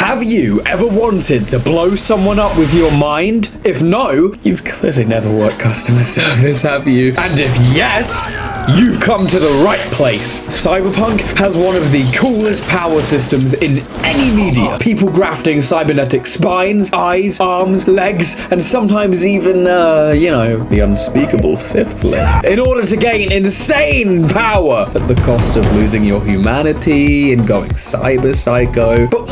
Have you ever wanted to blow someone up with your mind? If no, you've clearly never worked customer service, have you? And if yes, you've come to the right place. Cyberpunk has one of the coolest power systems in any media. People grafting cybernetic spines, eyes, arms, legs, and sometimes even, the unspeakable fifth leg. In order to gain insane power at the cost of losing your humanity and going cyber psycho. But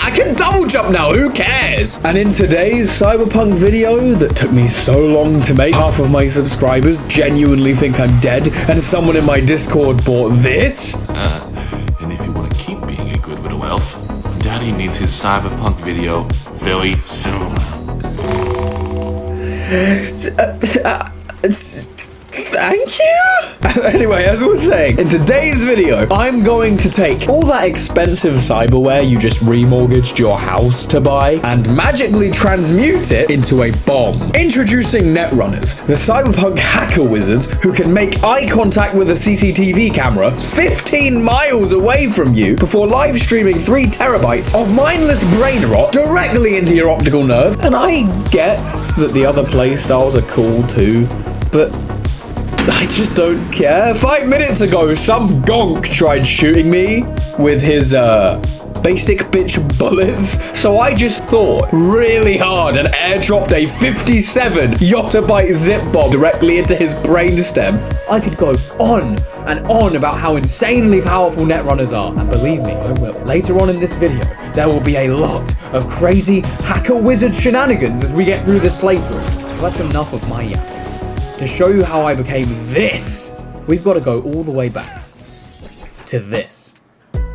I can double jump now, who cares? And in today's Cyberpunk video that took me so long to make, half of my subscribers genuinely think I'm dead, and someone in my Discord bought this. And if you want to keep being a good widow elf, Daddy needs his Cyberpunk video very soon. Thank you? Anyway, as I was saying, in today's video, I'm going to take all that expensive cyberware you just remortgaged your house to buy and magically transmute it into a bomb. Introducing Netrunners, the cyberpunk hacker wizards who can make eye contact with a CCTV camera 15 miles away from you before live streaming 3 terabytes of mindless brain rot directly into your optical nerve. And I get that the other playstyles are cool too, but I just don't care. 5 minutes ago, some gonk tried shooting me with his, basic bitch bullets. So I just thought really hard and airdropped a 57 yottabyte zip bomb directly into his brainstem. I could go on and on about how insanely powerful Netrunners are. And believe me, I will. Later on in this video, there will be a lot of crazy hacker wizard shenanigans as we get through this playthrough. That's enough of my yapping. To show you how I became this, we've got to go all the way back to this.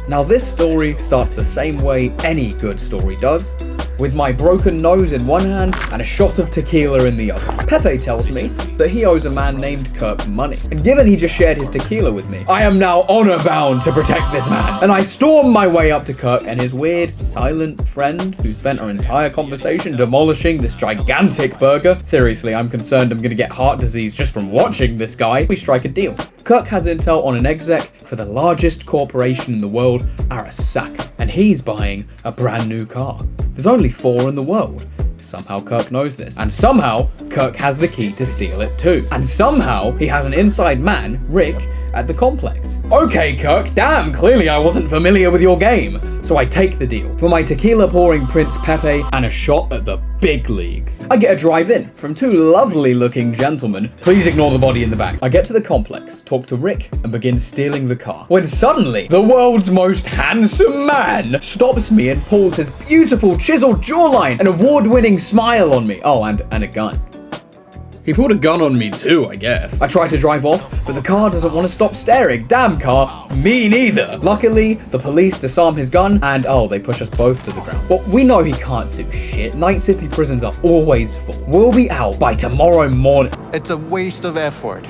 Now this story starts the same way any good story does, with my broken nose in one hand and a shot of tequila in the other. Pepe tells me that he owes a man named Kirk money, and given he just shared his tequila with me, I am now honor bound to protect this man. And I storm my way up to Kirk and his weird, silent friend who spent our entire conversation demolishing this gigantic burger. Seriously, I'm concerned I'm gonna get heart disease just from watching this guy. We strike a deal. Kirk has intel on an exec for the largest corporation in the world, Arasaka, and he's buying a brand new car. There's only 4 in the world. Somehow Kirk knows this. And somehow Kirk has the key to steal it too. And somehow he has an inside man, Rick, at the complex. Okay, Kirk, damn, clearly I wasn't familiar with your game. So I take the deal for my tequila pouring Prince Pepe and a shot at the big leagues. I get a drive in from 2 lovely looking gentlemen. Please ignore the body in the back. I get to the complex, talk to Rick, and begin stealing the car. When suddenly, the world's most handsome man stops me and pulls his beautiful chiseled jawline and award-winning smile on me. Oh, and a gun. He pulled a gun on me too, I guess. I try to drive off, but the car doesn't want to stop staring. Damn car, me neither. Luckily, the police disarm his gun and, they push us both to the ground. Well, we know he can't do shit. Night City prisons are always full. We'll be out by tomorrow morning. It's a waste of effort.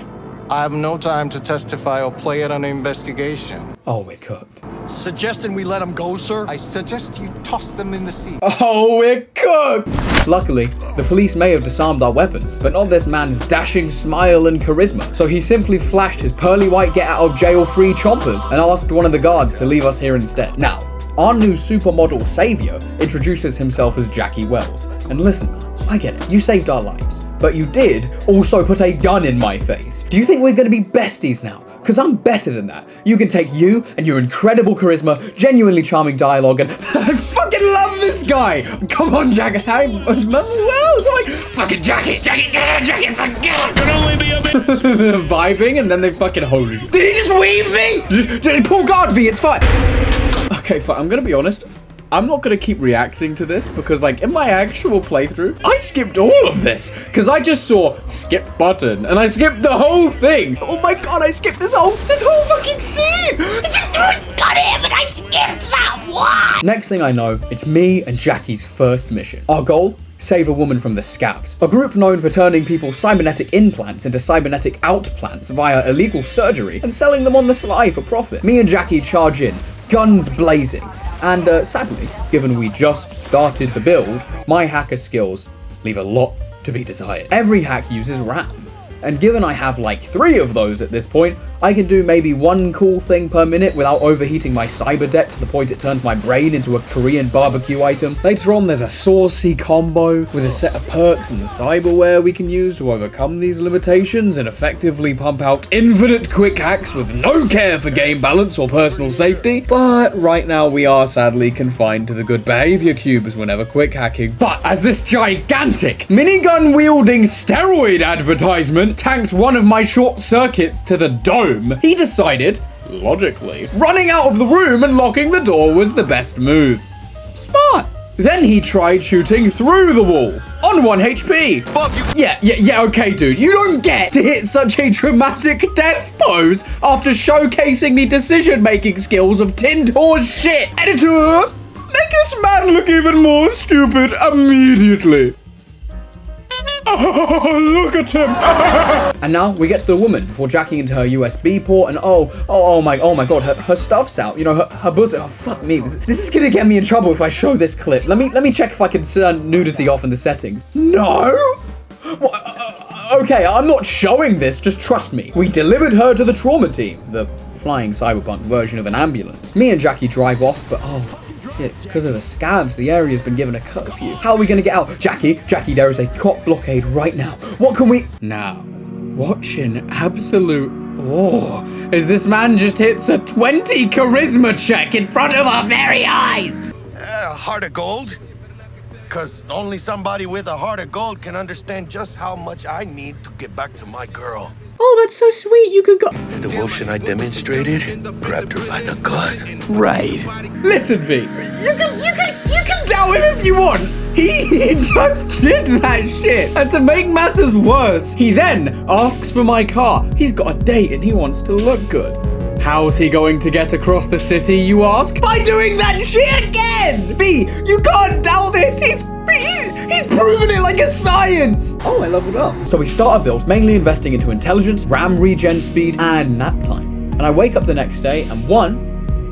I have no time to testify or play it on an investigation. Oh, we're cooked. Suggesting we let him go, sir? I suggest you toss them in the sea. Oh, we're cooked! Luckily, the police may have disarmed our weapons, but not this man's dashing smile and charisma. So he simply flashed his pearly white get-out-of-jail-free chompers and asked one of the guards to leave us here instead. Now, our new supermodel savior introduces himself as Jackie Wells. And listen, I get it, you saved our lives. But you did also put a gun in my face. Do you think we're gonna be besties now? Because I'm better than that. You can take you and your incredible charisma, genuinely charming dialogue, and I fucking love this guy! Come on, Jack, I was well, so like, fucking Jackie, fucking can only be a bit vibing, and then they fucking holy shit. Did he just weave me? Pull guard V, it's fine. Okay, fine, I'm gonna be honest. I'm not going to keep reacting to this because, like, in my actual playthrough, I skipped all of this because I just saw skip button and I skipped the whole thing. Oh my god, I skipped this whole fucking scene. He just threw his gun in and I skipped that one. Next thing I know, it's me and Jackie's first mission. Our goal? Save a woman from the scabs. A group known for turning people's cybernetic implants into cybernetic outplants via illegal surgery and selling them on the sly for profit. Me and Jackie charge in, guns blazing. And sadly, given we just started the build, my hacker skills leave a lot to be desired. Every hack uses RAM, and given I have like 3 of those at this point, I can do maybe one cool thing per minute without overheating my cyber deck to the point it turns my brain into a Korean barbecue item. Later on, there's a saucy combo with a set of perks and the cyberware we can use to overcome these limitations and effectively pump out infinite quick hacks with no care for game balance or personal safety. But right now, we are sadly confined to the good behavior cubes whenever quick hacking. But as this gigantic minigun wielding steroid advertisement tanked one of my short circuits to the dome, he decided, logically, running out of the room and locking the door was the best move. Smart. Then he tried shooting through the wall on 1 HP. Fuck you. Yeah, okay, dude. You don't get to hit such a dramatic death pose after showcasing the decision-making skills of Tinned Horse shit. Editor, make this man look even more stupid immediately. Oh, look at him. And now we get to the woman before jacking into her USB port, and oh my god, her stuff's out. You know, her bosom. Oh, fuck me. This is gonna get me in trouble if I show this clip. Let me check if I can turn nudity off in the settings. No? Okay, I'm not showing this, just trust me. We delivered her to the trauma team, the flying cyberpunk version of an ambulance. Me and Jackie drive off, but shit, because of the scabs, the area's been given a curfew. How are we gonna get out? Jackie, there is a cop blockade right now. What can we... Now, watching absolute awe as this man just hits a 20 charisma check in front of our very eyes. Heart of gold? Because only somebody with a heart of gold can understand just how much I need to get back to my girl. Oh, that's so sweet. You can go... The devotion I demonstrated grabbed her by the gut. Right. Listen, V. You can doubt him if you want. He just did that shit. And to make matters worse, he then asks for my car. He's got a date and he wants to look good. How's he going to get across the city, you ask? By doing that shit again! V, you can't doubt this. He's proven it like a science. Oh, I leveled up. So we start our build, mainly investing into intelligence, RAM regen speed, and nap time. And I wake up the next day, and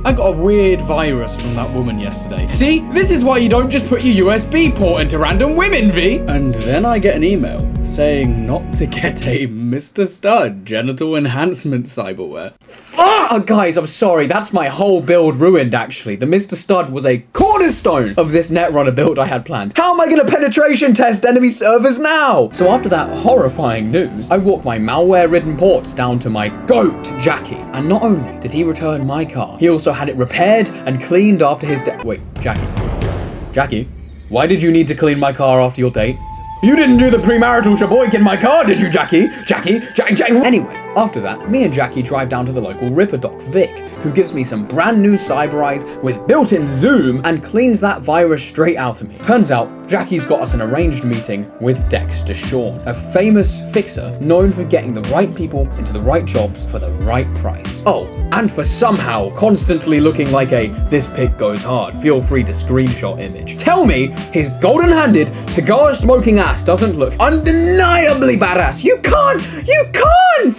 I got a weird virus from that woman yesterday. See? This is why you don't just put your USB port into random women, V. And then I get an email saying not to get a Mr. Stud genital enhancement cyberware. Ah, guys, I'm sorry. That's my whole build ruined, actually. The Mr. Stud was a cornerstone of this Netrunner build I had planned. How am I going to penetration test enemy servers now? So after that horrifying news, I walk my malware-ridden ports down to my GOAT, Jackie. And not only did he return my car, he also had it repaired and cleaned after his Wait, Jackie, why did you need to clean my car after your date? You didn't do the premarital shaboink in my car, did you, Jackie? Jackie. Anyway, after that, me and Jackie drive down to the local Ripper Doc, Vic, who gives me some brand new cyber eyes with built-in zoom and cleans that virus straight out of me. Turns out, Jackie's got us an arranged meeting with Dexter Sean, a famous fixer known for getting the right people into the right jobs for the right price. Oh, and for somehow constantly looking like a "this pic goes hard, feel free to screenshot" image. Tell me his golden-handed, cigar-smoking ass doesn't look undeniably badass. You can't!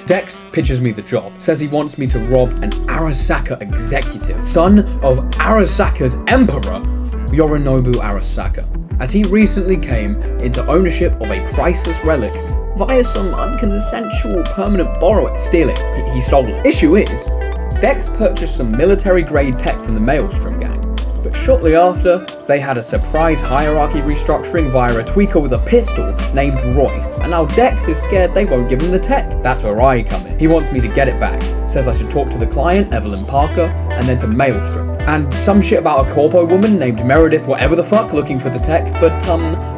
Dex pitches me the job, says he wants me to rob an Arasaka executive, son of Arasaka's emperor, Yorinobu Arasaka, as he recently came into ownership of a priceless relic via some unconsensual permanent borrowing. Stealing. He stole it. Issue is, Dex purchased some military-grade tech from the Maelstrom gang, but shortly after, they had a surprise hierarchy restructuring via a tweaker with a pistol named Royce, and now Dex is scared they won't give him the tech. That's where I come in. He wants me to get it back, says I should talk to the client, Evelyn Parker, and then to Maelstrom. And some shit about a corpo woman named Meredith whatever the fuck looking for the tech, but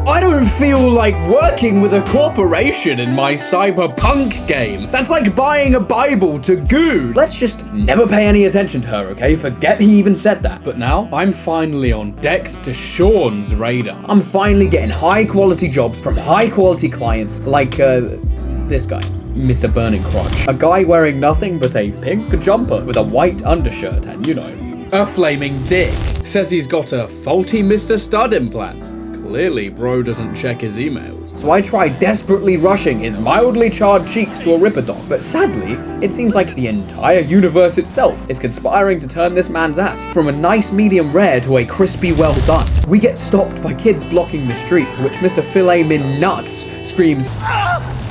I don't feel like working with a corporation in my cyberpunk game. That's like buying a Bible to Good. Let's just never pay any attention to her, okay? Forget he even said that. But now, I'm finally on Dexter Sean's radar. I'm finally getting high quality jobs from high quality clients like, this guy. Mr. Burning Crotch. A guy wearing nothing but a pink jumper with a white undershirt and, you know, a flaming dick. Says he's got a faulty Mr. Stud implant. Clearly, bro doesn't check his emails. So I try desperately rushing his mildly charred cheeks to a Ripper Doc, but sadly, it seems like the entire universe itself is conspiring to turn this man's ass from a nice medium rare to a crispy well done. We get stopped by kids blocking the street, to which Mr. Filet Min Nuts screams,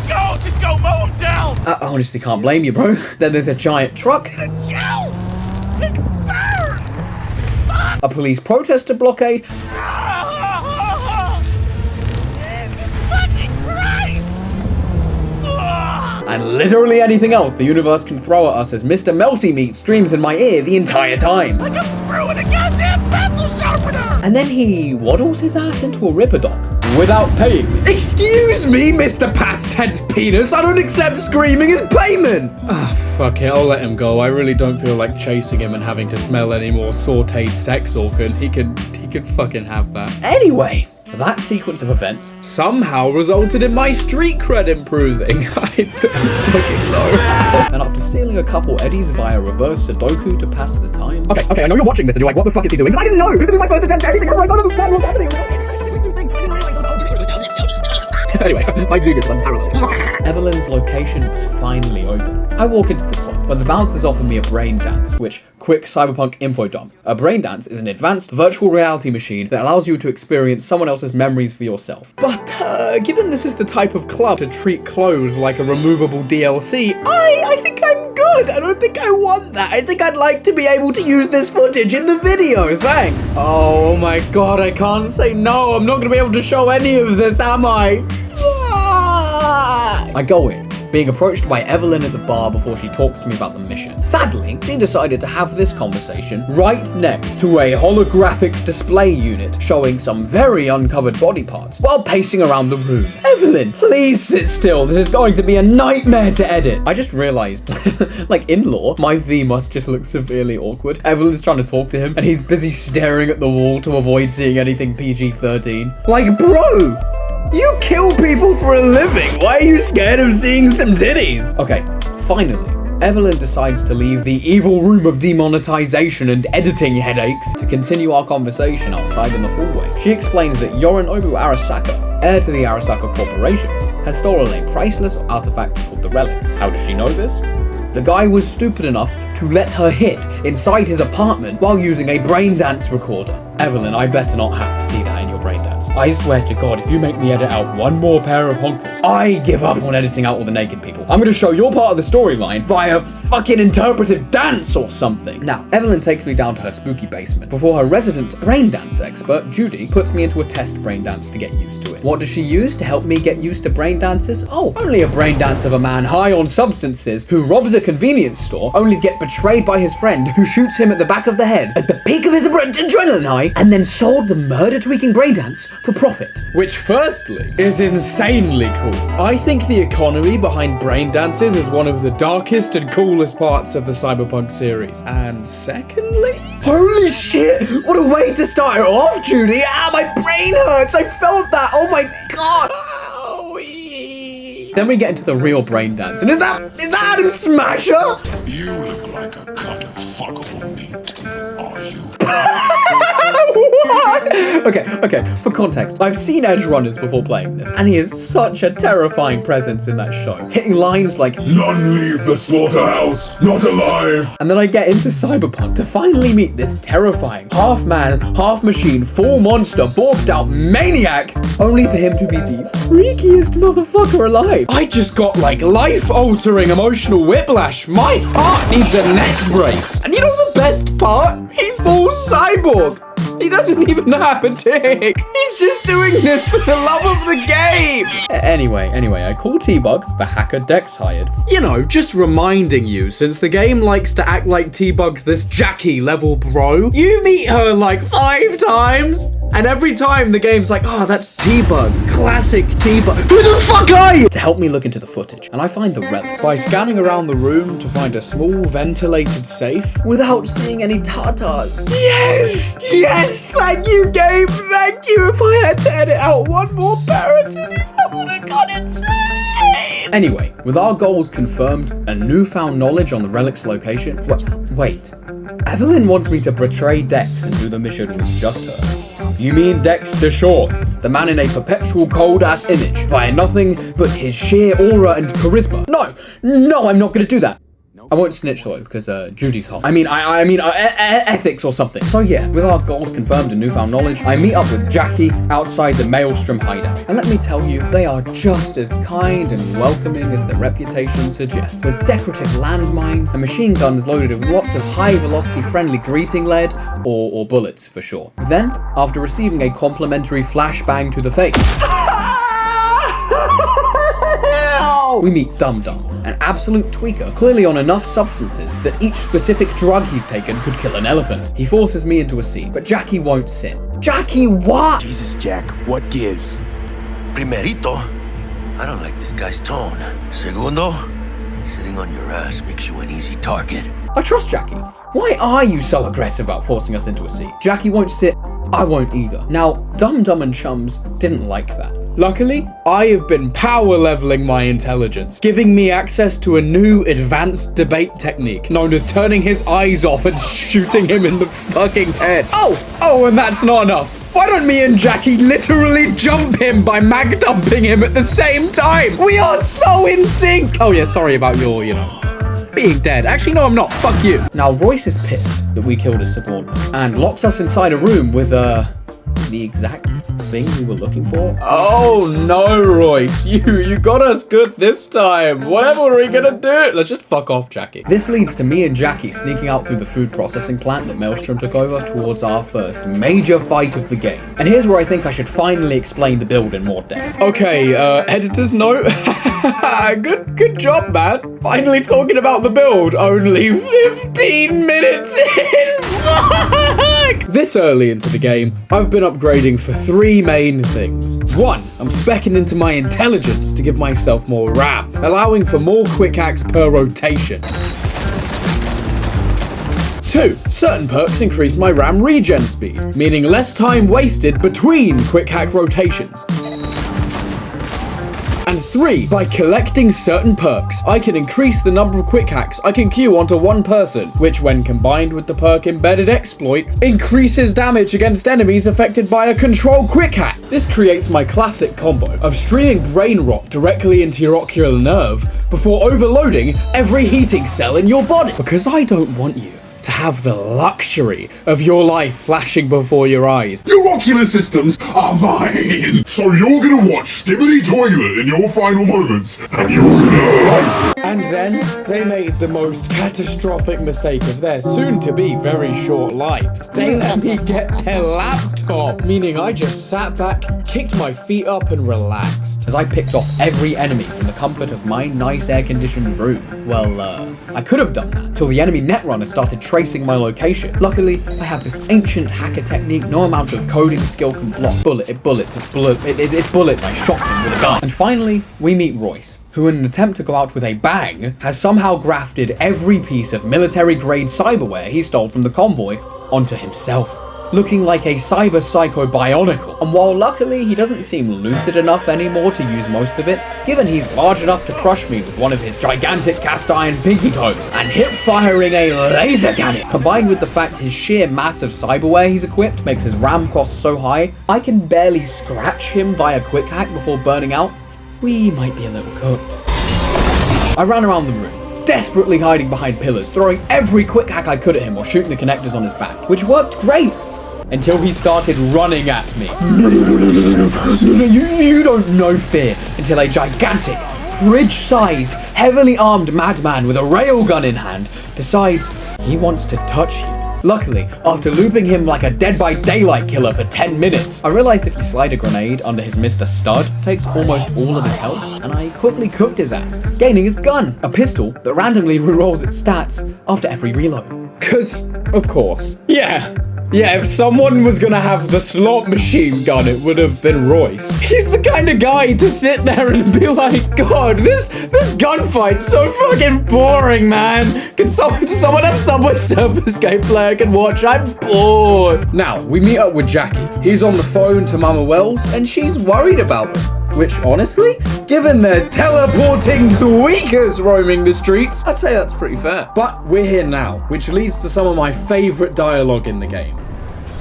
Go! Just go! Move! down! I honestly can't blame you, bro. Then there's a giant truck. Chill! It burns! A police protester blockade. Jesus fucking Christ! And literally anything else the universe can throw at us as Mr. Melty Meat screams in my ear the entire time. Like I'm screwing a goddamn pencil sharpener! And then he waddles his ass into a ripper dock without paying. Excuse me, Mr. Past Tense Penis, I don't accept screaming as payment. Ah, fuck it, I'll let him go. I really don't feel like chasing him and having to smell any more sauteed sex organ. He could fucking have that. Anyway, that sequence of events somehow resulted in my street cred improving. I don't fucking know. And after stealing a couple eddies via reverse Sudoku to pass the time. Okay, I know you're watching this and you're like, what the fuck is he doing? I didn't know! This is my first attempt at anything ever, I don't understand what's happening! Anyway, my jig is unparalleled. Evelyn's location is finally open. I walk into the club, but the bouncers offer me a brain dance, which, quick cyberpunk info dump. A brain dance is an advanced virtual reality machine that allows you to experience someone else's memories for yourself. But, given this is the type of club to treat clothes like a removable DLC, I think I'm good. I don't think I want that. I think I'd like to be able to use this footage in the video, thanks. Oh my god, I can't say no. I'm not gonna be able to show any of this, am I? I go in, being approached by Evelyn at the bar before she talks to me about the mission. Sadly, she decided to have this conversation right next to a holographic display unit showing some very uncovered body parts while pacing around the room. Evelyn, please sit still. This is going to be a nightmare to edit. I just realized, like in law, my V must just look severely awkward. Evelyn's trying to talk to him and he's busy staring at the wall to avoid seeing anything PG-13. Like, bro! You kill people for a living. Why are you scared of seeing some titties? Okay, finally, Evelyn decides to leave the evil room of demonetization and editing headaches to continue our conversation outside in the hallway. She explains that Yorinobu Arasaka, heir to the Arasaka Corporation, has stolen a priceless artifact called the Relic. How does she know this? The guy was stupid enough to let her hit inside his apartment while using a brain dance recorder. Evelyn, I better not have to see that in your brain dance. I swear to God, if you make me edit out one more pair of honkers, I give up on editing out all the naked people. I'm gonna show your part of the storyline via fucking interpretive dance or something. Now, Evelyn takes me down to her spooky basement before her resident brain dance expert, Judy, puts me into a test brain dance to get used to it. What does she use to help me get used to brain dances? Oh, only a brain dance of a man high on substances who robs a convenience store only to get betrayed by his friend who shoots him at the back of the head at the peak of his adrenaline high and then sold the murder-tweaking brain dance for profit. Which, firstly, is insanely cool. I think the economy behind brain dances is one of the darkest and coolest parts of the Cyberpunk series. And secondly... Holy shit! What a way to start it off, Judy! Ah, my brain hurts! I felt that! Oh my god! Owie. Then we get into the real brain dance. And is that Adam Smasher? You look like a cut of fuckable meat, are you? What? Okay, for context, I've seen Edge Runners before playing this, and he is such a terrifying presence in that show, hitting lines like, None leave the slaughterhouse, not alive! And then I get into Cyberpunk to finally meet this terrifying, half man, half machine, full monster, borked out maniac, only for him to be the freakiest motherfucker alive. I just got like life-altering emotional whiplash. My heart needs a neck brace. And you know the best part? He's full cyborg. He doesn't even have a dick. He's just doing this for the love of the game. Anyway, I call T-Bug, the hacker Dex hired. You know, just reminding you, since the game likes to act like T-Bug's this Jackie level bro, you meet her like 5 times. And every time the game's like, oh, that's T-Bug, classic T-Bug. Who the fuck are you? To help me look into the footage, and I find the relic by scanning around the room to find a small ventilated safe without seeing any Tartars. Yes, thank you, game, thank you. If I had to edit out one more pair of titties, I would have gone insane. Anyway, with our goals confirmed and newfound knowledge on the relic's location, wait, Evelyn wants me to betray Dex and do the mission with just her. You mean Dex DeShawn, the man in a perpetual cold-ass image, via nothing but his sheer aura and charisma. No, I'm not gonna do that. I won't snitch though, because Judy's hot. I mean ethics or something. So yeah, with our goals confirmed and newfound knowledge, I meet up with Jackie outside the Maelstrom hideout. And let me tell you, they are just as kind and welcoming as their reputation suggests. With decorative landmines and machine guns loaded with lots of high-velocity friendly greeting lead, or bullets for sure. Then, after receiving a complimentary flashbang to the face, we meet Dum Dum, an absolute tweaker, clearly on enough substances that each specific drug he's taken could kill an elephant. He forces me into a seat, but Jackie won't sit. Jackie, what? Jesus, Jack, what gives? Primerito, I don't like this guy's tone. Segundo, sitting on your ass makes you an easy target. I trust Jackie. Why are you so aggressive about forcing us into a seat? Jackie won't sit, I won't either. Now, Dum Dum and Chums didn't like that. Luckily, I have been power leveling my intelligence, giving me access to a new advanced debate technique known as turning his eyes off and shooting him in the fucking head. Oh, and that's not enough. Why don't me and Jackie literally jump him by mag dumping him at the same time? We are so in sync. Oh yeah, sorry about your, being dead. Actually, no, I'm not. Fuck you. Now, Royce is pissed that we killed his subordinate and locks us inside a room with, the exact thing we were looking for. Oh no, Royce, you got us good this time. Whatever are we gonna do? Let's just fuck off, Jackie. This leads to me and Jackie sneaking out through the food processing plant that Maelstrom took over towards our first major fight of the game. And here's where I think I should finally explain the build in more depth. Okay, editor's note. Good job, man. Finally talking about the build. Only 15 minutes in. Fuck! This early into the game, I've been upgrading for 3 main things. 1, I'm speccing into my intelligence to give myself more RAM, allowing for more quick hacks per rotation. 2, certain perks increase my RAM regen speed, meaning less time wasted between quick hack rotations. And 3, by collecting certain perks, I can increase the number of quick hacks I can queue onto one person, which when combined with the perk Embedded Exploit, increases damage against enemies affected by a controlled quick hack. This creates my classic combo of streaming brain rot directly into your ocular nerve before overloading every heating cell in your body. Because I don't want you to have the luxury of your life flashing before your eyes. Your ocular systems are mine! So you're gonna watch Skibbity Toilet in your final moments, and you're gonna like it! And then they made the most catastrophic mistake of their soon-to-be very short lives. They let me get their laptop, meaning I just sat back, kicked my feet up, and relaxed as I picked off every enemy from the comfort of my nice air-conditioned room. Well, I could have done that till the enemy Netrunner started tracing my location. Luckily, I have this ancient hacker technique no amount of coding skill can block. Bullet. I shot him with a gun. And finally, we meet Royce, who in an attempt to go out with a bang, has somehow grafted every piece of military-grade cyberware he stole from the convoy onto himself, looking like a cyber psycho bionicle. And while luckily he doesn't seem lucid enough anymore to use most of it, given he's large enough to crush me with one of his gigantic cast iron pinky toes and hip firing a laser cannon, combined with the fact his sheer mass of cyberware he's equipped makes his RAM cost so high, I can barely scratch him via quick hack before burning out, we might be a little cooked. I ran around the room, desperately hiding behind pillars, throwing every quick hack I could at him while shooting the connectors on his back, which worked great until he started running at me. You don't know fear until a gigantic, fridge-sized, heavily armed madman with a railgun in hand decides he wants to touch you. Luckily, after looping him like a Dead by Daylight killer for 10 minutes, I realized if you slide a grenade under his Mr. Stud, takes almost all of his health, and I quickly cooked his ass, gaining his gun, a pistol that randomly rerolls its stats after every reload. 'Cause, of course, yeah, if someone was gonna have the slot machine gun, it would have been Royce. He's the kind of guy to sit there and be like, God, this gunfight's so fucking boring, man. Can someone have Subway Surfers gameplay I can watch? I'm bored. Now, we meet up with Jackie. He's on the phone to Mama Wells, and she's worried about him. Which, honestly, given there's teleporting tweakers roaming the streets, I'd say that's pretty fair. But we're here now, which leads to some of my favorite dialogue in the game.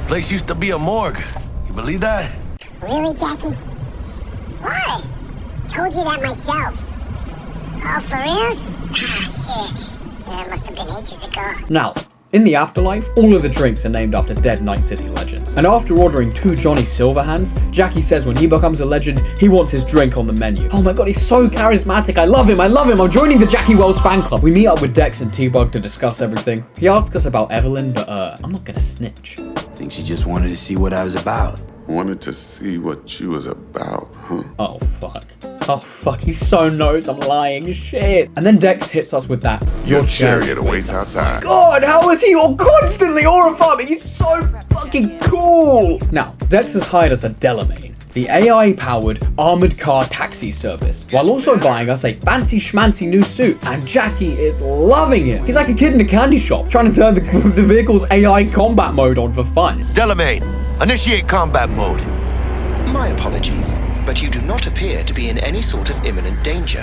Place used to be a morgue. You believe that? Really, Jackie? Why? Told you that myself. Oh, for reals? Ah, shit. It must have been ages ago. Now, in the afterlife, all of the drinks are named after dead Night City legends. And after ordering 2 Johnny Silverhands, Jackie says when he becomes a legend, he wants his drink on the menu. Oh my god, he's so charismatic. I love him. I'm joining the Jackie Wells fan club. We meet up with Dex and T-Bug to discuss everything. He asks us about Evelyn, but I'm not gonna snitch. I think she just wanted to see what I was about. Wanted to see what you was about, huh? Oh fuck, he so knows I'm lying, shit. And then Dex hits us with that. Your chariot awaits outside. God, how is he constantly aura-farming? He's so fucking cool. Now, Dex has hired us a Delamain, the AI-powered armored car taxi service, while also buying us a fancy schmancy new suit, and Jackie is loving it. He's like a kid in a candy shop, trying to turn the vehicle's AI combat mode on for fun. Delamain, initiate combat mode. My apologies, but you do not appear to be in any sort of imminent danger.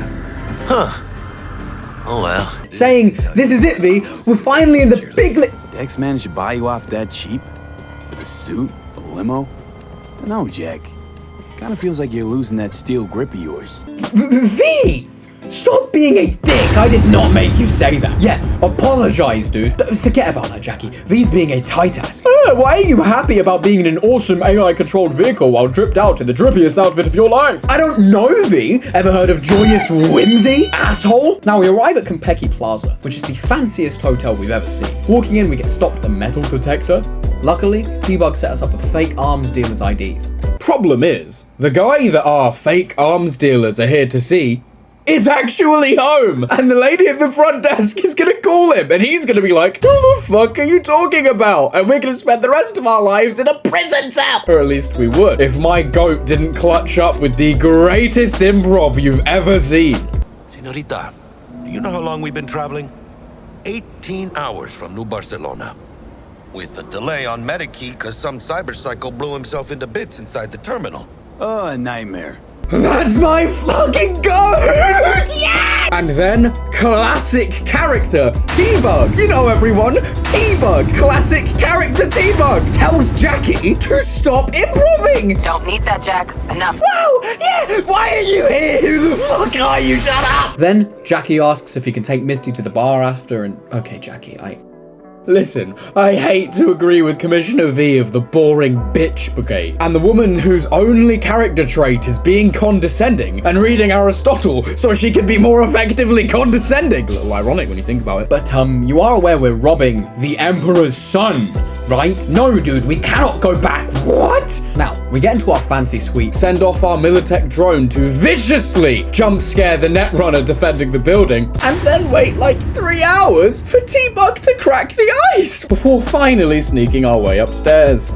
Huh. Oh well. Saying, this is it, V. We're finally in the big Dex managed to buy you off that cheap? With a suit? A limo? I don't know, Jack. Kinda feels like you're losing that steel grip of yours. V! Stop being a dick! I did not make you say that. Yeah, apologize, dude. Forget about that, Jackie. V's being a tight ass. Why are you happy about being in an awesome AI-controlled vehicle while dripped out in the drippiest outfit of your life? I don't know, V. Ever heard of Joyous Whimsy, asshole? Now, we arrive at Konpeki Plaza, which is the fanciest hotel we've ever seen. Walking in, we get stopped at the metal detector. Luckily, T-Bug set us up with fake arms dealers' IDs. Problem is, the guy that our fake arms dealers are here to see is actually home, and the lady at the front desk is gonna call him, and he's gonna be like, who the fuck are you talking about? And we're gonna spend the rest of our lives in a prison cell, or at least we would, if my goat didn't clutch up with the greatest improv you've ever seen. Señorita, do you know how long we've been traveling? 18 hours from New Barcelona. With a delay on Medikey because some cyberpsycho blew himself into bits inside the terminal. Oh, a nightmare. That's my fucking goat! Yeah! And then, classic character, T-Bug. You know everyone, T-Bug. Classic character T-Bug tells Jackie to stop improving. Don't need that, Jack. Enough. Wow, yeah, why are you here? Who the fuck are you? Shut up! Then, Jackie asks if he can take Misty to the bar after, and okay, Jackie, Listen, I hate to agree with Commissioner V of the boring bitch brigade, and the woman whose only character trait is being condescending and reading Aristotle so she can be more effectively condescending. A little ironic when you think about it. But, you are aware we're robbing the Emperor's son, right? No, dude, we cannot go back. What? Now, we get into our fancy suite, send off our Militech drone to viciously jump scare the Netrunner defending the building, and then wait like 3 hours for T-Bug to crack the ice before finally sneaking our way upstairs.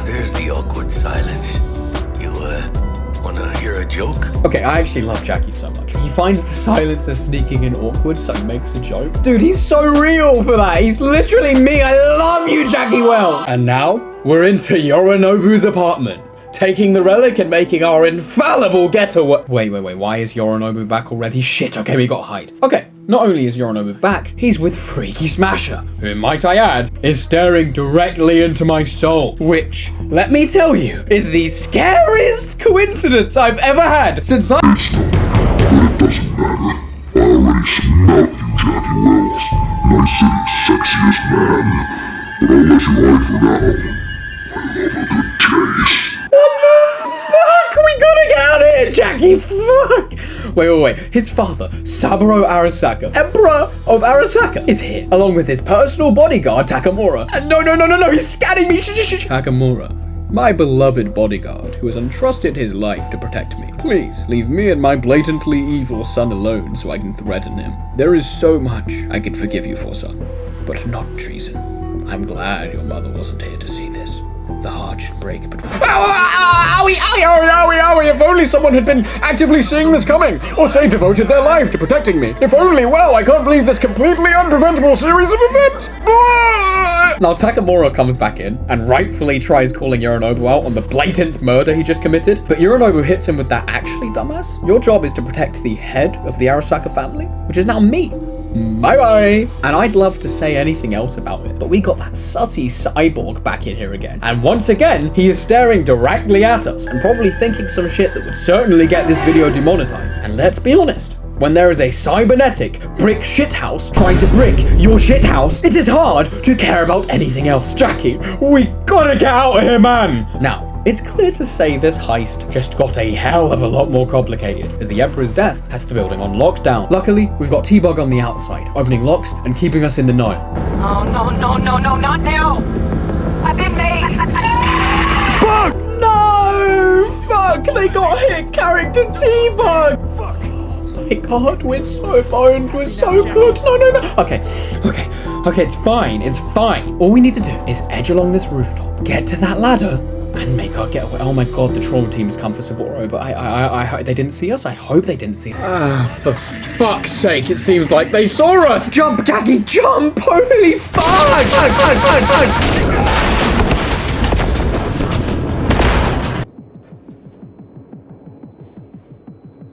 There's the awkward silence. You, wanna hear a joke? Okay, I actually love Jackie so much. He finds the silence of sneaking in awkward, so he makes a joke. Dude, he's so real for that. He's literally me. I love you, Jackie Well. And now, we're into Yorinobu's apartment, taking the relic and making our infallible getaway. Wait, why is Yorinobu back already? Shit, okay, we gotta hide. Okay, not only is Yorinobu back, he's with Freaky Smasher, who, might I add, is staring directly into my soul, which, let me tell you, is the scariest coincidence I've ever had since I— It doesn't matter. I already snubbed you, Jackie Wells. Night City's sexiest man. But I'll let you hide for now. I love a good chase. Fuck, we gotta get out of here, Jackie, fuck! Wait. His father, Saburo Arasaka, Emperor of Arasaka, is here, along with his personal bodyguard, Takamura. And no, he's scanning me, Takamura, my beloved bodyguard, who has entrusted his life to protect me. Please, leave me and my blatantly evil son alone so I can threaten him. There is so much I could forgive you for, son, but not treason. I'm glad your mother wasn't here to see this. The heart should break, but— Owie! If only someone had been actively seeing this coming, or say devoted their life to protecting me. If only, well, I can't believe this completely unpreventable series of events. Now Takamura comes back in, and rightfully tries calling Yorinobu out on the blatant murder he just committed, but Yorinobu hits him with that, actually, dumbass, your job is to protect the head of the Arasaka family, which is now me. Bye-bye. And I'd love to say anything else about it, but we got that sussy cyborg back in here again. And once again, he is staring directly at us and probably thinking some shit that would certainly get this video demonetized. And let's be honest, When there is a cybernetic brick shithouse trying to brick your shithouse, it is hard to care about anything else. Jackie, we gotta get out of here, man! Now, it's clear to say this heist just got a hell of a lot more complicated, as the Emperor's death has the building on lockdown. Luckily, we've got T-Bug on the outside, opening locks and keeping us in the know. Oh, no, not now! I've been made! Bug! No! Fuck, they got hit character T-Bug! Fuck. Oh my god, we're so boned, we're so good. No. Okay, it's fine. All we need to do is edge along this rooftop, get to that ladder, and make our getaway. Oh my god, the trauma team has come for support, but I they didn't see us. I hope they didn't see us. For fuck's sake, it seems like they saw us. Jump, Jackie, jump! Holy fuck! Fuck!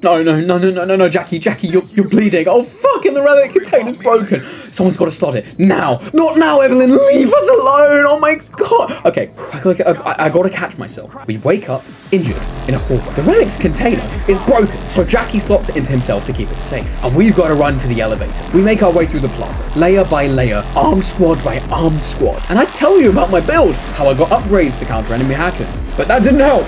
No, Jackie, you're bleeding. Oh, fucking the relic container's broken. Someone's got to slot it. Now. Not now, Evelyn. Leave us alone. Oh my god. Okay, I got to catch myself. We wake up, injured, in a hallway. The relic's container is broken, so Jackie slots it into himself to keep it safe. And we've got to run to the elevator. We make our way through the plaza, layer by layer, armed squad by armed squad. And I tell you about my build, how I got upgrades to counter enemy hackers. But that didn't help.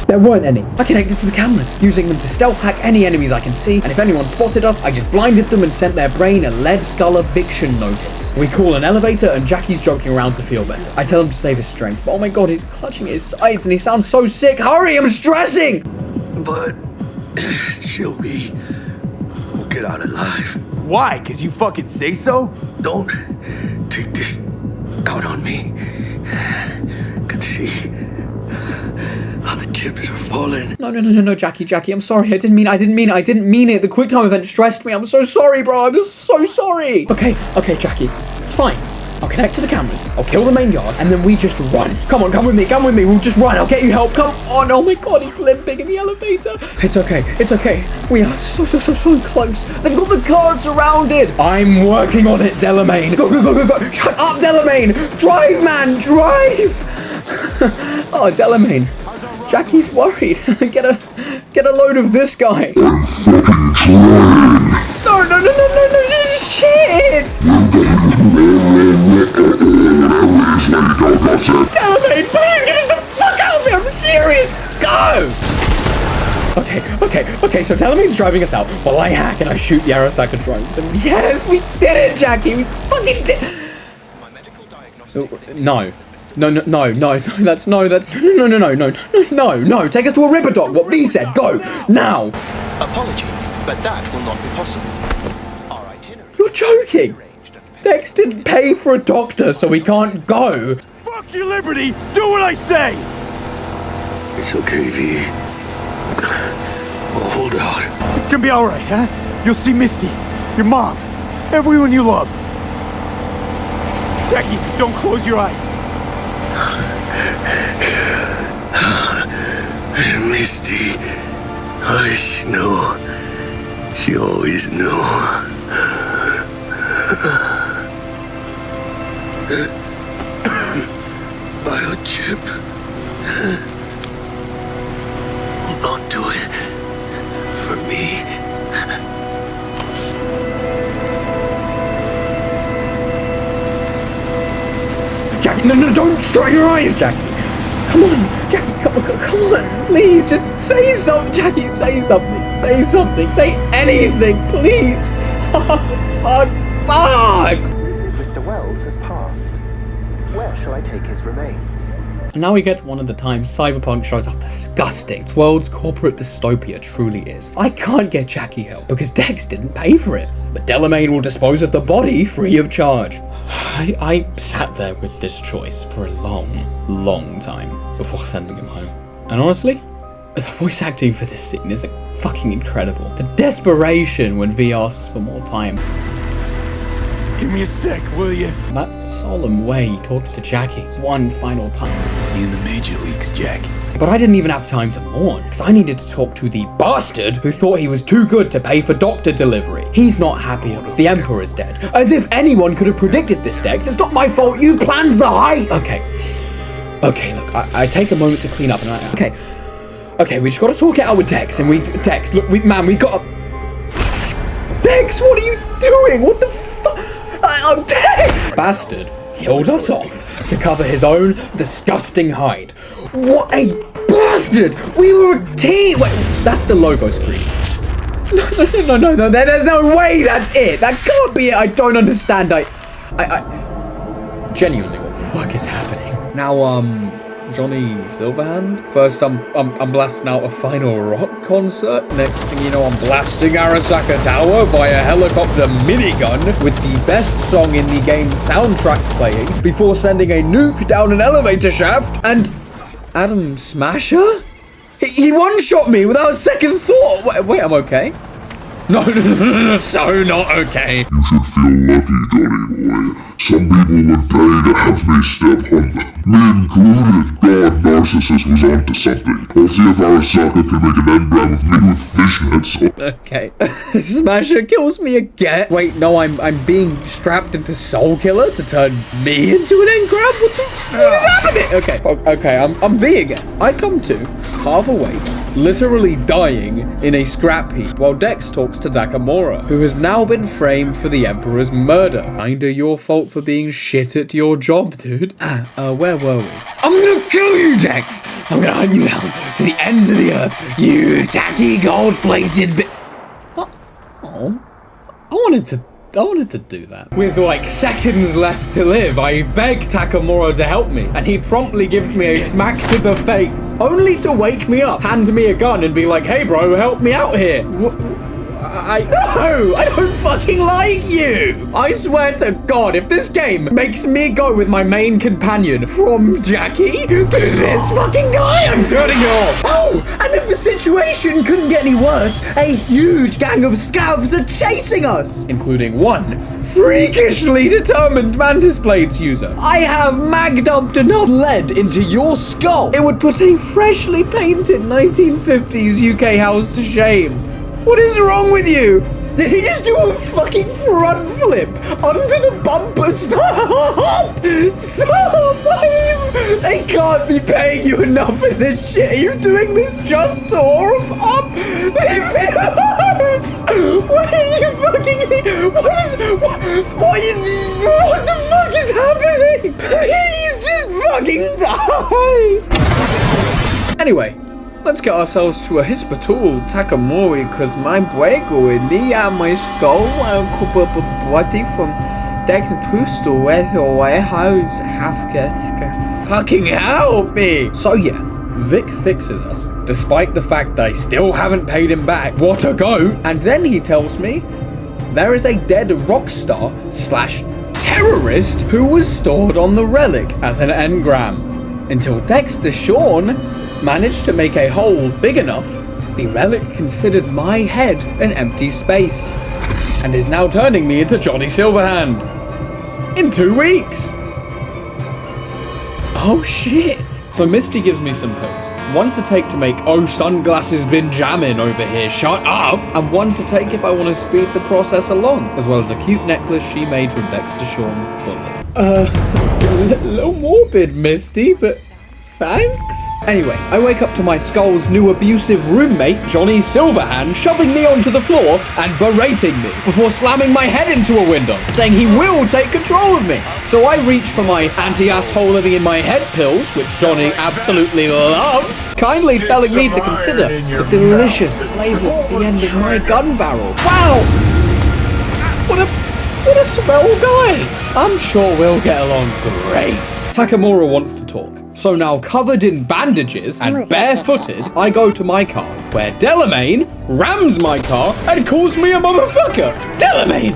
There weren't any. I connected to the cameras, using them to stealth hack any enemies I can see, and if anyone spotted us, I just blinded them and sent their brain a lead skull eviction notice. We call an elevator and Jackie's joking around to feel better. I tell him to save his strength, but oh my god, he's clutching his sides and he sounds so sick. Hurry, I'm stressing! But, Shelby, we'll get out alive. Why? 'Cause you fucking say so? Don't take this out on me. Can see how the chips are falling. No, Jackie, I'm sorry. I didn't mean it. The quick time event stressed me. I'm so sorry, bro. I'm so sorry. Okay, Jackie. It's fine. I'll connect to the cameras. I'll kill the main guard, and then we just run. Come on, come with me. We'll just run. I'll get you help. Come on. Oh my god, he's limping in the elevator. It's okay. We are so close. They've got the car surrounded. I'm working on it, Delamain. Go. Shut up, Delamain. Drive, man. Drive. Oh, Delamain. Jackie's worried. Get a load of this guy. I'm fucking trying. No, shit! Delamain, please get us the fuck out of here. I'm serious. Go! Okay, so Delamain's driving us out while I hack and I shoot the Arasaka drones. And yes, we did it, Jackie. We fucking did. No. Take us to a Ripperdoc. What V said. Go now. Apologies, but that will not be possible. Our itinerary. You're joking. Dex didn't pay for a doctor, so we can't go. Fuck your liberty. Do what I say. It's okay, V. Oh, hold out. It's gonna be all right, huh? You'll see Misty, your mom, everyone you love. Jackie, don't close your eyes. Misty, how does she know? She always knew. Biochip. Hold on to it. For me. Jackie, no, don't shut your eyes, Jackie. Come on, Jackie, come on, please, just say something, Jackie, say something, say anything, please. Fuck. Mr. Wells has passed. Where shall I take his remains? And now we get to one of the times Cyberpunk shows how disgusting this world's corporate dystopia truly is. I can't get Jackie help because Dex didn't pay for it, but Delamain will dispose of the body free of charge. I sat there with this choice for a long time before sending him home. And honestly, the voice acting for this scene is fucking incredible. The desperation when V asks for more time. Give me a sec, will you? That solemn way he talks to Jackie one final time. See you in the major leagues, Jackie. But I didn't even have time to mourn, because I needed to talk to the bastard who thought he was too good to pay for doctor delivery. He's not happy the Emperor is dead. As if anyone could have predicted this, Dex. It's not my fault. You planned the heist. Okay, look, I take a moment to clean up and Okay, we just gotta talk it out with Dex, and Dex, look, we gotta... Dex, what are you doing? What the fuck? I'm Dex! Bastard killed us off to cover his own disgusting hide. What a bastard! We were a team! Wait, that's the logo screen. No, there's no way that's it. That can't be it. I don't understand. I genuinely, what the fuck is happening? Now, Johnny Silverhand? First, I'm blasting out a final rock concert. Next thing you know, I'm blasting Arasaka Tower via helicopter minigun with the best song in the game's soundtrack playing before sending a nuke down an elevator shaft. And Adam Smasher? He one-shot me without a second thought. Wait, I'm okay? No, so not okay. You should feel lucky, Johnny boy. Some people would pay to have me step on them. Me included. God, Narcissus was onto something. I'll see if Arasaka can make an engram of me with fishnets. Okay. Smasher kills me again. Wait, no, I'm being strapped into Soul Killer to turn me into an engram? What is happening? Okay, I'm V again. I come to, half awake, literally dying in a scrap heap while Dex talks to Takamura, who has now been framed for the Emperor's murder. Kinda your fault for being shit at your job, dude. Where were we? I'm gonna kill you, Dex! I'm gonna hunt you down to the ends of the earth, you tacky gold-plated bit. Oh, I wanted to do that. With like seconds left to live, I beg Takamura to help me, and he promptly gives me a smack to the face, only to wake me up, hand me a gun, and be like, "Hey bro, help me out here." No, I don't fucking like you. I swear to God, if this game makes me go with my main companion from Jackie to this fucking guy, I'm turning it off. Oh, and if the situation couldn't get any worse, a huge gang of scavs are chasing us, including one freakishly determined Mantis Blades user. I have mag-dumped enough lead into your skull, it would put a freshly painted 1950s UK house to shame. What is wrong with you? Did he just do a fucking front flip under the bumper? Stop! Stop! They can't be paying you enough for this shit. Are you doing this just to off up? What are you fucking... What the fuck is happening? Please just fucking die! Anyway. Let's get ourselves to a hospital, Takamori, because my break already at my skull and cup up a body from Dr. Pustel where the warehouse have fucking help me. So yeah, Vic fixes us, despite the fact I still haven't paid him back. What a go! And then he tells me there is a dead rock star / terrorist who was stored on the relic as an engram. Until Dexter Sean managed to make a hole big enough, the relic considered my head an empty space, and is now turning me into Johnny Silverhand. In 2 weeks. Oh shit. So Misty gives me some pills. One to take to make "oh sunglasses been jamming over here, shut up," and one to take if I want to speed the process along, as well as a cute necklace she made from Dexter Sean's bullet. A little morbid, Misty, but thanks. Anyway, I wake up to my skull's new abusive roommate, Johnny Silverhand, shoving me onto the floor and berating me before slamming my head into a window, saying he will take control of me. So I reach for my anti-asshole living in my head pills, which Johnny absolutely loves, kindly telling me to consider the delicious flavors at the end of my gun barrel. Wow! What a swell guy! I'm sure we'll get along great. Takamura wants to talk. So now, covered in bandages and barefooted, I go to my car, where Delamain rams my car and calls me a motherfucker. Delamain!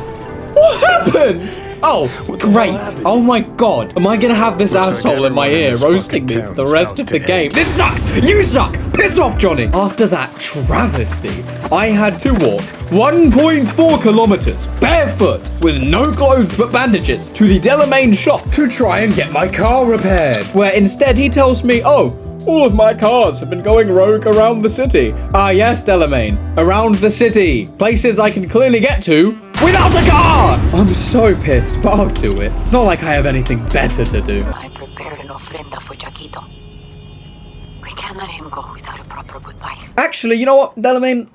What happened? Oh, great. Oh my God. Am I gonna have this asshole in my ear roasting me for the rest of the game? This sucks! You suck! Piss off, Johnny! After that travesty, I had to walk 1.4 kilometers barefoot with no clothes but bandages to the Delamain shop to try and get my car repaired, where instead he tells me, oh, all of my cars have been going rogue around the city. Ah yes, Delamain, around the city. Places I can clearly get to without a car! I'm so pissed, but I'll do it. It's not like I have anything better to do. I prepared an ofrenda for Jaquito. We can't let him go without a proper goodbye. Actually, you know what, Delamain?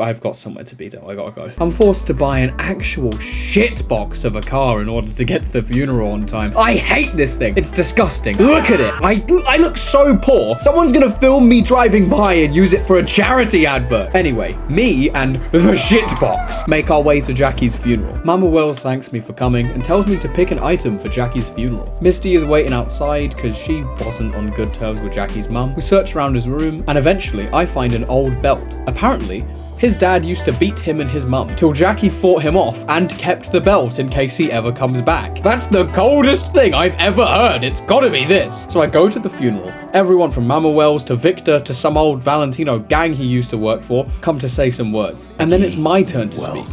I've got somewhere to be, though. I gotta go. I'm forced to buy an actual shit box of a car in order to get to the funeral on time. I hate this thing. It's disgusting. Look at it. I look so poor. Someone's gonna film me driving by and use it for a charity advert. Anyway, me and the shit box make our way to Jackie's funeral. Mama Wells thanks me for coming and tells me to pick an item for Jackie's funeral. Misty is waiting outside because she wasn't on good terms with Jackie's mum. We search around his room and eventually I find an old belt. Apparently, his dad used to beat him and his mum till Jackie fought him off and kept the belt in case he ever comes back. That's the coldest thing I've ever heard. It's gotta be this. So I go to the funeral. Everyone from Mama Wells to Victor to some old Valentino gang he used to work for come to say some words. And then it's my turn to speak.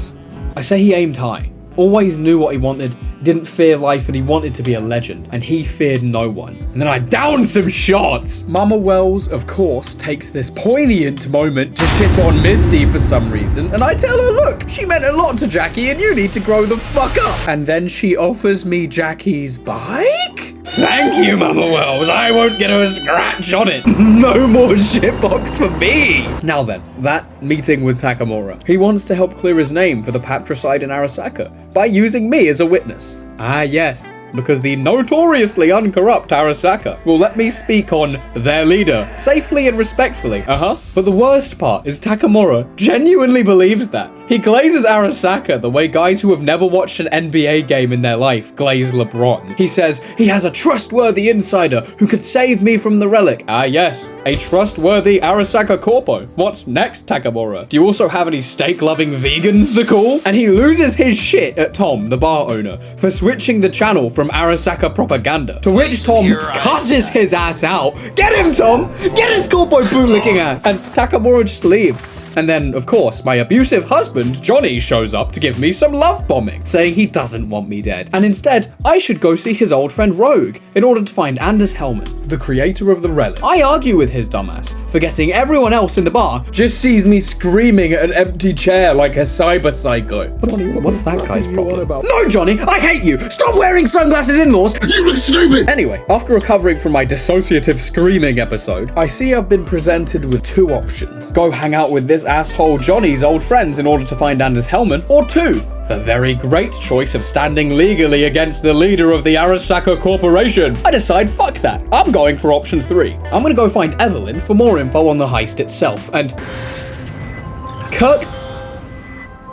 I say he aimed high. Always knew what he wanted, he didn't fear life, and he wanted to be a legend, and he feared no one. And then I downed some shots! Mama Wells, of course, takes this poignant moment to shit on Misty for some reason, and I tell her, look, she meant a lot to Jackie, and you need to grow the fuck up. And then she offers me Jackie's bike? Thank you, Mama Wells. I won't get a scratch on it. No more shitbox for me. Now then, that meeting with Takamura. He wants to help clear his name for the patricide in Arasaka by using me as a witness. Ah, yes. Because the notoriously uncorrupt Arasaka will let me speak on their leader safely and respectfully. But the worst part is Takamura genuinely believes that. He glazes Arasaka the way guys who have never watched an NBA game in their life glaze LeBron. He says he has a trustworthy insider who could save me from the relic. Ah, yes. A trustworthy Arasaka corpo. What's next, Takamura? Do you also have any steak-loving vegans to call? And he loses his shit at Tom, the bar owner, for switching the channel from Arasaka propaganda. To which Tom cusses his ass out. Get him, Tom! Get his corpo bootlicking ass! And Takamura just leaves. And then, of course, my abusive husband, Johnny, shows up to give me some love bombing, saying he doesn't want me dead. And instead, I should go see his old friend Rogue in order to find Anders Hellman, the creator of the relic. I argue with his dumbass, forgetting everyone else in the bar just sees me screaming at an empty chair like a cyber psycho. What's that guy's problem? No, Johnny, I hate you! Stop wearing sunglasses in-laws! You look stupid! Anyway, after recovering from my dissociative screaming episode, I see I've been presented with two options. Go hang out with this asshole Johnny's old friends in order to find Anders Hellman, or two, the very great choice of standing legally against the leader of the Arasaka Corporation. I decide, fuck that. I'm going for option 3. I'm gonna go find Evelyn for more info on the heist itself, and Kirk,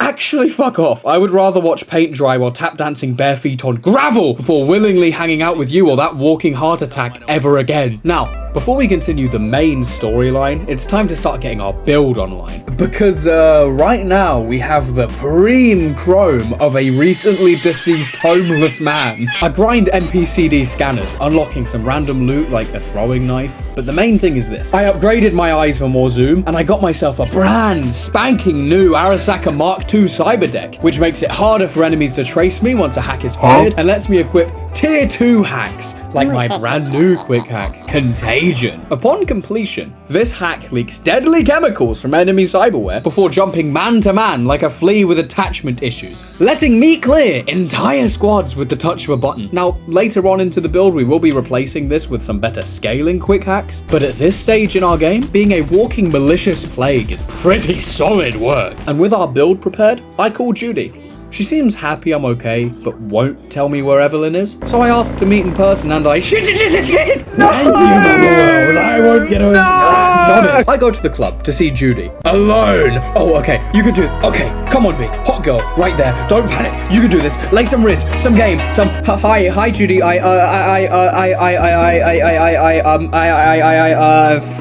actually fuck off. I would rather watch paint dry while tap dancing bare feet on gravel before willingly hanging out with you or that walking heart attack ever again. Now, before we continue the main storyline, it's time to start getting our build online. Because right now we have the preem chrome of a recently deceased homeless man. I grind NPCD scanners, unlocking some random loot like a throwing knife. But the main thing is this. I upgraded my eyes for more zoom, and I got myself a brand spanking new Arasaka Mark II cyber deck, which makes it harder for enemies to trace me once a hack is fired, and lets me equip tier 2 hacks, like my brand new quick hack, Contagion. Upon completion, this hack leaks deadly chemicals from enemy cyberware before jumping man to man like a flea with attachment issues, letting me clear entire squads with the touch of a button. Now, later on into the build, we will be replacing this with some better scaling quick hacks, but at this stage in our game, being a walking malicious plague is pretty solid work. And with our build prepared, I call Judy. She seems happy I'm okay, but won't tell me where Evelyn is. So I ask to meet in person and I shit. No! I won't get away. I go to the club to see Judy. Alone! Oh, okay, you can do it. Okay, come on, V. Hot girl, right there. Don't panic. You can do this. Lay some wrist, some game, some... Hi, Judy.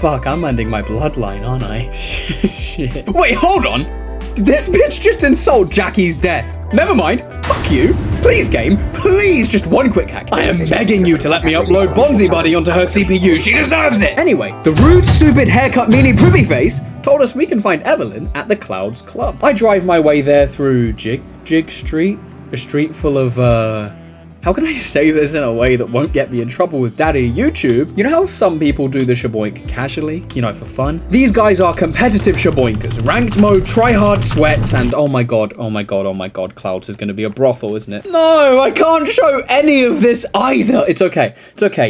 Fuck, I'm ending my bloodline, aren't I? Shit. Wait, hold on. Did this bitch just insult Jackie's death? Never mind. Fuck you. Please, game. Please, just one quick hack. I am begging you to let me upload Bonzi Buddy onto her CPU. She deserves it. Anyway, the rude, stupid haircut meanie privy face told us we can find Evelyn at the Clouds Club. I drive my way there through Jig Street, a street full of, How can I say this in a way that won't get me in trouble with Daddy YouTube? You know how some people do the shaboink casually, you know, for fun? These guys are competitive shaboinkers, ranked mode, try-hard sweats, and oh my god, Clouds is gonna be a brothel, isn't it? No, I can't show any of this either. It's okay,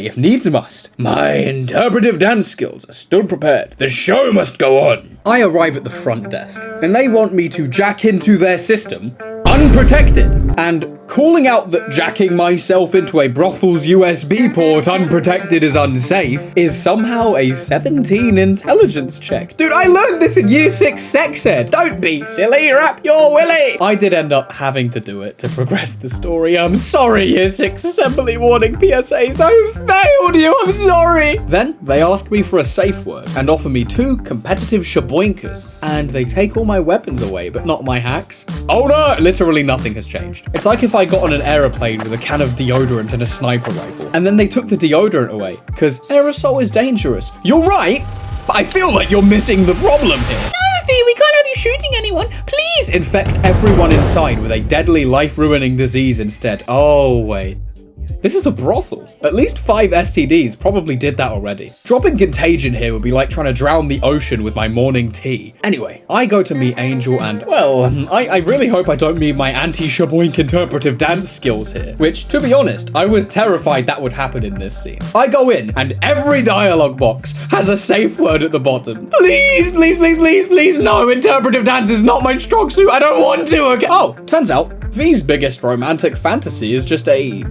if needs must. My interpretive dance skills are still prepared. The show must go on. I arrive at the front desk, and they want me to jack into their system unprotected, and calling out that jacking myself into a brothel's USB port unprotected is unsafe is somehow a 17 intelligence check. Dude, I learned this in year 6 sex ed. Don't be silly, wrap your willy. I did end up having to do it to progress the story. I'm sorry, year 6 assembly warning PSAs. I failed you, I'm sorry. Then they ask me for a safe word and offer me 2 competitive shaboinkers, and they take all my weapons away, but not my hacks. Oh no, literally nothing has changed. It's like if I got on an aeroplane with a can of deodorant and a sniper rifle, and then they took the deodorant away, because aerosol is dangerous. You're right, but I feel like you're missing the problem here. No, we can't have you shooting anyone. Please infect everyone inside with a deadly, life-ruining disease instead. Oh, wait. This is a brothel. At least 5 STDs probably did that already. Dropping contagion here would be like trying to drown the ocean with my morning tea. Anyway, I go to meet Angel and, well, I really hope I don't meet my anti-shaboink interpretive dance skills here. Which, to be honest, I was terrified that would happen in this scene. I go in and every dialogue box has a safe word at the bottom. Please, please, please, please, please, no, interpretive dance is not my strong suit. I don't want to, okay? Oh, turns out V's biggest romantic fantasy is just a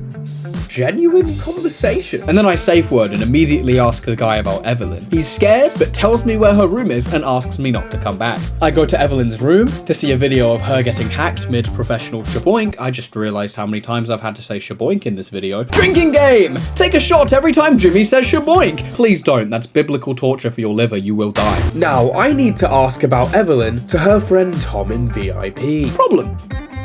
genuine conversation. And then I safe word and immediately ask the guy about Evelyn. He's scared, but tells me where her room is and asks me not to come back. I go to Evelyn's room to see a video of her getting hacked mid-professional shaboink. I just realized how many times I've had to say shaboink in this video. Drinking game! Take a shot every time Jimmy says shaboink. Please don't, that's biblical torture for your liver, you will die. Now, I need to ask about Evelyn to her friend Tom in VIP. Problem.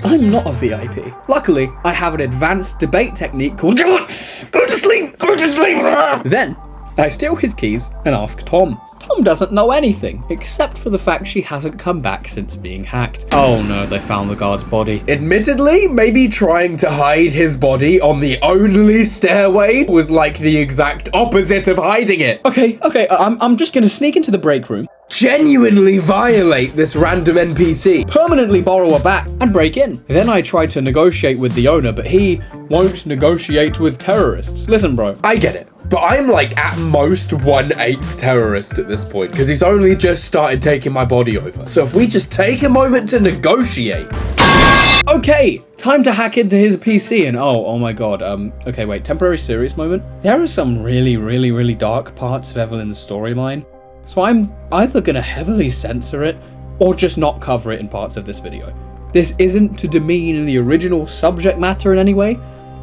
I'm not a VIP. Luckily, I have an advanced debate technique called go to sleep, go to sleep. Then, I steal his keys and ask Tom. Tom doesn't know anything, except for the fact she hasn't come back since being hacked. Oh no, they found the guard's body. Admittedly, maybe trying to hide his body on the only stairway was like the exact opposite of hiding it. Okay, I'm just gonna sneak into the break room, genuinely violate this random NPC, permanently borrow a bat, and break in. Then I try to negotiate with the owner, but he won't negotiate with terrorists. Listen, bro, I get it, but I'm like at most 1/8 terrorist at this point, because he's only just started taking my body over. So if we just take a moment to negotiate. Okay, time to hack into his PC and oh my god, okay, wait, temporary serious moment. There are some really dark parts of Evelyn's storyline. So I'm either gonna heavily censor it or just not cover it in parts of this video. This isn't to demean the original subject matter in any way.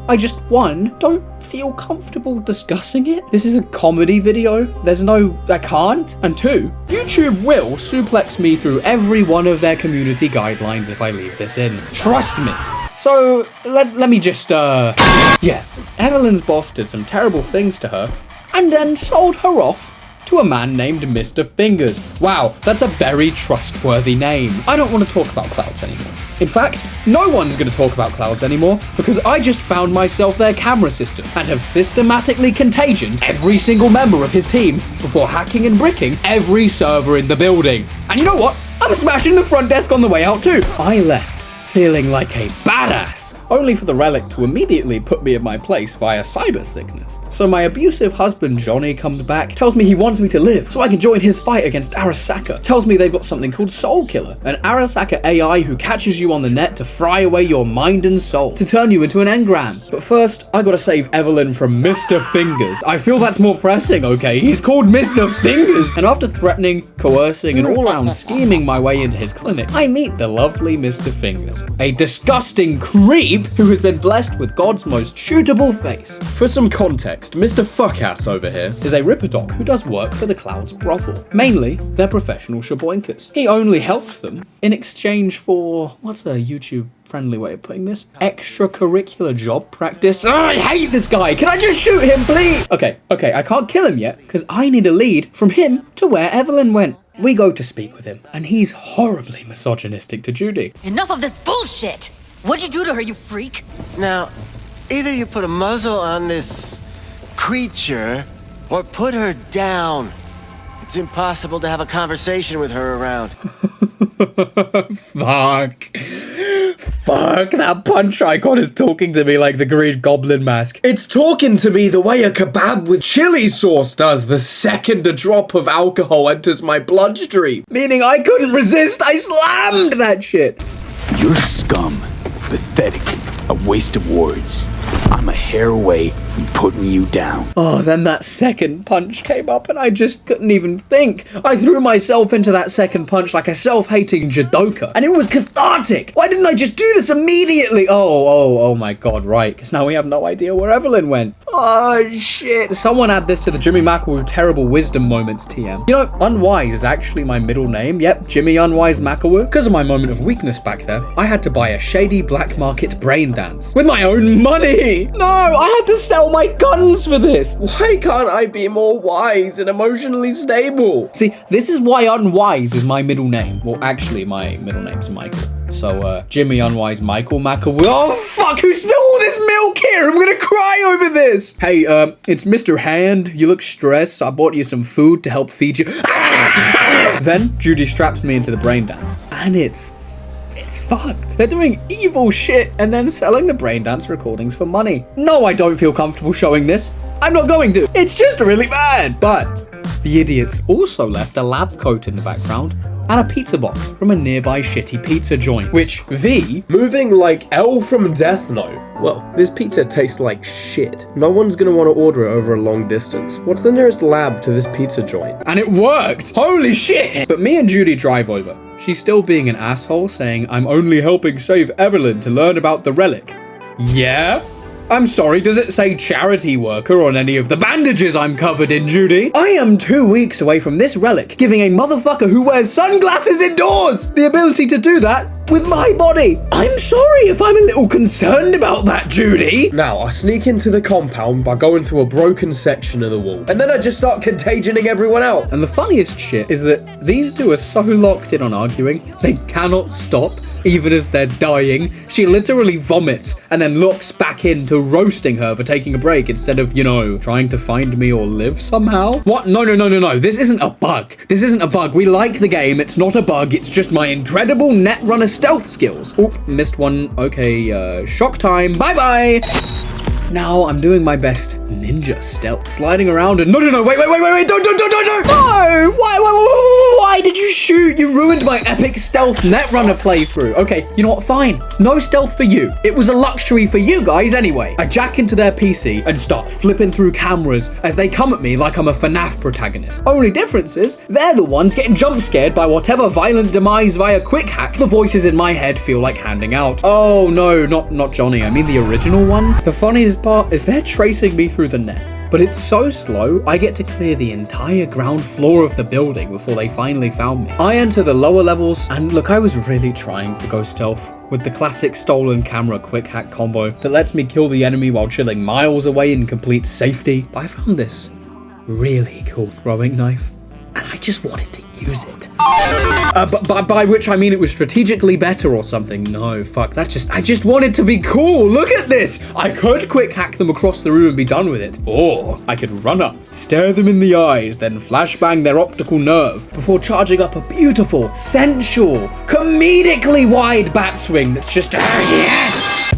I just, 1, don't feel comfortable discussing it. This is a comedy video. There's no, I can't. And 2, YouTube will suplex me through every one of their community guidelines if I leave this in. Trust me. So, let me just, yeah. Evelyn's boss did some terrible things to her and then sold her off to a man named Mr. Fingers. Wow, that's a very trustworthy name. I don't want to talk about Clouds anymore. In fact, no one's going to talk about Clouds anymore because I just found myself their camera system and have systematically contagioned every single member of his team before hacking and bricking every server in the building. And you know what? I'm smashing the front desk on the way out too. I left feeling like a badass, only for the relic to immediately put me in my place via cyber sickness. So my abusive husband Johnny comes back, tells me he wants me to live so I can join his fight against Arasaka, tells me they've got something called Soul Killer, an Arasaka AI who catches you on the net to fry away your mind and soul, to turn you into an engram. But first, I gotta save Evelyn from Mr. Fingers. I feel that's more pressing, okay? He's called Mr. Fingers! And after threatening, coercing, and all around scheming my way into his clinic, I meet the lovely Mr. Fingers, a disgusting creep who has been blessed with God's most shootable face. For some context, Mr. Fuckass over here is a ripper doc who does work for the Clouds brothel. Mainly, they're professional shaboinkers. He only helps them in exchange for, what's a YouTube friendly way of putting this? Extracurricular job practice. Oh, I hate this guy. Can I just shoot him, please? Okay, I can't kill him yet because I need a lead from him to where Evelyn went. We go to speak with him, and he's horribly misogynistic to Judy. Enough of this bullshit! What'd you do to her, you freak? Now, Either you put a muzzle on this creature, or put her down. It's impossible to have a conversation with her around. Fuck. Fuck, that punch icon is talking to me like the Green Goblin mask. It's talking to me the way a kebab with chili sauce does the second a drop of alcohol enters my bloodstream. Meaning I couldn't resist, I slammed that shit. You're scum. Pathetic. A waste of words. I'm a hair away from putting you down. Oh, then that second punch came up and I just couldn't even think. I threw myself into that second punch like a self-hating judoka, and it was cathartic. Why didn't I just do this immediately? Oh my god, right, because now we have no idea where Evelyn went. Oh, shit. Someone add this to the Jimmy McElroy terrible wisdom moments TM. You know, Unwise is actually my middle name. Yep, Jimmy Unwise McElroy. Because of my moment of weakness back there, I had to buy a shady black market brain dance with my own money. No, I had to sell my guns for this. Why can't I be more wise and emotionally stable? See, this is why Unwise is my middle name. Well, actually, my middle name's Michael. So, Jimmy Unwise Michael McElroy. Oh, fuck, who spilled all this milk here? I'm gonna cry over this. Hey, it's Mr. Hand. You look stressed. I bought you some food to help feed you. Then, Judy straps me into the brain dance. And it's fucked. They're doing evil shit and then selling the brain dance recordings for money. No, I don't feel comfortable showing this. I'm not going to. It's just really bad. But the idiots also left a lab coat in the background and a pizza box from a nearby shitty pizza joint, which V, moving like L from Death Note. Well, this pizza tastes like shit. No one's gonna want to order it over a long distance. What's the nearest lab to this pizza joint? And it worked! Holy shit! But me and Judy drive over. She's still being an asshole, saying, I'm only helping save Evelyn to learn about the relic. Yeah? I'm sorry, does it say charity worker on any of the bandages I'm covered in, Judy? I am 2 weeks away from this relic giving a motherfucker who wears sunglasses indoors the ability to do that with my body. I'm sorry if I'm a little concerned about that, Judy. Now, I sneak into the compound by going through a broken section of the wall, and then I just start contagioning everyone out. And the funniest shit is that these two are so locked in on arguing, they cannot stop. Even as they're dying, she literally vomits and then looks back into roasting her for taking a break instead of, you know, trying to find me or live somehow. What? No. This isn't a bug. This isn't a bug. We like the game. It's not a bug. It's just my incredible Netrunner stealth skills. Oop, missed one. Okay, shock time. Bye-bye. Now I'm doing my best ninja stealth, sliding around and no, wait, don't! No! Why did you shoot? You ruined my epic stealth Netrunner playthrough. Okay, you know what? Fine. No stealth for you. It was a luxury for you guys anyway. I jack into their PC and start flipping through cameras as they come at me like I'm a FNAF protagonist. Only difference is, they're the ones getting jump scared by whatever violent demise via quick hack the voices in my head feel like handing out. Oh no, not Johnny. I mean the original ones. The funniest part is they're tracing me through the net, but it's so slow I get to clear the entire ground floor of the building before they finally found me. I enter the lower levels, and look, I was really trying to go stealth with the classic stolen camera quick hack combo that lets me kill the enemy while chilling miles away in complete safety. But I found this really cool throwing knife, and I just wanted to use it. By which I mean it was strategically better or something. No, fuck, I just wanted to be cool. Look at this. I could quick hack them across the room and be done with it. Or I could run up, stare them in the eyes, then flashbang their optical nerve before charging up a beautiful, sensual, comedically wide bat swing that's just, yes!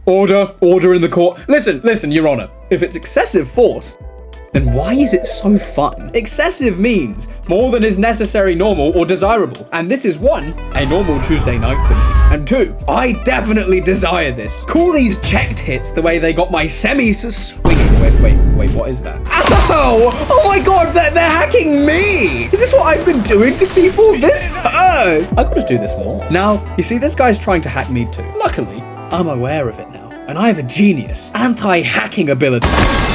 Order in the court. Listen, Your Honor. If it's excessive force, then why is it so fun? Excessive means more than is necessary, normal, or desirable. And this is 1, a normal Tuesday night for me. And 2, I definitely desire this. Call these checked hits the way they got my semis swinging. Wait, what is that? Ow! Oh my god, they're hacking me! Is this what I've been doing to people? This hurts! I gotta do this more. Now, you see, this guy's trying to hack me too. Luckily, I'm aware of it now. And I have a genius anti-hacking ability.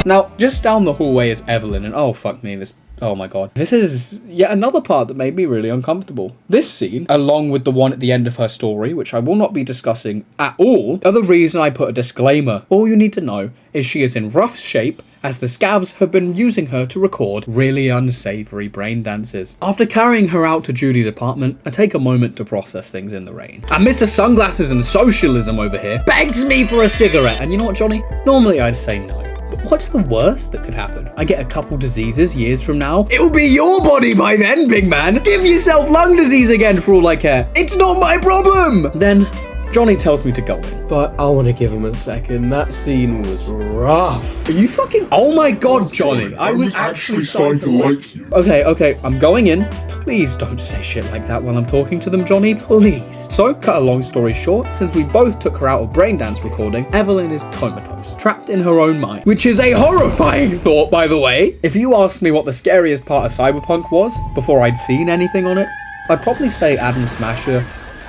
Now, just down the hallway is Evelyn, and oh fuck me, oh my god. This is yet another part that made me really uncomfortable. This scene, along with the one at the end of her story, which I will not be discussing at all, are the reason I put a disclaimer. All you need to know is she is in rough shape as the scavs have been using her to record really unsavory brain dances. After carrying her out to Judy's apartment, I take a moment to process things in the rain. And Mr. Sunglasses and Socialism over here begs me for a cigarette. And you know what, Johnny? Normally I'd say no. But what's the worst that could happen? I get a couple diseases years from now. It'll be your body by then, big man. Give yourself lung disease again for all I care. It's not my problem. Then Johnny tells me to go in. But I want to give him a second. That scene was rough. Are you fucking... Oh my god, Johnny. I was actually starting to like you. Okay, I'm going in. Please don't say shit like that while I'm talking to them, Johnny, please. So, cut a long story short, since we both took her out of braindance recording, Evelyn is comatose, trapped in her own mind, which is a horrifying thought, by the way. If you asked me what the scariest part of Cyberpunk was, before I'd seen anything on it, I'd probably say Adam Smasher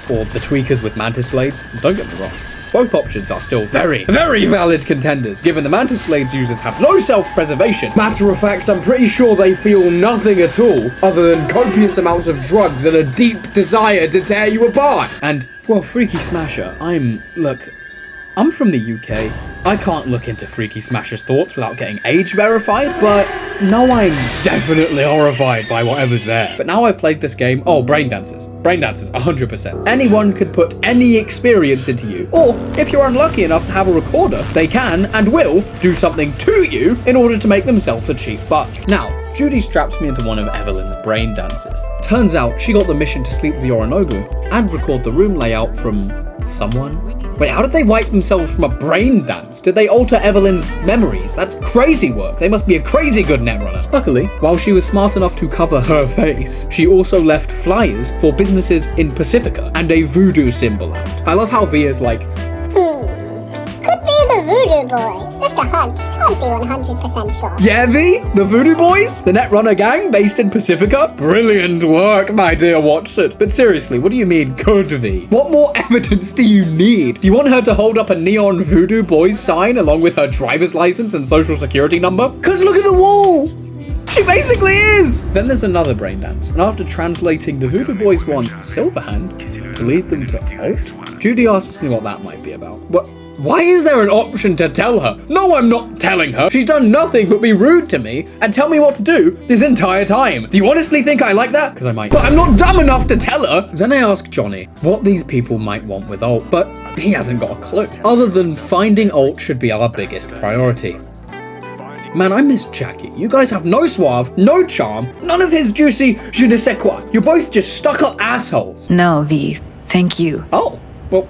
or the tweakers with mantis blades. Don't get me wrong. Both options are still very, very valid contenders, given the Mantis Blades users have no self-preservation. Matter of fact, I'm pretty sure they feel nothing at all, other than copious amounts of drugs and a deep desire to tear you apart. And, well, Freaky Smasher, I'm from the UK. I can't look into Freaky Smasher's thoughts without getting age verified, but no, I'm definitely horrified by whatever's there. But now I've played this game, brain dances, 100%. Anyone could put any experience into you, or if you're unlucky enough to have a recorder, they can and will do something to you in order to make themselves a cheap buck. Now, Judy straps me into one of Evelyn's brain dances. Turns out she got the mission to sleep with Yorinobu and record the room layout from someone. Wait, how did they wipe themselves from a brain dance? Did they alter Evelyn's memories? That's crazy work. They must be a crazy good netrunner. Luckily, while she was smart enough to cover her face, she also left flyers for businesses in Pacifica and a voodoo symbol out. I love how Via's like, could be the voodoo boys. Just a hunch. Can't be 100% sure. yeah, V? The voodoo boys? The netrunner gang based in Pacifica? Brilliant work, my dear Watson. But seriously, what do you mean, could V? What more evidence do you need? Do you want her to hold up a neon voodoo boys sign along with her driver's license and social security number? Cause look at the wall! She basically is! Then there's another brain dance, and after translating, the voodoo boys want Silverhand to lead them to Alt. Judy asked me what that might be about. Why is there an option to tell her? No, I'm not telling her. She's done nothing but be rude to me and tell me what to do this entire time. Do you honestly think I like that? Because I might. But I'm not dumb enough to tell her. Then I ask Johnny what these people might want with Alt, but he hasn't got a clue. Other than finding Alt should be our biggest priority. Man, I miss Jackie. You guys have no suave, no charm, none of his juicy je ne sais quoi. You're both just stuck-up assholes. No, V. Thank you. Oh, well...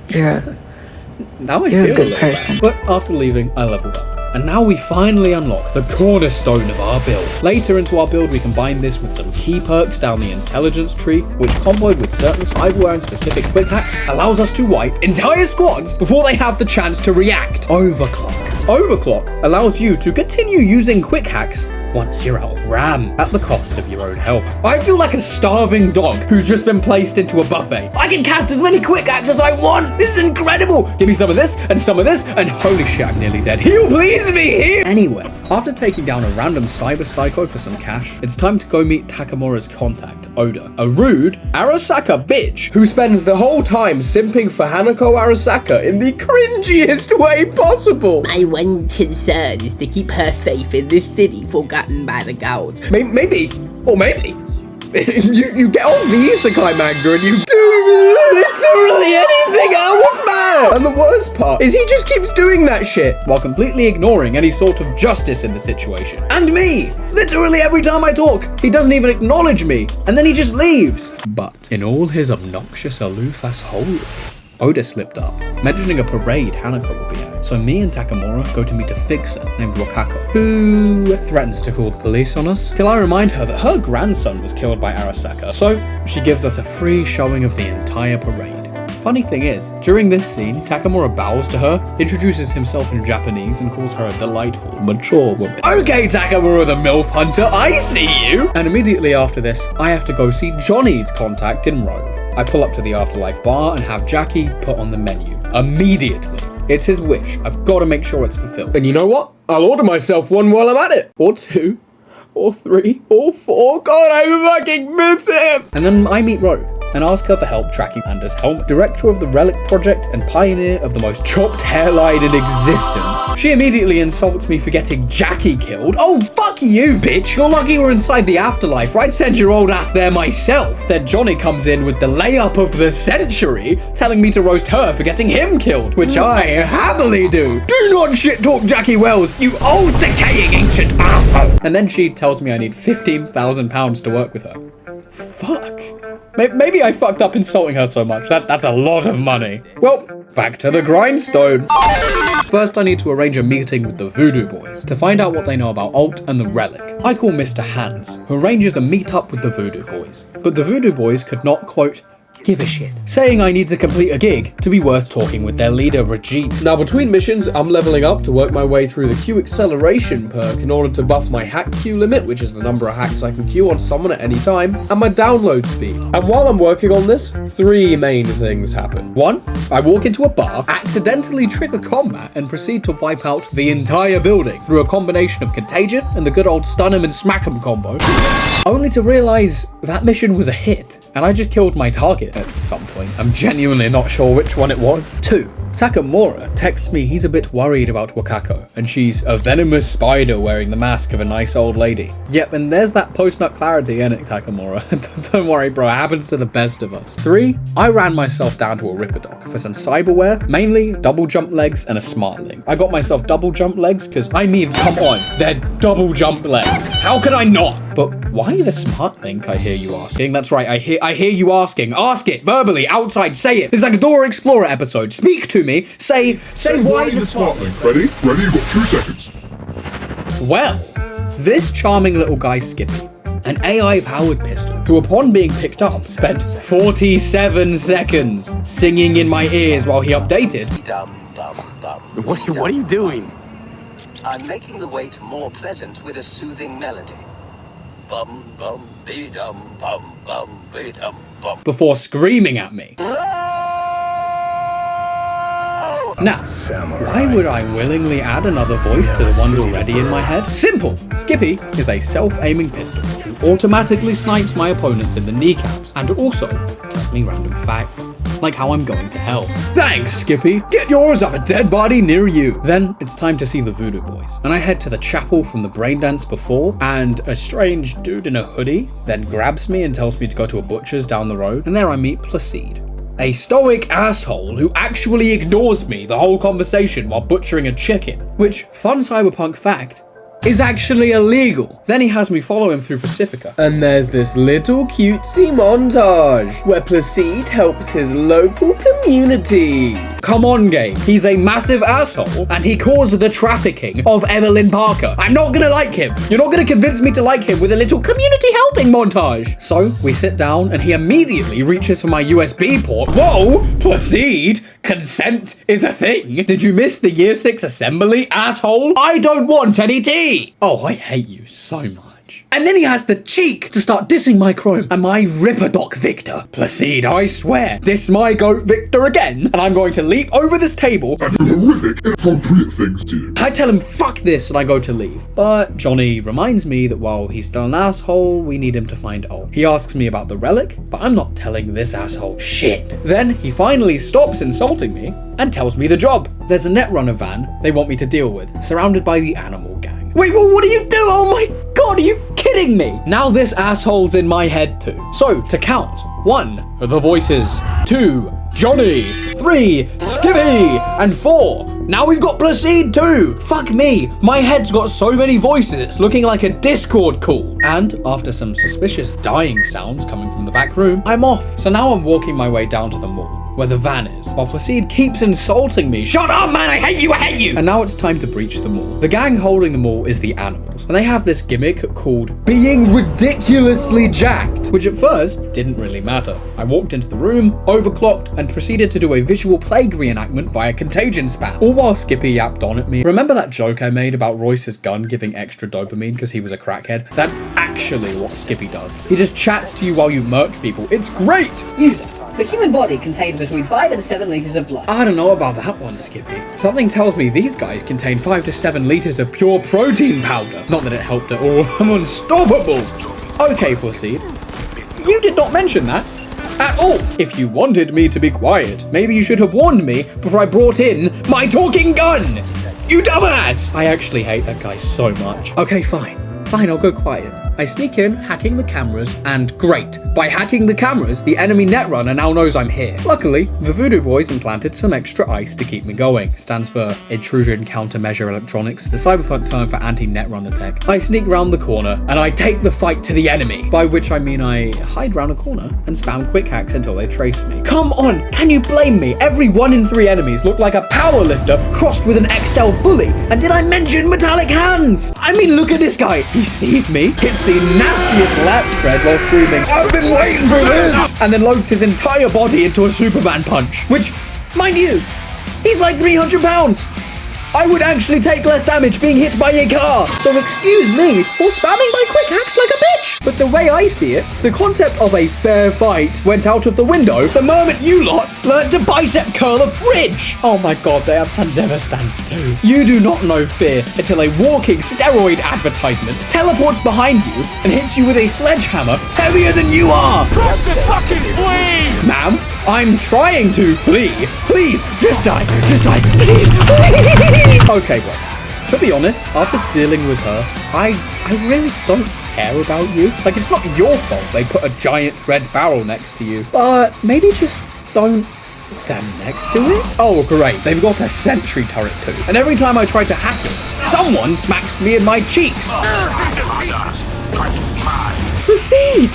Now I feel a good person. But after leaving, I leveled up. And now we finally unlock the cornerstone of our build. Later into our build, we combine this with some key perks down the intelligence tree, which comboed with certain cyberware and specific quick hacks, allows us to wipe entire squads before they have the chance to react. Overclock. Overclock allows you to continue using quick hacks once you're out of RAM, at the cost of your own health. I feel like a starving dog who's just been placed into a buffet. I can cast as many quick hacks as I want. This is incredible. Give me some of this, and holy shit, I'm nearly dead. Heal, please, me here. Anyway, after taking down a random cyber psycho for some cash, it's time to go meet Takamura's contact, Oda, a rude Arasaka bitch who spends the whole time simping for Hanako Arasaka in the cringiest way possible. My one concern is to keep her safe in this city forgotten by the gods. Maybe. You get on the isekai manga and you do literally anything else, man! And the worst part is he just keeps doing that shit while completely ignoring any sort of justice in the situation. And me! Literally every time I talk, he doesn't even acknowledge me, and then he just leaves. But in all his obnoxious aloof-ass hole, Oda slipped up, mentioning a parade Hanako will be at. So me and Takamura go to meet a fixer named Wakako, who threatens to call the police on us, till I remind her that her grandson was killed by Arasaka, so she gives us a free showing of the entire parade. Funny thing is, during this scene, Takamura bows to her, introduces himself in Japanese, and calls her a delightful, mature woman. Okay, Takamura the MILF Hunter, I see you! And immediately after this, I have to go see Johnny's contact in Rome. I pull up to the Afterlife bar and have Jackie put on the menu. Immediately. It's his wish. I've got to make sure it's fulfilled. And you know what? I'll order myself one while I'm at it. Or two. Or three. Or four. God, I fucking miss him! And then I meet Rogue. and ask her for help tracking Anders Helm, director of the Relic Project and pioneer of the most chopped hairline in existence. She immediately insults me for getting Jackie killed. Oh, fuck you, bitch! You're lucky we're inside the afterlife, right? Send your old ass there myself. Then Johnny comes in with the layup of the century, telling me to roast her for getting him killed, which I happily do. Do not shit talk Jackie Wells, you old decaying ancient asshole. And then she tells me I need £15,000 to work with her. Fuck. Maybe I fucked up insulting her so much. That's a lot of money. Well, back to the grindstone. First, I need to arrange a meeting with the Voodoo Boys to find out what they know about Alt and the Relic. I call Mr. Hands, who arranges a meetup with the Voodoo Boys. But the Voodoo Boys could not, quote, give a shit, saying I need to complete a gig to be worth talking with their leader, Rajit. Now, between missions, I'm leveling up to work my way through the Q acceleration perk in order to buff my hack queue limit, which is the number of hacks I can queue on someone at any time, and my download speed. And while I'm working on this, 3 main things happen. 1, I walk into a bar, accidentally trigger combat, and proceed to wipe out the entire building through a combination of Contagion and the good old stun 'em and smack 'em combo, only to realize that mission was a hit, and I just killed my target at some point. I'm genuinely not sure which one it was. 2, Takamura texts me he's a bit worried about Wakako, and she's a venomous spider wearing the mask of a nice old lady. Yep, and there's that post-nut clarity in it, Takamura. Don't worry, bro, it happens to the best of us. 3, I ran myself down to a Ripperdoc for some cyberware, mainly double jump legs and a smart link. I got myself double jump legs because, I mean, come on, they're double jump legs. How could I not? But why the smart link, I hear you asking? That's right, I hear you asking. Ask it, verbally, outside, say it. It's like a Dora Explorer episode. Speak to me, say why the smart link. Ready? Ready? You've got 2 seconds. Well, this charming little guy, Skippy, an AI-powered pistol, who upon being picked up, spent 47 seconds singing in my ears while he updated. What are you doing? I'm making the wait more pleasant with a soothing melody. Bum bum be dum bum bum be dum bum. Before screaming at me. Now, why would I willingly add another voice to the ones already in my head? Simple! Skippy is a self-aiming pistol who automatically snipes my opponents in the kneecaps and also tells me random facts, like how I'm going to hell. Thanks, Skippy! Get yours off a dead body near you! Then it's time to see the Voodoo Boys, and I head to the chapel from the brain dance before, and a strange dude in a hoodie then grabs me and tells me to go to a butcher's down the road, and there I meet Placide, a stoic asshole who actually ignores me the whole conversation while butchering a chicken, which, fun cyberpunk fact, is actually illegal. Then he has me follow him through Pacifica. And there's this little cutesy montage where Placide helps his local community. Come on, game. He's a massive asshole and he caused the trafficking of Evelyn Parker. I'm not gonna like him. You're not gonna convince me to like him with a little community helping montage. So we sit down and he immediately reaches for my USB port. Whoa, Placide, consent is a thing. Did you miss the year 6 assembly, asshole? I don't want any tea. Oh, I hate you so much. And then he has the cheek to start dissing my Chrome and my Ripperdoc Victor. Placide, I swear, diss my goat Victor again, and I'm going to leap over this table and do horrific, inappropriate things to you. I tell him fuck this and I go to leave. But Johnny reminds me that while he's still an asshole, we need him to find Ol. He asks me about the relic, but I'm not telling this asshole shit. Then he finally stops insulting me and tells me the job. There's a Netrunner van they want me to deal with, surrounded by the animal gang. Wait, what do you do? Oh my god, are you kidding me? Now this asshole's in my head too. So, to count, 1, the voices, 2, Johnny, 3, Skippy, and 4. Now we've got Placide too. Fuck me, my head's got so many voices it's looking like a Discord call. And after some suspicious dying sounds coming from the back room, I'm off. So now I'm walking my way down to the mall, where the van is, while Placide keeps insulting me. Shut up, man, I hate you, I hate you! And now it's time to breach the mall. The gang holding the mall is the animals, and they have this gimmick called being ridiculously jacked, which at first didn't really matter. I walked into the room, overclocked, and proceeded to do a visual plague reenactment via Contagion spam, all while Skippy yapped on at me. Remember that joke I made about Royce's gun giving extra dopamine because he was a crackhead? That's actually what Skippy does. He just chats to you while you murk people. It's great! User. The human body contains between 5 and 7 litres of blood. I don't know about that one, Skippy. Something tells me these guys contain 5 to 7 litres of pure protein powder. Not that it helped at all. I'm unstoppable. Okay, Placide. You did not mention that. at all. If you wanted me to be quiet, maybe you should have warned me before I brought in my talking gun. You dumbass! I actually hate that guy so much. Okay, fine, I'll go quiet. I sneak in, hacking the cameras, and great. By hacking the cameras, the enemy Netrunner now knows I'm here. Luckily, the Voodoo Boys implanted some extra ice to keep me going. Stands for Intrusion Countermeasure Electronics, the cyberpunk term for anti-Netrunner tech. I sneak round the corner, and I take the fight to the enemy. By which I mean I hide round a corner and spam quick hacks until they trace me. Come on, can you blame me? Every 1 in 3 enemies look like a power lifter crossed with an XL bully. And did I mention metallic hands? I mean, look at this guy. He sees me, hits the nastiest lat spread while screaming, "I've been waiting for this!" and then loads his entire body into a Superman punch, which, mind you, he's like 300 pounds. I would actually take less damage being hit by a car. So excuse me for spamming my quick hacks like a bitch. But the way I see it, the concept of a fair fight went out of the window the moment you lot learned to bicep curl a fridge. Oh my god, they have Sandever stands too. You do not know fear until a walking steroid advertisement teleports behind you and hits you with a sledgehammer heavier than you are. Drop the fucking flee! Ma'am, I'm trying to flee. Please, just die, please, please. Okay, well, to be honest, after dealing with her, I really don't care about you. Like, it's not your fault they put a giant red barrel next to you, but maybe just don't stand next to it. Oh, great, they've got a sentry turret too, and every time I try to hack it, someone smacks me in my cheeks. Proceed!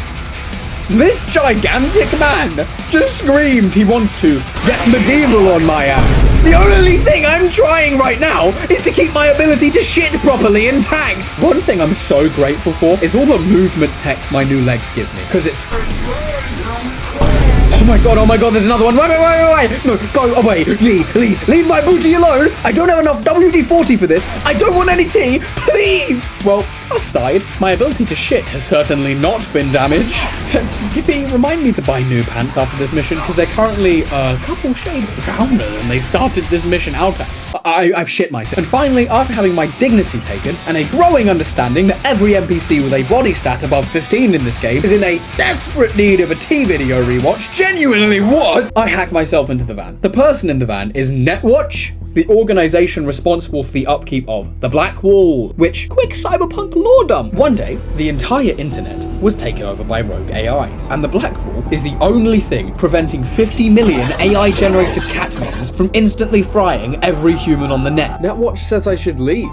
This gigantic man just screamed he wants to get medieval on my ass. The only thing I'm trying right now is to keep my ability to shit properly intact. One thing I'm so grateful for is all the movement tech my new legs give me, because it's... Oh my god, there's another one. Wait. No, go away. Leave my booty alone. I don't have enough WD-40 for this. I don't want any tea. Please. Well, aside, my ability to shit has certainly not been damaged. Giphy, remind me to buy new pants after this mission, because they're currently a couple shades browner than they started this mission out as. I've shit myself. And finally, after having my dignity taken, and a growing understanding that every NPC with a body stat above 15 in this game is in a desperate need of a T-video rewatch, genuinely what? I hack myself into the van. The person in the van is Netwatch, the organization responsible for the upkeep of the Black Wall, which quick cyberpunk lore dump. One day, the entire internet was taken over by rogue AIs, and the Black Wall is the only thing preventing 50 million AI-generated cat memes from instantly frying every human on the net. Netwatch says I should leave.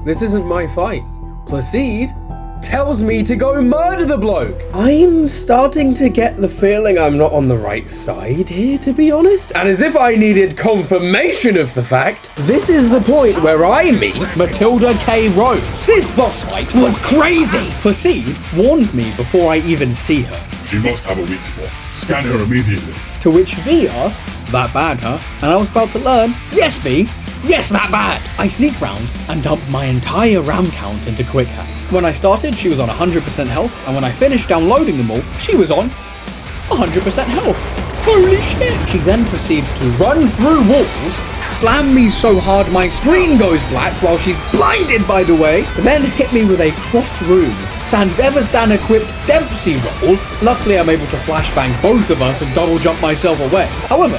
This isn't my fight. Proceed tells me to go murder the bloke. I'm starting to get the feeling I'm not on the right side here, to be honest. And as if I needed confirmation of the fact, this is the point where I meet Matilda K. Rose. This boss fight was crazy. Proceed warns me before I even see her. She must have a weak spot. Scan her immediately. To which V asks, that bad, huh? And I was about to learn, yes, V. Yes, that bad! I sneak round and dump my entire RAM count into quick hacks. When I started, she was on 100% health, and when I finished downloading them all, she was on 100% health. Holy shit! She then proceeds to run through walls, slam me so hard my screen goes black while she's blinded, by the way, then hit me with a cross room Sandeverstan equipped Dempsey roll. Luckily, I'm able to flashbang both of us and double jump myself away. However,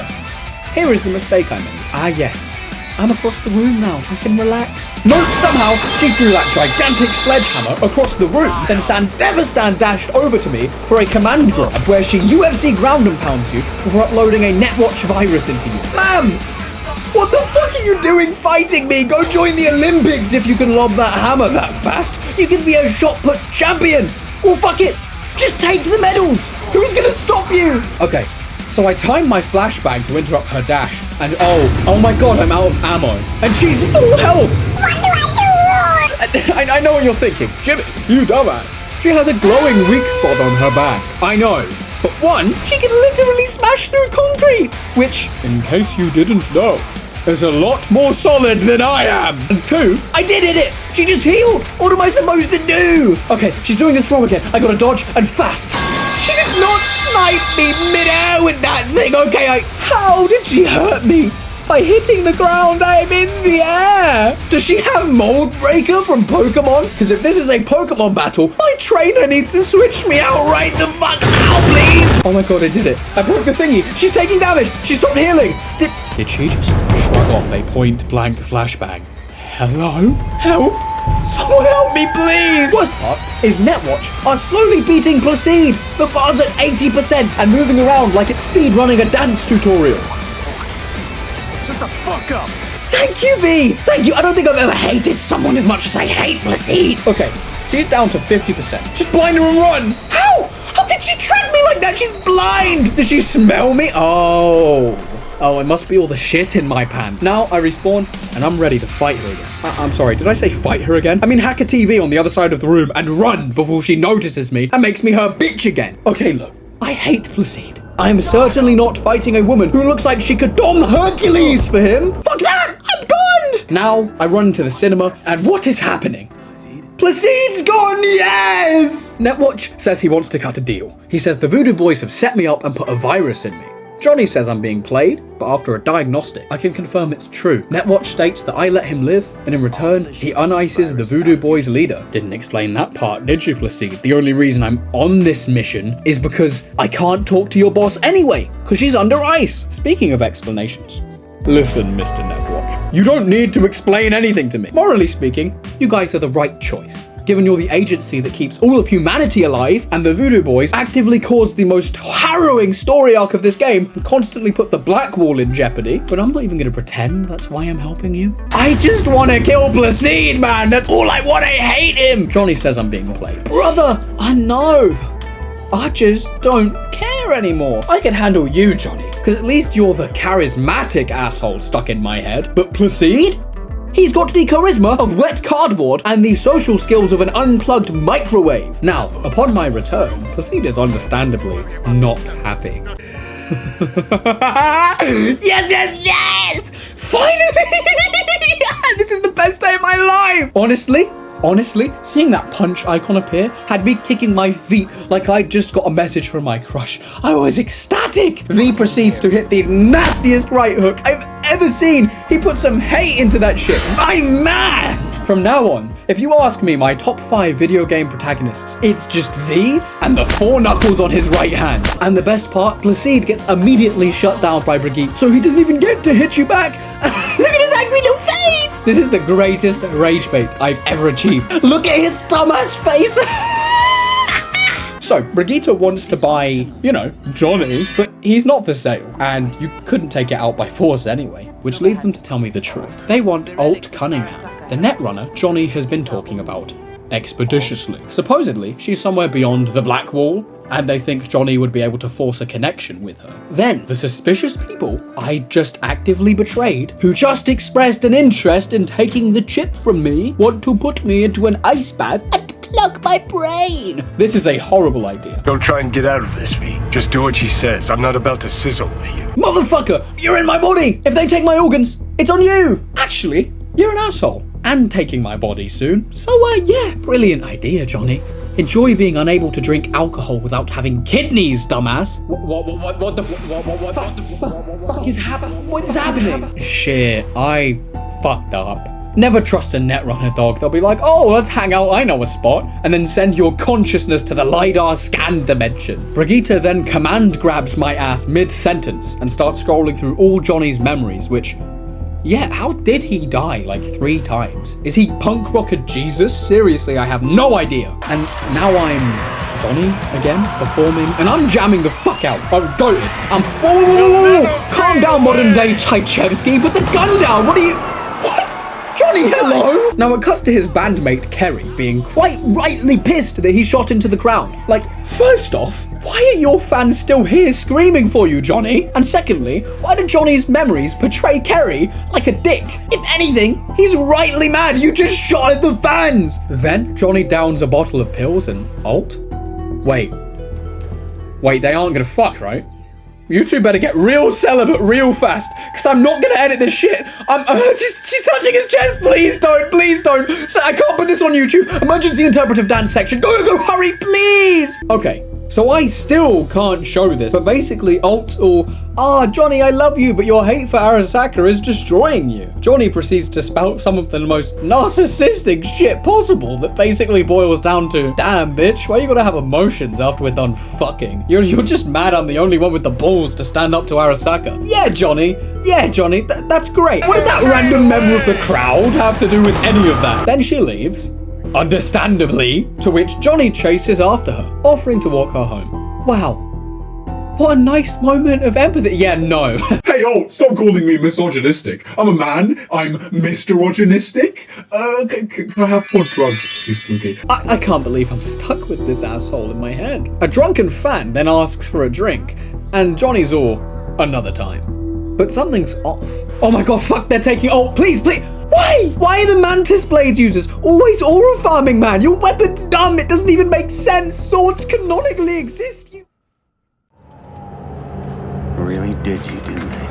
here is the mistake I made. Ah, yes. I'm across the room now. I can relax. No, somehow she threw that gigantic sledgehammer across the room, then Sandeverstan dashed over to me for a command grab where she UFC ground and pounds you before uploading a Netwatch virus into you. Ma'am! What the fuck are you doing fighting me? Go join the Olympics if you can lob that hammer that fast. You can be a shot put champion. Or fuck it, just take the medals. Who's gonna stop you? Okay. So I timed my flashbang to interrupt her dash, and oh my god, I'm out of ammo. And she's full health! What do I do wrong? I know what you're thinking. Jimmy, you dumbass. She has a glowing weak spot on her back. I know. But one, she can literally smash through concrete, which, in case you didn't know, is a lot more solid than I am. And two, I did hit it. She just healed. What am I supposed to do? Okay, she's doing the throw again. I gotta dodge and fast. She did not snipe me mid-air with that thing. Okay, how did she hurt me? By hitting the ground, I am in the air. Does she have Mold Breaker from Pokemon? Because if this is a Pokemon battle, my trainer needs to switch me out right the fuck now, please. Oh my god, I did it. I broke the thingy. She's taking damage. She stopped healing. Did she just shrug off a point-blank flashbang? Hello? Help? Someone help me, please! Worst part is Netwatch are slowly beating Placide. The bar's at 80% and moving around like it's speed running a dance tutorial. Shut the fuck up! Thank you, V! Thank you! I don't think I've ever hated someone as much as I hate Placide. Okay, she's down to 50%. Just blind her and run! How? How can she track me like that? She's blind! Does she smell me? Oh, it must be all the shit in my pan. Now I respawn and I'm ready to fight her again. I'm sorry, did I say fight her again? I mean hack a TV on the other side of the room and run before she notices me and makes me her bitch again. Okay, look, I hate Placide. I am certainly not fighting a woman who looks like she could Dom Hercules for him. Fuck that, I'm gone! Now I run to the cinema and what is happening? Placide's gone, yes! Netwatch says he wants to cut a deal. He says the Voodoo Boys have set me up and put a virus in me. Johnny says I'm being played, but after a diagnostic, I can confirm it's true. Netwatch states that I let him live, and in return, he unices the Voodoo Boys leader. Didn't explain that part, did you, Placide? The only reason I'm on this mission is because I can't talk to your boss anyway, because she's under ice. Speaking of explanations, listen, Mr. Netwatch, you don't need to explain anything to me. Morally speaking, you guys are the right choice. Given you're the agency that keeps all of humanity alive, and the Voodoo Boys actively cause the most harrowing story arc of this game and constantly put the Black Wall in jeopardy. But I'm not even gonna pretend that's why I'm helping you. I just wanna kill Placide, man! That's all I want, I hate him! Johnny says I'm being played. Brother, I know. I just don't care anymore. I can handle you, Johnny, because at least you're the charismatic asshole stuck in my head. But Placide? He's got the charisma of wet cardboard and the social skills of an unplugged microwave. Now, upon my return, Placide is understandably not happy. Yes! Finally! This is the best day of my life! Honestly, seeing that punch icon appear had me kicking my feet like I'd just got a message from my crush. I was ecstatic. V proceeds to hit the nastiest right hook I've ever seen. He put some hate into that shit. My man! From now on, if you ask me my top 5 video game protagonists, it's just V and the 4 knuckles on his right hand. And the best part, Placide gets immediately shut down by Brigitte, so he doesn't even get to hit you back. Look at his angry little face! This is the greatest rage bait I've ever achieved. Look at his dumbass face! So, Brigitte wants to buy, Johnny, but he's not for sale, and you couldn't take it out by force anyway, which leads them to tell me the truth. They want Alt Cunningham, the Netrunner Johnny has been talking about expeditiously. Supposedly, she's somewhere beyond the Black Wall, and they think Johnny would be able to force a connection with her. Then, the suspicious people I just actively betrayed, who just expressed an interest in taking the chip from me, want to put me into an ice bath and plug my brain. This is a horrible idea. Don't try and get out of this, V. Just do what she says. I'm not about to sizzle with you. Motherfucker, you're in my body. If they take my organs, it's on you. Actually, you're an asshole. And taking my body soon. So, yeah, brilliant idea, Johnny. Enjoy being unable to drink alcohol without having kidneys, dumbass. What the fuck is happening? What is happening? Shit, I fucked up. Never trust a Netrunner dog. They'll be like, oh, let's hang out, I know a spot. And then send your consciousness to the LiDAR scan dimension. Brigitte then command grabs my ass mid-sentence and starts scrolling through all Johnny's memories, which... yeah, how did he die like 3 times? Is he punk rocker Jesus? Seriously, I have no idea. And now I'm Johnny again, performing, and I'm jamming the fuck out. I'm goated. Whoa. Calm down, modern day Tchaikovsky. Put the gun down. What? Johnny, hello? Now it cuts to his bandmate Kerry being quite rightly pissed that he shot into the crowd. Like, first off, why are your fans still here screaming for you, Johnny? And secondly, why do Johnny's memories portray Kerry like a dick? If anything, he's rightly mad you just shot at the fans. Then Johnny downs a bottle of pills and Alt? Wait, they aren't gonna fuck, right? You two better get real celibate real fast, because I'm not going to edit this shit. She's touching his chest. Please don't. So I can't put this on YouTube. Emergency interpretive dance section. Go, hurry, please. guys? Okay. So I still can't show this, but basically Alt's all, Johnny, I love you, but your hate for Arasaka is destroying you. Johnny proceeds to spout some of the most narcissistic shit possible that basically boils down to, damn bitch, why you gotta have emotions after we're done fucking? You're just mad I'm the only one with the balls to stand up to Arasaka. Yeah, Johnny, that's great. What did that random member of the crowd have to do with any of that? Then she leaves. Understandably, to which Johnny chases after her, offering to walk her home. Wow. What a nice moment of empathy. Yeah, no. Hey, stop calling me misogynistic. I'm a man. I'm Mr-ogynistic. Can I have more drugs, please, Spooky? I can't believe I'm stuck with this asshole in my head. A drunken fan then asks for a drink, and Johnny's all, another time. But something's off. Oh my god, fuck, they're taking, please. Why? Why are the mantis blade users always aura farming, man? Your weapon's dumb. It doesn't even make sense. Swords canonically exist. Really did you, didn't they?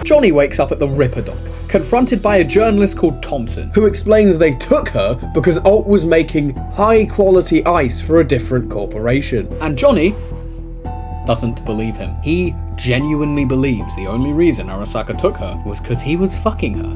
Johnny wakes up at the Ripper dock, confronted by a journalist called Thompson, who explains they took her because Alt was making high-quality ice for a different corporation. And Johnny doesn't believe him. He genuinely believes the only reason Arasaka took her was because he was fucking her,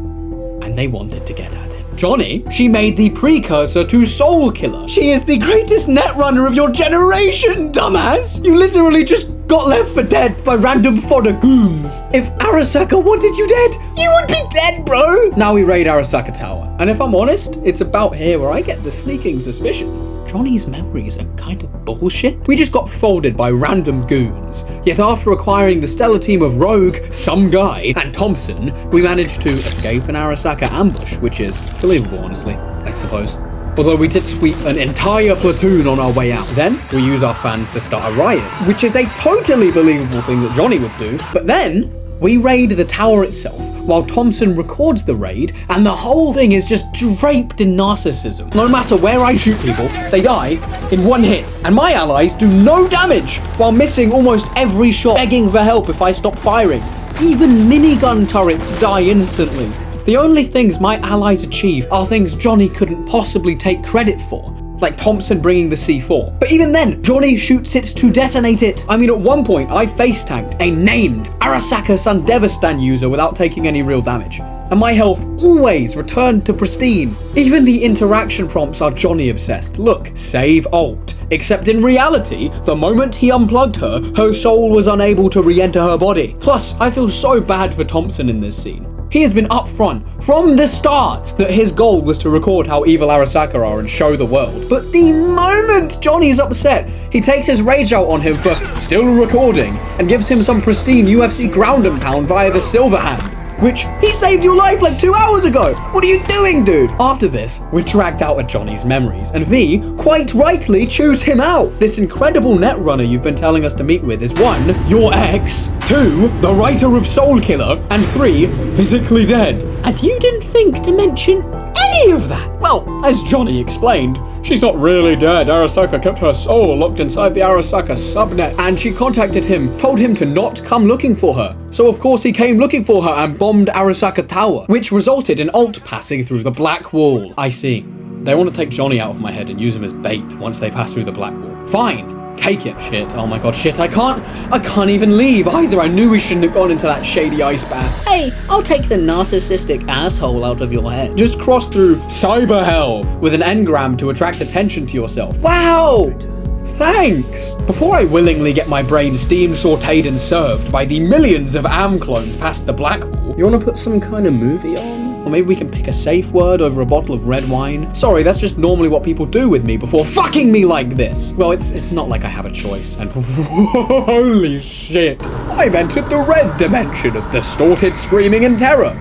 and they wanted to get at him. Johnny, she made the precursor to Soul Killer. She is the greatest netrunner of your generation, dumbass! You literally just got left for dead by random fodder goons. If Arasaka wanted you dead, you would be dead, bro! Now we raid Arasaka Tower, and if I'm honest, it's about here where I get the sneaking suspicion Johnny's memories are kind of bullshit. We just got folded by random goons, yet after acquiring the stellar team of Rogue, Some Guy, and Thompson, we managed to escape an Arasaka ambush, which is believable, honestly, I suppose. Although we did sweep an entire platoon on our way out. Then, we use our fans to start a riot, which is a totally believable thing that Johnny would do. But then, we raid the tower itself, while Thompson records the raid, and the whole thing is just draped in narcissism. No matter where I shoot people, they die in one hit, and my allies do no damage, while missing almost every shot, begging for help if I stop firing. Even minigun turrets die instantly. The only things my allies achieve are things Johnny couldn't possibly take credit for, like Thompson bringing the C4. But even then, Johnny shoots it to detonate it. I mean, at one point, I face-tanked a named Arasaka Sundevastan user without taking any real damage. And my health always returned to pristine. Even the interaction prompts are Johnny obsessed. Look, save Alt. Except in reality, the moment he unplugged her, her soul was unable to re-enter her body. Plus, I feel so bad for Thompson in this scene. He has been upfront from the start that his goal was to record how evil Arasaka are and show the world. But the moment Johnny's upset, he takes his rage out on him for still recording and gives him some pristine UFC ground and pound via the silver hand, which he saved your life like 2 hours ago. What are you doing, dude? After this, we're dragged out of Johnny's memories, and V, quite rightly, chews him out. This incredible netrunner you've been telling us to meet with is 1, your ex, 2, the writer of Soul Killer, and 3, physically dead. And you didn't think to mention any of that. Well, as Johnny explained, she's not really dead. Arasaka kept her soul locked inside the Arasaka subnet, and she contacted him, told him to not come looking for her. So of course he came looking for her and bombed Arasaka Tower, which resulted in Alt passing through the Black Wall. I see. They want to take Johnny out of my head and use him as bait once they pass through the Black Wall. Fine. Take it. Shit. Oh my god, shit. I can't even leave either. I knew we shouldn't have gone into that shady ice bath. Hey, I'll take the narcissistic asshole out of your head. Just cross through cyber hell with an engram to attract attention to yourself. Wow! Thanks! Before I willingly get my brain steam sauteed and served by the millions of AM clones past the Black Wall, you wanna put some kind of movie on? Or maybe we can pick a safe word over a bottle of red wine? Sorry, that's just normally what people do with me before fucking me like this. Well, it's not like I have a choice, and holy shit. I've entered the red dimension of distorted screaming and terror.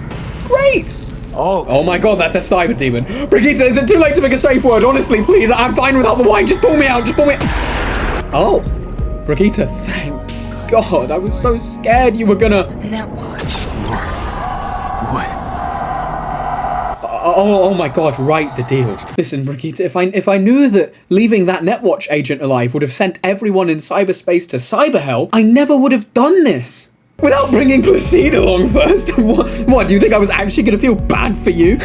Great! Oh my god, that's a cyber demon. Brigitte, is it too late to make a safe word? Honestly, please, I'm fine without the wine. Just pull me out, just pull me. Oh, Brigitte, thank god. I was so scared you were gonna. Now what? What? Oh my god, right, the deal. Listen, Brigitte, if I knew that leaving that Netwatch agent alive would have sent everyone in cyberspace to cyber hell, I never would have done this. Without bringing Placide along first? What, do you think I was actually gonna feel bad for you?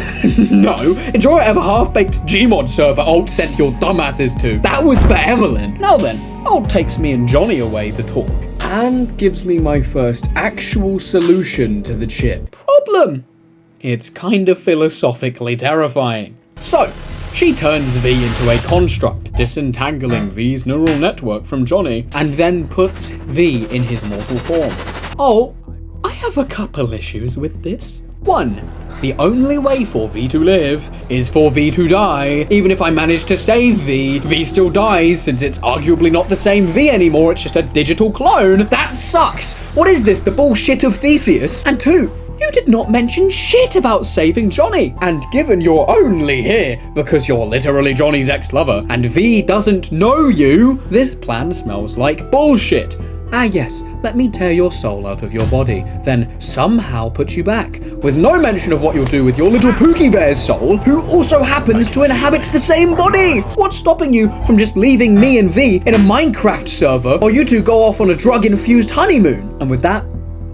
No. Enjoy whatever half-baked Gmod server Alt sent your dumbasses to. That was for Evelyn. Now then, Alt takes me and Johnny away to talk, and gives me my first actual solution to the chip problem. It's kind of philosophically terrifying. So, she turns V into a construct, disentangling V's neural network from Johnny, and then puts V in his mortal form. Oh, I have a couple issues with this. 1. The only way for V to live is for V to die. Even if I manage to save V, V still dies since it's arguably not the same V anymore, it's just a digital clone. That sucks! What is this, the bullshit of Theseus? And 2, you did not mention shit about saving Johnny. And given you're only here because you're literally Johnny's ex-lover and V doesn't know you, this plan smells like bullshit. Ah yes, let me tear your soul out of your body, then somehow put you back, with no mention of what you'll do with your little Pookie Bear's soul, who also happens to inhabit the same body. What's stopping you from just leaving me and V in a Minecraft server, or you two go off on a drug-infused honeymoon? And with that,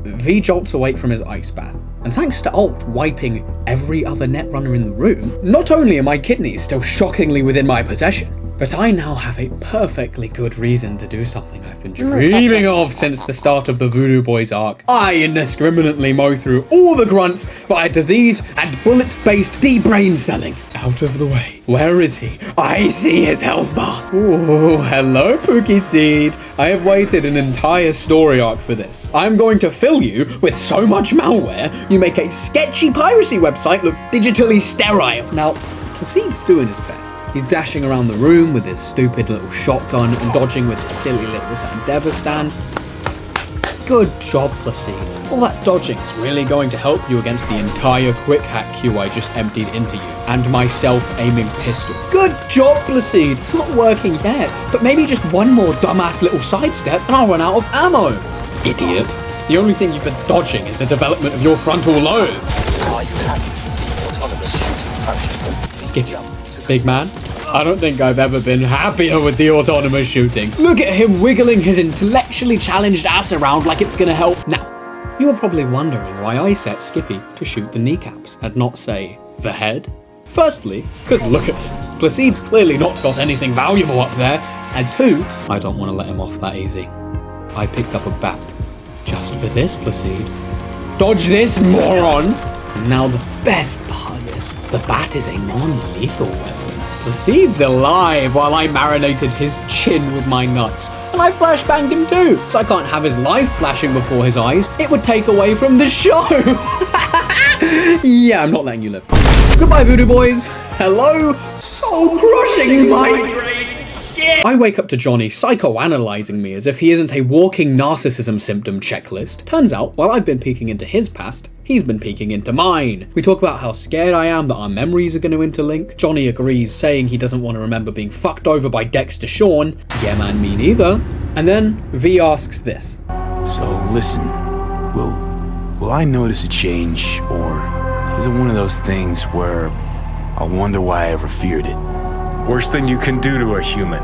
V jolts awake from his ice bath. And thanks to Alt wiping every other Netrunner in the room, not only are my kidneys still shockingly within my possession, but I now have a perfectly good reason to do something I've been dreaming of since the start of the Voodoo Boys arc. I indiscriminately mow through all the grunts via disease and bullet-based de-brain celling. Out of the way. Where is he? I see his health bar. Oh, hello, Pookie Seed. I have waited an entire story arc for this. I'm going to fill you with so much malware, you make a sketchy piracy website look digitally sterile. Now, Placide's doing his best. He's dashing around the room with his stupid little shotgun and dodging with his silly little Sandevistan. Good job, Placide. All that dodging is really going to help you against the entire quick hack queue I just emptied into you, and my self-aiming pistol. Good job, Placide. It's not working yet, but maybe just one more dumbass little sidestep and I'll run out of ammo. Idiot. The only thing you've been dodging is the development of your frontal lobe. Are you happy with the autonomous shooting function? Skip. Big man, I don't think I've ever been happier with the autonomous shooting. Look at him wiggling his intellectually challenged ass around like it's gonna help. Now, you are probably wondering why I set Skippy to shoot the kneecaps and not, say, the head. Firstly, because look at him. Placide's clearly not got anything valuable up there. And 2, I don't want to let him off that easy. I picked up a bat. Just for this, Placide. Dodge this, moron! And now the best part of this. The bat is a non-lethal weapon. Placide's alive while I marinated his chin with my nuts. And I flashbanged him too, so I can't have his life flashing before his eyes. It would take away from the show. Yeah, I'm not letting you live. Goodbye, Voodoo Boys. Hello, soul-crushing migraine. Yeah. I wake up to Johnny psychoanalyzing me as if he isn't a walking narcissism symptom checklist. Turns out, while I've been peeking into his past, he's been peeking into mine. We talk about how scared I am that our memories are going to interlink. Johnny agrees, saying he doesn't want to remember being fucked over by Dexter Shawn. Yeah man, me neither. And then V asks this. So listen, will I notice a change, or is it one of those things where I'll wonder why I ever feared it? Worst thing you can do to a human.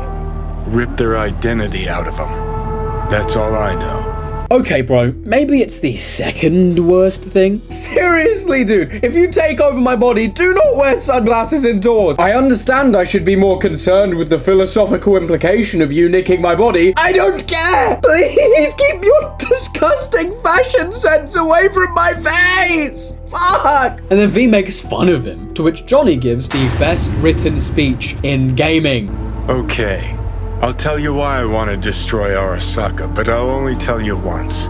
Rip their identity out of them. That's all I know. Okay, bro, maybe it's the second worst thing. Seriously, dude, if you take over my body, do not wear sunglasses indoors. I understand I should be more concerned with the philosophical implication of you nicking my body. I don't care. Please keep your disgusting fashion sense away from my face. Fuck! And then V makes fun of him, to which Johnny gives the best written speech in gaming. Okay. I'll tell you why I want to destroy Arasaka, but I'll only tell you once.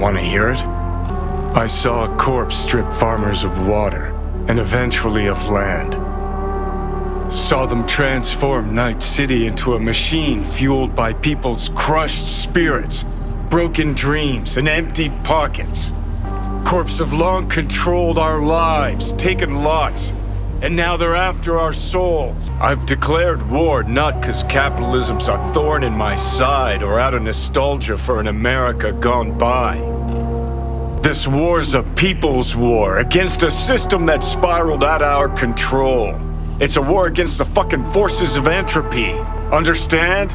Want to hear it? I saw a corpse strip farmers of water, and eventually of land. Saw them transform Night City into a machine fueled by people's crushed spirits, broken dreams, and empty pockets. Corps have long controlled our lives, taken lots, and now they're after our souls. I've declared war not because capitalism's a thorn in my side or out of nostalgia for an America gone by. This war's a people's war against a system that spiraled out of our control. It's a war against the fucking forces of entropy. Understand?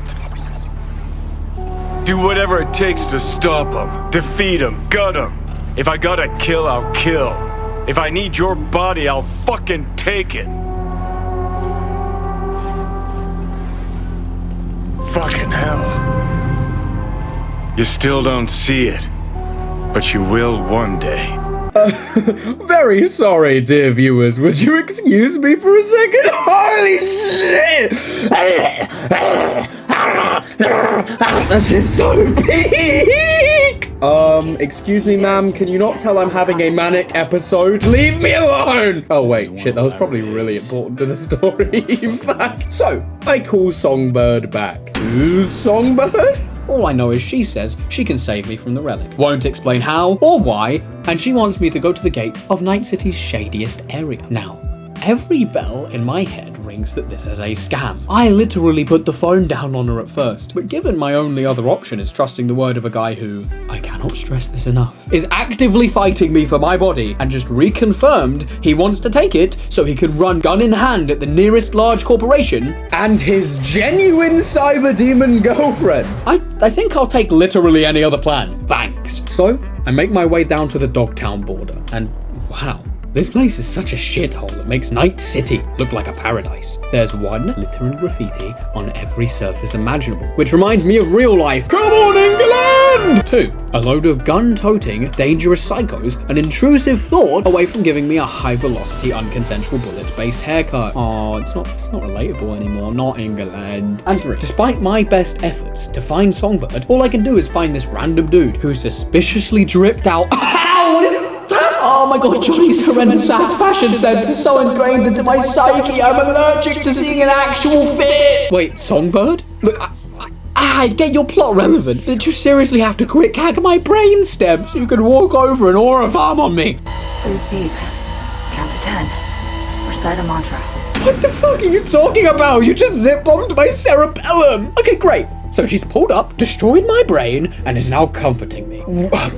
Do whatever it takes to stop them, defeat them, gut them. If I gotta kill, I'll kill. If I need your body, I'll fucking take it. Fucking hell. You still don't see it, but you will one day. Very sorry, dear viewers. Would you excuse me for a second? Holy shit! That's just so peak! Excuse me, ma'am, can you not tell I'm having a manic episode? Leave me alone! Oh, wait, shit, that was probably really important to the story. Fuck. So, I call Songbird back. Who's Songbird? All I know is she says she can save me from the relic. Won't explain how or why, and she wants me to go to the gate of Night City's shadiest area. Now, every bell in my head rings that this is a scam. I literally put the phone down on her at first, but given my only other option is trusting the word of a guy who, I cannot stress this enough, is actively fighting me for my body and just reconfirmed he wants to take it so he can run gun in hand at the nearest large corporation and his genuine cyber demon girlfriend. I think I'll take literally any other plan. Thanks. So, I make my way down to the Dogtown border and wow. This place is such a shithole that makes Night City look like a paradise. There's one litter and graffiti on every surface imaginable, which reminds me of real life. Come on, England! 2, a load of gun-toting, dangerous psychos, an intrusive thought away from giving me a high-velocity, unconsensual bullets-based haircut. Oh, it's not relatable anymore, not England. And 3, despite my best efforts to find Songbird, all I can do is find this random dude who's suspiciously dripped out. Oh my god, Johnny's horrendous ass fashion sense is so ingrained into my psyche, I'm allergic to seeing an actual fit! Wait, Songbird? Look, I get your plot relevant. Did you seriously have to quick hack my brain stem so you could walk over an aura farm on me? Breathe deep. Count to 10. Recite a mantra. What the fuck are you talking about? You just zip-bombed my cerebellum! Okay, great. So she's pulled up, destroyed my brain, and is now comforting me.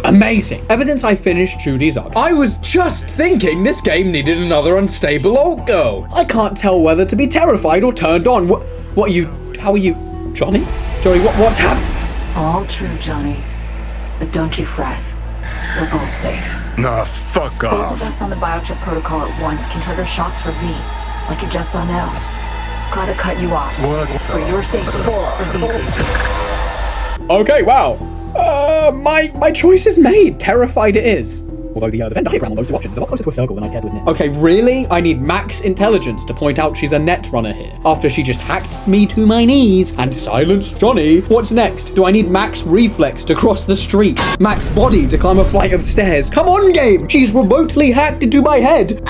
Amazing. Ever since I finished Judy's arc, I was just thinking this game needed another unstable old girl. I can't tell whether to be terrified or turned on. What are you, how are you, Johnny? Johnny, what's happening? All true, Johnny. But don't you fret. We're both safe. Nah, fuck off. Both of us on the biochip protocol at once can trigger shocks for V, like you just saw now. Gotta cut you off. What? For your safety, for V's safety. Okay, wow. My choice is made. Terrified it is. Although the Venn diagram on those two options is a lot closer to a circle than I care to admit. Okay, really? I need max intelligence to point out she's a Netrunner here. After she just hacked me to my knees and silenced Johnny, what's next? Do I need max reflex to cross the street? Max body to climb a flight of stairs? Come on, game! She's remotely hacked into my head.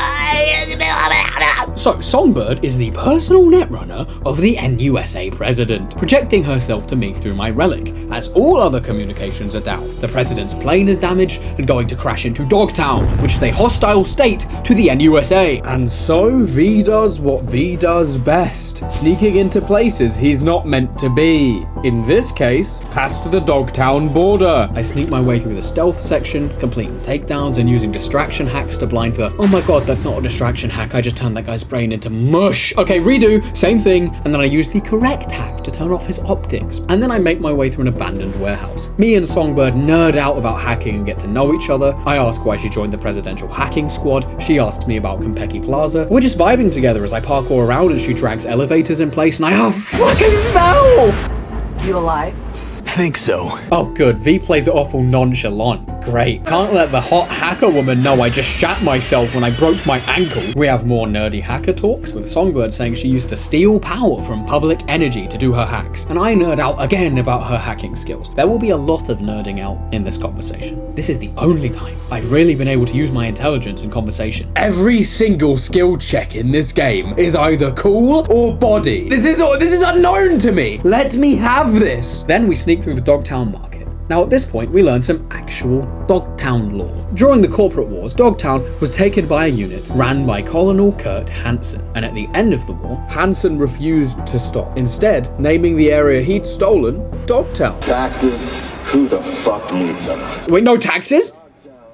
So, Songbird is the personal Netrunner of the NUSA president, projecting herself to me through my relic, as all other communications are down. The president's plane is damaged and going to crash into Dogtown, which is a hostile state to the NUSA. And so V does what V does best, sneaking into places he's not meant to be. In this case, past the Dogtown border. I sneak my way through the stealth section, completing takedowns and using distraction hacks to blind the, oh my god, that's not a distraction hack, I just turned that guy's brain into mush. Okay, redo, same thing, and then I use the correct hack to turn off his optics. And then I make my way through an abandoned warehouse. Me and Songbird nerd out about hacking and get to know each other. I ask why she joined the presidential hacking squad. She asks me about Konpeki Plaza. We're just vibing together as I parkour around and she drags elevators in place and I fucking fell! You alive? I think so. Oh good, V plays it awful nonchalant. Great. Can't let the hot hacker woman know I just shat myself when I broke my ankle. We have more nerdy hacker talks, with Songbird saying she used to steal power from public energy to do her hacks. And I nerd out again about her hacking skills. There will be a lot of nerding out in this conversation. This is the only time I've really been able to use my intelligence in conversation. Every single skill check in this game is either cool or body. This is unknown to me. Let me have this. Then we sneak through the Dogtown market. Now at this point, we learn some actual Dogtown lore. During the corporate wars, Dogtown was taken by a unit ran by Colonel Kurt Hansen, and at the end of the war, Hansen refused to stop, instead naming the area he'd stolen Dogtown. Taxes? Who the fuck needs them? Wait, no taxes?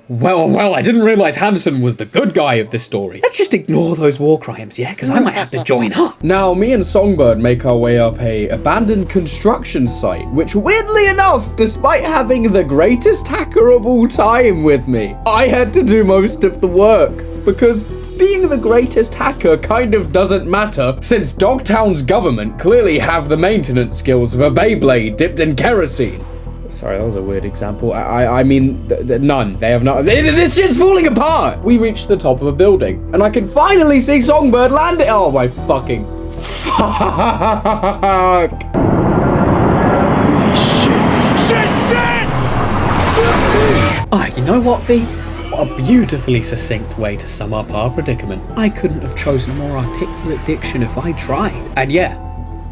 Well, I didn't realize Hansen was the good guy of this story. Let's just ignore those war crimes, yeah? Because I might have to join up. Now, me and Songbird make our way up a abandoned construction site, which weirdly enough, despite having the greatest hacker of all time with me, I had to do most of the work. Because being the greatest hacker kind of doesn't matter, since Dogtown's government clearly have the maintenance skills of a Beyblade dipped in kerosene. Sorry, that was a weird example. I mean, none. They have not. This shit's falling apart! We reached the top of a building, and I can finally see Songbird land it. Oh my fucking fuck! Shit! Ah, you know what, V? What a beautifully succinct way to sum up our predicament. I couldn't have chosen a more articulate diction if I tried. And yeah,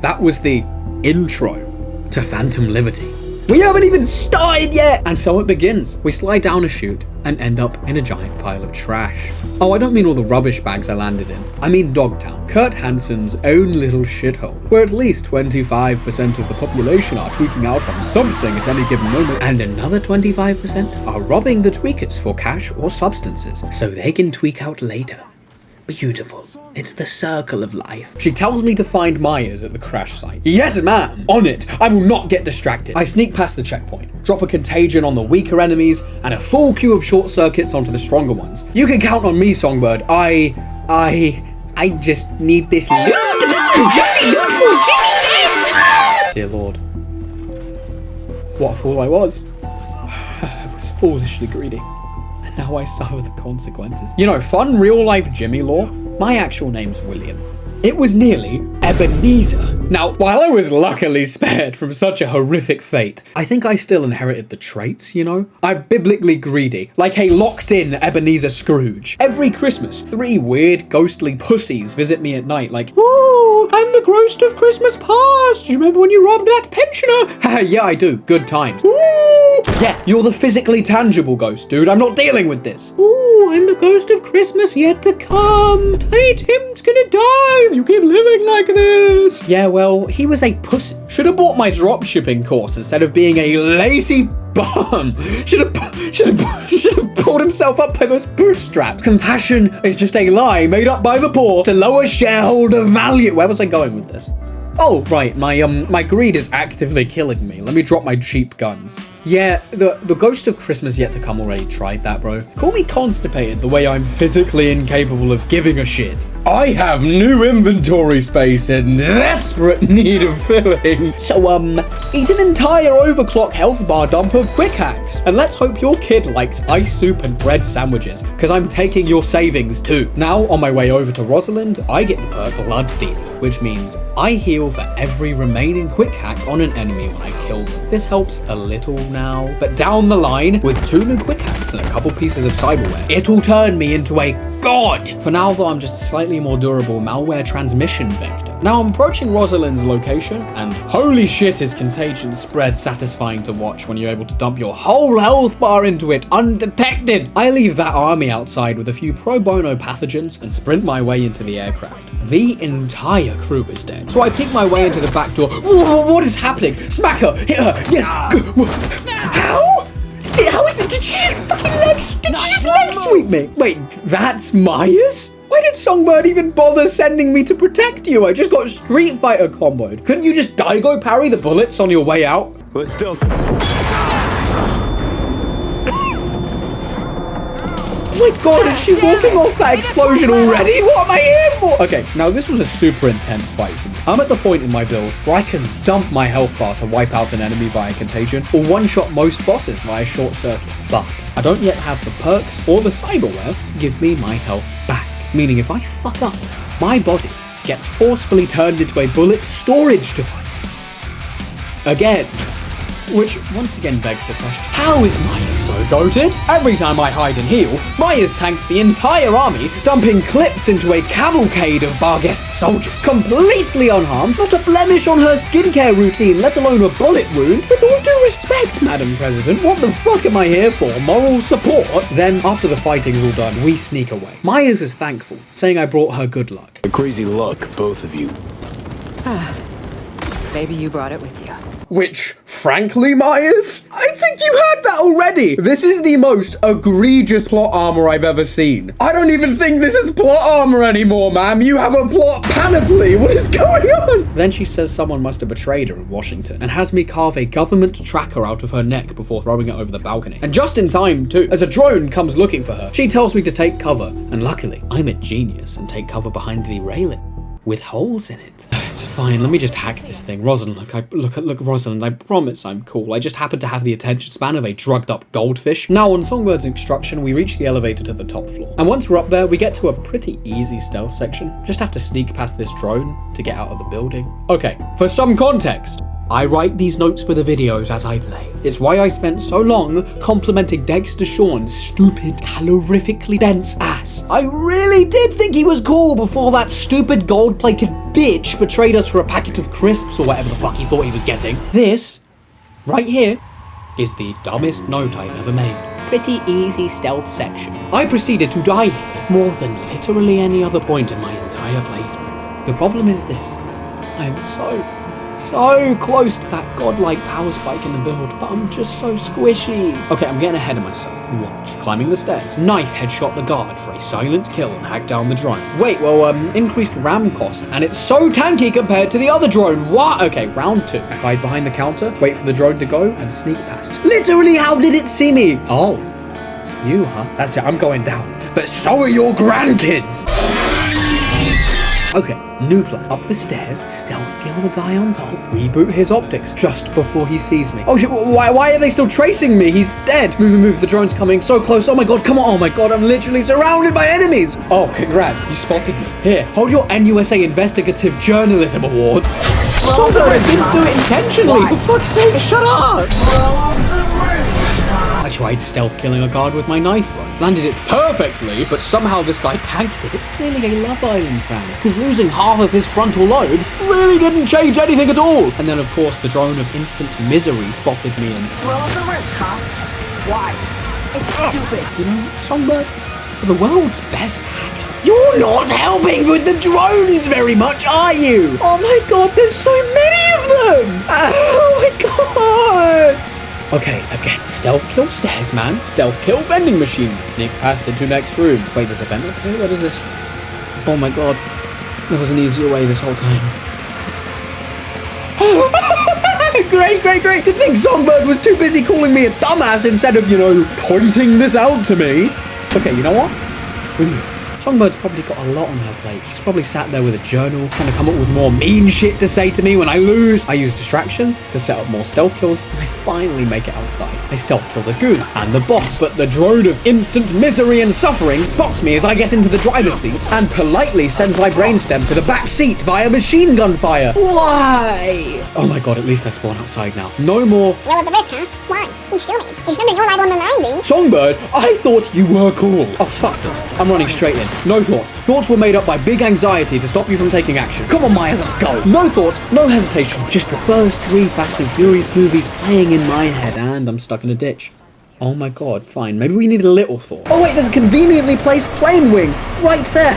that was the intro to Phantom Liberty. We haven't even started yet! And so it begins. We slide down a chute and end up in a giant pile of trash. Oh, I don't mean all the rubbish bags I landed in. I mean Dogtown, Kurt Hansen's own little shithole, where at least 25% of the population are tweaking out on something at any given moment, and another 25% are robbing the tweakers for cash or substances, so they can tweak out later. Beautiful. It's the circle of life. She tells me to find Myers at the crash site. Yes, ma'am. On it. I will not get distracted. I sneak past the checkpoint, drop a contagion on the weaker enemies, and a full queue of short circuits onto the stronger ones. You can count on me, Songbird. I just need this loot. Juicy loot for Jimmy, yes! Dear Lord. What a fool I was. I was foolishly greedy. Now I suffer the consequences. You know, fun real-life Jimmy lore? My actual name's William. It was nearly Ebenezer. Now, while I was luckily spared from such a horrific fate, I think I still inherited the traits, you know? I'm biblically greedy, like a locked-in Ebenezer Scrooge. Every Christmas, 3 weird, ghostly pussies visit me at night like, "Ooh, I'm the ghost of Christmas past. Do you remember when you robbed that pensioner?" Yeah, I do. Good times. Ooh! Yeah, you're the physically tangible ghost, dude. I'm not dealing with this. Ooh, I'm the ghost of Christmas yet to come. Tiny Tim's gonna die. You keep living like this. Yeah, well, he was a pussy. Should have bought my dropshipping course instead of being a lazy bum. Should have pulled himself up by those bootstraps. Compassion is just a lie made up by the poor to lower shareholder value. Where was I going with this? Oh, right, my greed is actively killing me. Let me drop my cheap guns. Yeah, the ghost of Christmas yet to come already tried that, bro. Call me constipated the way I'm physically incapable of giving a shit. I have new inventory space in desperate need of filling. So, eat an entire overclock health bar dump of quick hacks. And let's hope your kid likes ice soup and bread sandwiches, because I'm taking your savings too. Now, on my way over to Rosalind, I get the perk Blood Thief, which means I heal for every remaining quick hack on an enemy when I kill them. This helps a little now, but down the line, with 2 new quick hacks and a couple pieces of cyberware, it'll turn me into a god. For now, though, I'm just a slightly more durable malware transmission vector. Now I'm approaching Rosalind's location, and holy shit is contagion spread satisfying to watch when you're able to dump your whole health bar into it undetected. I leave that army outside with a few pro bono pathogens and sprint my way into the aircraft. The entire crew is dead, so I peek my way into the back door. What is happening? Smack her! Hit her! Yes! How? How is it? Did she just fucking leg sweep me? Wait, that's Myers? Why did Songbird even bother sending me to protect you? I just got Street Fighter comboed. Couldn't you just Daigo parry the bullets on your way out? We're still... Oh my god, is she walking off that explosion already? What am I here for? Okay, now this was a super intense fight for me. I'm at the point in my build where I can dump my health bar to wipe out an enemy via contagion, or one-shot most bosses via short circuit. But I don't yet have the perks or the cyberware to give me my health back. Meaning if I fuck up, my body gets forcefully turned into a bullet storage device. Again. Which once again begs the question, how is Myers so goated? Every time I hide and heal, Myers tanks the entire army, dumping clips into a cavalcade of Barghest soldiers. Completely unharmed, not a blemish on her skincare routine, let alone a bullet wound. With all due respect, Madam President, what the fuck am I here for? Moral support? Then, after the fighting's all done, we sneak away. Myers is thankful, saying I brought her good luck. A crazy luck, both of you. Maybe you brought it with you. Which, frankly, Myers, I think you had that already. This is the most egregious plot armor I've ever seen. I don't even think this is plot armor anymore, ma'am. You have a plot panoply. What is going on? Then she says someone must have betrayed her in Washington and has me carve a government tracker out of her neck before throwing it over the balcony. And just in time, too, as a drone comes looking for her. She tells me to take cover, and luckily, I'm a genius and take cover behind the railing with holes in it. It's fine, let me just hack this thing. Rosalind, look, Rosalind, I promise I'm cool. I just happen to have the attention span of a drugged up goldfish. Now, on Songbird's instruction, we reach the elevator to the top floor. And once we're up there, we get to a pretty easy stealth section. Just have to sneak past this drone to get out of the building. Okay, for some context, I write these notes for the videos as I play. It's why I spent so long complimenting Dexter Sean's stupid, calorifically dense ass. I really did think he was cool before that stupid gold-plated bitch betrayed us for a packet of crisps or whatever the fuck he thought he was getting. This, right here, is the dumbest note I've ever made. Pretty easy stealth section. I proceeded to die here more than literally any other point in my entire playthrough. The problem is this. I am so close to that godlike power spike in the build, but I'm just so squishy. Okay, I'm getting ahead of myself. Watch. Climbing the stairs. Knife headshot the guard for a silent kill and hack down the drone. Wait, well, increased RAM cost, and it's so tanky compared to the other drone. What? Okay, round 2. Hide behind the counter, wait for the drone to go, and sneak past. Literally, how did it see me? Oh, it's you, huh? That's it, I'm going down. But so are your grandkids. Okay, new plan. Up the stairs, stealth kill the guy on top, reboot his optics just before he sees me. Oh shit, why are they still tracing me? He's dead. Move, the drone's coming so close. Oh my god, come on. Oh my god, I'm literally surrounded by enemies. Oh, congrats, you spotted me. Here, hold your NUSA Investigative Journalism Award. Sombird, I didn't do it intentionally. For fuck's sake, shut up. I tried stealth killing a guard with my knife throw. Landed it perfectly, but somehow this guy tanked it. Clearly a Love Island fan, because losing half of his frontal lobe really didn't change anything at all. And then, of course, the drone of instant misery spotted me and... Roll up the risk, huh? Why? It's stupid. You know, Songbird, for the world's best hacker, you're not helping with the drones very much, are you? Oh my god, there's so many of them! Oh my god! Okay, again, stealth kill stairs, man. Stealth kill vending machine. Sneak past into next room. Wait, there's a vendor? Okay, what is this? Oh my god. There was an easier way this whole time. Great. Good thing Songbird was too busy calling me a dumbass instead of, you know, pointing this out to me. Okay, you know what? We move. Songbbird's probably got a lot on her plate. She's probably sat there with a journal, trying to come up with more mean shit to say to me when I lose. I use distractions to set up more stealth kills, and I finally make it outside. I stealth kill the goons and the boss, but the drone of instant misery and suffering spots me as I get into the driver's seat and politely sends my brainstem to the back seat via machine gun fire. Why? Oh my god, at least I spawn outside now. No more. Roll up the risk, huh? Why? You still me. You're spending your life on the line, B. Songbird, I thought you were cool. Oh, fuck this. I'm running straight in. No thoughts. Thoughts were made up by big anxiety to stop you from taking action. Come on, Myers, let's go. No thoughts, no hesitation. Just the first 3 Fast and Furious movies playing in my head, and I'm stuck in a ditch. Oh my god, fine. Maybe we need a little thought. Oh wait, there's a conveniently placed plane wing right there.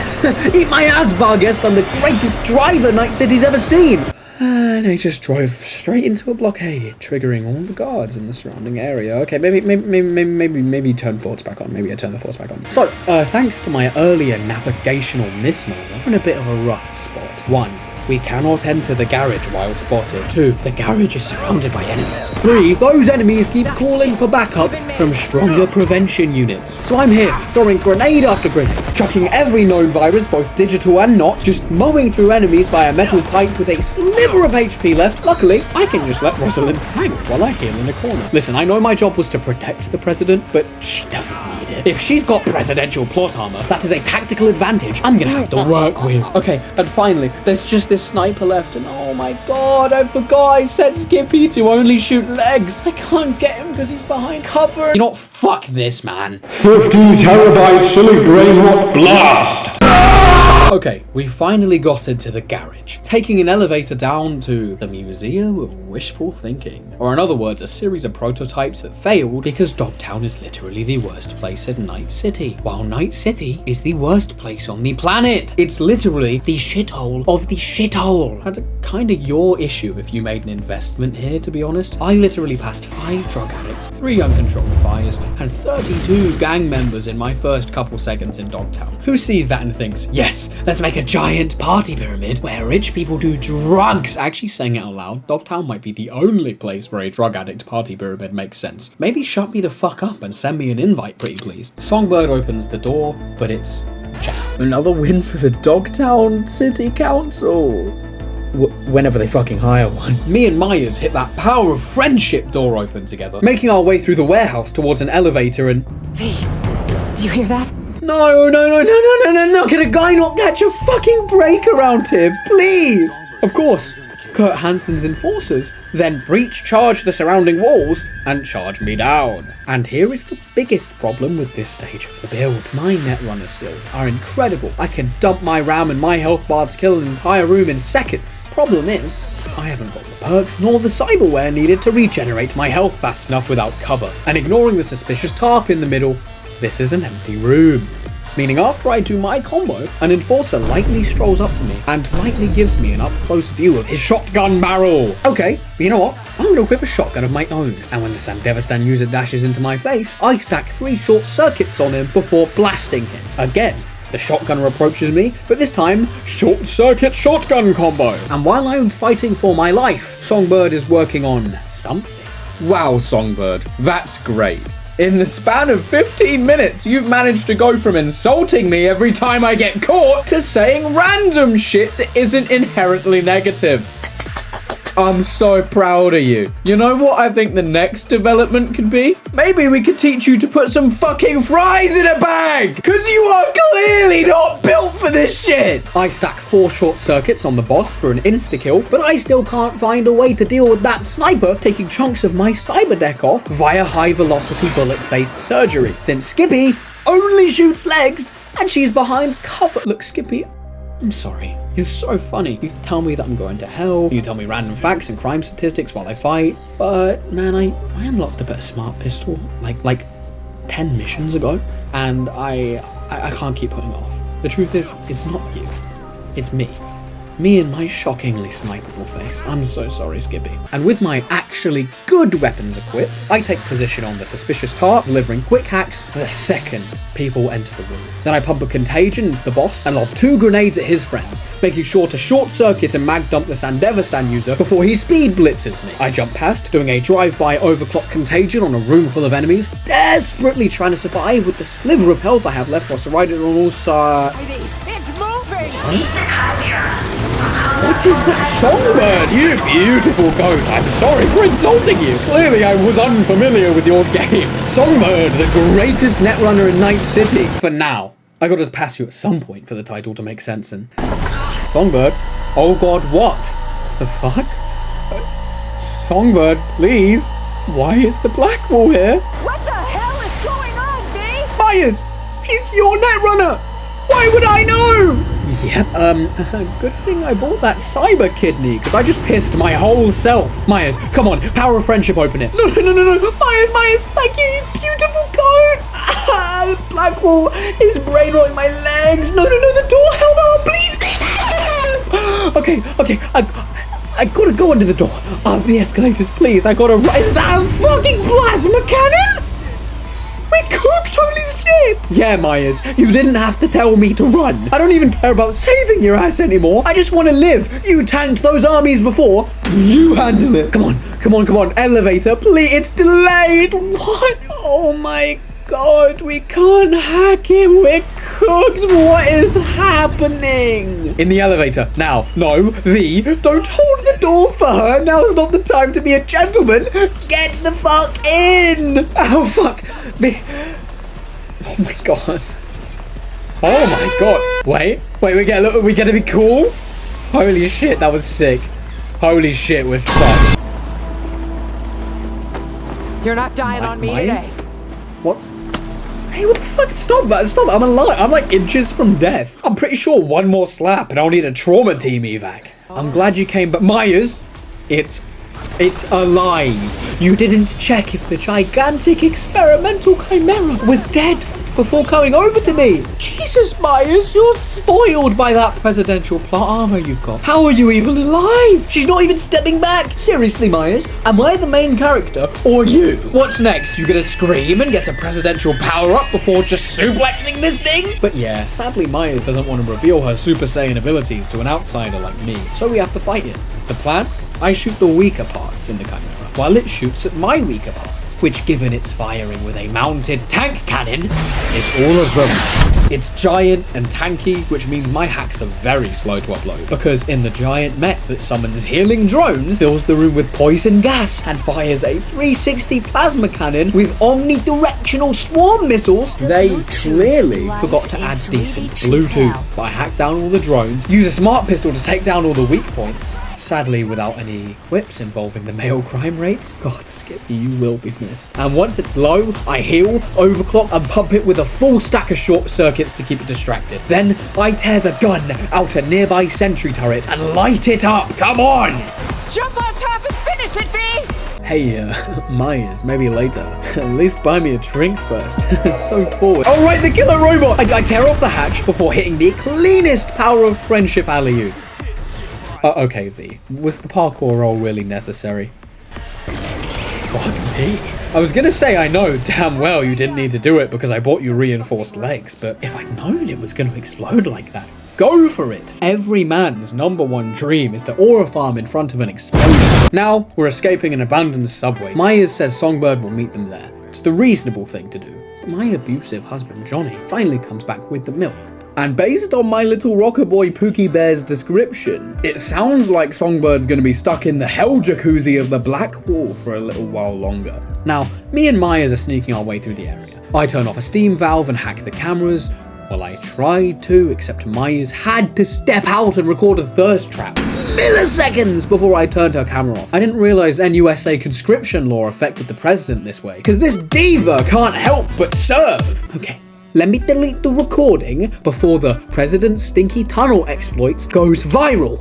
Eat my ass, Barguest. I'm the greatest driver Night City's ever seen. And I just drove straight into a blockade, triggering all the guards in the surrounding area. Okay, maybe turn thoughts back on. Maybe I turn the thoughts back on. So, thanks to my earlier navigational misnomer, I'm in a bit of a rough spot. 1. We cannot enter the garage while spotted. 2. The garage is surrounded by enemies. 3. Those enemies keep calling for backup from stronger prevention units. So I'm here, throwing grenade after grenade, chucking every known virus, both digital and not, just mowing through enemies via metal pipe with a sliver of HP left. Luckily, I can just let Rosalind tank while I heal in the corner. Listen, I know my job was to protect the president, but she doesn't need it. If she's got presidential plot armor, that is a tactical advantage I'm gonna have to work with. Okay, and finally, there's just this sniper left, and oh my god, I forgot I said Skippy to only shoot legs. I can't get him because he's behind cover. You know what? Fuck this, man. 50 terabyte silly brain rot blast! Okay, we finally got into the garage, taking an elevator down to the Museum of Wishful Thinking. Or in other words, a series of prototypes that failed because Dogtown is literally the worst place in Night City, while Night City is the worst place on the planet. It's literally the shithole of the shithole. That's kinda your issue if you made an investment here, to be honest. I literally passed 5 drug addicts, 3 uncontrolled fires, and 32 gang members in my first couple seconds in Dogtown. Who sees that and thinks, yes, let's make a giant party pyramid where rich people do drugs? Actually saying it out loud, Dogtown might be the only place where a drug addict party pyramid makes sense. Maybe shut me the fuck up and send me an invite, pretty please. Songbird opens the door, but it's jammed. Another win for the Dogtown City Council. Whenever they fucking hire one. Me and Myers hit that power of friendship door open together, making our way through the warehouse towards an elevator and... V, do you hear that? No. Can a guy not catch a fucking break around here, please? Of course, Kurt Hansen's enforcers then charge the surrounding walls and charge me down. And here is the biggest problem with this stage of the build. My Netrunner skills are incredible. I can dump my RAM and my health bar to kill an entire room in seconds. Problem is, I haven't got the perks nor the cyberware needed to regenerate my health fast enough without cover. And ignoring the suspicious tarp in the middle, this is an empty room. Meaning after I do my combo, an enforcer lightly strolls up to me and lightly gives me an up-close view of his shotgun barrel. Okay, but you know what? I'm going to equip a shotgun of my own, and when the Sandevistan user dashes into my face, I stack 3 short circuits on him before blasting him. Again, the shotgunner approaches me, but this time, short circuit shotgun combo. And while I'm fighting for my life, Songbird is working on something. Wow, Songbird, that's great. In the span of 15 minutes, you've managed to go from insulting me every time I get caught to saying random shit that isn't inherently negative. I'm so proud of you. You know what I think the next development could be? Maybe we could teach you to put some fucking fries in a bag! Cause you are clearly not built for this shit! I stack 4 short circuits on the boss for an insta-kill, but I still can't find a way to deal with that sniper taking chunks of my cyber deck off via high-velocity bullet-based surgery, since Skippy only shoots legs and she's behind cover. Look, Skippy, I'm sorry. You're so funny. You tell me that I'm going to hell. You tell me random facts and crime statistics while I fight. But man, I unlocked a better smart pistol like 10 missions ago, and I can't keep putting it off. The truth is, it's not you. It's me. Me and my shockingly sniperable face. I'm so sorry, Skippy. And with my actually good weapons equipped, I take position on the suspicious tarp, delivering quick hacks the second people enter the room. Then I pump a contagion into the boss and lob 2 grenades at his friends, making sure to short circuit and mag dump the Sandevistan user before he speed blitzes me. I jump past, doing a drive-by overclock contagion on a room full of enemies, desperately trying to survive with the sliver of health I have left while surrounded on all sides. It's moving! What is that, Songbird? You beautiful goat. I'm sorry for insulting you. Clearly I was unfamiliar with your game. Songbird, the greatest Netrunner in Night City. For now. I gotta pass you at some point for the title to make sense and... Songbird? Oh god, what? The fuck? Songbird, please. Why is the black wall here? What the hell is going on, V? Myers! She's your Netrunner! Why would I know? Yep, good thing I bought that cyber kidney, because I just pissed my whole self. Myers, come on, power of friendship, open it. No. Myers, thank you, you beautiful goat. The black wall is brain rotting my legs. No, the door, hell no, please. Okay, I gotta go under the door. The escalators, please, I gotta... Is that a fucking plasma cannon? We're cooked, holy shit! Yeah, Myers, you didn't have to tell me to run. I don't even care about saving your ass anymore. I just want to live. You tanked those armies before. You handle it. Come on. Elevator, please. It's delayed. What? Oh my god, we can't hack it. We're cooked. What is happening? In the elevator. Now. No, V, don't hold the door for her. Now's not the time to be a gentleman. Get the fuck in. Oh, fuck. V. Oh my god. Oh my god. Wait, we get to be cool? Holy shit, that was sick. Holy shit, we're fucked. You're not dying on me today. What? Hey, what the fuck? Stop that. Stop. I'm alive. I'm like inches from death. I'm pretty sure one more slap and I'll need a trauma team evac. I'm glad you came, but Myers, it's alive. You didn't check if the gigantic experimental chimera was dead before coming over to me. Jesus, Myers, you're spoiled by that presidential plot armor you've got. How are you even alive? She's not even stepping back. Seriously, Myers, am I the main character or you? What's next? You gonna scream and get a presidential power-up before just suplexing this thing? But yeah, sadly, Myers doesn't want to reveal her Super Saiyan abilities to an outsider like me, so we have to fight it. The plan? I shoot the weaker parts in the chimera, while it shoots at my weaker parts, which, given its firing with a mounted tank cannon, is all of them. It's giant and tanky, which means my hacks are very slow to upload, because in the giant mech that summons healing drones, fills the room with poison gas, and fires a 360 plasma cannon with omnidirectional swarm missiles, they clearly forgot to add decent Bluetooth. But I hack down all the drones, use a smart pistol to take down all the weak points, sadly without any quips involving the male crime rates. God, Skippy, you will be missed. And once it's low, I heal, overclock, and pump it with a full stack of short circuits to keep it distracted. Then I tear the gun out a nearby sentry turret and light it up. Come on! Jump on top and finish it, V! Hey, Myers, maybe later. At least buy me a drink first. So forward. Oh right, the killer robot! I tear off the hatch before hitting the cleanest power of friendship alley-oop. Okay, V. Was the parkour roll really necessary? Fuck me. I was gonna say I know damn well you didn't need to do it because I bought you reinforced legs, but if I'd known it was gonna explode like that, go for it! Every man's #1 dream is to aura farm in front of an explosion. Now, we're escaping an abandoned subway. Myers says Songbird will meet them there. It's the reasonable thing to do. But my abusive husband Johnny finally comes back with the milk. And based on my little Rockerboy Pookie Bear's description, it sounds like Songbird's gonna be stuck in the hell jacuzzi of the Black Wall for a little while longer. Now, me and Myers are sneaking our way through the area. I turn off a steam valve and hack the cameras. Well, I tried to, except Myers had to step out and record a thirst trap. Milliseconds before I turned her camera off. I didn't realize NUSA conscription law affected the president this way, because this diva can't help but serve. Okay. Let me delete the recording before the President's Stinky Tunnel exploits goes viral.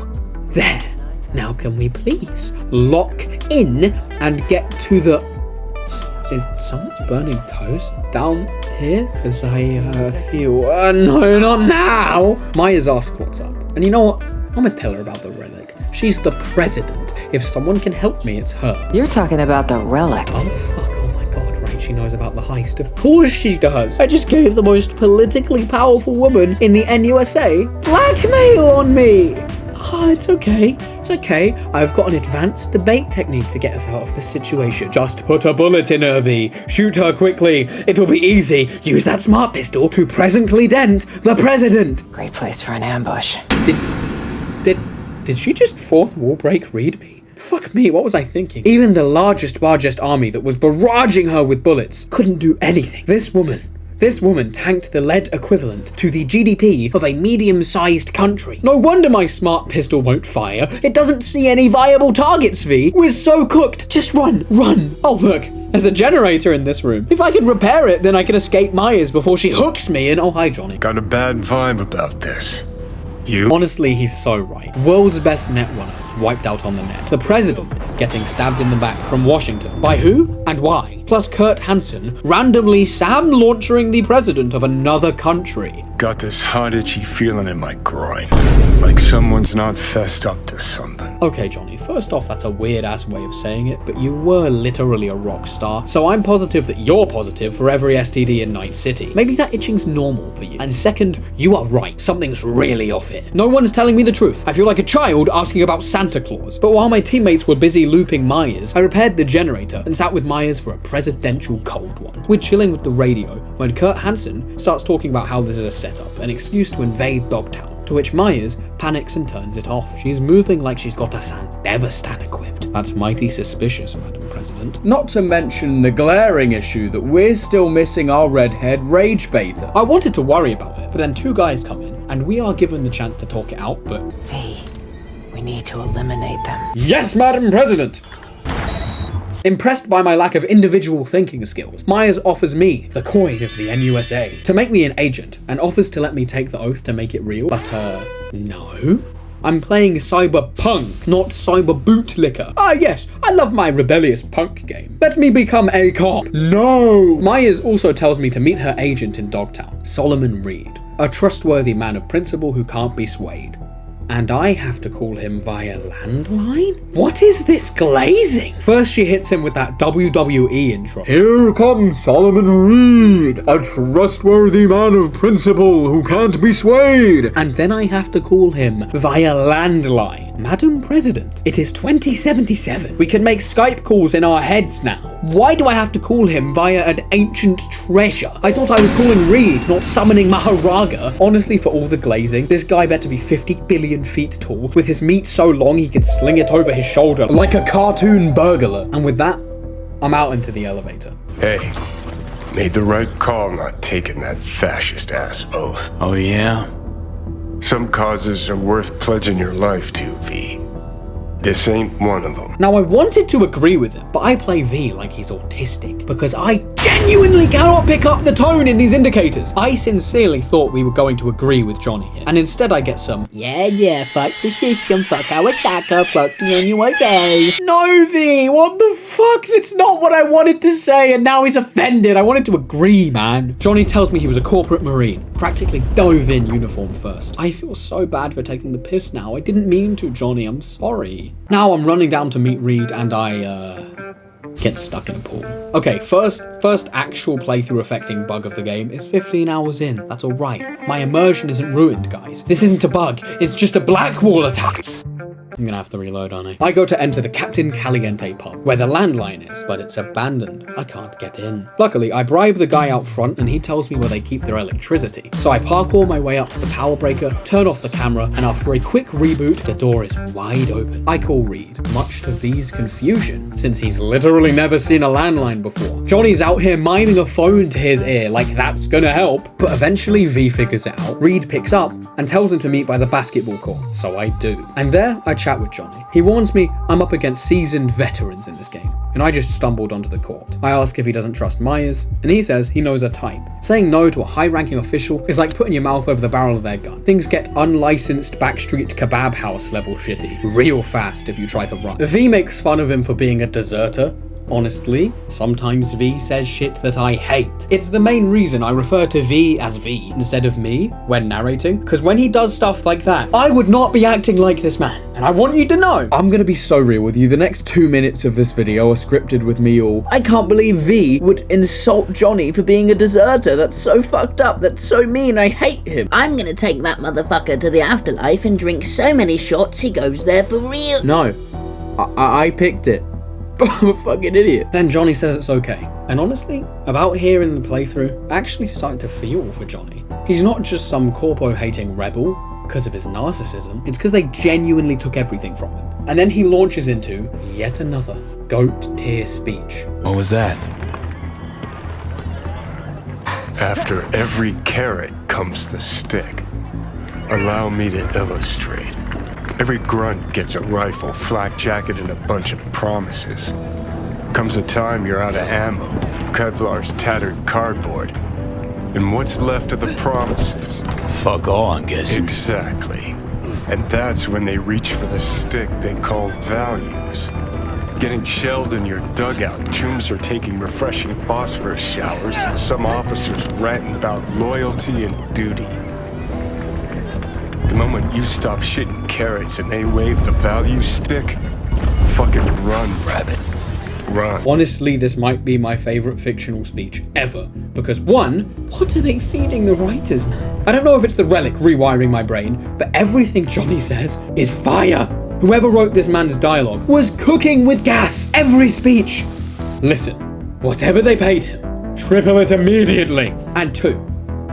There. Now can we please lock in and get to the... Is someone burning toast down here? Because I feel... no, not now! Myers asks what's up. And you know what? I'm gonna tell her about the relic. She's the president. If someone can help me, it's her. You're talking about the relic. Oh, fuck. She knows about the heist. Of course she does. I just gave the most politically powerful woman in the NUSA blackmail on me. Oh, it's okay. It's okay. I've got an advanced debate technique to get us out of this situation. Just put a bullet in her, V. Shoot her quickly. It'll be easy. Use that smart pistol to presently dent the president. Great place for an ambush. Did she just fourth wall break read me? Fuck me, what was I thinking? Even the largest army that was barraging her with bullets couldn't do anything. This woman tanked the lead equivalent to the GDP of a medium-sized country. No wonder my smart pistol won't fire. It doesn't see any viable targets, V. We're so cooked. Just run. Oh, look. There's a generator in this room. If I can repair it, then I can escape Myers before she hooks me and... Oh, hi, Johnny. Got a bad vibe about this. You? Honestly, he's so right. World's best Netrunner wiped out on the net. The president getting stabbed in the back from Washington. By who and why? Plus Kurt Hansen randomly Sam launchering the president of another country. Got this hot itchy feeling in my groin. Like someone's not fessed up to something. Okay, Johnny, first off, that's a weird-ass way of saying it, but you were literally a rock star, so I'm positive that you're positive for every STD in Night City. Maybe that itching's normal for you. And second, you are right. Something's really off here. No one's telling me the truth. I feel like a child asking about Santa Claus. But while my teammates were busy looping Myers, I repaired the generator and sat with Myers for a presidential cold one. We're chilling with the radio when Kurt Hansen starts talking about how this is a setup, an excuse to invade Dogtown. To which Myers panics and turns it off. She's moving like she's got a Sandevistan equipped. That's mighty suspicious, Madam President. Not to mention the glaring issue that we're still missing our redhead rage baiter. I wanted to worry about it, but then two guys come in, and we are given the chance to talk it out, but... V, we need to eliminate them. Yes, Madam President! Impressed by my lack of individual thinking skills, Myers offers me the coin of the NUSA to make me an agent and offers to let me take the oath to make it real. But, no. I'm playing Cyberpunk, not Cyber Bootlicker. Ah yes, I love my rebellious punk game. Let me become a cop. No! Myers also tells me to meet her agent in Dogtown, Solomon Reed, a trustworthy man of principle who can't be swayed. And I have to call him via landline? What is this glazing? First she hits him with that WWE intro. Here comes Solomon Reed, a trustworthy man of principle who can't be swayed. And then I have to call him via landline. Madam President, it is 2077. We can make Skype calls in our heads now. Why do I have to call him via an ancient treasure? I thought I was calling Reed, not summoning Maharaga. Honestly, for all the glazing, this guy better be 50 billion feet tall, with his meat so long he could sling it over his shoulder like a cartoon burglar. And with that, I'm out into the elevator. Hey, made the right call not taking that fascist-ass oath. Oh yeah? Some causes are worth pledging your life to, V. This ain't one of them. Now I wanted to agree with him, but I play V like he's autistic because I genuinely cannot pick up the tone in these indicators. I sincerely thought we were going to agree with Johnny here, and instead I get some Yeah, fuck the system, fuck our sucker, fuck the NUSA. No V, what the fuck? That's not what I wanted to say, and now he's offended. I wanted to agree, man. Johnny tells me he was a corporate marine, practically dove in uniform first. I feel so bad for taking the piss now. I didn't mean to, Johnny, I'm sorry. Now I'm running down to meet Reed and I, get stuck in a pool. Okay, first actual playthrough affecting bug of the game is 15 hours in. That's alright. My immersion isn't ruined, guys. This isn't a bug. It's just a black wall attack. I'm gonna have to reload, aren't I? I go to enter the Captain Caliente pub, where the landline is, but it's abandoned. I can't get in. Luckily, I bribe the guy out front and he tells me where they keep their electricity. So I parkour my way up to the power breaker, turn off the camera, and after a quick reboot, the door is wide open. I call Reed, much to V's confusion, since he's literally never seen a landline before. Johnny's out here miming a phone to his ear, like that's gonna help. But eventually V figures it out. Reed picks up and tells him to meet by the basketball court, so I do. And there, I chat with Johnny. He warns me I'm up against seasoned veterans in this game, and I just stumbled onto the court. I ask if he doesn't trust Myers, and he says he knows her type. Saying no to a high-ranking official is like putting your mouth over the barrel of their gun. Things get unlicensed backstreet kebab house level shitty real fast if you try to run. V makes fun of him for being a deserter. Honestly, sometimes V says shit that I hate. It's the main reason I refer to V as V instead of me when narrating, because when he does stuff like that, I would not be acting like this man, and I want you to know. I'm gonna be so real with you. The next 2 minutes of this video are scripted with me all, I can't believe V would insult Johnny for being a deserter. That's so fucked up. That's so mean. I hate him. I'm gonna take that motherfucker to the afterlife and drink so many shots he goes there for real. No, I picked it. I'm a fucking idiot. Then Johnny says it's okay. And honestly, about here in the playthrough, I actually started to feel for Johnny. He's not just some corpo-hating rebel because of his narcissism. It's because they genuinely took everything from him. And then he launches into yet another goat-tier speech. What was that? After every carrot comes the stick. Allow me to illustrate. Every grunt gets a rifle, flak jacket, and a bunch of promises. Comes a time you're out of ammo, Kevlar's tattered cardboard. And what's left of the promises? Fuck all, I'm guessing. Exactly. And that's when they reach for the stick they call values. Getting shelled in your dugout, chooms are taking refreshing phosphorus showers, and some officers ranting about loyalty and duty. The moment you stop shitting carrots and they wave the value stick, fucking run, rabbit. Run. Honestly, this might be my favorite fictional speech ever. Because one, what are they feeding the writers, man? I don't know if it's the relic rewiring my brain, but everything Johnny says is fire. Whoever wrote this man's dialogue was cooking with gas every speech. Listen, whatever they paid him, triple it immediately. And two,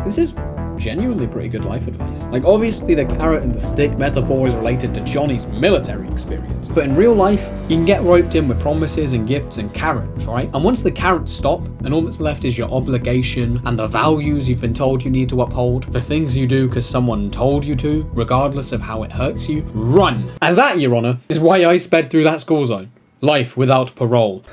this is genuinely pretty good life advice. Like, obviously the carrot and the stick metaphor is related to Johnny's military experience, but in real life, you can get roped in with promises and gifts and carrots, right? And once the carrots stop, and all that's left is your obligation and the values you've been told you need to uphold, the things you do because someone told you to, regardless of how it hurts you, run. And that, Your Honor, is why I sped through that school zone. Life without parole.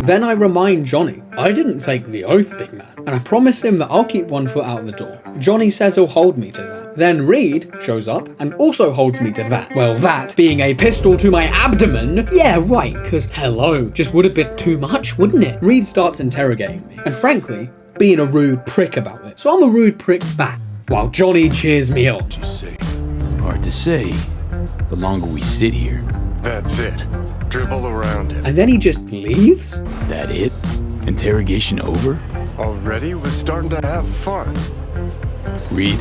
Then I remind Johnny, I didn't take the oath, big man, and I promised him that I'll keep one foot out the door. Johnny says he'll hold me to that. Then Reed shows up and also holds me to that. Well, that being a pistol to my abdomen, yeah, right, cause hello, just would have been too much, wouldn't it? Reed starts interrogating me, and frankly, being a rude prick about it. So I'm a rude prick back, while Johnny cheers me on. Hard to say. The longer we sit here. That's it. Dribble around him. And then he just leaves? That it? Interrogation over? Already? We're starting to have fun. Reed.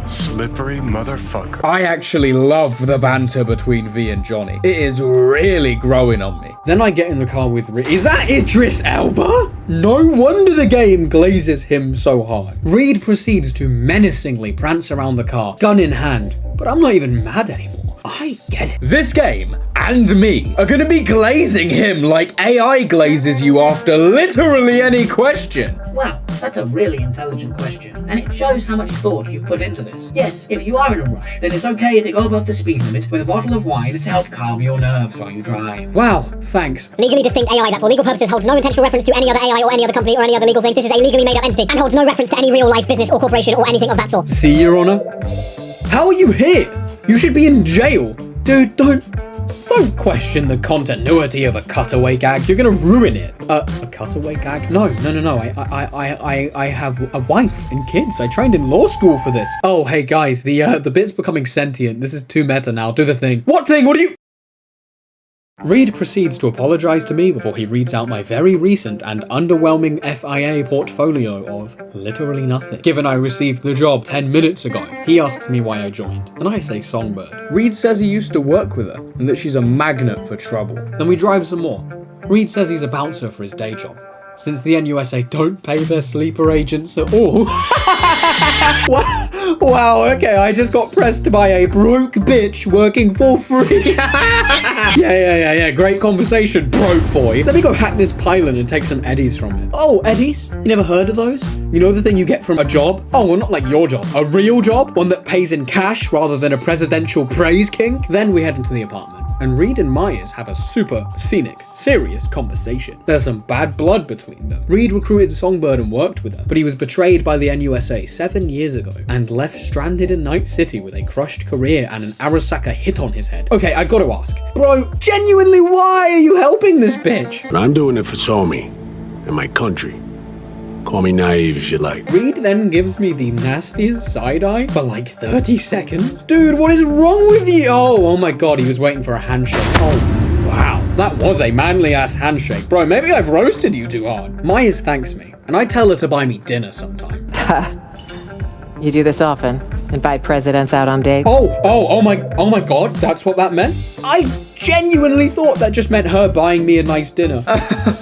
Slippery motherfucker. I actually love the banter between V and Johnny. It is really growing on me. Then I get in the car with Reed. Is that Idris Elba? No wonder the game glazes him so hard. Reed proceeds to menacingly prance around the car, gun in hand. But I'm not even mad anymore. I get it. This game and me are gonna be glazing him like AI glazes you after literally any question. Wow, that's a really intelligent question, and it shows how much thought you've put into this. Yes, if you are in a rush, then it's okay to go above the speed limit with a bottle of wine to help calm your nerves while you drive. Wow, thanks. Legally distinct AI that for legal purposes holds no intentional reference to any other AI or any other company or any other legal thing. This is a legally made up entity and holds no reference to any real life business or corporation or anything of that sort. See, Your Honor? How are you here? You should be in jail. Dude, don't question the continuity of a cutaway gag. You're gonna ruin it. A cutaway gag? No. I have a wife and kids. I trained in law school for this. Oh, hey guys, the bit's becoming sentient. This is too meta now. Do the thing. What thing? What are you? Reed proceeds to apologize to me before he reads out my very recent and underwhelming FIA portfolio of literally nothing. Given I received the job 10 minutes ago, he asks me why I joined, and I say Songbird. Reed says he used to work with her, and that she's a magnet for trouble. Then we drive some more. Reed says he's a bouncer for his day job, since the NUSA don't pay their sleeper agents at all. Wow, okay, I just got pressed by a broke bitch working for free. Yeah, great conversation, broke boy. Let me go hack this pylon and take some eddies from it. Oh, eddies? You never heard of those? You know the thing you get from a job? Oh, well, not like your job. A real job? One that pays in cash rather than a presidential praise king? Then we head into the apartment, and Reed and Myers have a super scenic, serious conversation. There's some bad blood between them. Reed recruited Songbird and worked with her, but he was betrayed by the NUSA 7 years ago and left stranded in Night City with a crushed career and an Arasaka hit on his head. Okay, I gotta ask. Bro, genuinely, why are you helping this bitch? But I'm doing it for Somi and my country. Call me naive if you like. Reed then gives me the nastiest side-eye for like 30 seconds. Dude, what is wrong with you? Oh my god, he was waiting for a handshake. Oh, wow. That was a manly-ass handshake. Bro, maybe I've roasted you too hard. Myers thanks me, and I tell her to buy me dinner sometime. You do this often? Invite presidents out on dates? Oh my god, that's what that meant? I genuinely thought that just meant her buying me a nice dinner.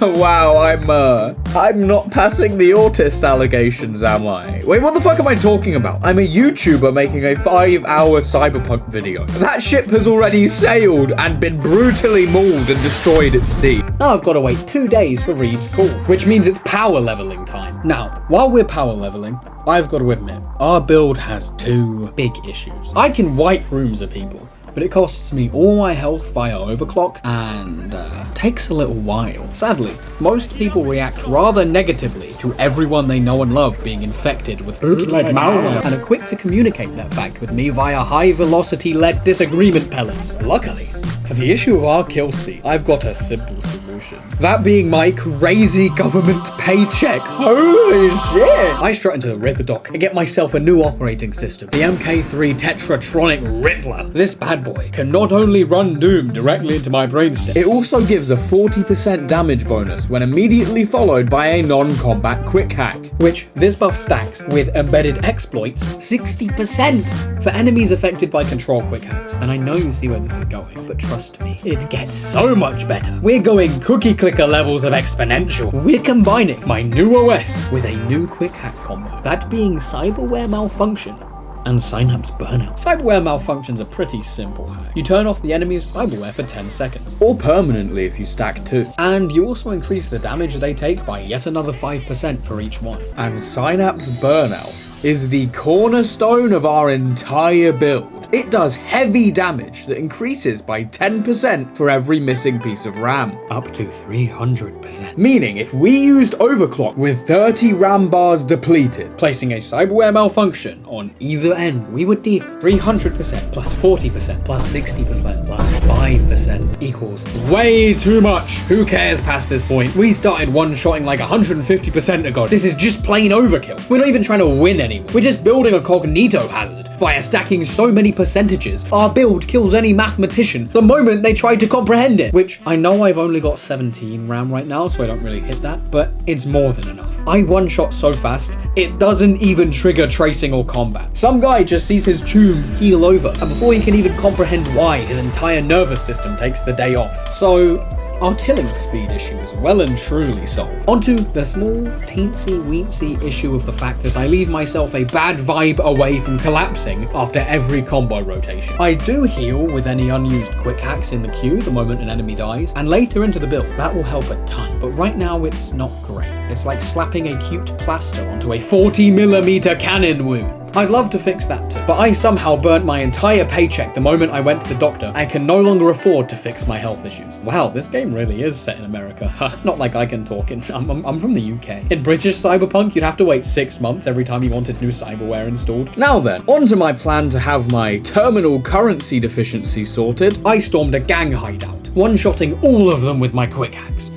Wow, I'm not passing the autist allegations, am I? Wait, what the fuck am I talking about? I'm a YouTuber making a 5-hour Cyberpunk video. That ship has already sailed and been brutally mauled and destroyed at sea. Now I've got to wait 2 days for Reed's call, which means it's power leveling time. Now, while we're power leveling, I've got to admit, our build has 2 big issues. I can wipe rooms of people, but it costs me all my health via overclock and takes a little while. Sadly, most people react rather negatively to everyone they know and love being infected with bootleg malware and are quick to communicate that fact with me via high-velocity lead disagreement pellets. Luckily, for the issue of our kill speed, I've got a simple solution. That being my crazy government paycheck. Holy shit! I strut into the Ripper dock and get myself a new operating system, the MK3 Tetratronic Riddler. This bad boy can not only run Doom directly into my brainstem, it also gives a 40% damage bonus when immediately followed by a non-combat quick hack, which this buff stacks with embedded exploits 60% for enemies affected by control quick hacks. And I know you see where this is going, but trust me, it gets so much better. We're going cookie clicker levels of exponential. We're combining my new OS with a new quick hack combo, that being cyberware malfunction and Synapse burnout. Cyberware malfunction's a pretty simple hack. You turn off the enemy's cyberware for 10 seconds, or permanently if you stack 2. And you also increase the damage they take by yet another 5% for each one. And Synapse burnout is the cornerstone of our entire build. It does heavy damage that increases by 10% for every missing piece of RAM, up to 300%. Meaning, if we used overclock with 30 RAM bars depleted, placing a cyberware malfunction on either end, we would deal 300% plus 40% plus 60% plus 5% equals way too much. Who cares past this point? We started one-shotting like 150% ago. This is just plain overkill. We're not even trying to win anymore. We're just building a cognito hazard via stacking so many percentages. Our build kills any mathematician the moment they try to comprehend it, which I know I've only got 17 RAM right now, so I don't really hit that, but it's more than enough. I one-shot so fast, it doesn't even trigger tracing or combat. Some guy just sees his tomb keel over, and before he can even comprehend why, his entire nervous system takes the day off. So our killing speed issue is well and truly solved. Onto the small, teensy-weensy issue of the fact that I leave myself a bad vibe away from collapsing after every combo rotation. I do heal with any unused quick hacks in the queue the moment an enemy dies, and later into the build, that will help a ton. But right now, it's not great. It's like slapping a cute plaster onto a 40mm cannon wound. I'd love to fix that too, but I somehow burnt my entire paycheck the moment I went to the doctor and can no longer afford to fix my health issues. Wow, this game really is set in America. Not like I can talk in. I'm from the UK. In British Cyberpunk, you'd have to wait 6 months every time you wanted new cyberware installed. Now then, on to my plan to have my terminal currency deficiency sorted. I stormed a gang hideout, one-shotting all of them with my quick hacks.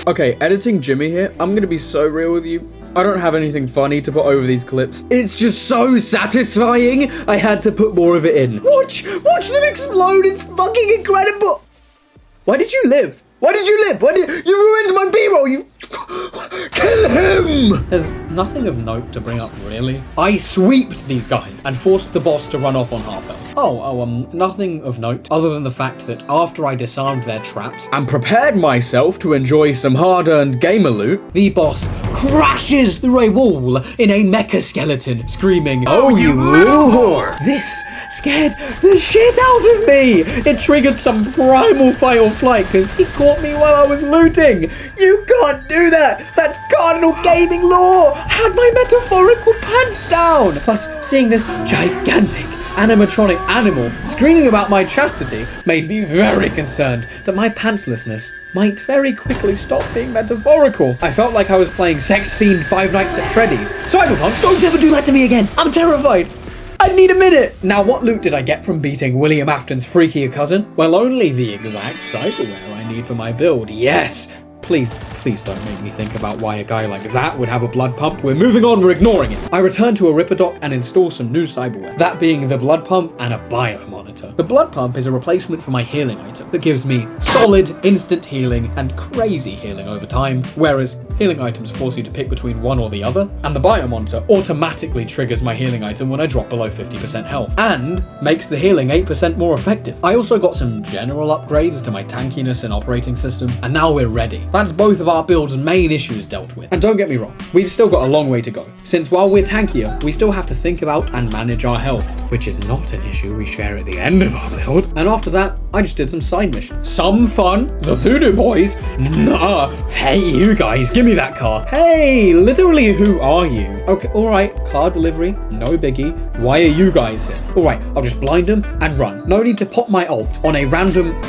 Okay, editing Jimmy here, I'm gonna be so real with you. I don't have anything funny to put over these clips. It's just so satisfying, I had to put more of it in. Watch them explode, it's fucking incredible. Why did you live? Why did you live? You ruined my B-roll, you... Kill him! There's nothing of note to bring up, really. I sweeped these guys and forced the boss to run off on half health. Nothing of note, other than the fact that after I disarmed their traps and prepared myself to enjoy some hard-earned gamer loot, the boss crashes through a wall in a mecha skeleton, screaming, "Oh, you little whore!" This scared the shit out of me! It triggered some primal fight or flight because he caught me while I was looting! You can't do that! That's cardinal gaming law! I had my metaphorical pants down! Plus, seeing this gigantic animatronic animal screaming about my chastity made me very concerned that my pantslessness might very quickly stop being metaphorical. I felt like I was playing Sex Fiend Five Nights at Freddy's. Cyberpunk, don't ever do that to me again! I'm terrified! I need a minute! Now, what loot did I get from beating William Afton's freakier cousin? Well, only the exact cyberware I need for my build. Yes! Please don't make me think about why a guy like that would have a blood pump. We're moving on, we're ignoring it. I returned to a Ripper dock and install some new cyberware. That being the blood pump and a biomonitor. The blood pump is a replacement for my healing item that gives me solid, instant healing and crazy healing over time, whereas healing items force you to pick between one or the other, and the biomonitor automatically triggers my healing item when I drop below 50% health, and makes the healing 8% more effective. I also got some general upgrades to my tankiness and operating system, and now we're ready. That's both of our build's main issues dealt with. And don't get me wrong, we've still got a long way to go, since while we're tankier, we still have to think about and manage our health, which is not an issue we share at the end of our build. And after that, I just did some side missions. Some fun. The Voodoo Boys? Nah. Hey, you guys, give me that car. Hey, literally, who are you? Okay, alright, car delivery, no biggie. Why are you guys here? Alright, I'll just blind them and run. No need to pop my ult on a random...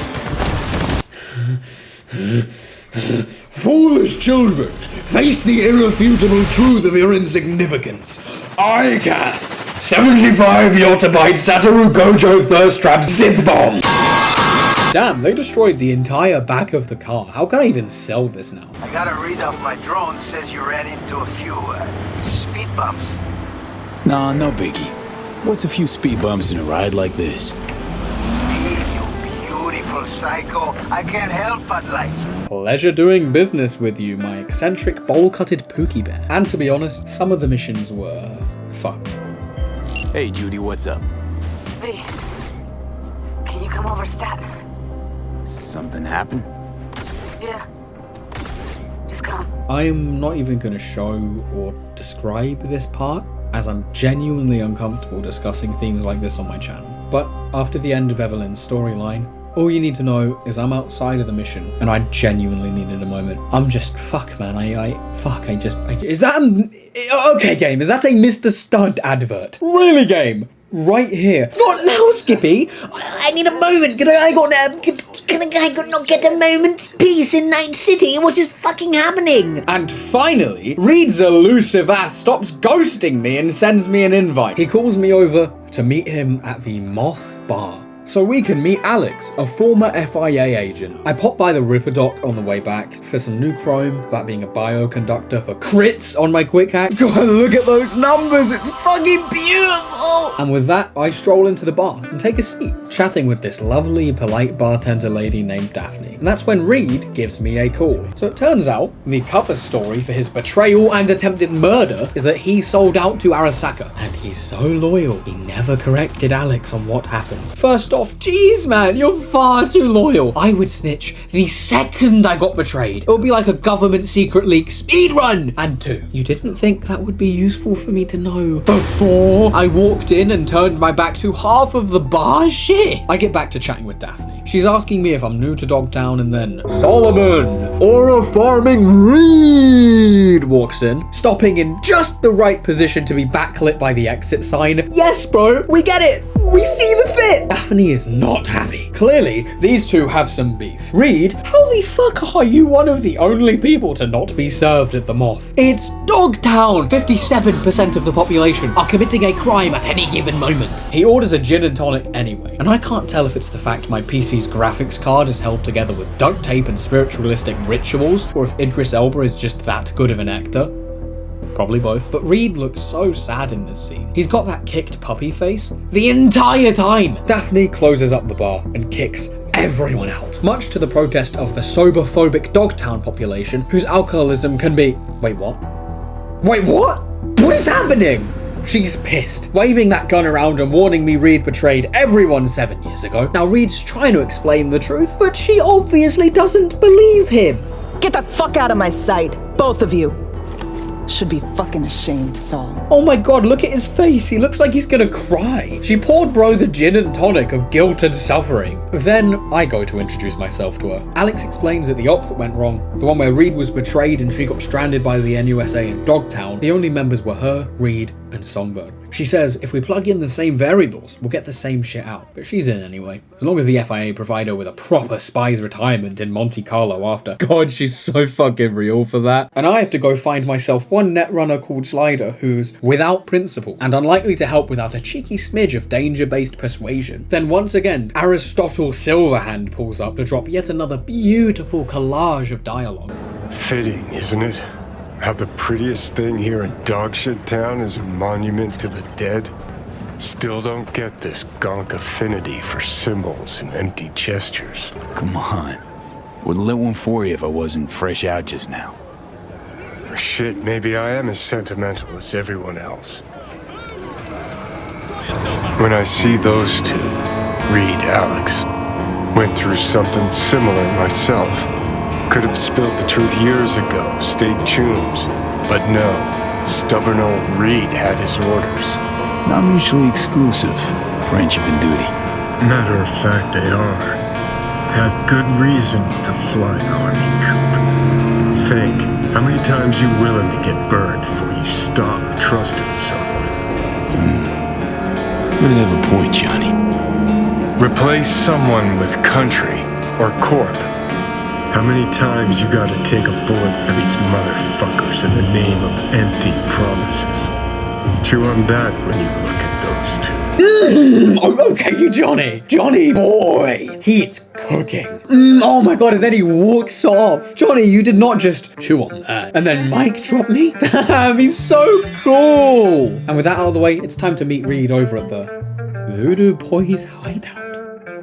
Foolish children, face the irrefutable truth of your insignificance. I cast 75 Yottabyte Satoru Gojo Thirst Trap Zip Bomb. Damn, they destroyed the entire back of the car. How can I even sell this now? I got a read off my drone, says you ran into a few speed bumps. Nah, no biggie. What's a few speed bumps in a ride like this? You beautiful psycho. I can't help but like you. Pleasure doing business with you, my eccentric, bowl-cutted Pookie Bear. And to be honest, some of the missions were fun. Hey, Judy, what's up? V, can you come over stat? Something happened? Yeah. Just come. I am not even going to show or describe this part, as I'm genuinely uncomfortable discussing themes like this on my channel. But after the end of Evelyn's storyline, All you need to know is I'm outside of the mission, and I genuinely needed a moment. I'm just, fuck, man, is that okay, game, is that a Mr. Stud advert? Really, game? Right here. Not now, Skippy. I need a moment. Can I not get a moment's peace in Night City? What is fucking happening? And finally, Reed's elusive ass stops ghosting me and sends me an invite. He calls me over to meet him at the Moth Bar, so we can meet Alex, a former FIA agent. I popped by the Ripper dock on the way back for some new chrome, that being a bioconductor for crits on my quick hack. God, look at those numbers, it's fucking beautiful! And with that, I stroll into the bar and take a seat, chatting with this lovely, polite bartender lady named Daphne. And that's when Reed gives me a call. So it turns out, the cover story for his betrayal and attempted murder is that he sold out to Arasaka. And he's so loyal, he never corrected Alex on what happens. First off, geez man, you're far too loyal. I would snitch the second I got betrayed. It would be like a government secret leak speedrun. And 2, you didn't think that would be useful for me to know before I walked in and turned my back to half of the bar? Shit. I get back to chatting with Daphne. She's asking me if I'm new to Dogtown, and then Solomon, Aura Farming Reed, walks in, stopping in just the right position to be backlit by the exit sign. Yes, bro, we get it. We see the fit. Daphne is not happy. Clearly, these two have some beef. Reed, how the fuck are you one of the only people to not be served at the Moth? It's Dogtown. 57% of the population are committing a crime at any given moment. He orders a gin and tonic anyway, and I can't tell if it's the fact my PC's graphics card is held together with duct tape and spiritualistic rituals, or if Idris Elba is just that good of an actor. Probably both. But Reed looks so sad in this scene. He's got that kicked puppy face the entire time. Daphne closes up the bar and kicks everyone out, much to the protest of the sober-phobic Dogtown population, whose alcoholism can be... Wait, what? Wait, what? What is happening? She's pissed, waving that gun around and warning me Reed betrayed everyone 7 years ago. Now Reed's trying to explain the truth, but she obviously doesn't believe him. Get the fuck out of my sight, both of you. Should be fucking ashamed, Saul. Oh my god, look at his face. He looks like he's gonna cry. She poured bro the gin and tonic of guilt and suffering. Then I go to introduce myself to her. Alex explains that the op that went wrong, the one where Reed was betrayed and she got stranded by the NUSA in Dogtown, the only members were her, Reed, and Songbird. She says if we plug in the same variables, we'll get the same shit out. But she's in anyway. As long as the FIA provide her with a proper spy's retirement in Monte Carlo after. God, she's so fucking real for that. And I have to go find myself one Netrunner called Slider who's without principle and unlikely to help without a cheeky smidge of danger-based persuasion. Then once again, Aristotle Silverhand pulls up to drop yet another beautiful collage of dialogue. Fitting, isn't it? How the prettiest thing here in Dogshit Town is a monument to the dead? Still don't get this gonk affinity for symbols and empty gestures. Come on. Wouldn't let one for you if I wasn't fresh out just now. Or shit, maybe I am as sentimental as everyone else. When I see those two, Reed, Alex, went through something similar myself. Could have spilled the truth years ago, stayed tuned. But no, stubborn old Reed had his orders. Not mutually exclusive, friendship and duty. Matter of fact, they are. Had good reasons to fly an army coup. Think, how many times you willing to get burned before you stop trusting someone? Might have a point, Johnny. Replace someone with country or corp. How many times you gotta take a bullet for these motherfuckers in the name of empty promises? Chew on that when you look at those two. Oh, okay, Johnny. Johnny boy. He is cooking. Oh my god, and then he walks off. Johnny, you did not just chew on that and then mic drop me. Damn, he's so cool. And with that out of the way, it's time to meet Reed over at the Voodoo Boy's hideout.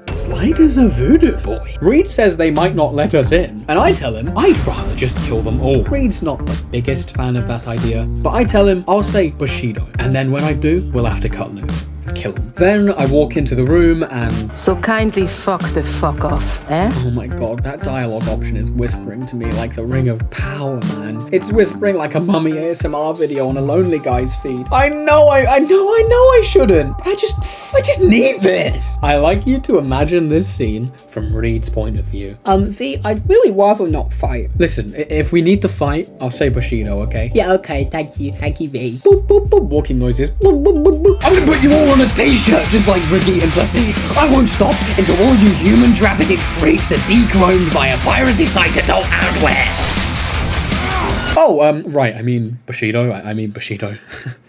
Slider's a voodoo boy. Reed says they might not let us in, and I tell him I'd rather just kill them all. Reed's not the biggest fan of that idea, but I tell him I'll say Bushido, and then when I do, we'll have to cut loose. kill him. Then I walk into the room and... So kindly fuck the fuck off, eh? Oh my god, that dialogue option is whispering to me like the ring of power, man. It's whispering like a mummy ASMR video on a lonely guy's feed. I know I shouldn't, but I just need this. I like you to imagine this scene from Reed's point of view. V, I'd really rather not fight. Listen, if we need to fight, I'll say Bushido, okay? Yeah, okay, thank you, V. Boop, boop, boop, walking noises. Boop, boop, boop, boop. I'm gonna put you all on a t-shirt just like Ricky and Placide. I won't stop until all you human trafficking freaks are dechroned by a piracy site adult hardware. Oh, right, I mean Bushido.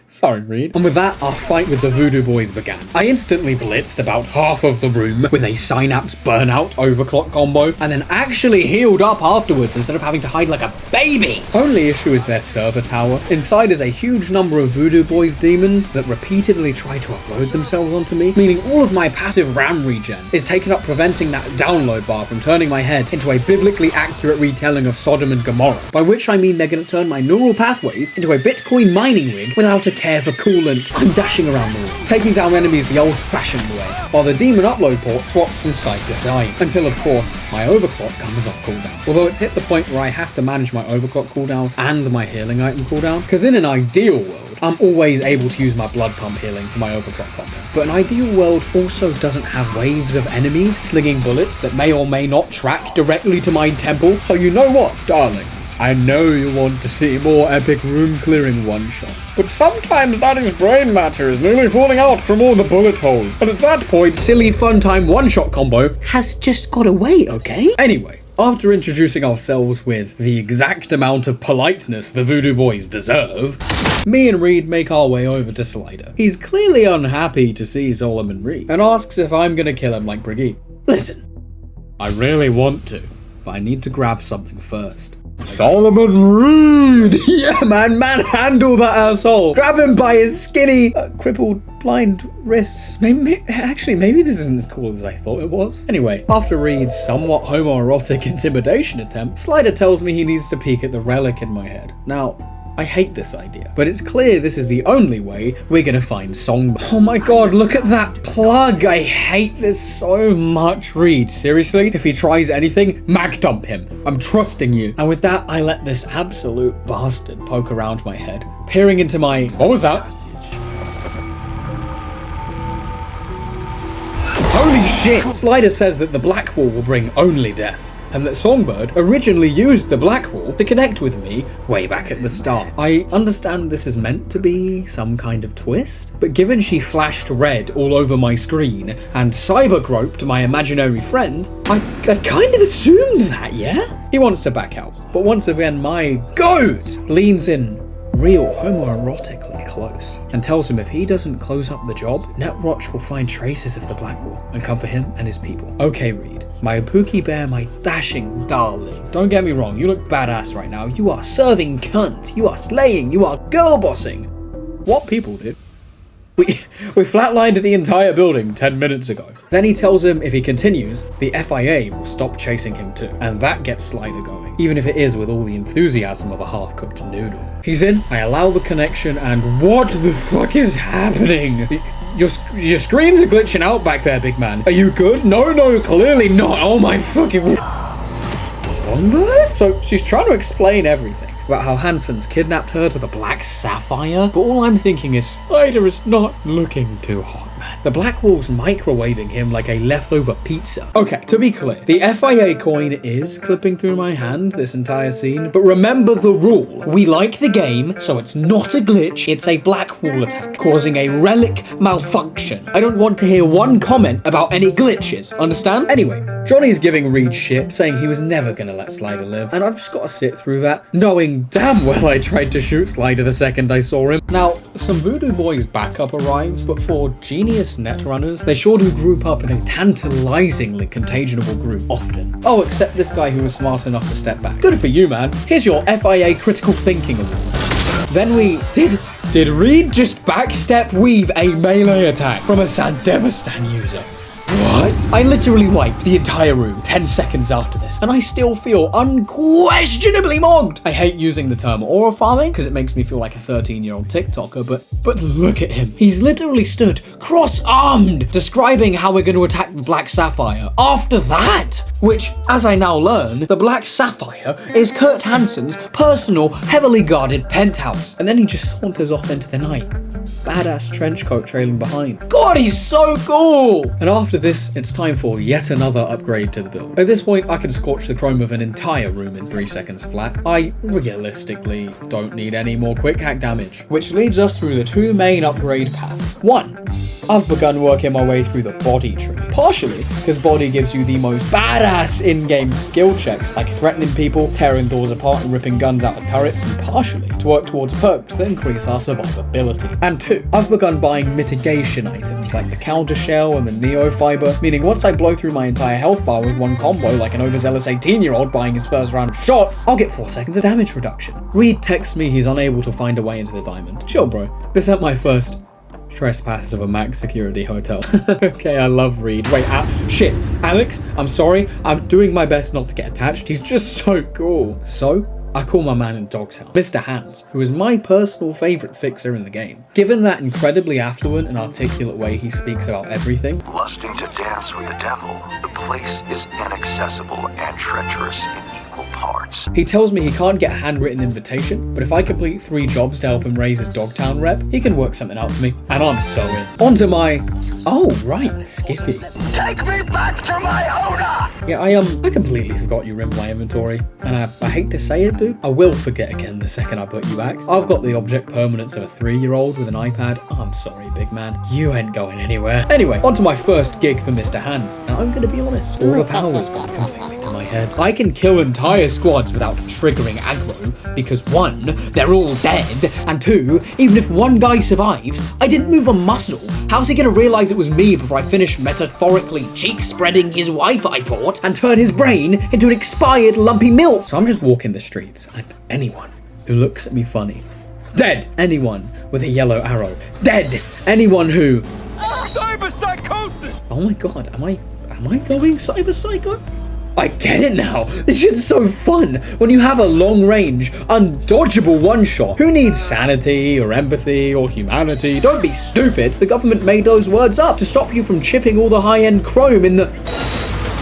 Sorry, Reed. And with that, our fight with the Voodoo Boys began. I instantly blitzed about half of the room with a Synapse Burnout Overclock combo, and then actually healed up afterwards instead of having to hide like a baby. Only issue is their server tower. Inside is a huge number of Voodoo Boys demons that repeatedly try to upload themselves onto me, meaning all of my passive RAM regen is taken up preventing that download bar from turning my head into a biblically accurate retelling of Sodom and Gomorrah, by which I mean they're going to turn my neural pathways into a Bitcoin mining rig without a care for coolant. I'm dashing around the room, taking down enemies the old-fashioned way, while the demon upload port swaps from side to side, until of course my overclock comes off cooldown. Although it's hit the point where I have to manage my overclock cooldown and my healing item cooldown, because in an ideal world, I'm always able to use my blood pump healing for my overclock combo. But an ideal world also doesn't have waves of enemies slinging bullets that may or may not track directly to my temple, so you know what, darling? I know you want to see more epic room-clearing one-shots, but sometimes that is brain matter is nearly falling out from all the bullet holes, and at that point, silly fun-time one-shot combo has just got to wait, okay? Anyway, after introducing ourselves with the exact amount of politeness the Voodoo Boys deserve, me and Reed make our way over to Slider. He's clearly unhappy to see Solomon Reed, and asks if I'm gonna kill him like Brigitte. Listen, I really want to, but I need to grab something first. Solomon Reed! Yeah, man, manhandle that asshole! Grab him by his skinny, crippled, blind wrists. Maybe this isn't as cool as I thought it was. Anyway, after Reed's somewhat homoerotic intimidation attempt, Slider tells me he needs to peek at the relic in my head. Now, I hate this idea, but it's clear this is the only way we're gonna find Songbird. Oh my god, look at that plug! I hate this so much, Reed. Seriously? If he tries anything, mag dump him. I'm trusting you. And with that, I let this absolute bastard poke around my head, peering into my... What was that? Holy shit! Slider says that the Black Wall will bring only death, and that Songbird originally used the Black Wall to connect with me way back at the start. I understand this is meant to be some kind of twist, but given she flashed red all over my screen and cyber-groped my imaginary friend, I kind of assumed that, yeah? He wants to back out, but once again my goat leans in real homoerotically close and tells him if he doesn't close up the job, Netrunner will find traces of the Black Wall and come for him and his people. Okay, Reed, my Pookie Bear, my dashing darling. Don't get me wrong, you look badass right now. You are serving cunt, you are slaying, you are girl bossing. What people did. We flatlined the entire building 10 minutes ago. Then he tells him if he continues, the FIA will stop chasing him too. And that gets Slider going, even if it is with all the enthusiasm of a half-cooked noodle. He's in, I allow the connection, and what the fuck is happening? Your screens are glitching out back there, big man. Are you good? No, clearly not. Oh my fucking... Songbird? So she's trying to explain everything about how Hansen's kidnapped her to the Black Sapphire, but all I'm thinking is Slider is not looking too hot, man. The Black Wall's microwaving him like a leftover pizza. Okay, to be clear, the FIA coin is clipping through my hand this entire scene, but remember the rule. We like the game, so it's not a glitch, it's a Black Wall attack, causing a relic malfunction. I don't want to hear one comment about any glitches, understand? Anyway, Johnny's giving Reed shit, saying he was never gonna let Slider live, and I've just gotta sit through that, knowing damn well I tried to shoot Slider the second I saw him. Now, some Voodoo Boys backup arrives, but for genius Netrunners, they sure do group up in a tantalizingly contagionable group often. Oh, except this guy who was smart enough to step back. Good for you, man. Here's your FIA Critical Thinking Award. Then we... Did Reed just backstep weave a melee attack from a Sandevistan user? What? What? I literally wiped the entire room 10 seconds after this, and I still feel unquestionably mogged. I hate using the term aura farming because it makes me feel like a 13-year-old TikToker, but look at him. He's literally stood cross-armed describing how we're going to attack the Black Sapphire. After that, which, as I now learn, the Black Sapphire is Kurt Hansen's personal, heavily guarded penthouse. And then he just saunters off into the night. Badass trench coat trailing behind. God, he's so cool! And after this, it's time for yet another upgrade to the build. At this point, I can scorch the chrome of an entire room in 3 seconds flat. I realistically don't need any more quick hack damage, which leads us through the 2 main upgrade paths. 1. I've begun working my way through the body tree. Partially because body gives you the most badass in-game skill checks, like threatening people, tearing doors apart and ripping guns out of turrets, and partially to work towards perks that increase our survivability. And 2, I've begun buying mitigation items like the counter shell and the neo fiber, meaning once I blow through my entire health bar with one combo like an overzealous 18-year-old buying his first round of shots, I'll get 4 seconds of damage reduction. Reed texts me he's unable to find a way into the diamond. Chill, bro. This ain't my first trespass of a max security hotel. Okay, I love Reed. Wait, shit. Alex, I'm sorry. I'm doing my best not to get attached. He's just so cool. So, I call my man in Dogtown, Mr. Hands, who is my personal favourite fixer in the game. Given that incredibly affluent and articulate way he speaks about everything. Lusting to dance with the devil, the place is inaccessible and treacherous in equal parts. He tells me he can't get a handwritten invitation, but if I complete 3 jobs to help him raise his Dogtown rep, he can work something out for me. And I'm so in. On to my... Oh, right, Skippy. Take me back to my owner! Yeah, I completely forgot you were in my inventory. And I hate to say it, dude. I will forget again the second I put you back. I've got the object permanence of a 3-year-old with an iPad. I'm sorry, big man. You ain't going anywhere. Anyway, on to my first gig for Mr. Hands. Now, I'm gonna be honest. All the power's gone completely to my head. I can kill entire squads without triggering aggro because 1, they're all dead, and 2, even if one guy survives, I didn't move a muscle. How's he gonna realize it was me before I finish metaphorically cheek-spreading his Wi-Fi port and turn his brain into an expired lumpy milk? So I'm just walking the streets, and anyone who looks at me funny, dead. Anyone with a yellow arrow, dead. Anyone who... Cyber psychosis! Oh my god, am I going cyber psycho? I get it now. This shit's so fun. When you have a long-range, undodgeable one-shot. Who needs sanity or empathy or humanity? Don't be stupid. The government made those words up to stop you from chipping all the high-end chrome in the...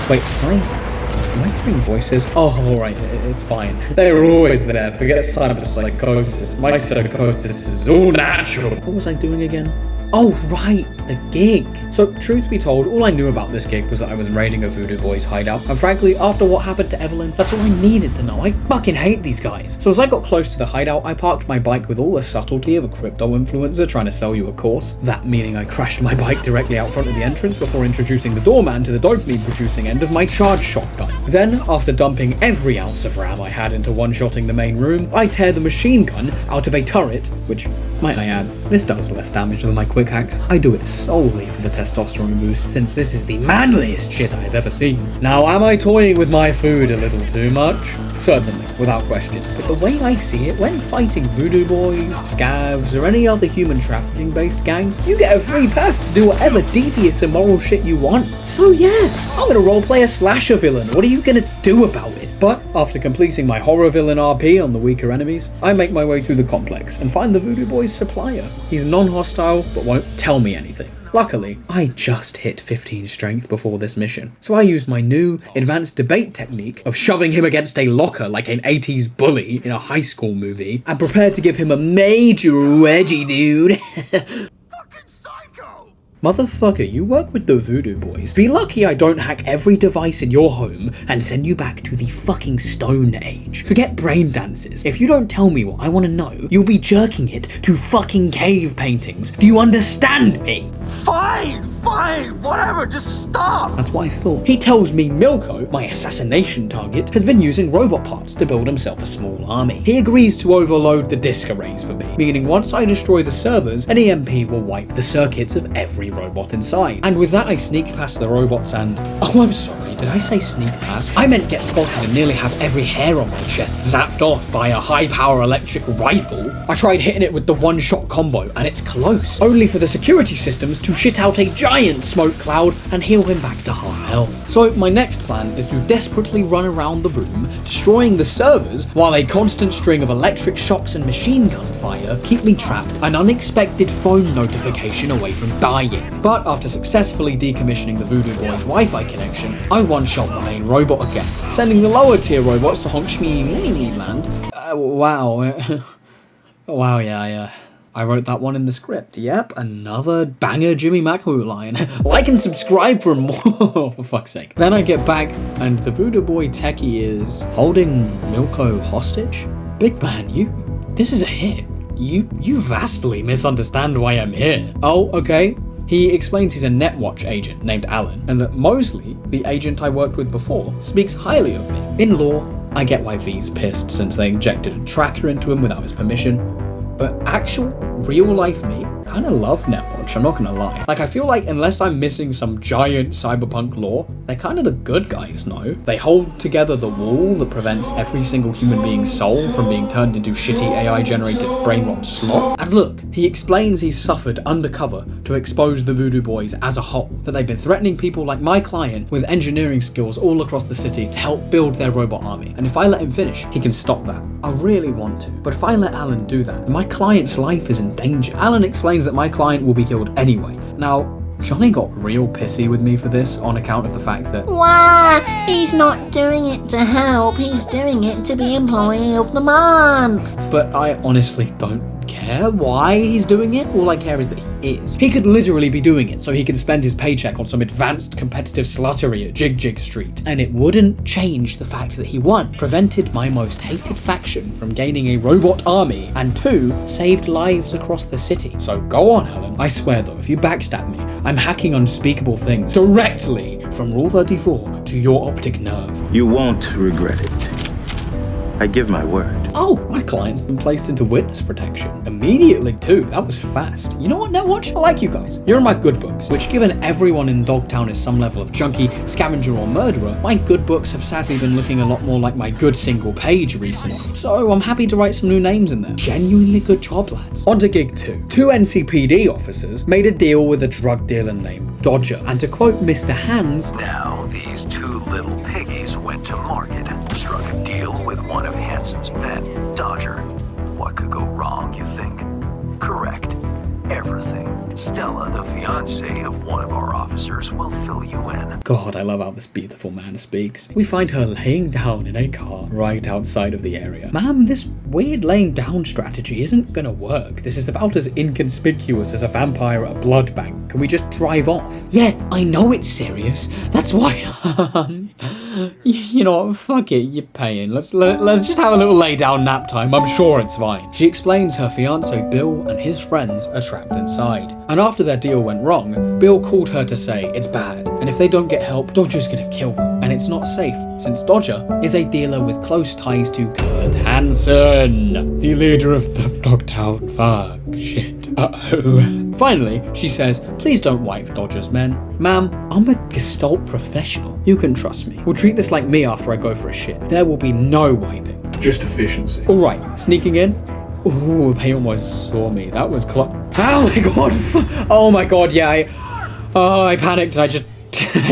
Wait, am I hearing voices? Oh, alright, it's fine. They're always there. Forget cyber psychosis. My psychosis is all natural. What was I doing again? Oh, right, the gig. So, truth be told, all I knew about this gig was that I was raiding a Voodoo Boys hideout. And frankly, after what happened to Evelyn, that's all I needed to know. I fucking hate these guys. So as I got close to the hideout, I parked my bike with all the subtlety of a crypto influencer trying to sell you a course. That meaning I crashed my bike directly out front of the entrance before introducing the doorman to the dopamine producing end of my charged shotgun. Then, after dumping every ounce of RAM I had into one-shotting the main room, I tear the machine gun out of a turret, which, might I add, this does less damage than my quick hacks. I do it solely for the testosterone boost, since this is the manliest shit I've ever seen. Now, am I toying with my food a little too much? Certainly, without question. But the way I see it, when fighting Voodoo Boys, Scavs, or any other human trafficking-based gangs, you get a free pass to do whatever devious immoral shit you want. So yeah, I'm gonna roleplay a slasher villain. What are you gonna do about it? But after completing my horror villain RP on the weaker enemies, I make my way through the complex and find the Voodoo Boy's supplier. He's non-hostile, but won't tell me anything. Luckily, I just hit 15 strength before this mission, so I used my new advanced debate technique of shoving him against a locker like an 80s bully in a high school movie, and prepared to give him a major wedgie, dude. Motherfucker, you work with the Voodoo Boys. Be lucky I don't hack every device in your home and send you back to the fucking Stone Age. Forget brain dances. If you don't tell me what I want to know, you'll be jerking it to fucking cave paintings. Do you understand me? Fine, whatever, just stop! That's what I thought. He tells me Milko, my assassination target, has been using robot parts to build himself a small army. He agrees to overload the disk arrays for me, meaning once I destroy the servers, an EMP will wipe the circuits of every robot inside. And with that, I sneak past the robots and... Oh, I'm sorry, did I say sneak past? I meant get spotted and nearly have every hair on my chest zapped off by a high-power electric rifle. I tried hitting it with the one-shot combo, and it's close. Only for the security systems to shit out a giant giant smoke cloud and heal him back to half health. So my next plan is to desperately run around the room, destroying the servers while a constant string of electric shocks and machine gun fire keep me trapped an unexpected phone notification away from dying. But after successfully decommissioning the Voodoo Boy's Wi-Fi connection, I one-shot the main robot again, sending the lower tier robots to honk shmee land. Wow. Wow, yeah. I wrote that one in the script. Yep, another banger Jimmy Macahoo line. Like and subscribe for more, for fuck's sake. Then I get back, and the Voodoo Boy techie is holding Milko hostage? Big man, this is a hit. You vastly misunderstand why I'm here. Oh, okay. He explains he's a Netwatch agent named Alan, and that Mosley, the agent I worked with before, speaks highly of me. In lore, I get why V's pissed since they injected a tracker into him without his permission. But actual, real-life me kinda love Netwatch, I'm not gonna lie. Like, I feel like unless I'm missing some giant cyberpunk lore, they're kinda the good guys, no? They hold together the wall that prevents every single human being's soul from being turned into shitty AI-generated brain-rot slop. And look, he explains he's suffered undercover to expose the Voodoo Boys as a whole, that they've been threatening people like my client with engineering skills all across the city to help build their robot army. And if I let him finish, he can stop that. I really want to, but if I let Alan do that, then my client's life is in danger. Alan explains that my client will be killed anyway. Now, Johnny got real pissy with me for this on account of the fact that He's not doing it to help, he's doing it to be Employee of the Month. But I honestly don't care why he's doing it. All I care is that he is. He could literally be doing it so he can spend his paycheck on some advanced competitive sluttery at Jig Street. And it wouldn't change the fact that he, 1, prevented my most hated faction from gaining a robot army, and 2, saved lives across the city. So go on, Alan. I swear though, if you backstab me, I'm hacking unspeakable things directly from Rule 34 to your optic nerve. You won't regret it. I give my word. Oh, my client's been placed into witness protection. Immediately too, that was fast. You know what, Netwatch? I like you guys. You're in my good books, which given everyone in Dogtown is some level of junkie, scavenger or murderer, my good books have sadly been looking a lot more like my good single page recently. So I'm happy to write some new names in there. Genuinely good job, lads. On to gig 2. 2 NCPD officers made a deal with a drug dealer named Dodger, and to quote Mr. Hands, now these 2 little piggies went to market, struck a deal with one of Hansen's men, Dodger. What could go wrong, you think? Correct. Everything. Stella, the fiancée of one of our officers, will fill you in. God, I love how this beautiful man speaks. We find her laying down in a car right outside of the area. Ma'am, this weird laying down strategy isn't gonna work. This is about as inconspicuous as a vampire at a blood bank. Can we just drive off? Yeah, I know it's serious. That's why, you know what, fuck it, you're paying. Let's just have a little lay down nap time. I'm sure it's fine. She explains her fiancé Bill and his friends are trapped inside. And after their deal went wrong, Bill called her to say it's bad, and if they don't get help, Dodger's gonna kill them. And it's not safe, since Dodger is a dealer with close ties to Kurt Hansen, the leader of the Dogtown. Fuck, shit, uh-oh. Finally, she says, please don't wipe Dodger's men. Ma'am, I'm a Gestalt professional. You can trust me. We'll treat this like me after I go for a shit. There will be no wiping. Just efficiency. Alright, sneaking in. Ooh, they almost saw me. That was close. Oh my god. Oh my god, yeah. I panicked and I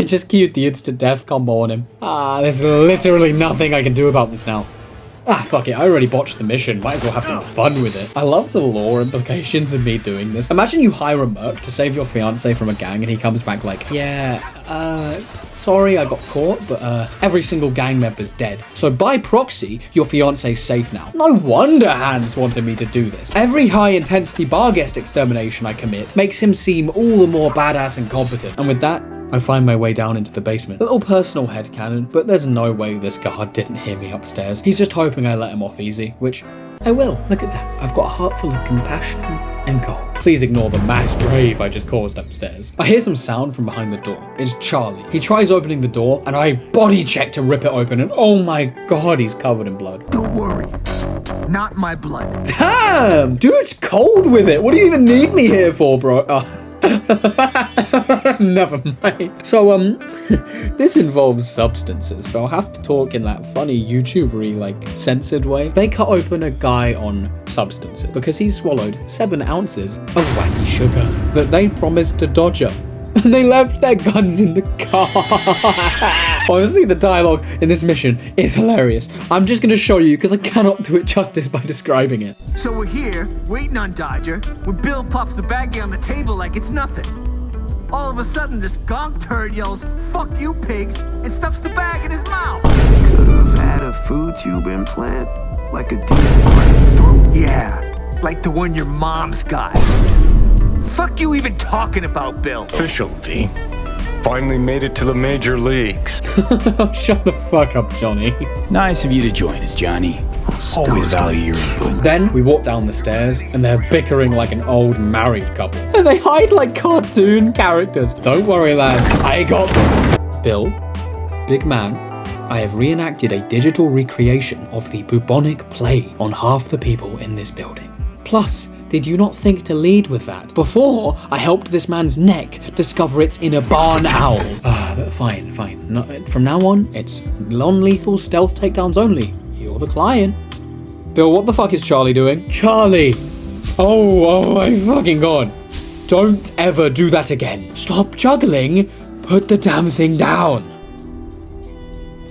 just queued the instant death combo on him. There's literally nothing I can do about this now. Fuck it, I already botched the mission, might as well have some fun with it. I love the lore implications of me doing this. Imagine you hire a merc to save your fiancé from a gang and he comes back like, yeah, sorry I got caught, but every single gang member's dead. So by proxy, your fiancé's safe now. No wonder Hans wanted me to do this. Every high intensity bar guest extermination I commit makes him seem all the more badass and competent. And with that, I find my way down into the basement. A little personal headcanon, but there's no way this guard didn't hear me upstairs. He's just hoping I let him off easy, which I will. Look at that. I've got a heart full of compassion and gold. Please ignore the mass grave I just caused upstairs. I hear some sound from behind the door. It's Charlie. He tries opening the door, and I body check to rip it open, and oh my god, he's covered in blood. Don't worry. Not my blood. Damn! Dude's cold with it. What do you even need me here for, bro? Never mind. So, this involves substances, so I'll have to talk in that funny YouTuber-y, like, censored way. They cut open a guy on substances because he swallowed 7 ounces of wacky sugar that they promised to Dodger. and they left their guns in the car. Honestly, the dialogue in this mission is hilarious. I'm just going to show you because I cannot do it justice by describing it. So we're here, waiting on Dodger, when Bill pops the baggie on the table like it's nothing. All of a sudden, this gonk turd yells, "Fuck you, pigs," and stuffs the bag in his mouth. Could've had a food tube implant, like a deep right throat. Yeah, like the one your mom's got. Fuck you even talking about, Bill? Official, V. Finally made it to the major leagues. Shut the fuck up, Johnny. Nice of you to join us, Johnny. Always value your input. Then we walk down the stairs and they're bickering like an old married couple. And they hide like cartoon characters. Don't worry, lads. I got this. Bill, big man, I have reenacted a digital recreation of the bubonic plague on half the people in this building. Plus, did you not think to lead with that before I helped this man's neck discover it's in a barn owl? But fine. No, from now on, it's non-lethal stealth takedowns only. You're the client. Bill, what the fuck is Charlie doing? Charlie! Oh my fucking god. Don't ever do that again. Stop juggling. Put the damn thing down.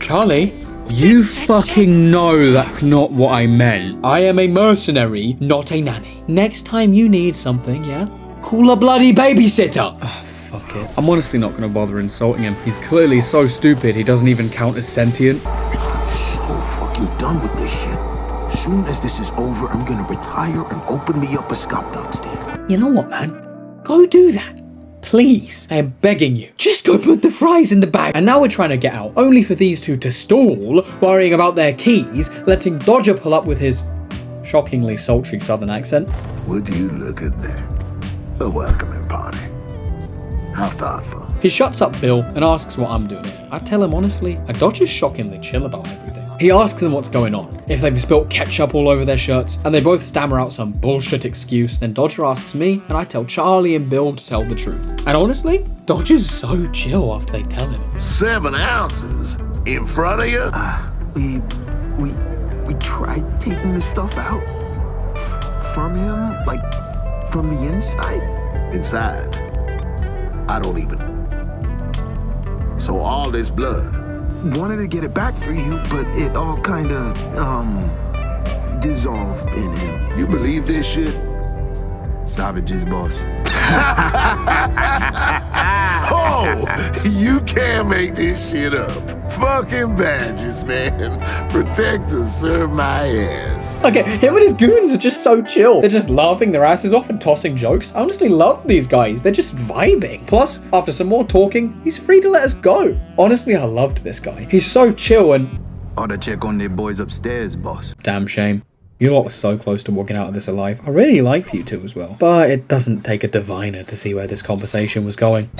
Charlie? You fucking know that's not what I meant. I am a mercenary, not a nanny. Next time you need something, yeah? Call a bloody babysitter. Fuck it. I'm honestly not gonna bother insulting him. He's clearly so stupid he doesn't even count as sentient. I'm so fucking done with this shit. Soon as this is over, I'm gonna retire and open me up a Scop Dog stand. You know what, man? Go do that. Please, I am begging you. Just go put the fries in the bag. And now we're trying to get out, only for these two to stall, worrying about their keys, letting Dodger pull up with his shockingly sultry southern accent. Would you look at that? A welcoming party. How thoughtful. He shuts up Bill and asks what I'm doing here. I tell him honestly, Dodger's shockingly chill about everything. He asks them what's going on, if they've spilt ketchup all over their shirts, and they both stammer out some bullshit excuse. Then Dodger asks me, and I tell Charlie and Bill to tell the truth. And honestly, Dodger's so chill after they tell him. 7 ounces? In front of you? We tried taking the stuff out from him, like from the inside. Inside? I don't even. So all this blood. Wanted to get it back for you, but it all kinda, dissolved in him. You believe this shit? Savages, boss. Oh, you can't make this shit up. Fucking badges, man. Protectors serve my ass. Okay, him and his goons are just so chill. They're just laughing their asses off and tossing jokes. I honestly love these guys. They're just vibing. Plus, after some more talking, he's free to let us go. Honestly, I loved this guy. He's so chill and... Ought to check on the boys upstairs, boss. Damn shame. You lot were so close to walking out of this alive. I really liked you two as well. But it doesn't take a diviner to see where this conversation was going.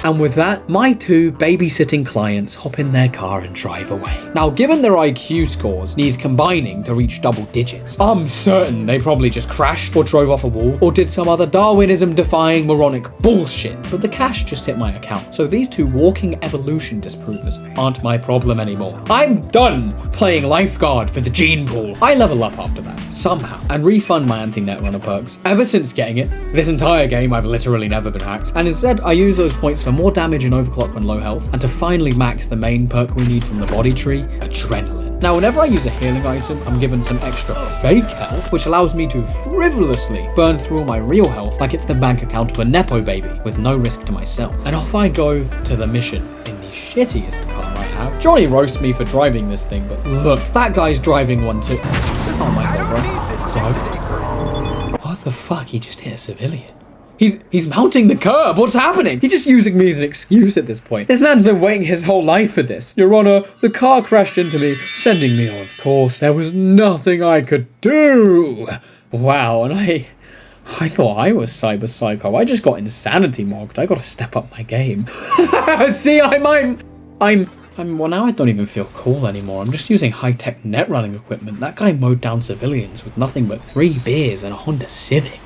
And with that, my two babysitting clients hop in their car and drive away. Now, given their IQ scores need combining to reach double digits, I'm certain they probably just crashed or drove off a wall or did some other Darwinism-defying moronic bullshit. But the cash just hit my account, so these two walking evolution disprovers aren't my problem anymore. I'm done playing lifeguard for the gene pool. I level up after that, somehow, and refund my anti-Netrunner perks. Ever since getting it, this entire game I've literally never been hacked, and instead I use those points for more damage and overclock when low health, and to finally max the main perk we need from the body tree, Adrenaline. Now, whenever I use a healing item, I'm given some extra fake health, which allows me to frivolously burn through all my real health like it's the bank account of a Nepo baby, with no risk to myself. And off I go to the mission in the shittiest car I have. Johnny roasts me for driving this thing, but look, that guy's driving one too. Oh my god, bro. What the fuck? He just hit a civilian. He's mounting the curb. What's happening? He's just using me as an excuse at this point. This man's been waiting his whole life for this. Your Honor, the car crashed into me, sending me on. Of course, there was nothing I could do. Wow, and I thought I was cyber psycho. I just got insanity mogged. I gotta step up my game. See, well, now I don't even feel cool anymore. I'm just using high-tech net running equipment. That guy mowed down civilians with nothing but 3 beers and a Honda Civic.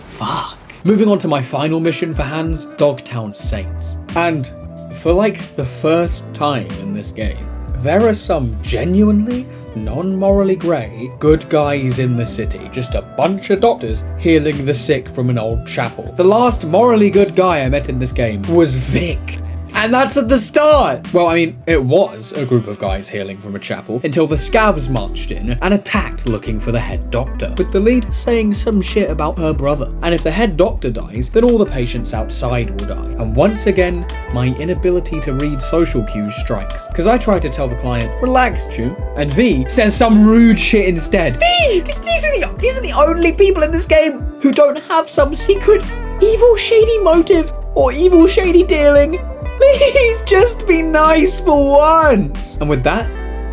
Fuck. Moving on to my final mission for Hans, Dogtown Saints. And for like the first time in this game, there are some genuinely non-morally grey good guys in the city. Just a bunch of doctors healing the sick from an old chapel. The last morally good guy I met in this game was Vic. And that's at the start! Well, I mean, it was a group of guys healing from a chapel until the scavs marched in and attacked looking for the head doctor, with the lead saying some shit about her brother. And if the head doctor dies, then all the patients outside will die. And once again, my inability to read social cues strikes. Because I try to tell the client, relax, June, and V says some rude shit instead. V! These are the only people in this game who don't have some secret, evil, shady motive or evil, shady dealing. Please just be nice for once. And with that,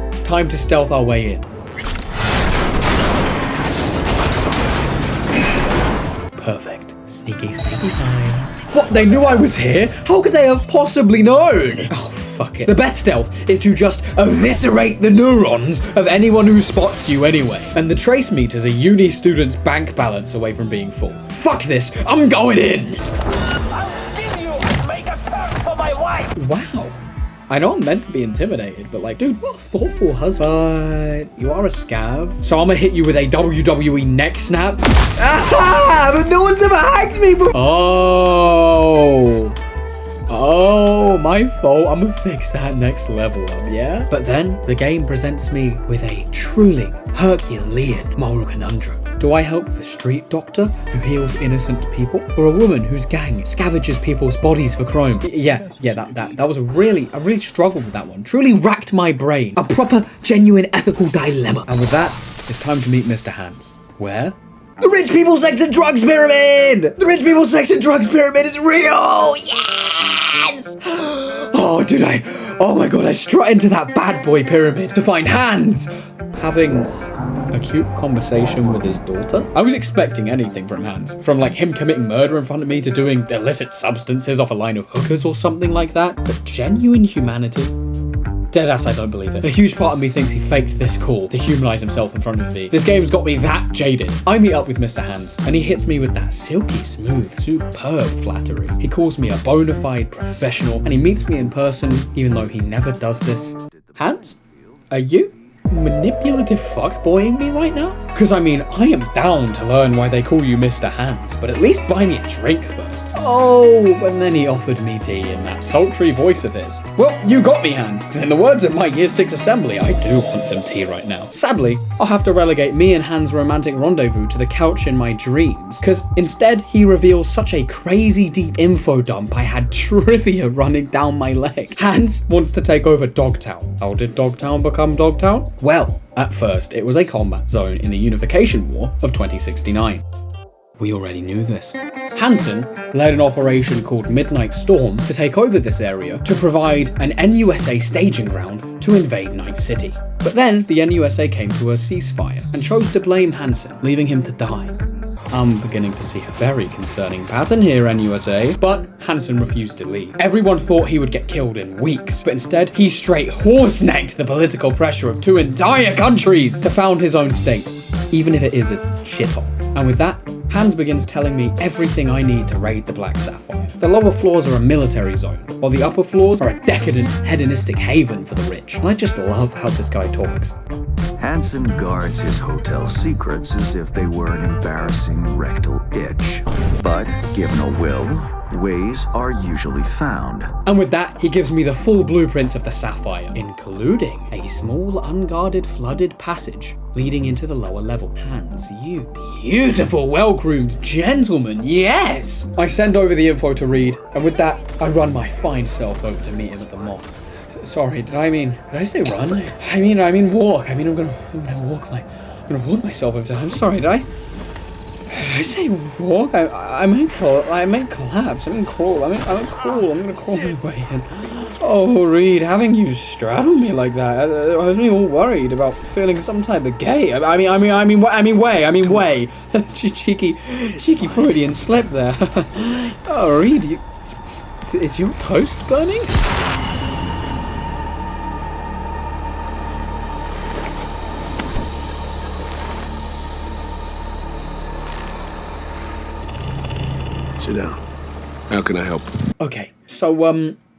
it's time to stealth our way in. Perfect. Sneaky, sneaky time. What, they knew I was here? How could they have possibly known? Oh, fuck it. The best stealth is to just eviscerate the neurons of anyone who spots you anyway. And the trace meter's a uni student's bank balance away from being full. Fuck this, I'm going in! Wow. I know I'm meant to be intimidated, but like, dude, what a thoughtful husband. But you are a scav, so I'm gonna hit you with a WWE neck snap. Ah, but no one's ever hacked me before. Oh, my fault. I'm gonna fix that next level up, yeah? But then the game presents me with a truly Herculean moral conundrum. Do I help the street doctor who heals innocent people, or a woman whose gang scavenges people's bodies for chrome? That was I really struggled with that one. Truly racked my brain. A proper, genuine, ethical dilemma. And with that, it's time to meet Mr. Hands. Where? The rich people, sex and drugs pyramid! The rich people, sex and drugs pyramid is real! Yes! Oh my god, I strut into that bad boy pyramid to find Hands having a cute conversation with his daughter. I was expecting anything from Hands. From like him committing murder in front of me to doing illicit substances off a line of hookers or something like that. But genuine humanity? Deadass, I don't believe it. A huge part of me thinks he faked this call to humanize himself in front of V. This game's got me that jaded. I meet up with Mr. Hands, and he hits me with that silky smooth, superb flattery. He calls me a bona fide professional, and he meets me in person, even though he never does this. Hands? Are you manipulative fuckboying me right now? Because I mean, I am down to learn why they call you Mr. Hands, but at least buy me a drink first. Oh, and then he offered me tea in that sultry voice of his. Well, you got me, Hands, because in the words of my Year 6 assembly, I do want some tea right now. Sadly, I'll have to relegate me and Hands' romantic rendezvous to the couch in my dreams, because instead he reveals such a crazy deep info dump I had trivia running down my leg. Hands wants to take over Dogtown. How did Dogtown become Dogtown? Well, at first, it was a combat zone in the Unification War of 2069. We already knew this. Hansen led an operation called Midnight Storm to take over this area to provide an NUSA staging ground to invade Night City. But then the NUSA came to a ceasefire and chose to blame Hansen, leaving him to die. I'm beginning to see a very concerning pattern here, NUSA, but Hansen refused to leave. Everyone thought he would get killed in weeks, but instead he straight horse-necked the political pressure of 2 entire countries to found his own state, even if it is a shithole. And with that, Hands begins telling me everything I need to raid the Black Sapphire. The lower floors are a military zone, while the upper floors are a decadent, hedonistic haven for the rich. And I just love how this guy talks. Hansen guards his hotel secrets as if they were an embarrassing rectal itch. But, given a will, ways are usually found. And with that, he gives me the full blueprints of the Sapphire, including a small, unguarded, flooded passage leading into the lower level. Hands, you beautiful, well-groomed gentleman, yes! I send over the info to read, and with that, I run my fine self over to meet him at the mall. Sorry, did I say run? I mean walk. I'm gonna walk myself over to him. I'm sorry, did I say walk? I meant collapse. I mean crawl. I mean crawl. I'm gonna crawl my way in. Oh, Reed, having you straddle me like that has me all worried about feeling some type of gay. I mean way. cheeky Freudian slip there. Oh, Reed, is your toast burning? Sit down. How can I help? Okay, so,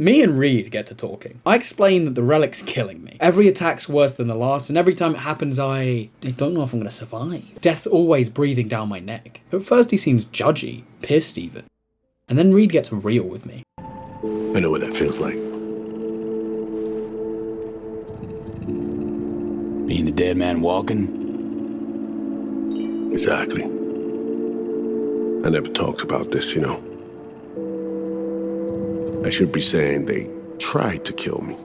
Me and Reed get to talking. I explain that the relic's killing me. Every attack's worse than the last, and every time it happens I don't know if I'm gonna survive. Death's always breathing down my neck. At first he seems judgy, pissed even. And then Reed gets real with me. I know what that feels like. Being a dead man walking? Exactly. I never talked about this, you know. I should be saying they tried to kill me,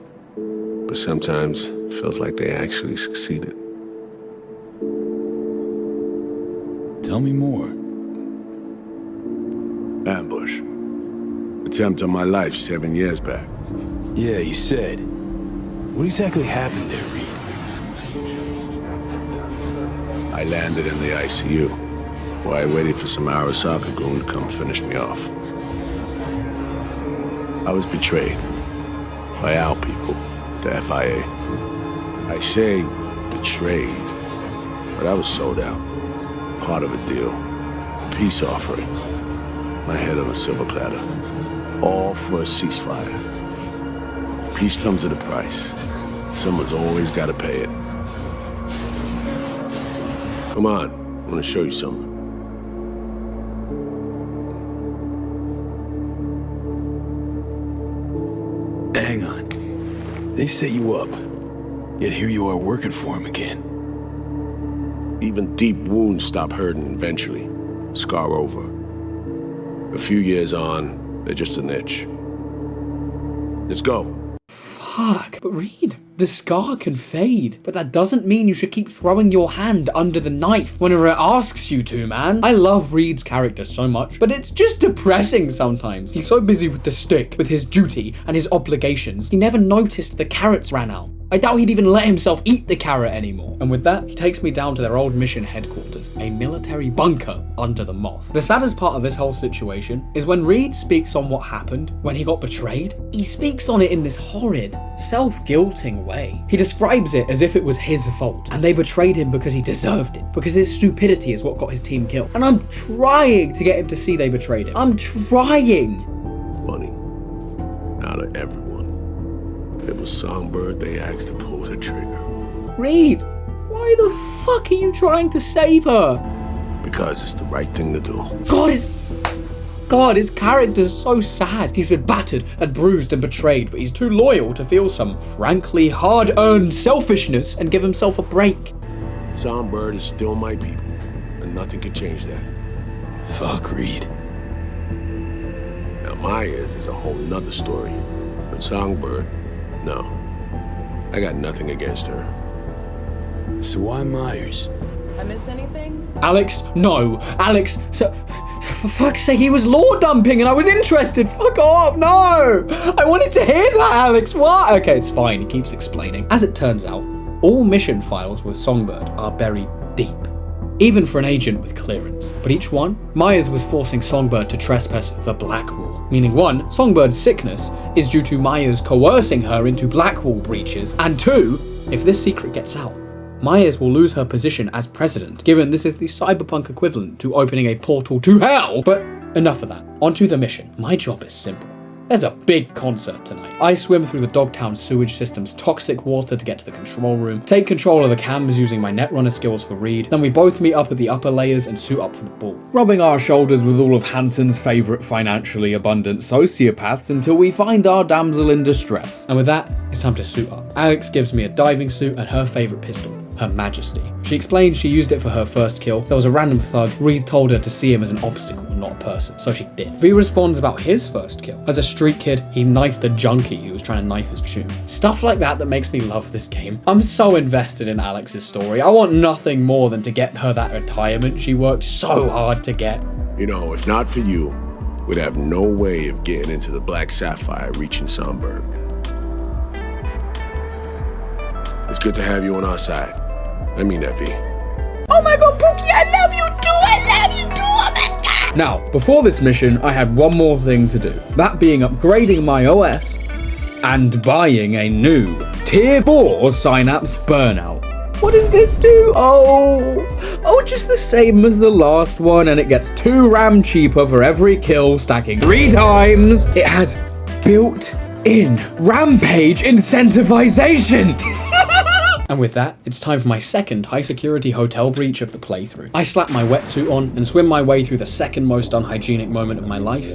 but sometimes it feels like they actually succeeded. Tell me more. Ambush. Attempt on my life 7 years back. Yeah, you said. What exactly happened there, Reed? I landed in the ICU, where I waited for some Arasaka goon to come finish me off. I was betrayed by our people, the FIA. I say betrayed, but I was sold out. Part of a deal. A peace offering. My head on a silver platter. All for a ceasefire. Peace comes at a price. Someone's always got to pay it. Come on, I want to show you something. Hang on. They set you up, yet here you are working for him again. Even deep wounds stop hurting eventually. Scar over. A few years on, they're just an itch. Let's go. Fuck, but Reed, the scar can fade, but that doesn't mean you should keep throwing your hand under the knife whenever it asks you to, man. I love Reed's character so much, but it's just depressing sometimes. He's so busy with the stick, with his duty and his obligations, he never noticed the carrots ran out. I doubt he'd even let himself eat the carrot anymore. And with that, he takes me down to their old mission headquarters, a military bunker under the moth. The saddest part of this whole situation is when Reed speaks on what happened when he got betrayed, he speaks on it in this horrid, self-guilting way. He describes it as if it was his fault, and they betrayed him because he deserved it, because his stupidity is what got his team killed. And I'm trying to get him to see they betrayed him. I'm trying. Funny. Out of everyone, it was Songbird they asked to pull the trigger. Reed, why the fuck are you trying to save her? Because it's the right thing to do. God, his character's so sad. He's been battered and bruised and betrayed, but he's too loyal to feel some frankly hard-earned selfishness and give himself a break. Songbird is still my people, and nothing can change that. Fuck Reed. Now Myers is a whole nother story, but Songbird, no. I got nothing against her. So why Myers? I miss anything? Alex, no. Alex, so, for fuck's sake, he was law dumping and I was interested. Fuck off, no. I wanted to hear that, Alex. What? Okay, it's fine. He keeps explaining. As it turns out, all mission files with Songbird are buried deep, even for an agent with clearance. But each one, Myers was forcing Songbird to trespass the Black Wall. Meaning 1, Songbird's sickness is due to Myers coercing her into Black Wall breaches, and 2, if this secret gets out, Myers will lose her position as president, given this is the cyberpunk equivalent to opening a portal to hell. But enough of that. Onto the mission. My job is simple. There's a big concert tonight. I swim through the Dogtown sewage system's toxic water to get to the control room, take control of the cams using my Netrunner skills for Reed, then we both meet up at the upper layers and suit up for the ball, rubbing our shoulders with all of Hansen's favourite financially abundant sociopaths until we find our damsel in distress. And with that, it's time to suit up. Alex gives me a diving suit and her favourite pistol, Her Majesty. She explains she used it for her first kill. There was a random thug. Reed told her to see him as an obstacle, not a person, so she did. V responds about his first kill. As a street kid, he knifed a junkie who was trying to knife his tune. Stuff like that makes me love this game. I'm so invested in Alex's story. I want nothing more than to get her that retirement she worked so hard to get. You know, if not for you, we'd have no way of getting into the Black Sapphire reaching Songbird. It's good to have you on our side. I mean that, V. Oh my god, Pookie, I love you too! I love you too! Oh my god! Now, before this mission, I had one more thing to do. That being upgrading my OS and buying a new Tier 4 Synapse Burnout. What does this do? Oh, just the same as the last one, and it gets 2 RAM cheaper for every kill, stacking 3 times. It has built in rampage incentivization. And with that, it's time for my second high-security hotel breach of the playthrough. I slap my wetsuit on and swim my way through the second most unhygienic moment of my life.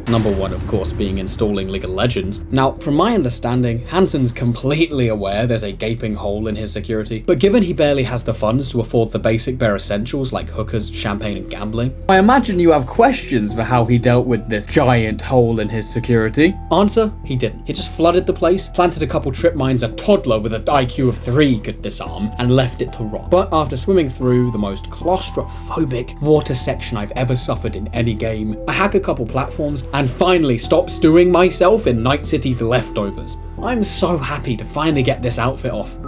Number one, of course, being installing League of Legends. Now, from my understanding, Hansen's completely aware there's a gaping hole in his security, but given he barely has the funds to afford the basic bare essentials like hookers, champagne, and gambling, I imagine you have questions for how he dealt with this giant hole in his security. Answer, he didn't. He just flooded the place, planted a couple trip mines a toddler with an IQ of 3 could disarm, and left it to rot. But after swimming through the most claustrophobic water section I've ever suffered in any game, I hack a couple platforms and finally stop stewing myself in Night City's leftovers. I'm so happy to finally get this outfit off.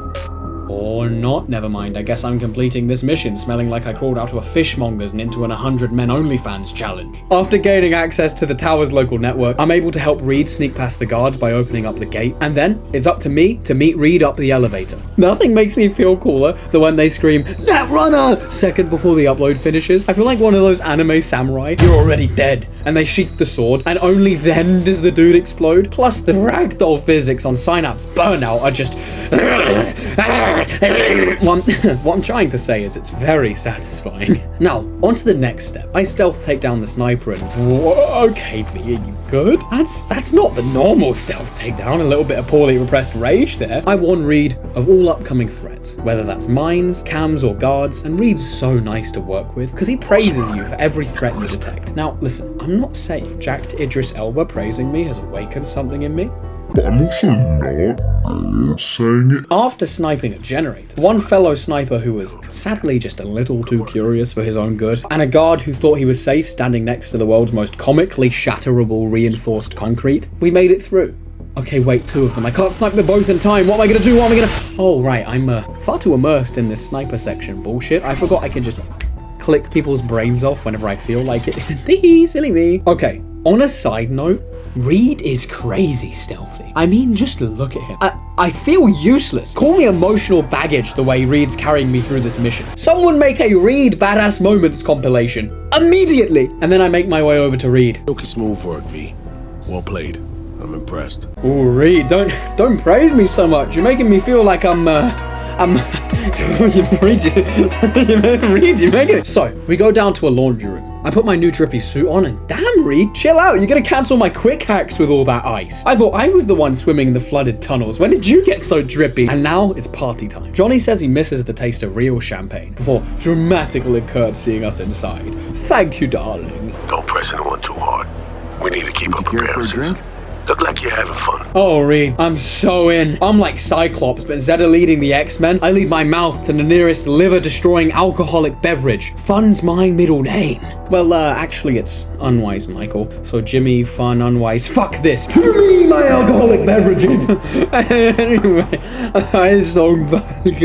Or not, never mind, I guess I'm completing this mission smelling like I crawled out of a fishmonger's and into an 100 men OnlyFans challenge. After gaining access to the tower's local network, I'm able to help Reed sneak past the guards by opening up the gate, and then it's up to me to meet Reed up the elevator. Nothing makes me feel cooler than when they scream, "Netrunner!" second before the upload finishes. I feel like one of those anime samurai. You're already dead. And they sheath the sword, and only then does the dude explode. Plus the ragdoll physics on Synapse Burnout are just... What I'm trying to say is it's very satisfying. Now, on to the next step. I stealth take down the sniper and... Okay, V, are you good? That's not the normal stealth takedown. A little bit of poorly repressed rage there. I warn Reed of all upcoming threats, whether that's mines, cams, or guards, and Reed's so nice to work with, because he praises you for every threat you detect. Now, listen, I'm not saying jacked Idris Elba praising me has awakened something in me, but I'm also not saying it. After sniping a generator, one fellow sniper who was sadly just a little too curious for his own good, and a guard who thought he was safe standing next to the world's most comically shatterable reinforced concrete, we made it through. Okay, wait, 2 of them. I can't snipe them both in time. What am I gonna do? Oh, right, I'm far too immersed in this sniper section bullshit. I forgot I could just click people's brains off whenever I feel like it. Silly me. Okay, on a side note, Reed is crazy stealthy. I mean, just look at him. I feel useless. Call me emotional baggage the way Reed's carrying me through this mission. Someone make a Reed Badass Moments compilation. Immediately! And then I make my way over to Reed. Silky smooth work, V. Well played. I'm impressed. Oh, Reed, don't praise me so much. You're making me feel like I'm Reed, you're making it. So, we go down to a laundry room. I put my new drippy suit on and damn, Reed, chill out. You're gonna cancel my quick hacks with all that ice. I thought I was the one swimming in the flooded tunnels. When did you get so drippy? And now it's party time. Johnny says he misses the taste of real champagne before dramatically curtsying us inside. Thank you, darling. Don't press anyone too hard. We need to keep up appearances. For a drink? Look like you're having fun. Oh, Reed, I'm so in. I'm like Cyclops, but instead of leading the X-Men, I lead my mouth to the nearest liver-destroying alcoholic beverage. Fun's my middle name. Well, actually, it's Unwise Michael. So Jimmy, Fun, Unwise. Fuck this. To me, my alcoholic beverages. Anyway,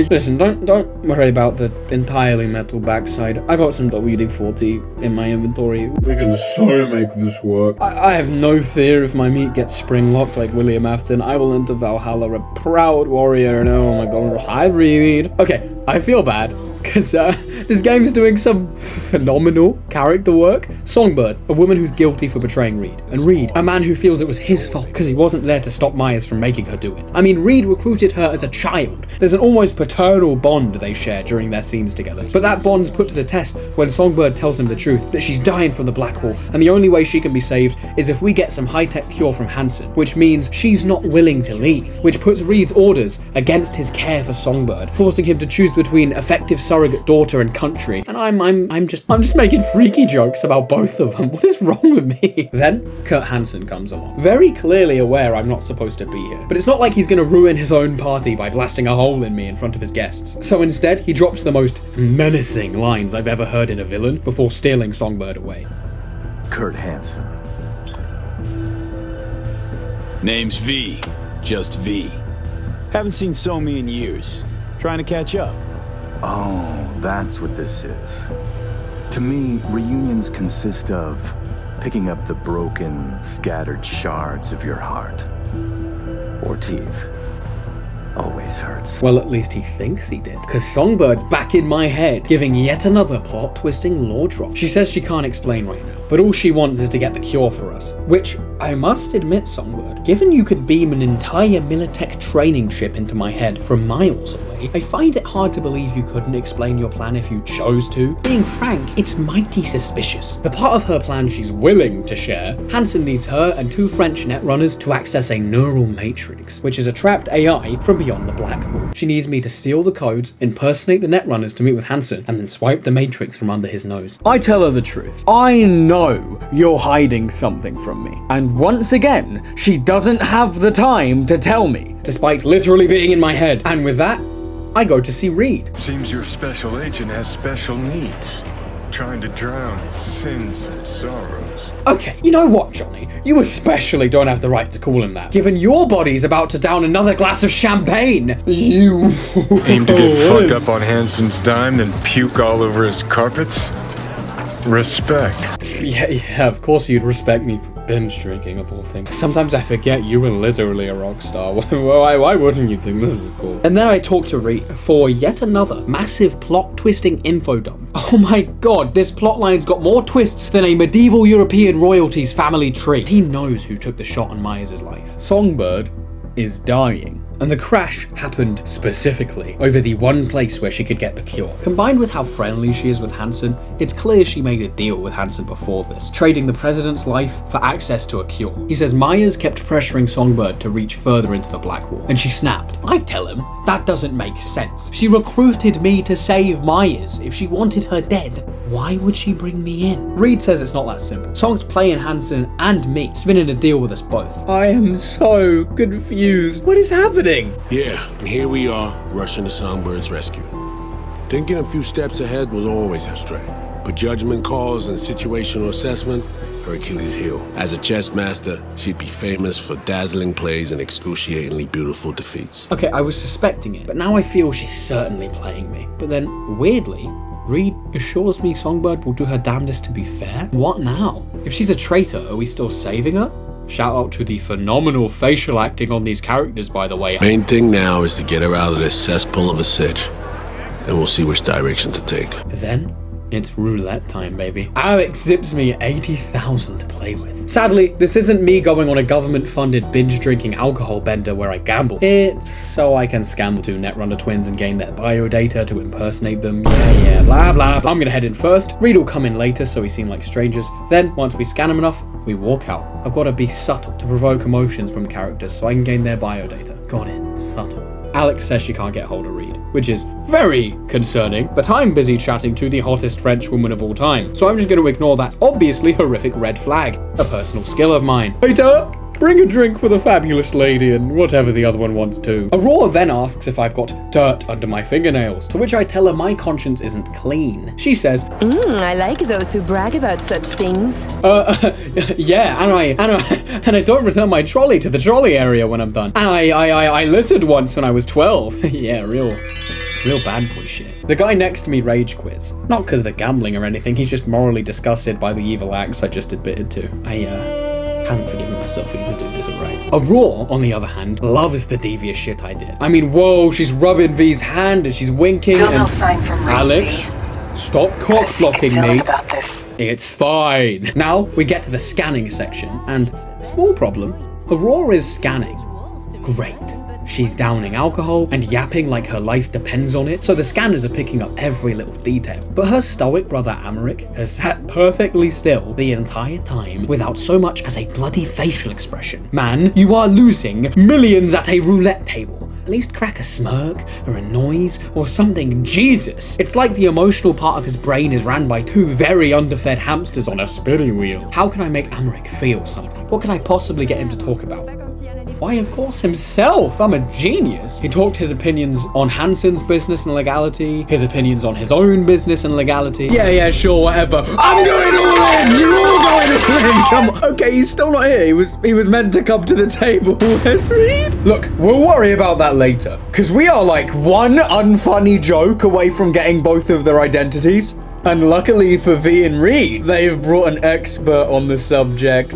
listen, don't worry about the entirely metal backside. I got some WD-40 in my inventory. We can so make this work. I have no fear if my meat gets spring-locked like William Afton. I will enter Valhalla a proud warrior, and oh my god, hi Reed. Okay, I feel bad, because this game's doing some phenomenal character work. Songbird, a woman who's guilty for betraying Reed. And Reed, a man who feels it was his fault because he wasn't there to stop Myers from making her do it. I mean, Reed recruited her as a child. There's an almost paternal bond they share during their scenes together. But that bond's put to the test when Songbird tells him the truth, that she's dying from the black hole, and the only way she can be saved is if we get some high-tech cure from Hansen, which means she's not willing to leave, which puts Reed's orders against his care for Songbird, forcing him to choose between effective surrogate daughter and country. And I'm just making freaky jokes about both of them. What is wrong with me? Then Kurt Hansen comes along, very clearly aware I'm not supposed to be here, but it's not like he's gonna ruin his own party by blasting a hole in me in front of his guests. So instead, he drops the most menacing lines I've ever heard in a villain before stealing Songbird away. Kurt Hansen. Name's V. Just V. Haven't seen Somi in years. Trying to catch up. Oh, that's what this is. To me, reunions consist of picking up the broken, scattered shards of your heart. Or teeth. Always hurts. Well, at least he thinks he did, because Songbird's back in my head, giving yet another plot-twisting lore drop. She says she can't explain right now, but all she wants is to get the cure for us, which I must admit, Songbird, given you could beam an entire Militech training ship into my head from miles away, I find it hard to believe you couldn't explain your plan if you chose to. Being frank, it's mighty suspicious. The part of her plan she's willing to share, Hansen needs her and 2 French netrunners to access a neural matrix, which is a trapped AI from beyond the Black Wall. She needs me to steal the codes, impersonate the netrunners to meet with Hansen, and then swipe the matrix from under his nose. I tell her the truth. I know you're hiding something from me. And once again, she doesn't have the time to tell me, despite literally being in my head. And with that, I go to see Reed. Seems your special agent has special needs. Trying to drown his sins and sorrows. Okay, you know what, Johnny? You especially don't have the right to call him that, given your body's about to down another glass of champagne. You aim to get fucked up on Hansen's dime, then puke all over his carpets? Respect. Yeah, of course you'd respect me for binge drinking, of all things. Sometimes I forget you were literally a rock star. Why wouldn't you think this is cool? And then I talk to Reed for yet another massive plot-twisting info dump. Oh my god, this plotline's got more twists than a medieval European royalty's family tree. He knows who took the shot on Myers' life. Songbird is dying. And the crash happened specifically over the one place where she could get the cure. Combined with how friendly she is with Hansen, it's clear she made a deal with Hansen before this, trading the president's life for access to a cure. He says Myers kept pressuring Songbird to reach further into the Black Wall, and she snapped. I tell him, that doesn't make sense. She recruited me to save Myers. If she wanted her dead, why would she bring me in? Reed says it's not that simple. Song's playing Hansen and me, spinning a deal with us both. I am so confused. What is happening? Yeah, and here we are, rushing to Songbird's rescue. Thinking a few steps ahead was always her strength. But judgment calls and situational assessment, her Achilles heel. As a chess master, she'd be famous for dazzling plays and excruciatingly beautiful defeats. Okay, I was suspecting it, but now I feel she's certainly playing me. But then, weirdly, Reed assures me Songbird will do her damnedest to be fair. What now? If she's a traitor, are we still saving her? Shout out to the phenomenal facial acting on these characters, by the way. Main thing now is to get her out of this cesspool of a sitch. Then we'll see which direction to take. Then, it's roulette time, baby. Alex zips me 80,000 to play with. Sadly, this isn't me going on a government-funded binge-drinking alcohol bender where I gamble. It's so I can scam the 2 Netrunner twins and gain their biodata to impersonate them. Yeah, blah, blah, blah. I'm gonna head in first. Reed will come in later, so we seem like strangers. Then, once we scan them enough, we walk out. I've got to be subtle to provoke emotions from characters so I can gain their biodata. Got it. Subtle. Alex says she can't get hold of Reed, which is very concerning, but I'm busy chatting to the hottest French woman of all time, so I'm just going to ignore that obviously horrific red flag, a personal skill of mine. Waiter, bring a drink for the fabulous lady and whatever the other one wants too. Aurora then asks if I've got dirt under my fingernails, to which I tell her my conscience isn't clean. She says, I like those who brag about such things. Yeah, and I don't return my trolley to the trolley area when I'm done. And I littered once when I was 12. Yeah, real bad boy shit. The guy next to me rage quits. Not because they're gambling or anything, he's just morally disgusted by the evil acts I just admitted to. I haven't forgiven myself either, dude, is it right? Aurora, on the other hand, loves the devious shit I did. I mean, whoa, she's rubbing V's hand and she's winking. Still and no sign from Reed, Alex, stop cock-blocking me. About this. It's fine. Now, we get to the scanning section, and small problem, Aurora is scanning. Great. She's downing alcohol and yapping like her life depends on it, so the scanners are picking up every little detail. But her stoic brother Americ has sat perfectly still the entire time without so much as a bloody facial expression. Man, you are losing millions at a roulette table. At least crack a smirk or a noise or something. Jesus! It's like the emotional part of his brain is ran by 2 very underfed hamsters on a spinning wheel. How can I make Americ feel something? What can I possibly get him to talk about? Why, of course, himself. I'm a genius. He talked his opinions on Hansen's business and legality, his opinions on his own business and legality. Yeah, sure, whatever. I'm going all in! You're all going all in! Come on. Okay, he's still not here. He was meant to come to the table. Where's Reed? Look, we'll worry about that later, because we are like one unfunny joke away from getting both of their identities. And luckily for V and Reed, they've brought an expert on the subject.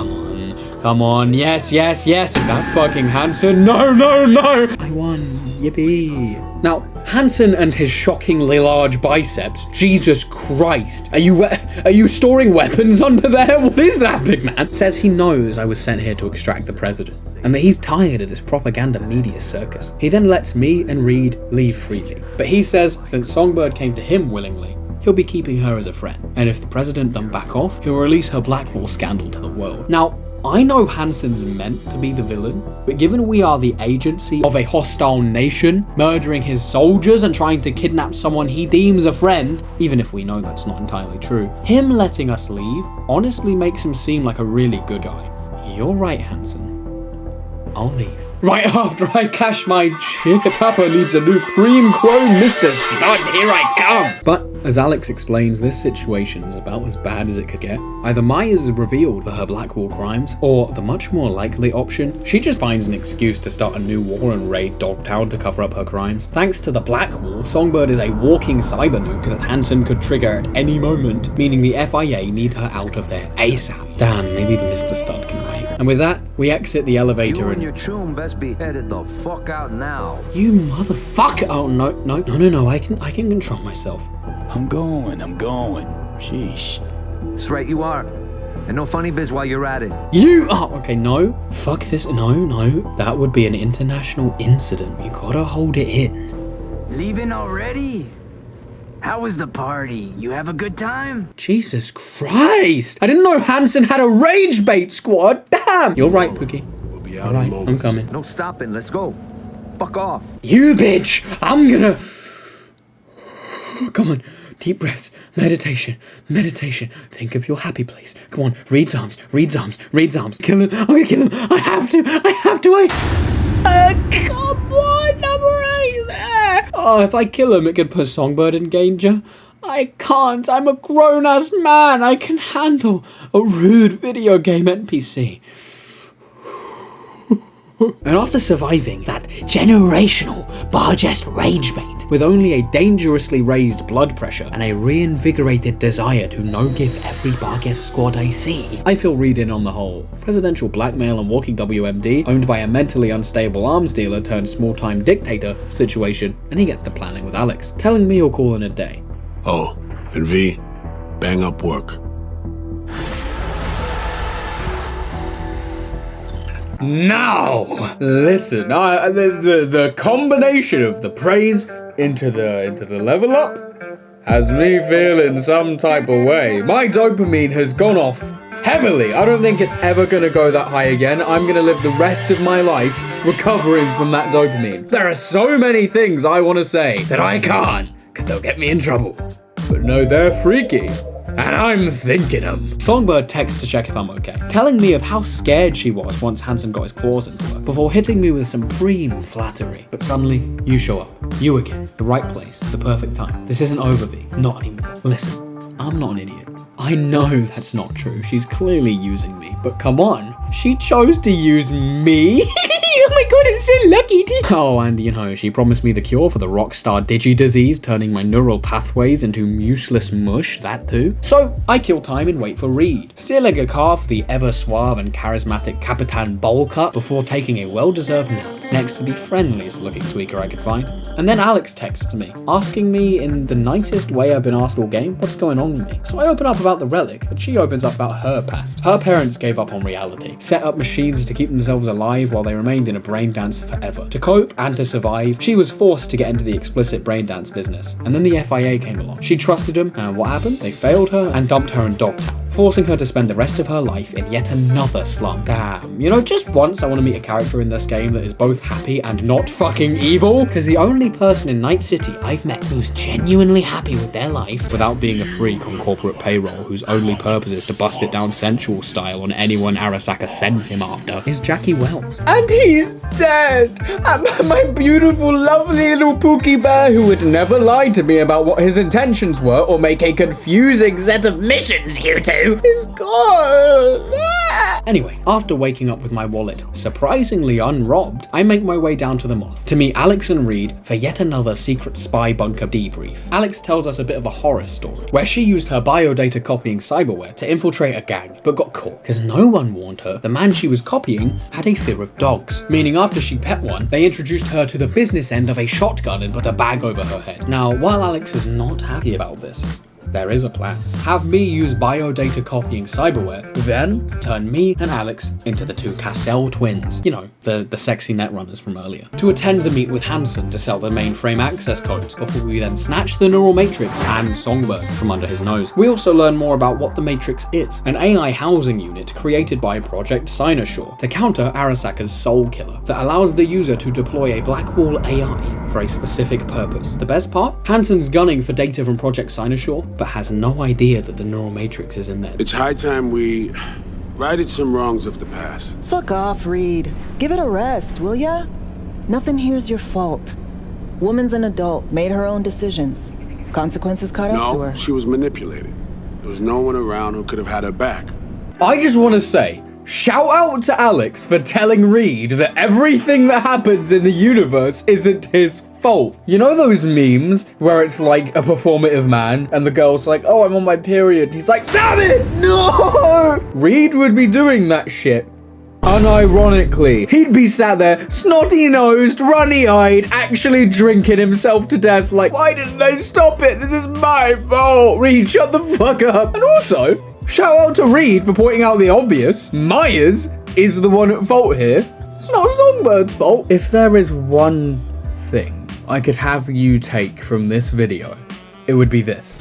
Come on, yes, is that fucking Hansen? No! I won, yippee. Now, Hansen and his shockingly large biceps, Jesus Christ. Are you storing weapons under there? What is that, big man? Says he knows I was sent here to extract the president, and that he's tired of this propaganda media circus. He then lets me and Reed leave freely. But he says since Songbird came to him willingly, he'll be keeping her as a friend. And if the president doesn't back off, he'll release her Blackwall scandal to the world. Now, I know Hansen's meant to be the villain, but given we are the agency of a hostile nation, murdering his soldiers and trying to kidnap someone he deems a friend, even if we know that's not entirely true, him letting us leave honestly makes him seem like a really good guy. You're right, Hansen. I'll leave. Right after I cash my chip, Papa needs a new Preem Chrome Mr. Stud, here I come! But, as Alex explains, this situation's about as bad as it could get. Either Maya's revealed for her Blackwall crimes, or the much more likely option, she just finds an excuse to start a new war and raid Dogtown to cover up her crimes. Thanks to the Blackwall, Songbird is a walking cyber nuke that Hansen could trigger at any moment, meaning the FIA need her out of there ASAP. Damn, maybe the Mr. Stud can wait. And with that, we exit the elevator and your chum best be headed the fuck out now. You motherfucker! Oh no, I can control myself. I'm going. Sheesh. That's right, you are. And no funny biz while you're at it. Okay, no. Fuck this, no. That would be an international incident. You gotta hold it in. Leaving already? How was the party? You have a good time? Jesus Christ! I didn't know Hansen had a rage bait squad! Damn! You're right, Pookie. We'll be out Alright, I'm coming. No stopping, let's go. Fuck off. You bitch! I'm gonna... Come on. Deep breaths. Meditation. Think of your happy place. Come on. Read Psalms. Kill him. I'm gonna kill him. I have to. Come on. I'm right there. Oh, if I kill him, it could put Songbird in danger. I can't. I'm a grown-ass man. I can handle a rude video game NPC. And after surviving that generational Bargest rage bait, with only a dangerously raised blood pressure and a reinvigorated desire to no-give every Bargest squad I see, I feel Reed in on the whole. Presidential blackmail and walking WMD, owned by a mentally unstable arms dealer turned small-time dictator situation, and he gets to planning with Alex, telling me he'll call in a day. Oh, and V, bang up work. Now, listen, the combination of the praise into the level up has me feeling some type of way. My dopamine has gone off heavily. I don't think it's ever gonna go that high again. I'm gonna live the rest of my life recovering from that dopamine. There are so many things I want to say that I can't, because they'll get me in trouble. But no, they're freaky. And I'm thinking them. Songbird texts to check if I'm okay, telling me of how scared she was once Hansen got his claws into her, before hitting me with some preem flattery. But suddenly, you show up. You again. The right place. The perfect time. This isn't over, V. Not anymore. Listen, I'm not an idiot. I know that's not true. She's clearly using me. But come on. She chose to use me? Oh my god, I'm so lucky. Oh, and you know, she promised me the cure for the rockstar digi disease, turning my neural pathways into useless mush, that too. So I kill time and wait for Reed, stealing a car for the ever suave and charismatic Capitan Bowlcut before taking a well-deserved nap next to the friendliest looking tweaker I could find. And then Alex texts me, asking me in the nicest way I've been asked all game what's going on with me. So I open up about the relic, and she opens up about her past. Her parents gave up on reality, set up machines to keep themselves alive while they remained in a brain dance forever. To cope and to survive, she was forced to get into the explicit brain dance business. And then the FIA came along. She trusted them, and what happened? They failed her and dumped her in Dogtown, forcing her to spend the rest of her life in yet another slum. Damn, you know, just once I want to meet a character in this game that is both happy and not fucking evil, because the only person in Night City I've met who's genuinely happy with their life without being a freak on corporate payroll whose only purpose is to bust it down sensual style on anyone Arasaka sends him after is Jackie Wells. And he's dead! My beautiful, lovely little Pookie Bear who would never lie to me about what his intentions were or make a confusing set of missions, you two. alive! It's gone! Anyway, after waking up with my wallet surprisingly unrobbed, I make my way down to the Moth to meet Alex and Reed for yet another secret spy bunker debrief. Alex tells us a bit of a horror story, where she used her biodata copying cyberware to infiltrate a gang, but got caught because no one warned her the man she was copying had a fear of dogs, meaning after she pet one, they introduced her to the business end of a shotgun and put a bag over her head. Now, while Alex is not happy about this, there is a plan. Have me use biodata copying cyberware, then turn me and Alex into the two Cassell twins, you know, the sexy Netrunners from earlier, to attend the meet with Hansen to sell the mainframe access codes before we then snatch the neural matrix and Songbird from under his nose. We also learn more about what the Matrix is, an AI housing unit created by Project Cynosure to counter Arasaka's soul killer that allows the user to deploy a Blackwall AI for a specific purpose. The best part? Hansen's gunning for data from Project Cynosure, but has no idea that the neural matrix is in there. It's high time we righted some wrongs of the past. Fuck off, Reed. Give it a rest, will ya? Nothing here's your fault. Woman's an adult, made her own decisions. Consequences caught up to her. No, she was manipulated. There was no one around who could have had her back. I just want to say, shout out to Alex for telling Reed that everything that happens in the universe isn't his fault. You know those memes where it's like a performative man and the girl's like, oh, I'm on my period. He's like, damn it, no! Reed would be doing that shit. Unironically, he'd be sat there, snotty-nosed, runny-eyed, actually drinking himself to death like, why didn't they stop it? This is my fault. Reed, shut the fuck up. And also, shout out to Reed for pointing out the obvious. Myers is the one at fault here. It's not Songbird's fault. If there is one thing I could have you take from this video, it would be this.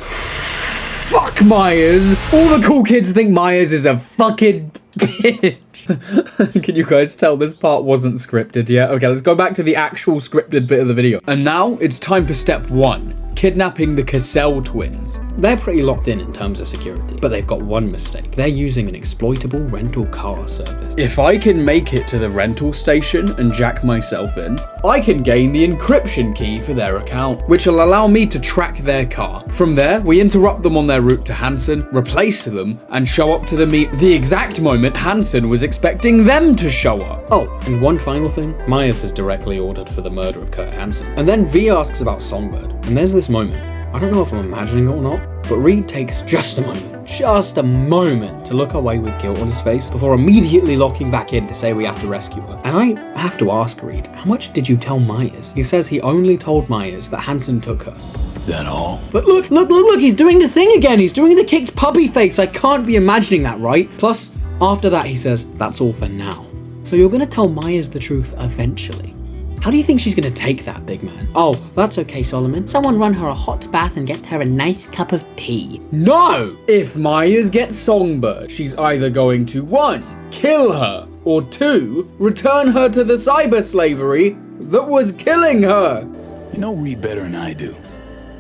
Fuck Myers. All the cool kids think Myers is a fucking bitch. Can you guys tell this part wasn't scripted yet? Okay, let's go back to the actual scripted bit of the video. And now it's time for step 1. Kidnapping the Cassell twins. They're pretty locked in terms of security, but they've got one mistake. They're using an exploitable rental car service. If I can make it to the rental station and jack myself in, I can gain the encryption key for their account, which will allow me to track their car. From there, we interrupt them on their route to Hansen, replace them, and show up to the meet the exact moment Hansen was expecting them to show up. Oh, and one final thing, Myers has directly ordered for the murder of Kurt Hansen. And then V asks about Songbird, and there's this moment. I don't know if I'm imagining it or not, but Reed takes just a moment to look away with guilt on his face before immediately locking back in to say we have to rescue her. And I have to ask Reed, how much did you tell Myers? He says he only told Myers that Hansen took her. Is that all? But look, he's doing the thing again. He's doing the kicked puppy face. I can't be imagining that, right? Plus, after that, he says, that's all for now. So you're gonna tell Myers the truth eventually. How do you think she's gonna take that, big man? Oh, that's okay, Solomon. Someone run her a hot bath and get her a nice cup of tea. No! If Myers gets Songbird, she's either going to 1, kill her, or 2, return her to the cyber slavery that was killing her. You know Reed better than I do.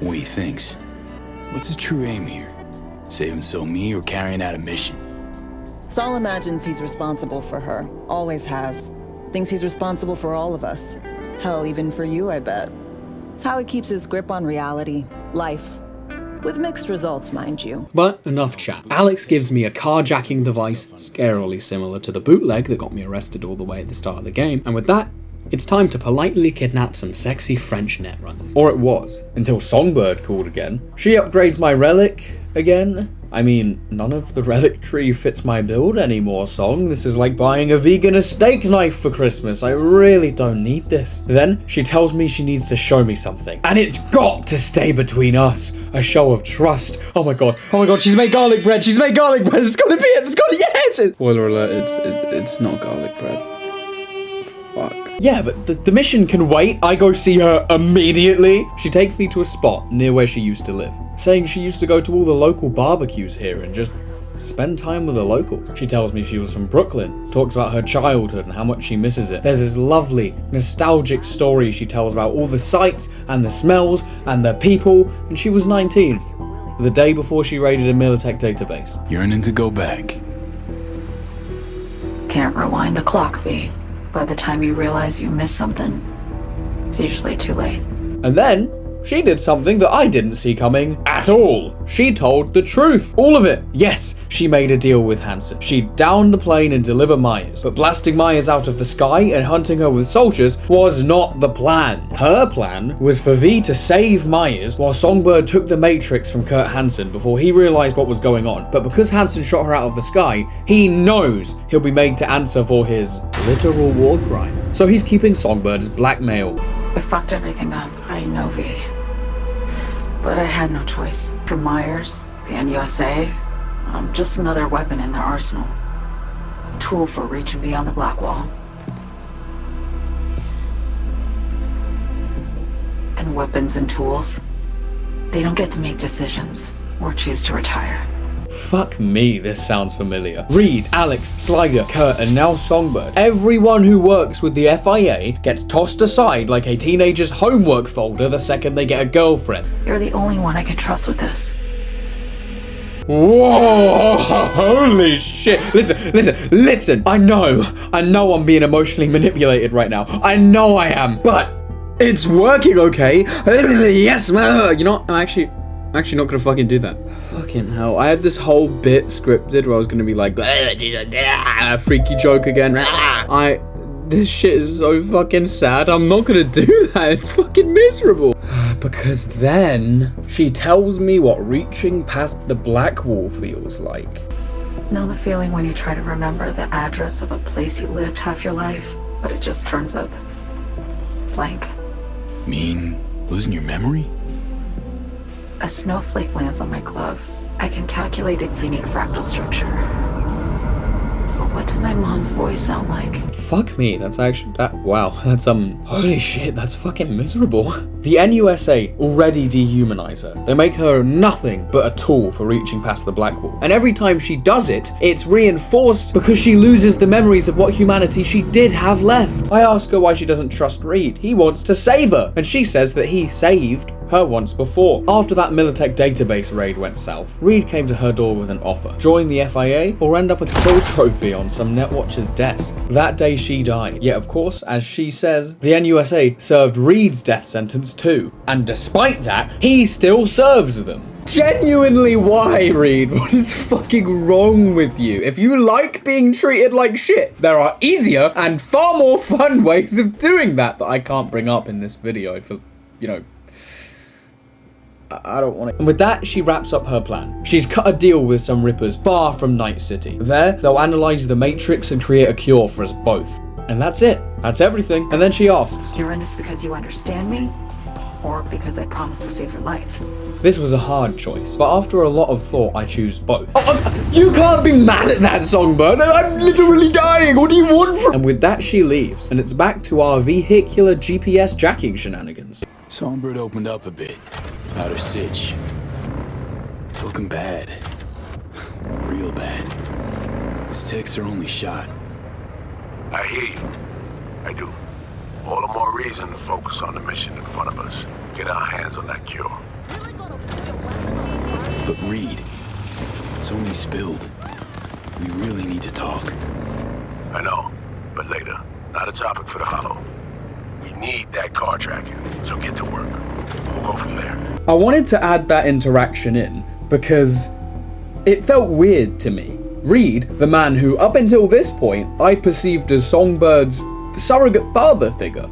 What he thinks. What's his true aim here? Saving me or carrying out a mission? Saul imagines he's responsible for her. Always has. Thinks he's responsible for all of us. Hell, even for you, I bet. It's how he keeps his grip on reality. Life. With mixed results, mind you. But enough chat. Alex gives me a carjacking device scarily similar to the bootleg that got me arrested all the way at the start of the game. And with that, it's time to politely kidnap some sexy French Netrunners. Or it was, until Songbird called again. She upgrades my relic again. I mean, none of the relic tree fits my build anymore, Song. This is like buying a vegan a steak knife for Christmas. I really don't need this. Then she tells me she needs to show me something. And it's got to stay between us. A show of trust. Oh my god, she's made garlic bread. It's gotta be it. Yes! Spoiler alert, it's not garlic bread. Fuck. Yeah, but the mission can wait. I go see her immediately. She takes me to a spot near where she used to live, saying she used to go to all the local barbecues here and just spend time with the locals. She tells me she was from Brooklyn, talks about her childhood and how much she misses it. There's this lovely, nostalgic story she tells about all the sights and the smells and the people, and she was 19, the day before she raided a Militech database. Yearning to go back. Can't rewind the clock, V. By the time you realize you missed something, it's usually too late. And then she did something that I didn't see coming at all. She told the truth. All of it. Yes, she made a deal with Hansen. She'd down the plane and deliver Myers, but blasting Myers out of the sky and hunting her with soldiers was not the plan. Her plan was for V to save Myers while Songbird took the Matrix from Kurt Hansen before he realized what was going on. But because Hansen shot her out of the sky, he knows he'll be made to answer for his literal war crime. So he's keeping Songbird as blackmail. I fucked everything up. I know V. But I had no choice. For Myers, the NUSA, I'm just another weapon in their arsenal. A tool for reaching beyond the black wall. And weapons and tools, they don't get to make decisions or choose to retire. Fuck me, this sounds familiar. Reed, Alex, Slider, Kurt, and now Songbird. Everyone who works with the FIA gets tossed aside like a teenager's homework folder the second they get a girlfriend. You're the only one I can trust with this. Whoa, holy shit. Listen. I know I'm being emotionally manipulated right now. I know I am, but it's working, okay? Yes, man. You know what? I'm actually not gonna fucking do that. Fucking hell. I had this whole bit scripted where I was gonna be like, freaky joke again. This shit is so fucking sad. I'm not gonna do that. It's fucking miserable. Because then she tells me what reaching past the black wall feels like. Know the feeling when you try to remember the address of a place you lived half your life, but it just turns up blank. Mean losing your memory? A snowflake lands on my glove. I can calculate its unique fractal structure. But what did my mom's voice sound like? Fuck me, that's holy shit, that's fucking miserable. The NUSA already dehumanize her. They make her nothing but a tool for reaching past the black wall. And every time she does it, it's reinforced because she loses the memories of what humanity she did have left. I ask her why she doesn't trust Reed. He wants to save her. And she says that he saved her once before. After that Militech database raid went south, Reed came to her door with an offer. Join the FIA or end up a kill trophy on some Netwatcher's desk. That day she died. Yet of course, as she says, the NUSA served Reed's death sentence too. And despite that, he still serves them. Genuinely, why, Reed? What is fucking wrong with you? If you like being treated like shit, there are easier and far more fun ways of doing that I can't bring up in this video for, you know, I don't want it. And with that, she wraps up her plan. She's cut a deal with some rippers far from Night City. There, they'll analyze the Matrix and create a cure for us both. And that's it. That's everything. And then she asks, "You're in this because you understand me? Or because I promised to save your life?" This was a hard choice, but after a lot of thought, I choose both. You can't be mad at that, Songbird. I'm literally dying. What do you want from— And with that, she leaves, and it's back to our vehicular GPS jacking shenanigans. Songbird opened up a bit. Out of sitch. It's looking bad. Real bad. His tech's her only shot. I hear you. I do. All the more reason to focus on the mission in front of us. Get our hands on that cure. But Reed, it's only spilled. We really need to talk. I know, but later. Not a topic for the Hollow. We need that car tracking, so get to work. We'll go from there. I wanted to add that interaction in because it felt weird to me. Reed, the man who up until this point I perceived as Songbird's surrogate father figure,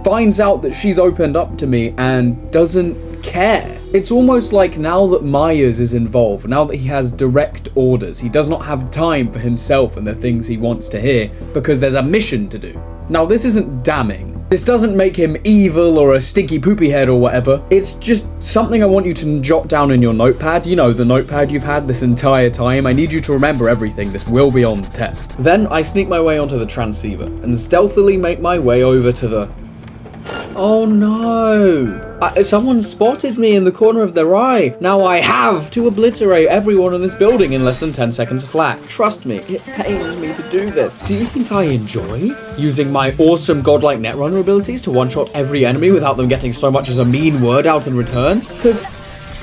finds out that she's opened up to me and doesn't care. It's almost like now that Myers is involved, now that he has direct orders, he does not have time for himself and the things he wants to hear because there's a mission to do. Now this isn't damning. This doesn't make him evil or a stinky poopy head or whatever. It's just something I want you to jot down in your notepad. You know, the notepad you've had this entire time. I need you to remember everything. This will be on the test. Then I sneak my way onto the transceiver and stealthily make my way over to the... Oh no! Someone spotted me in the corner of their eye. Now I have to obliterate everyone in this building in less than 10 seconds flat. Trust me, it pains me to do this. Do you think I enjoy using my awesome godlike Netrunner abilities to one-shot every enemy without them getting so much as a mean word out in return? Because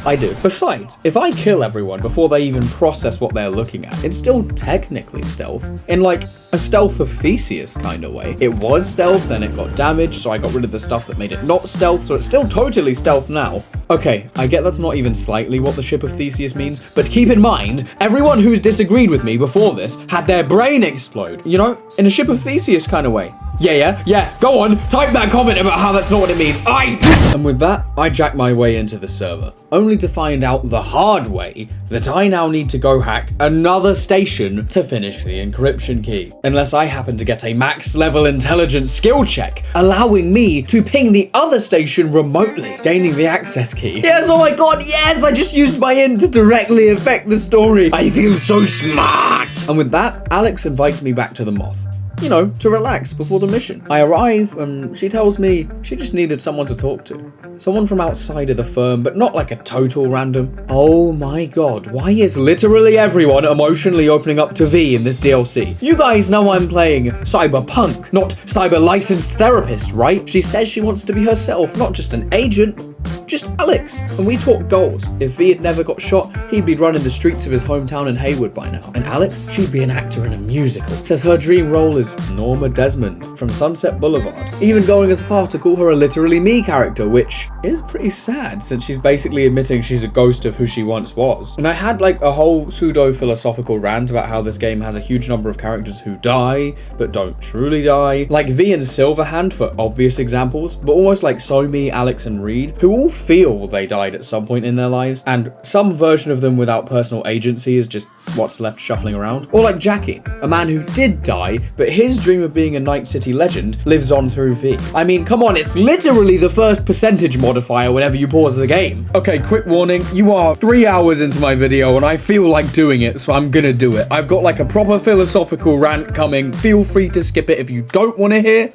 I do. Besides, if I kill everyone before they even process what they're looking at, it's still technically stealth. In like a Stealth of Theseus kind of way. It was stealth, then it got damaged, so I got rid of the stuff that made it not stealth, so it's still totally stealth now. Okay, I get that's not even slightly what the Ship of Theseus means, but keep in mind, everyone who's disagreed with me before this had their brain explode, you know, in a Ship of Theseus kind of way. Yeah, go on, type that comment about how that's not what it means. And with that, I jacked my way into the server, only to find out the hard way that I now need to go hack another station to finish the encryption key. Unless I happen to get a max level intelligence skill check, allowing me to ping the other station remotely, gaining the access key. Yes, oh my god, yes, I just used my int to directly affect the story. I feel so smart. And with that, Alex invites me back to the Moth. You know, to relax before the mission. I arrive and she tells me she just needed someone to talk to. Someone from outside of the firm, but not like a total random. Oh my god, why is literally everyone emotionally opening up to V in this DLC? You guys know I'm playing Cyberpunk, not cyber licensed therapist, right? She says she wants to be herself, not just an agent. Just Alex. And we talk goals. If V had never got shot, he'd be running the streets of his hometown in Haywood by now. And Alex, she'd be an actor in a musical. Says her dream role is Norma Desmond from Sunset Boulevard. Even going as far to call her a literally me character, which is pretty sad since she's basically admitting she's a ghost of who she once was. And I had like a whole pseudo-philosophical rant about how this game has a huge number of characters who die, but don't truly die. Like V and Silverhand for obvious examples, but almost like Somi, Alex and Reed, who all feel they died at some point in their lives, and some version of them without personal agency is just what's left shuffling around. Or like Jackie, a man who did die, but his dream of being a Night City legend lives on through V. I mean, come on, it's literally the first percentage modifier whenever you pause the game. Okay, quick warning, you are 3 hours into my video and I feel like doing it, so I'm gonna do it. I've got like a proper philosophical rant coming. Feel free to skip it if you don't want to hear.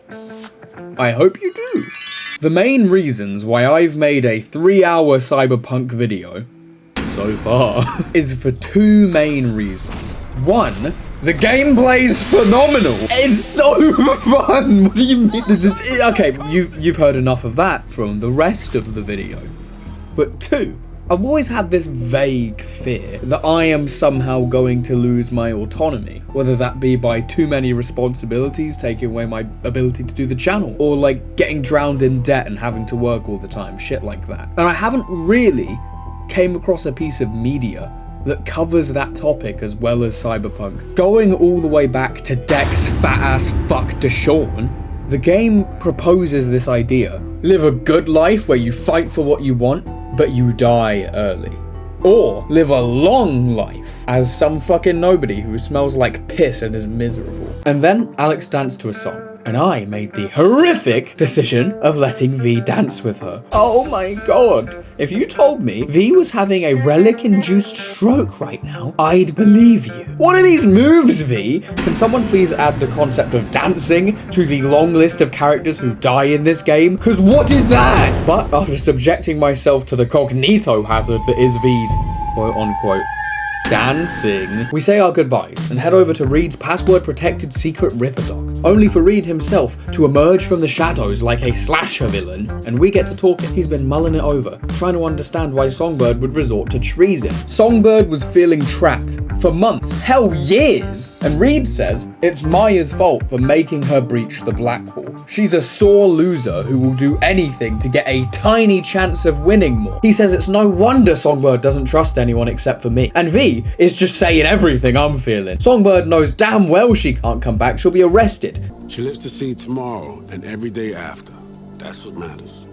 I hope you do. The main reasons why I've made a 3-hour Cyberpunk video so far is for two main reasons. One, the gameplay's phenomenal. It's so fun. What do you mean? Okay, you've heard enough of that from the rest of the video. But two, I've always had this vague fear that I am somehow going to lose my autonomy, whether that be by too many responsibilities taking away my ability to do the channel, or like getting drowned in debt and having to work all the time, shit like that. And I haven't really came across a piece of media that covers that topic as well as Cyberpunk. Going all the way back to Dex fat ass fuck Deshawn, the game proposes this idea. Live a good life where you fight for what you want, but you die early. Or live a long life as some fucking nobody who smells like piss and is miserable. And then Alex danced to a song, and I made the horrific decision of letting V dance with her. Oh my god. If you told me V was having a relic-induced stroke right now, I'd believe you. What are these moves, V? Can someone please add the concept of dancing to the long list of characters who die in this game? Cause what is that? But after subjecting myself to the cognito hazard that is V's quote-unquote dancing, we say our goodbyes and head over to Reed's password-protected secret river dock, only for Reed himself to emerge from the shadows like a slasher villain, and we get to talking. He's been mulling it over, trying to understand why Songbird would resort to treason. Songbird was feeling trapped for months, hell years, and Reed says it's Maya's fault for making her breach the black wall. She's a sore loser who will do anything to get a tiny chance of winning more. He says it's no wonder Songbird doesn't trust anyone except for me, and V is just saying everything I'm feeling. Songbird knows damn well she can't come back, she'll be arrested. She lives to see tomorrow and every day after. That's what matters.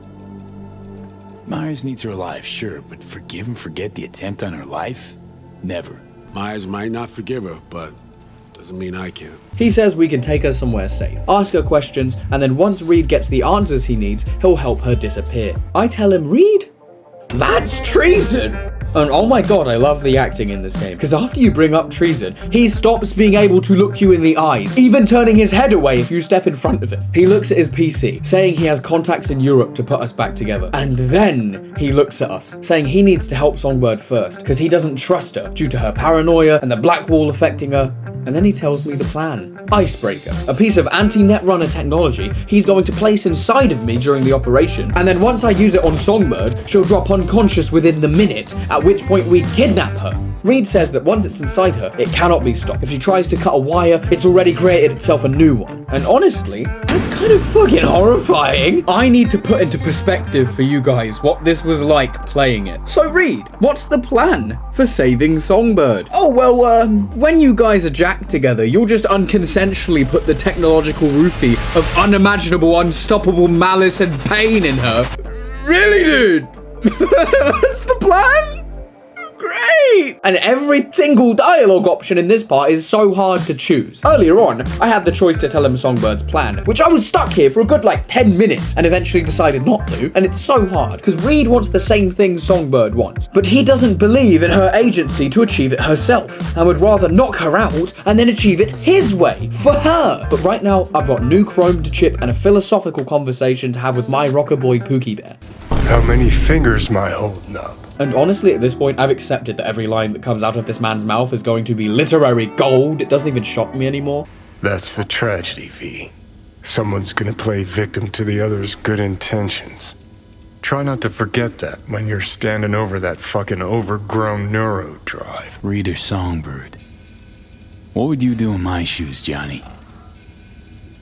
Myers needs her alive, sure, but forgive and forget the attempt on her life? Never. Myers might not forgive her, but doesn't mean I can. He says we can take her somewhere safe, ask her questions, and then once Reed gets the answers he needs, he'll help her disappear. I tell him, Reed? That's treason! And oh my god, I love the acting in this game, because after you bring up treason, he stops being able to look you in the eyes, even turning his head away if you step in front of him. He looks at his PC, saying he has contacts in Europe to put us back together. And then he looks at us, saying he needs to help Songbird first, because he doesn't trust her due to her paranoia and the black wall affecting her. And then he tells me the plan. Icebreaker, a piece of anti-Netrunner technology he's going to place inside of me during the operation, and then once I use it on Songbird, she'll drop unconscious within the minute, at which point we kidnap her. Reed says that once it's inside her, it cannot be stopped. If she tries to cut a wire, it's already created itself a new one. And honestly, that's kind of fucking horrifying. I need to put into perspective for you guys what this was like playing it. So Reed, what's the plan for saving Songbird? Oh, well, when you guys are jacked together, you'll just unconsensually put the technological roofie of unimaginable, unstoppable malice and pain in her. Really, dude? That's the plan? Great! And every single dialogue option in this part is so hard to choose. Earlier on, I had the choice to tell him Songbird's plan, which I was stuck here for a good 10 minutes and eventually decided not to. And it's so hard because Reed wants the same thing Songbird wants, but he doesn't believe in her agency to achieve it herself and would rather knock her out and then achieve it his way, for her. But right now, I've got new Chrome to chip and a philosophical conversation to have with my Rockerboy Pookie Bear. How many fingers am I holding up? And honestly, at this point, I've accepted that every line that comes out of this man's mouth is going to be literary gold. It doesn't even shock me anymore. That's the tragedy, V. Someone's gonna play victim to the other's good intentions. Try not to forget that when you're standing over that fucking overgrown neuro drive. Reader Songbird. What would you do in my shoes, Johnny?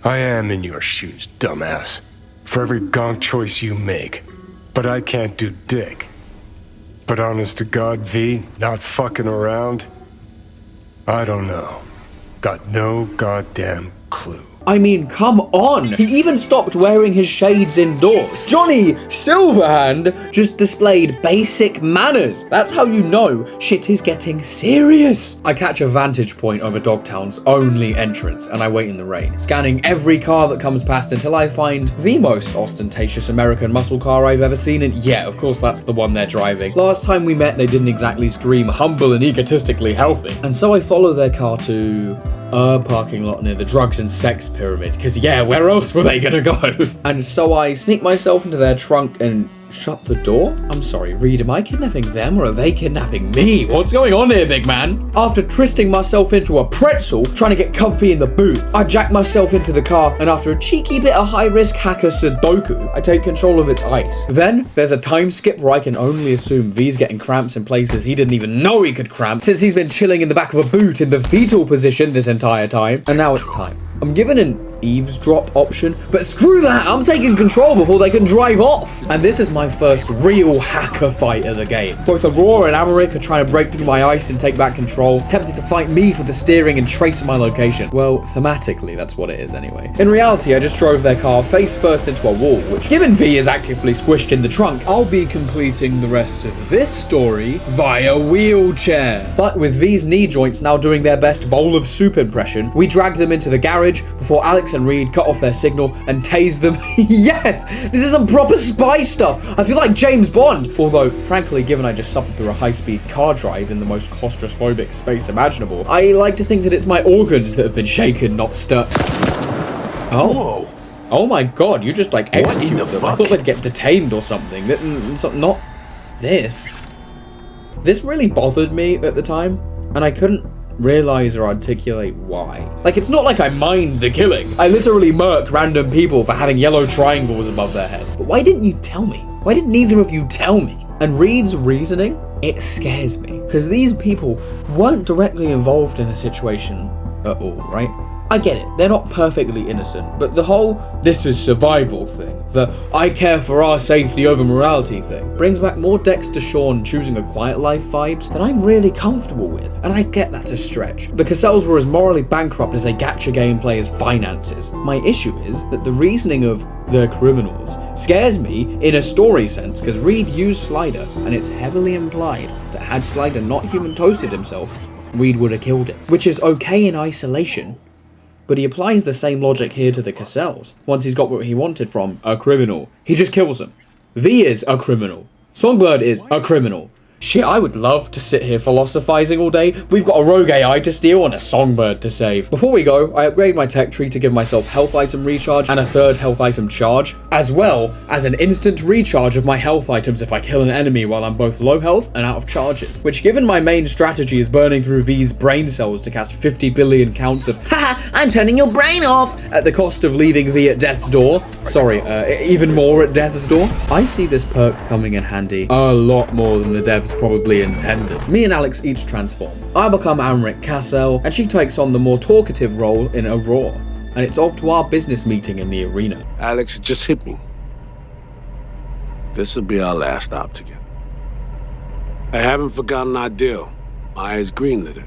I am in your shoes, dumbass. For every gonk choice you make. But I can't do dick. But honest to God, V, not fucking around? I don't know. Got no goddamn clue. I mean, come on! He even stopped wearing his shades indoors. Johnny Silverhand just displayed basic manners. That's how you know shit is getting serious. I catch a vantage point over Dogtown's only entrance and I wait in the rain, scanning every car that comes past until I find the most ostentatious American muscle car I've ever seen, and yeah, of course that's the one they're driving. Last time we met, they didn't exactly scream humble and egotistically healthy. And so I follow their car to a parking lot near the drugs and sex pyramid, because yeah, where else were they gonna go? And so I sneak myself into their trunk and shut the door? I'm sorry, Reed, am I kidnapping them or are they kidnapping me? What's going on here, big man? After twisting myself into a pretzel, trying to get comfy in the boot, I jack myself into the car, and after a cheeky bit of high-risk hacker Sudoku, I take control of its ice. Then, there's a time skip where I can only assume V's getting cramps in places he didn't even know he could cramp, since he's been chilling in the back of a boot in the fetal position this entire time. And now it's time. I'm given an eavesdrop option, but screw that, I'm taking control before they can drive off. And this is my first real hacker fight of the game. Both Aurora and Americ are trying to break through my ice and take back control, tempted to fight me for the steering and trace my location. Well, thematically, that's what it is anyway. In reality, I just drove their car face first into a wall, which, given V is actively squished in the trunk, I'll be completing the rest of this story via wheelchair. But with V's knee joints now doing their best bowl of soup impression, we drag them into the garage before Alex and Reed cut off their signal and tase them. Yes, this is some proper spy stuff. I feel like James Bond. Although, frankly, given I just suffered through a high-speed car drive in the most claustrophobic space imaginable, I like to think that it's my organs that have been shaken, not stirred. Oh. Whoa. Oh my god, you just executed them. Fuck? I thought they'd get detained or something. Not this. This really bothered me at the time, and I couldn't realize or articulate why. It's not like I mind the killing. I literally murk random people for having yellow triangles above their head. But why didn't you tell me? Why did neither of you tell me? And Reed's reasoning, it scares me. Because these people weren't directly involved in the situation at all, right? I get it, they're not perfectly innocent, but the whole this is survival thing, the I care for our safety over morality thing, brings back more Dexter Shawn choosing a quiet life vibes that I'm really comfortable with, and I get that's a stretch. The Cassells were as morally bankrupt as a gacha game player's finances. My issue is that the reasoning of the criminals scares me in a story sense, because Reed used Slider, and it's heavily implied that had Slider not human toasted himself, Reed would have killed him, which is okay in isolation. But he applies the same logic here to the Cassells. Once he's got what he wanted from a criminal, he just kills him. V is a criminal. Songbird is a criminal. Shit, I would love to sit here philosophizing all day. We've got a rogue AI to steal and a songbird to save. Before we go, I upgrade my tech tree to give myself health item recharge and a third health item charge, as well as an instant recharge of my health items if I kill an enemy while I'm both low health and out of charges, which given my main strategy is burning through V's brain cells to cast 50 billion counts of haha, I'm turning your brain off at the cost of leaving V at death's door. Sorry, even more at death's door. I see this perk coming in handy a lot more than the devs probably intended. Me and Alex each transform. I become Amrit Cassel, and she takes on the more talkative role in Aurora, and it's off to our business meeting in the arena. Alex, it just hit me. This'll be our last stop together. I haven't forgotten our deal. Maya's greenlit it.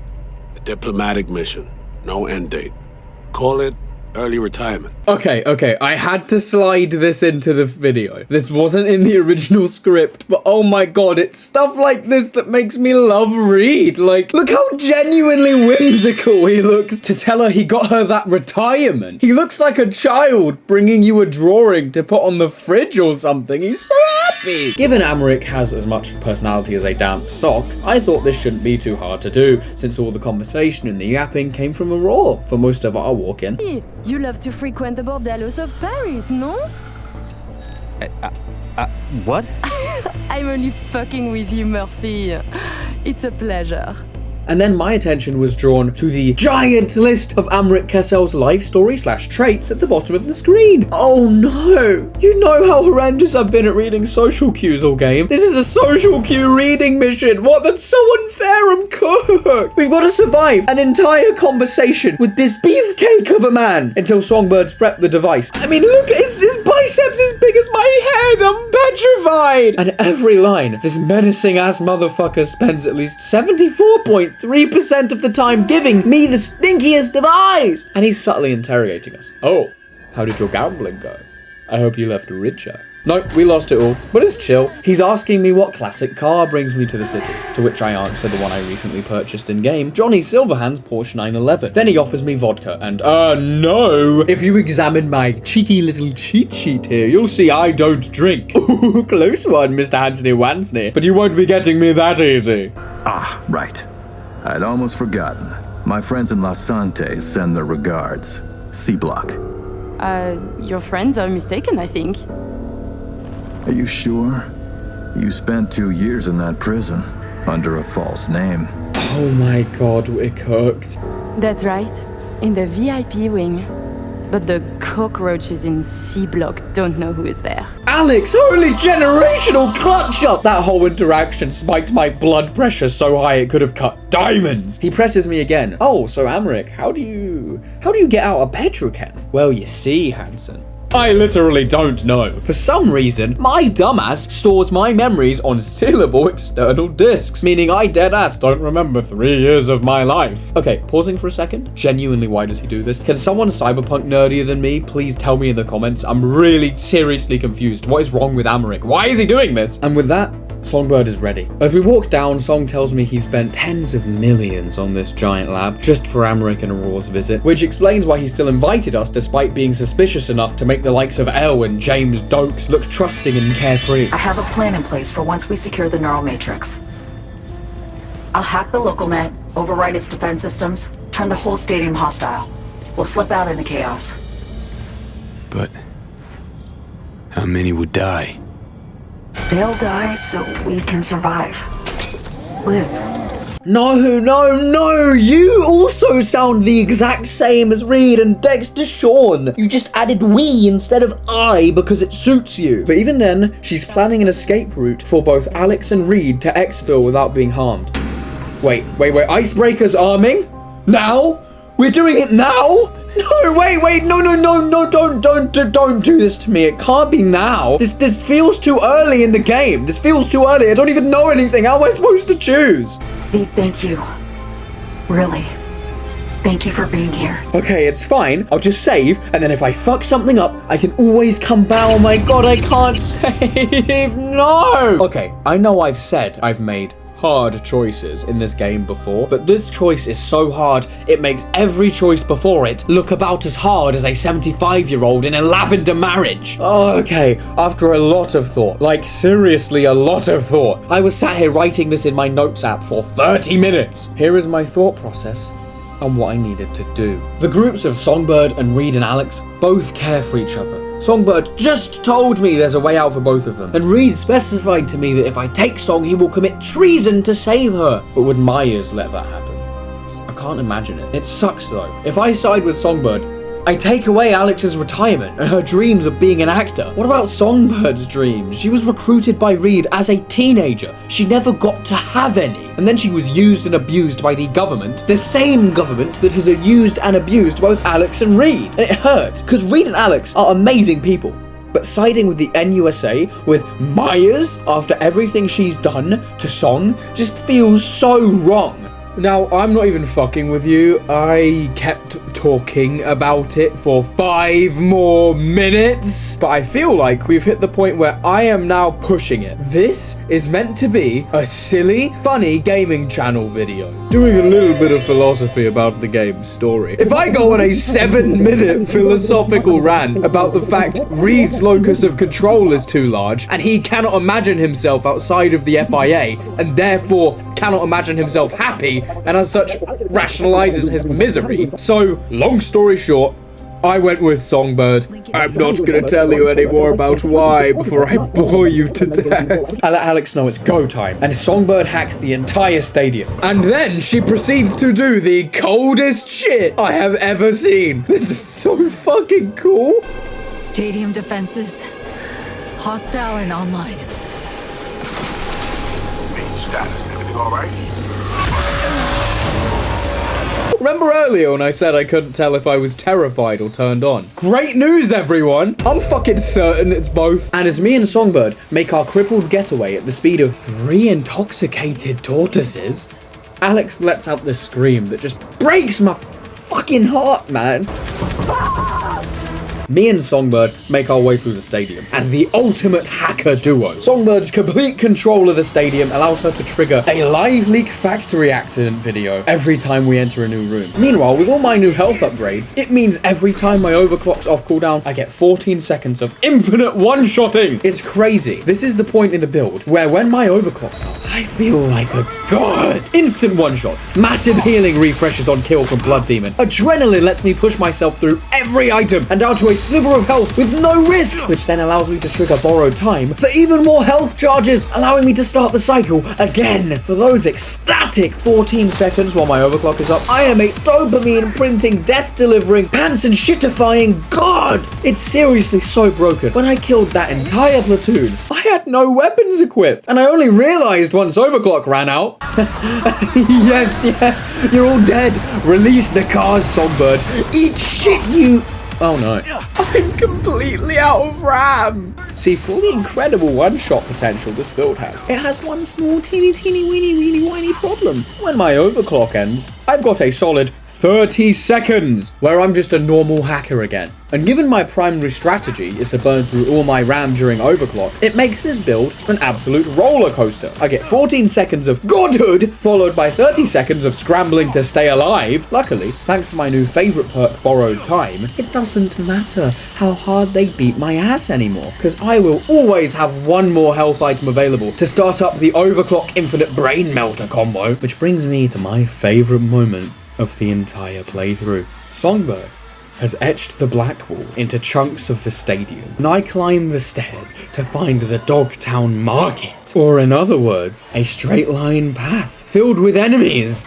A diplomatic mission. No end date. Call it early retirement. Okay, I had to slide this into the video. This wasn't in the original script, but oh my god, it's stuff like this that makes me love Reed. Like, look how genuinely whimsical he looks to tell her he got her that retirement. He looks like a child bringing you a drawing to put on the fridge or something. He's so happy. Given Amrit has as much personality as a damp sock, I thought this shouldn't be too hard to do, since all the conversation and the yapping came from Aurora for most of our walk-in. You love to frequent the bordellos of Paris, no? What? I'm only fucking with you, Murphy. It's a pleasure. And then my attention was drawn to the giant list of Amrit Kessel's life story / traits at the bottom of the screen. Oh no! You know how horrendous I've been at reading social cues all game. This is a social cue reading mission. What? That's so unfair, I'm cooked. We've got to survive an entire conversation with this beefcake of a man until songbirds prep the device. I mean, look, his biceps as big as my head. I'm petrified. And every line, this menacing ass motherfucker spends at least 74.3% of the time giving me the stinkiest of eyes. And he's subtly interrogating us. Oh, how did your gambling go? I hope you left richer. Nope, we lost it all, but it's chill. He's asking me what classic car brings me to the city, to which I answer the one I recently purchased in-game, Johnny Silverhand's Porsche 911. Then he offers me vodka, and no! If you examine my cheeky little cheat sheet here, you'll see I don't drink. Ooh, close one, Mr. Hansney Wansney, but you won't be getting me that easy. Ah, right. I'd almost forgotten. My friends in Los Santos send their regards. C-Block. Your friends are mistaken, I think. Are you sure? You spent 2 years in that prison, under a false name. Oh my god, we're cooked. That's right, in the VIP wing. But the cockroaches in C-Block don't know who is there. Alex, holy generational clutch up! That whole interaction spiked my blood pressure so high it could have cut diamonds. He presses me again. Oh, so Amrik, how do you get out of Petrochem? Well, you see, Hanson, I literally don't know. For some reason, my dumbass stores my memories on stealable external disks, meaning I deadass don't remember 3 years of my life. Okay, pausing for a second. Genuinely, why does he do this? Can someone cyberpunk nerdier than me please tell me in the comments? I'm really seriously confused. What is wrong with Amrik? Why is he doing this? And with that, Songbird is ready. As we walk down, Song tells me he spent tens of millions on this giant lab just for Amrik and Aurora's visit, which explains why he still invited us despite being suspicious enough to make the likes of Elle and James Dokes look trusting and carefree. I have a plan in place for once we secure the neural matrix. I'll hack the local net, override its defense systems, turn the whole stadium hostile. We'll slip out in the chaos. But how many would die? They'll die so we can survive. Live. No, you also sound the exact same as Reed and Dexter Shawn. You just added we instead of I because it suits you. But even then, she's planning an escape route for both Alex and Reed to exfil without being harmed. Wait, icebreakers arming? Now? We're doing it now? No, wait, no, don't do this to me. It can't be now. This feels too early in the game. This feels too early. I don't even know anything. How am I supposed to choose? Thank you. Really. Thank you for being here. Okay, it's fine. I'll just save, and then if I fuck something up, I can always come back. Oh my god, I can't save. No! Okay, I know I've said I've made hard choices in this game before, but this choice is so hard, it makes every choice before it look about as hard as a 75-year-old in a lavender marriage. Okay, after a lot of thought, like seriously a lot of thought, I was sat here writing this in my notes app for 30 minutes. Here is my thought process on what I needed to do. The groups of Songbird and Reed and Alex both care for each other. Songbird just told me there's a way out for both of them, and Reed specified to me that if I take Song, he will commit treason to save her. But would Myers let that happen? I can't imagine it. It sucks though. If I side with Songbird, I take away Alex's retirement and her dreams of being an actor. What about Songbird's dreams? She was recruited by Reed as a teenager. She never got to have any. And then she was used and abused by the government, the same government that has used and abused both Alex and Reed. And it hurts, because Reed and Alex are amazing people. But siding with the NUSA, with Myers, after everything she's done to Song, just feels so wrong. Now, I'm not even fucking with you. I kept talking about it for 5 more minutes. But I feel like we've hit the point where I am now pushing it. This is meant to be a silly, funny gaming channel video. Doing a little bit of philosophy about the game's story. If I go on a 7-minute philosophical rant about the fact Reed's locus of control is too large, and he cannot imagine himself outside of the FIA, and therefore cannot imagine himself happy, and as such rationalizes his misery. So, long story short, I went with Songbird. I'm not gonna tell you any more about why before I bore you to death. I let Alex know it's go time, and Songbird hacks the entire stadium. And then she proceeds to do the coldest shit I have ever seen. This is so fucking cool. Stadium defenses. Hostile and online. Status. All right. Remember earlier when I said I couldn't tell if I was terrified or turned on? Great news, everyone! I'm fucking certain it's both. And as me and Songbird make our crippled getaway at the speed of 3 intoxicated tortoises, Alex lets out this scream that just breaks my fucking heart, man. Me and Songbird make our way through the stadium as the ultimate hacker duo. Songbird's complete control of the stadium allows her to trigger a live leak factory accident video every time we enter a new room. Meanwhile, with all my new health upgrades, it means every time my overclock's off cooldown, I get 14 seconds of infinite one-shotting. It's crazy. This is the point in the build where when my overclock's up, I feel like a god. Instant one-shot, massive healing refreshes on kill from Blood Demon. Adrenaline lets me push myself through every item and down to a sliver of health with no risk, which then allows me to trigger borrowed time for even more health charges, allowing me to start the cycle again. For those ecstatic 14 seconds while my overclock is up, I am a dopamine printing, death delivering, pants and shitifying god. It's seriously so broken. When I killed that entire platoon, I had no weapons equipped, and I only realized once overclock ran out. Yes, you're all dead. Release the cars, Songbird. Eat shit, you... Oh no. I'm completely out of RAM. See, for the incredible one-shot potential this build has, it has one small teeny weeny whiny problem. When my overclock ends, I've got a solid 30 seconds where I'm just a normal hacker again. And given my primary strategy is to burn through all my RAM during overclock, it makes this build an absolute roller coaster. I get 14 seconds of godhood, followed by 30 seconds of scrambling to stay alive. Luckily, thanks to my new favorite perk, Borrowed Time, it doesn't matter how hard they beat my ass anymore, because I will always have one more health item available to start up the overclock infinite brain melter combo, which brings me to my favorite moment of the entire playthrough. Songbird has etched the black wall into chunks of the stadium, and I climb the stairs to find the Dogtown Market, or in other words, a straight line path filled with enemies.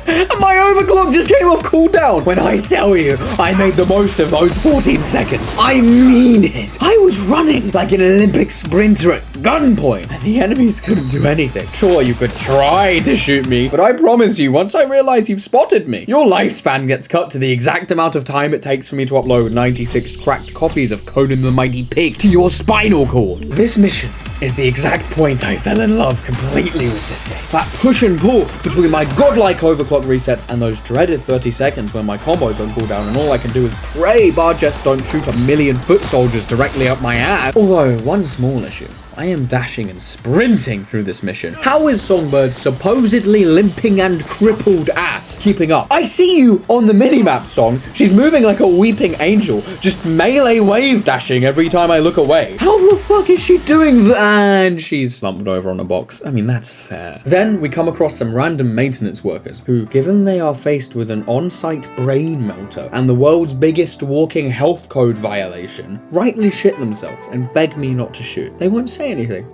And my overclock just came off cooldown. When I tell you I made the most of those 14 seconds, I mean it. I was running like an Olympic sprinter at gunpoint, and the enemies couldn't do anything. Sure, you could try to shoot me, but I promise you, once I realize you've spotted me, your lifespan gets cut to the exact amount of time it takes for me to upload 96 cracked copies of Conan the Mighty Pig to your spinal cord. This mission is the exact point I fell in love completely with this game. That push and pull between my godlike overclock resets and those dreaded 30 seconds when my combos on cooldown and all I can do is pray bar jets don't shoot a million foot soldiers directly up my ass. Although, one small issue. I am dashing and sprinting through this mission. How is Songbird's supposedly limping and crippled ass keeping up? I see you on the minimap, Song. She's moving like a weeping angel, just melee wave dashing every time I look away. How the fuck is she doing that? And she's slumped over on a box. I mean, that's fair. Then we come across some random maintenance workers who, given they are faced with an on-site brain melter and the world's biggest walking health code violation, rightly shit themselves and beg me not to shoot. They won't say anything.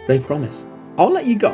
They promise. I'll let you go.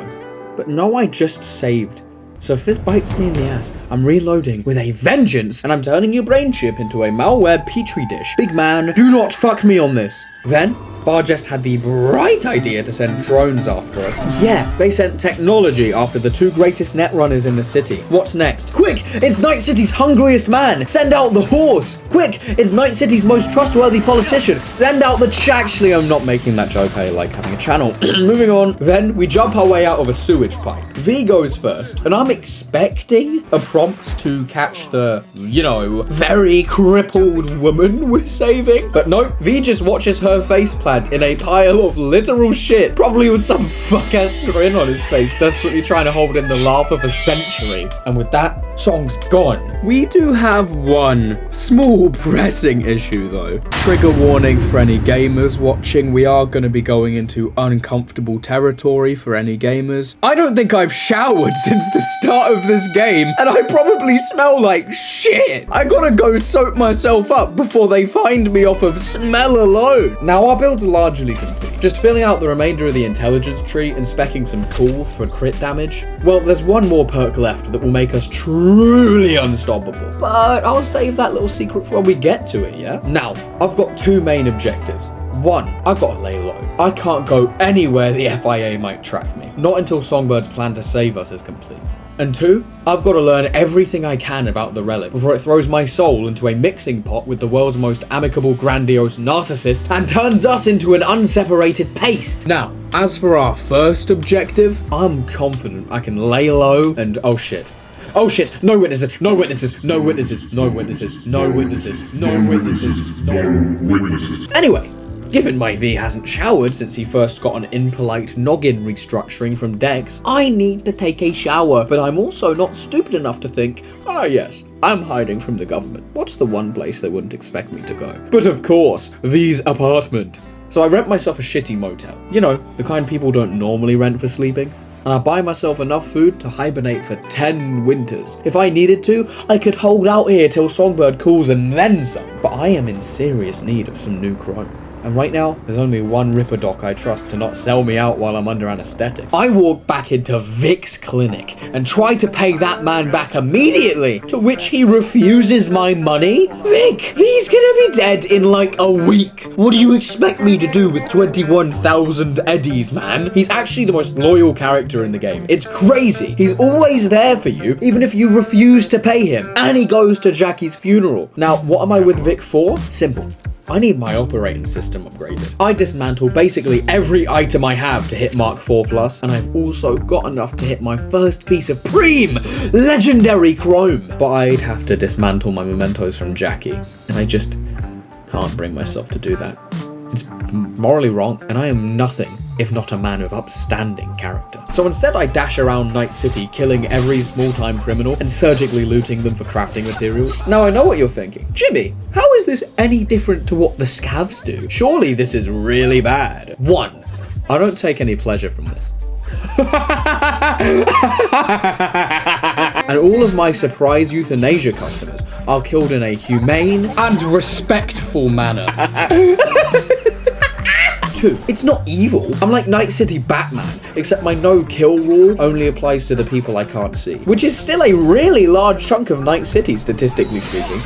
But no, I just saved. So if this bites me in the ass, I'm reloading with a vengeance and I'm turning your brain chip into a malware petri dish. Big man, do not fuck me on this. Then, Bargest had the bright idea to send drones after us. Yeah, they sent technology after the two greatest netrunners in the city. What's next? Quick, it's Night City's hungriest man. Send out the horse. Quick, it's Night City's most trustworthy politician. Send out the Actually, I'm not making that joke. I like having a channel. Moving on. Then we jump our way out of a sewage pipe. V goes first, and I'm expecting a prompt to catch the, you know, very crippled woman we're saving. But no, V just watches her face plant in a pile of literal shit, probably with some fuck-ass grin on his face, desperately trying to hold in the laugh of a century. And with that, Song's gone. We do have one small pressing issue though. Trigger warning for any gamers watching, we are going to be going into uncomfortable territory for any gamers. I don't think I've showered since the start of this game, and I probably smell like shit. I gotta go soak myself up before they find me off of smell alone. Now our build's largely complete. Just filling out the remainder of the intelligence tree and specking some cool for crit damage. Well, there's one more perk left that will make us truly unstoppable, but I'll save that little secret for when we get to it, yeah? Now, I've got two main objectives. One, I've got to lay low. I can't go anywhere the FIA might track me, not until Songbird's plan to save us is complete. And two, I've got to learn everything I can about the relic before it throws my soul into a mixing pot with the world's most amicable, grandiose narcissist and turns us into an unseparated paste. Now, as for our first objective, I'm confident I can lay low and oh shit, no witnesses, no witnesses, no witnesses, no witnesses, no witnesses, no witnesses, no witnesses. Anyway, given my V hasn't showered since he first got an impolite noggin restructuring from Dex, I need to take a shower, but I'm also not stupid enough to think, ah yes, I'm hiding from the government. What's the one place they wouldn't expect me to go? But of course, V's apartment. So I rent myself a shitty motel. You know, the kind people don't normally rent for sleeping. And I buy myself enough food to hibernate for 10 winters. If I needed to, I could hold out here till Songbird cools and then some. But I am in serious need of some new chrome. And right now, there's only one Ripper doc I trust to not sell me out while I'm under anesthetic. I walk back into Vic's clinic and try to pay that man back immediately, to which he refuses my money. V's gonna be dead in like a week. What do you expect me to do with 21,000 eddies, man? He's actually the most loyal character in the game. It's crazy. He's always there for you, even if you refuse to pay him. And he goes to Jackie's funeral. Now, what am I with Vic for? Simple. I need my operating system upgraded. I dismantle basically every item I have to hit Mark 4+, and I've also got enough to hit my first piece of Preem legendary chrome. But I'd have to dismantle my mementos from Jackie, and I just can't bring myself to do that. It's morally wrong, and I am nothing if not a man of upstanding character. So instead I dash around Night City killing every small-time criminal and surgically looting them for crafting materials. Now I know what you're thinking. Jimmy, how is this any different to what the scavs do? Surely this is really bad. 1, I don't take any pleasure from this. And all of my surprise euthanasia customers are killed in a humane and respectful manner. 2, it's not evil. I'm like Night City Batman, except my no-kill rule only applies to the people I can't see, which is still a really large chunk of Night City, statistically speaking.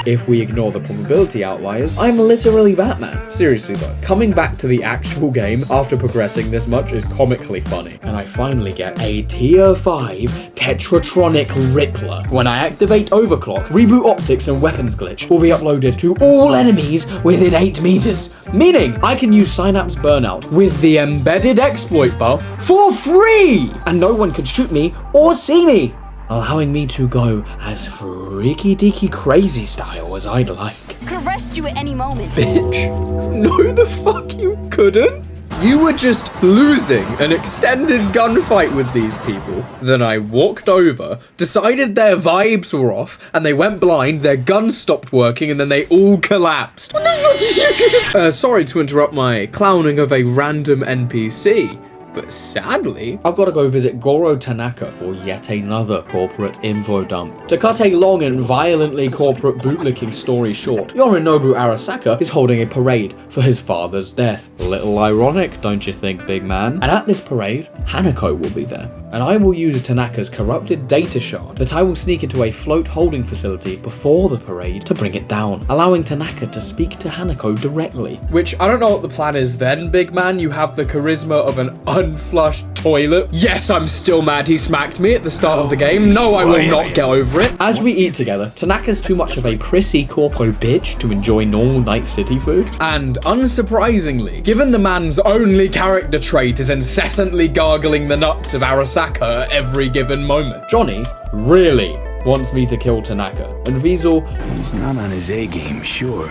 If we ignore the probability outliers, I'm literally Batman. Seriously though, coming back to the actual game after progressing this much is comically funny. And I finally get a tier 5 Tetratronic Rippler. When I activate Overclock, Reboot Optics and Weapons Glitch will be uploaded to all enemies within 8 meters. Meaning, I can use Synapse Burnout with the embedded exploit buff for free! And no one can shoot me or see me. allowing me to go as freaky deaky crazy style as I'd like. Could arrest you at any moment. Bitch. No, the fuck you couldn't. You were just losing an extended gunfight with these people. Then I walked over, decided their vibes were off, and they went blind, their guns stopped working, and then they all collapsed. What the fuck are you doing? Sorry to interrupt my clowning of a random NPC. But sadly, I've got to go visit Goro Tanaka for yet another corporate info dump. To cut a long and violently corporate bootlicking story short, Yorinobu Arasaka is holding a parade for his father's death. A little ironic, don't you think, big man? And at this parade, Hanako will be there. And I will use Tanaka's corrupted data shard that I will sneak into a float holding facility before the parade to bring it down, allowing Tanaka to speak to Hanako directly. Which, I don't know what the plan is then, big man. You have the charisma of an unflushed toilet. Yes, I'm still mad he smacked me at the start of the game. No, I will not get over it. As we eat together, Tanaka's too much of a prissy corpo bitch to enjoy normal Night City food. And unsurprisingly, given the man's only character trait is incessantly gargling the nuts of Arasaka at every given moment, Johnny really wants me to kill Tanaka. And Wiesel, he's not on his A game, sure.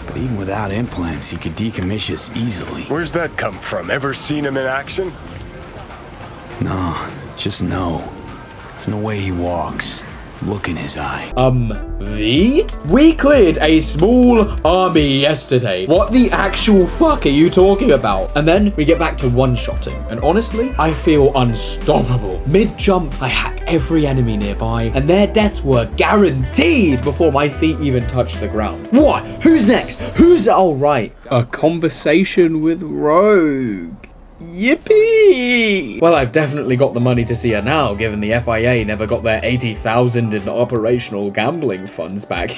But even without implants, he could decommission us easily. Where's that come from? Ever seen him in action? No, just no. From the way he walks, look in his eye. We cleared a small army yesterday. What the actual fuck are you talking about? And then we get back to one-shotting. And honestly, I feel unstoppable. Mid-jump, I hack every enemy nearby, and their deaths were guaranteed before my feet even touched the ground. What? Who's next? Who's... Oh, right. A conversation with Rogue. Yippee! Well, I've definitely got the money to see her now, given the FIA never got their 80,000 in operational gambling funds back.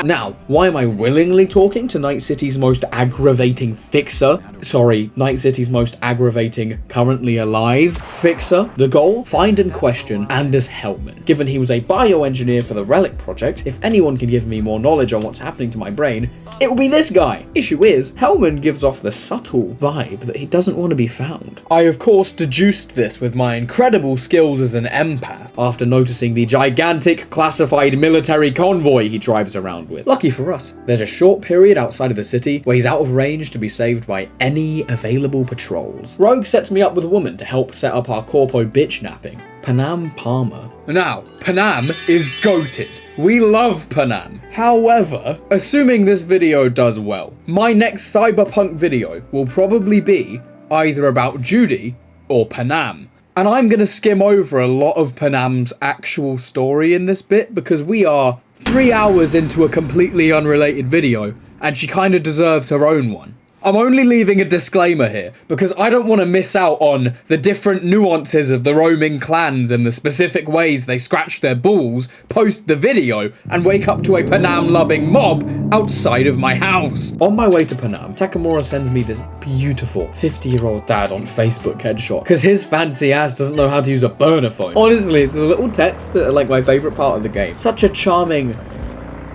Now, why am I willingly talking to Night City's most aggravating fixer? Sorry, Night City's most aggravating, currently alive fixer? The goal? Find and question Anders Hellman. Given he was a bioengineer for the Relic project, if anyone can give me more knowledge on what's happening to my brain, it will be this guy. Issue is, Hellman gives off the subtle vibe that he doesn't want to be found. I of course deduced this with my incredible skills as an empath after noticing the gigantic classified military convoy he drives around with. Lucky for us, there's a short period outside of the city where he's out of range to be saved by any available patrols. Rogue sets me up with a woman to help set up our corpo bitch napping, Panam Palmer. Now, Panam is goated. We love Panam. However, assuming this video does well, my next Cyberpunk video will probably be either about Judy or Panam. And I'm gonna skim over a lot of Panam's actual story in this bit because we are 3 hours into a completely unrelated video and she kinda deserves her own one. I'm only leaving a disclaimer here because I don't want to miss out on the different nuances of the roaming clans and the specific ways they scratch their balls, post the video, and wake up to a Panam-loving mob outside of my house. On my way to Panam, Takamura sends me this beautiful 50-year-old dad on Facebook headshot because his fancy ass doesn't know how to use a burner phone. Honestly, it's the little texts that are like my favorite part of the game. Such a charming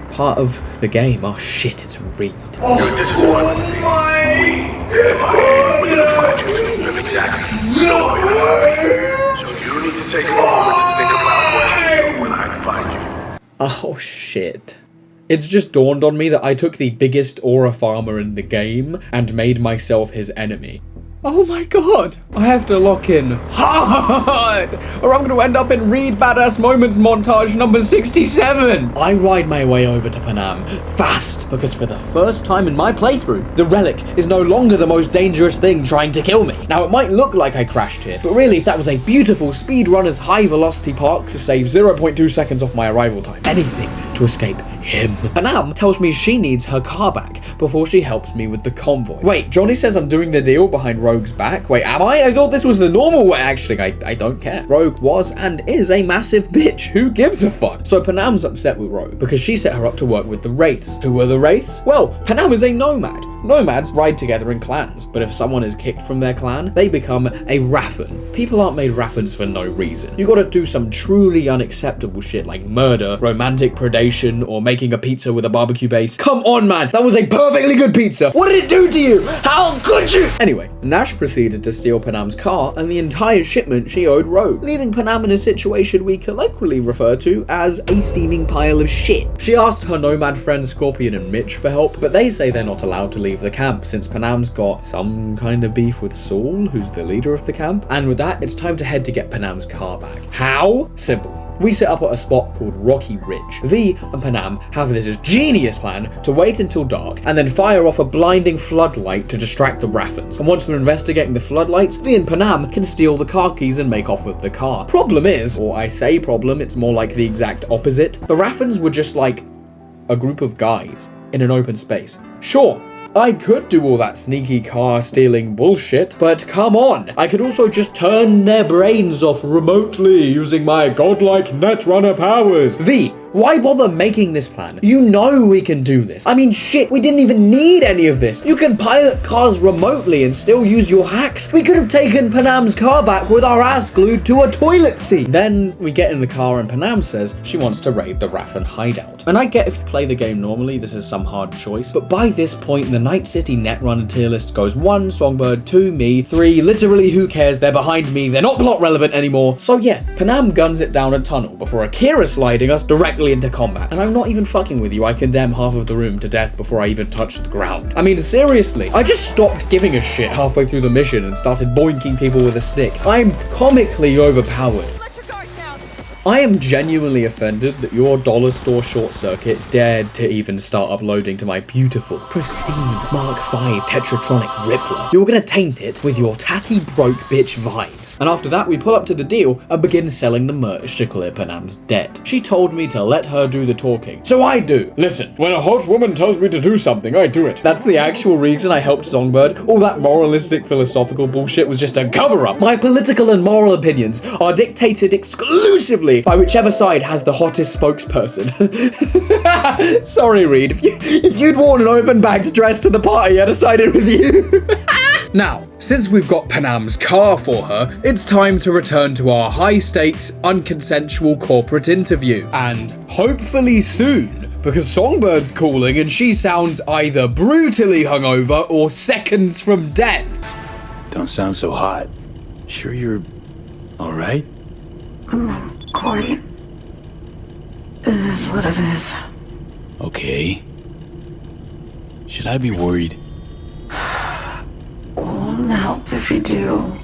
part of the game. Oh shit, it's Reed. This is fun. We're gonna find you. You have exactly no idea. So you need to take a moment to think about what you do when I find you. Oh shit. It's just dawned on me that I took the biggest aura farmer in the game and made myself his enemy. Oh my god! I have to lock in hard, or I'm gonna end up in Reed Badass Moments montage number 67! I ride my way over to Panam fast, because for the first time in my playthrough, the Relic is no longer the most dangerous thing trying to kill me. Now, it might look like I crashed here, but really, that was a beautiful speedrunner's high-velocity park to save 0.2 seconds off my arrival time. Anything to escape him. Panam tells me she needs her car back before she helps me with the convoy. Wait, Johnny says I'm doing the deal behind Rogue's back? Wait, am I? I thought this was the normal way. Actually, I don't care. Rogue was and is a massive bitch. Who gives a fuck? So Panam's upset with Rogue because she set her up to work with the Wraiths. Who are the Wraiths? Well, Panam is a nomad. Nomads ride together in clans, but if someone is kicked from their clan, plan, they become a raffin. People aren't made raffins for no reason. You gotta do some truly unacceptable shit like murder, romantic predation, or making a pizza with a barbecue base. Come on, man, that was a perfectly good pizza. What did it do to you? How could you? Anyway, Nash proceeded to steal Panam's car and the entire shipment she owed Rogue, leaving Panam in a situation we colloquially refer to as a steaming pile of shit. She asked her nomad friends Scorpion and Mitch for help, but they say they're not allowed to leave the camp since Panam's got some kind of beef with Saul, who's the leader of the camp, and with that, it's time to head to get Panam's car back. How? Simple. We set up at a spot called Rocky Ridge. V and Panam have this genius plan to wait until dark and then fire off a blinding floodlight to distract the Raffins. And once we're investigating the floodlights, V and Panam can steal the car keys and make off with the car. Problem is, or I say problem, it's more like the exact opposite. The Raffins were just like a group of guys in an open space. Sure, I could do all that sneaky car stealing bullshit, but come on, I could also just turn their brains off remotely using my godlike Netrunner powers. V, why bother making this plan? You know we can do this. I mean, shit, we didn't even need any of this. You can pilot cars remotely and still use your hacks. We could have taken Panam's car back with our ass glued to a toilet seat. Then we get in the car and Panam says she wants to raid the Raffin hideout. And I get if you play the game normally, this is some hard choice, but by this point, the Night City Netrunner tier list goes 1, Songbird, 2, me, 3, literally who cares, they're behind me, they're not plot relevant anymore. So yeah, Panam guns it down a tunnel before Akira sliding us directly into combat. And I'm not even fucking with you, I condemn half of the room to death before I even touched the ground. I mean, seriously, I just stopped giving a shit halfway through the mission and started boinking people with a stick. I'm comically overpowered. I am genuinely offended that your dollar store short circuit dared to even start uploading to my beautiful, pristine Mark V Tetratronic Rippler. You're gonna taint it with your tacky broke bitch vibes. And after that, we pull up to the deal and begin selling the merch to clear Panam's debt. She told me to let her do the talking, so I do. Listen, when a hot woman tells me to do something, I do it. That's the actual reason I helped Songbird. All that moralistic, philosophical bullshit was just a cover-up. My political and moral opinions are dictated exclusively by whichever side has the hottest spokesperson. Sorry, Reed. If you'd worn an open-backed dress to the party, I'd have sided with you. Now, since we've got Panam's car for her, it's time to return to our high-stakes, unconsensual corporate interview. And hopefully soon, because Songbird's calling and she sounds either brutally hungover or seconds from death. Don't sound so hot. Sure you're all right? Quite. It is what it is. Okay. Should I be worried? Won't help if you do.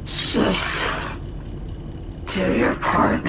Just do your part.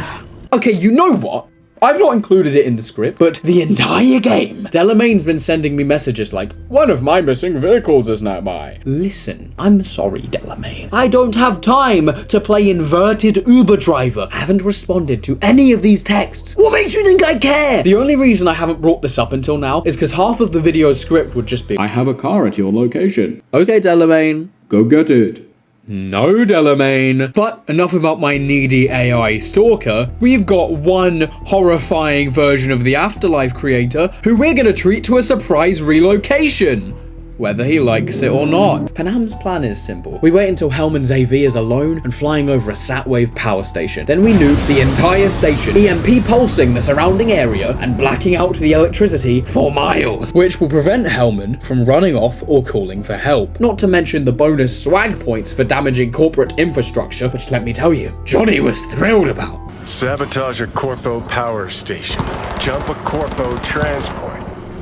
Okay, you know what? I've not included it in the script, but the entire game, Delamain's been sending me messages like, one of my missing vehicles is now by. Listen, I'm sorry, Delamain. I don't have time to play inverted Uber driver. I haven't responded to any of these texts. What makes you think I care? The only reason I haven't brought this up until now is because half of the video's script would just be, I have a car at your location. Okay, Delamain, go get it. No, Delamain. But enough about my needy AI stalker. We've got one horrifying version of the Afterlife creator who we're gonna treat to a surprise relocation, whether he likes it or not. Panam's plan is simple. We wait until Hellman's AV is alone and flying over a Satwave power station. Then we nuke the entire station, EMP pulsing the surrounding area and blacking out the electricity for miles, which will prevent Hellman from running off or calling for help. Not to mention the bonus swag points for damaging corporate infrastructure, which let me tell you, Johnny was thrilled about. Sabotage a Corpo power station. Jump a Corpo transport.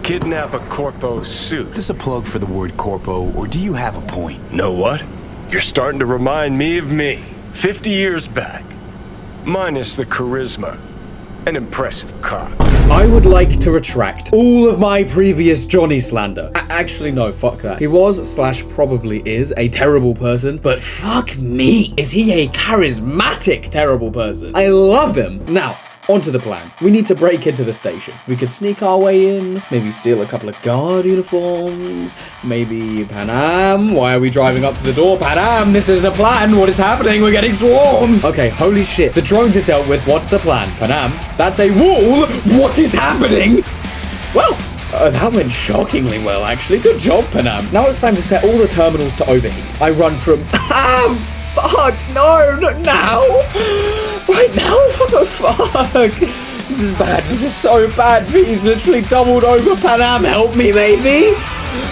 Kidnap a Corpo suit. Is this a plug for the word Corpo, or do you have a point? Know what? You're starting to remind me of me, 50 years back. Minus the charisma. An impressive cock. I would like to retract all of my previous Johnny slander. Actually, no, fuck that. He was, / probably is, a terrible person, but fuck me. Is he a charismatic terrible person? I love him. Now, onto the plan. We need to break into the station. We could sneak our way in, maybe steal a couple of guard uniforms, maybe Panam. Why are we driving up to the door? Panam, this isn't a plan. What is happening? We're getting swarmed. Okay, holy shit. The drones are dealt with. What's the plan? Panam, that's a wall. What is happening? Well, That went shockingly well, actually. Good job, Panam. Now it's time to set all the terminals to overheat. I run from... Fuck, no, not now. Right now? What the fuck? This is bad. This is so bad. He's literally doubled over. Panam, help me, baby.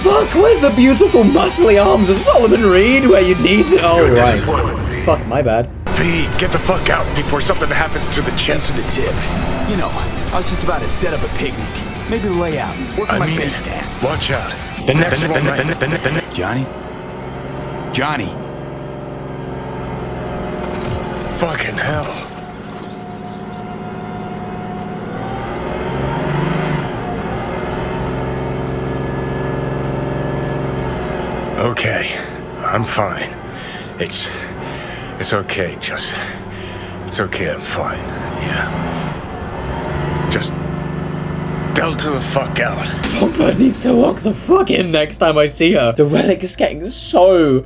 Fuck, where's the beautiful muscly arms of Solomon Reed where you need the... Oh, right. Fuck, my bad. V, get the fuck out before something happens to the chest. Thanks for the tip. You know, I was just about to set up a picnic. Maybe lay out and work on my base down. Watch out. The next one. Johnny? Johnny. Fucking hell. Okay, I'm fine. It's okay, just... It's okay, I'm fine. Yeah. Just... Delta the fuck out. Songbird needs to lock the fuck in next time I see her. The relic is getting so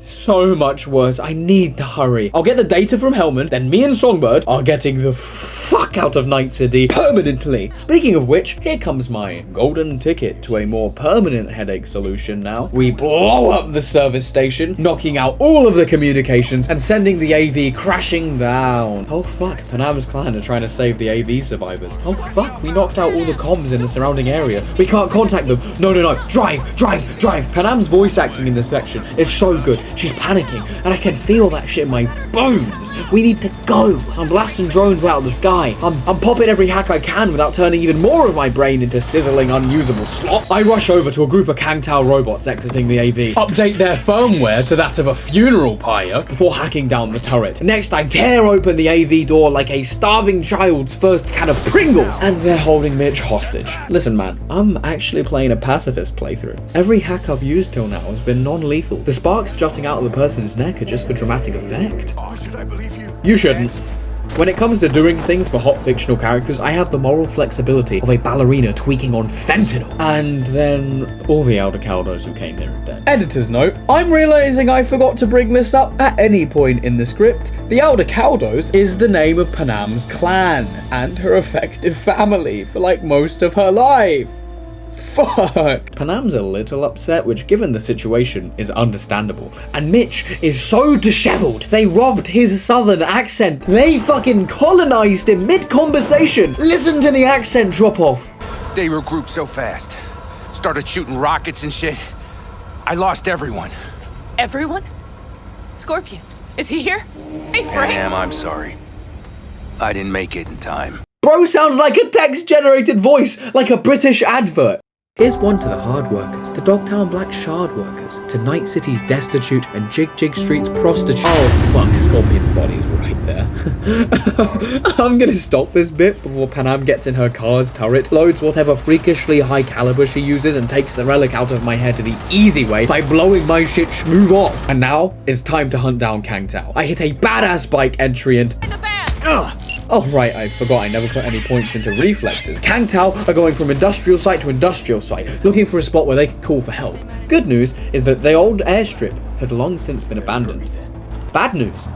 much worse. I need to hurry. I'll get the data from Hellman, then me and Songbird are getting the fuck out of Night City permanently. Speaking of which, here comes my golden ticket to a more permanent headache solution now. We blow up the service station, knocking out all of the communications and sending the AV crashing down. Oh fuck, Panam's clan are trying to save the AV survivors. Oh fuck, we knocked out all the comms in the surrounding area. We can't contact them. No. Drive. Panam's voice acting in this section is so good. She's panicking and I can feel that shit in my bones. We need to go. I'm blasting drones out of the sky. I'm popping every hack I can without turning even more of my brain into sizzling unusable slop. I rush over to a group of Kangtao robots exiting the AV, update their firmware to that of a funeral pyre before hacking down the turret. Next, I tear open the AV door like a starving child's first can of Pringles, and they're holding Mitch hostage. Listen, man, I'm actually playing a pacifist playthrough. Every hack I've used till now has been non-lethal. The sparks jutting out of the person's neck are just for dramatic effect. Should I believe you? You shouldn't. When it comes to doing things for hot fictional characters, I have the moral flexibility of a ballerina tweaking on fentanyl. And then all the Elder Caldos who came here are dead. Editor's note, I'm realizing I forgot to bring this up at any point in the script. The Elder Caldos is the name of Panam's clan and her effective family for like most of her life. Fuck. Panam's a little upset, which given the situation is understandable. And Mitch is so disheveled. They robbed his southern accent. They fucking colonized him mid-conversation. Listen to the accent drop off. They regrouped so fast. Started shooting rockets and shit. I lost everyone. Everyone? Scorpion, is he here? Hey, Frank. I'm sorry. I didn't make it in time. Bro sounds like a text-generated voice, like a British advert. Here's one to the hard workers, to Dogtown Black Shard workers, to Night City's destitute and Jig Street's prostitute. Oh fuck, Scorpion's body is right there. I'm gonna stop this bit before Panam gets in her car's turret, loads whatever freakishly high caliber she uses, and takes the relic out of my head the easy way by blowing my shit schmoove off. And now, it's time to hunt down Kangtao. I hit a badass bike entry and... Oh right, I forgot I never put any points into reflexes. Kangtao are going from industrial site to industrial site, looking for a spot where they can call for help. Good news is that the old airstrip had long since been abandoned. Bad news.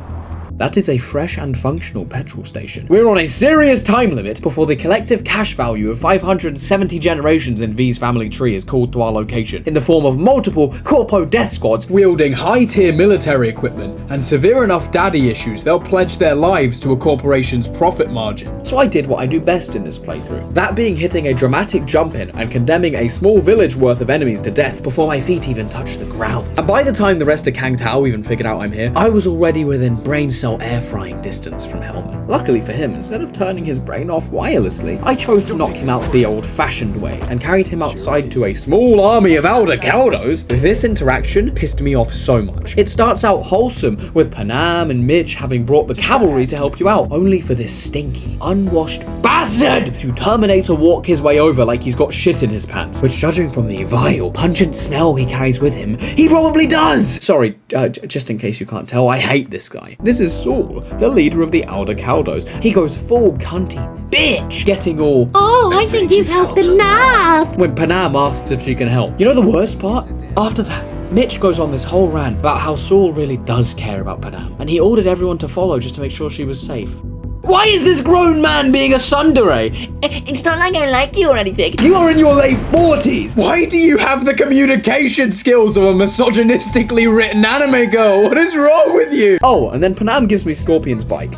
That is a fresh and functional petrol station. We're on a serious time limit before the collective cash value of 570 generations in V's family tree is called to our location in the form of multiple corpo death squads wielding high-tier military equipment and severe enough daddy issues they'll pledge their lives to a corporation's profit margin. So I did what I do best in this playthrough. That being hitting a dramatic jump in and condemning a small village worth of enemies to death before my feet even touched the ground. And by the time the rest of Kangtao even figured out I'm here, I was already within brain air frying distance from Hellman. Luckily for him, instead of turning his brain off wirelessly, I chose to knock him out the old-fashioned way and carried him outside to a small army of Elder Caldos. This interaction pissed me off so much. It starts out wholesome with Panam and Mitch having brought the cavalry to help you out, only for this stinky, unwashed bastard to Terminator walk his way over like he's got shit in his pants, which judging from the vile, pungent smell he carries with him, he probably does! Sorry, just in case you can't tell, I hate this guy. This is Saul, the leader of the Elder Caldos. He goes full cunty bitch, getting all, oh, I think you've helped enough, when Panam asks if she can help. You know the worst part? After that, Mitch goes on this whole rant about how Saul really does care about Panam, and he ordered everyone to follow just to make sure she was safe. Why is this grown man being a tsundere? It's not like I like you or anything. You are in your late 40s. Why do you have the communication skills of a misogynistically written anime girl? What is wrong with you? Oh, and then Panam gives me Scorpion's bike.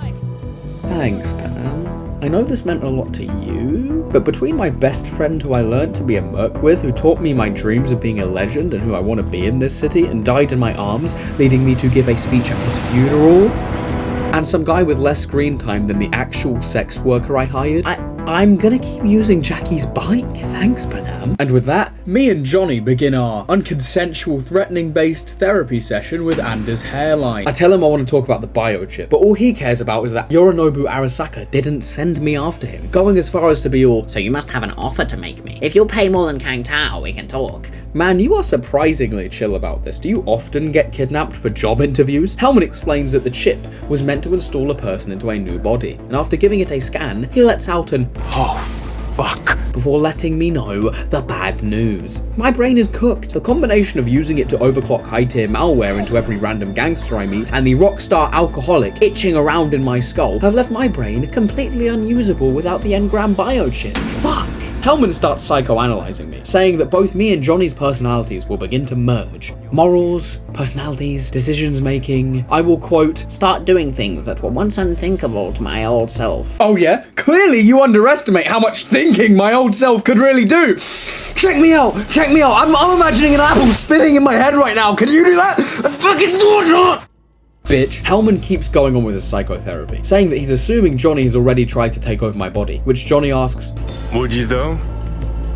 Thanks, Panam. I know this meant a lot to you, but between my best friend who I learned to be a merc with, who taught me my dreams of being a legend and who I want to be in this city and died in my arms, leading me to give a speech at his funeral, and some guy with less screen time than the actual sex worker I hired, I'm gonna keep using Jackie's bike. Thanks, Panam. And with that, me and Johnny begin our unconsensual, threatening-based therapy session with Anders' hairline. I tell him I want to talk about the biochip, but all he cares about is that Yorinobu Arasaka didn't send me after him, going as far as to be all, so you must have an offer to make me. If you'll pay more than Kang Tao, we can talk. Man, you are surprisingly chill about this. Do you often get kidnapped for job interviews? Hellman explains that the chip was meant to install a person into a new body, and after giving it a scan, he lets out an "oh, fuck," before letting me know the bad news. My brain is cooked. The combination of using it to overclock high-tier malware into every random gangster I meet, and the rockstar alcoholic itching around in my skull, have left my brain completely unusable without the engram biochip. Fuck! Hellman starts psychoanalyzing me, saying that both me and Johnny's personalities will begin to merge. Morals, personalities, decisions making. I will, quote, start doing things that were once unthinkable to my old self. Oh yeah? Clearly you underestimate how much thinking my old self could really do. Check me out, check me out. I'm imagining an apple spinning in my head right now. Can you do that? I fucking do it not! Bitch. Hellman keeps going on with his psychotherapy, saying that he's assuming Johnny has already tried to take over my body, which Johnny asks, would you though?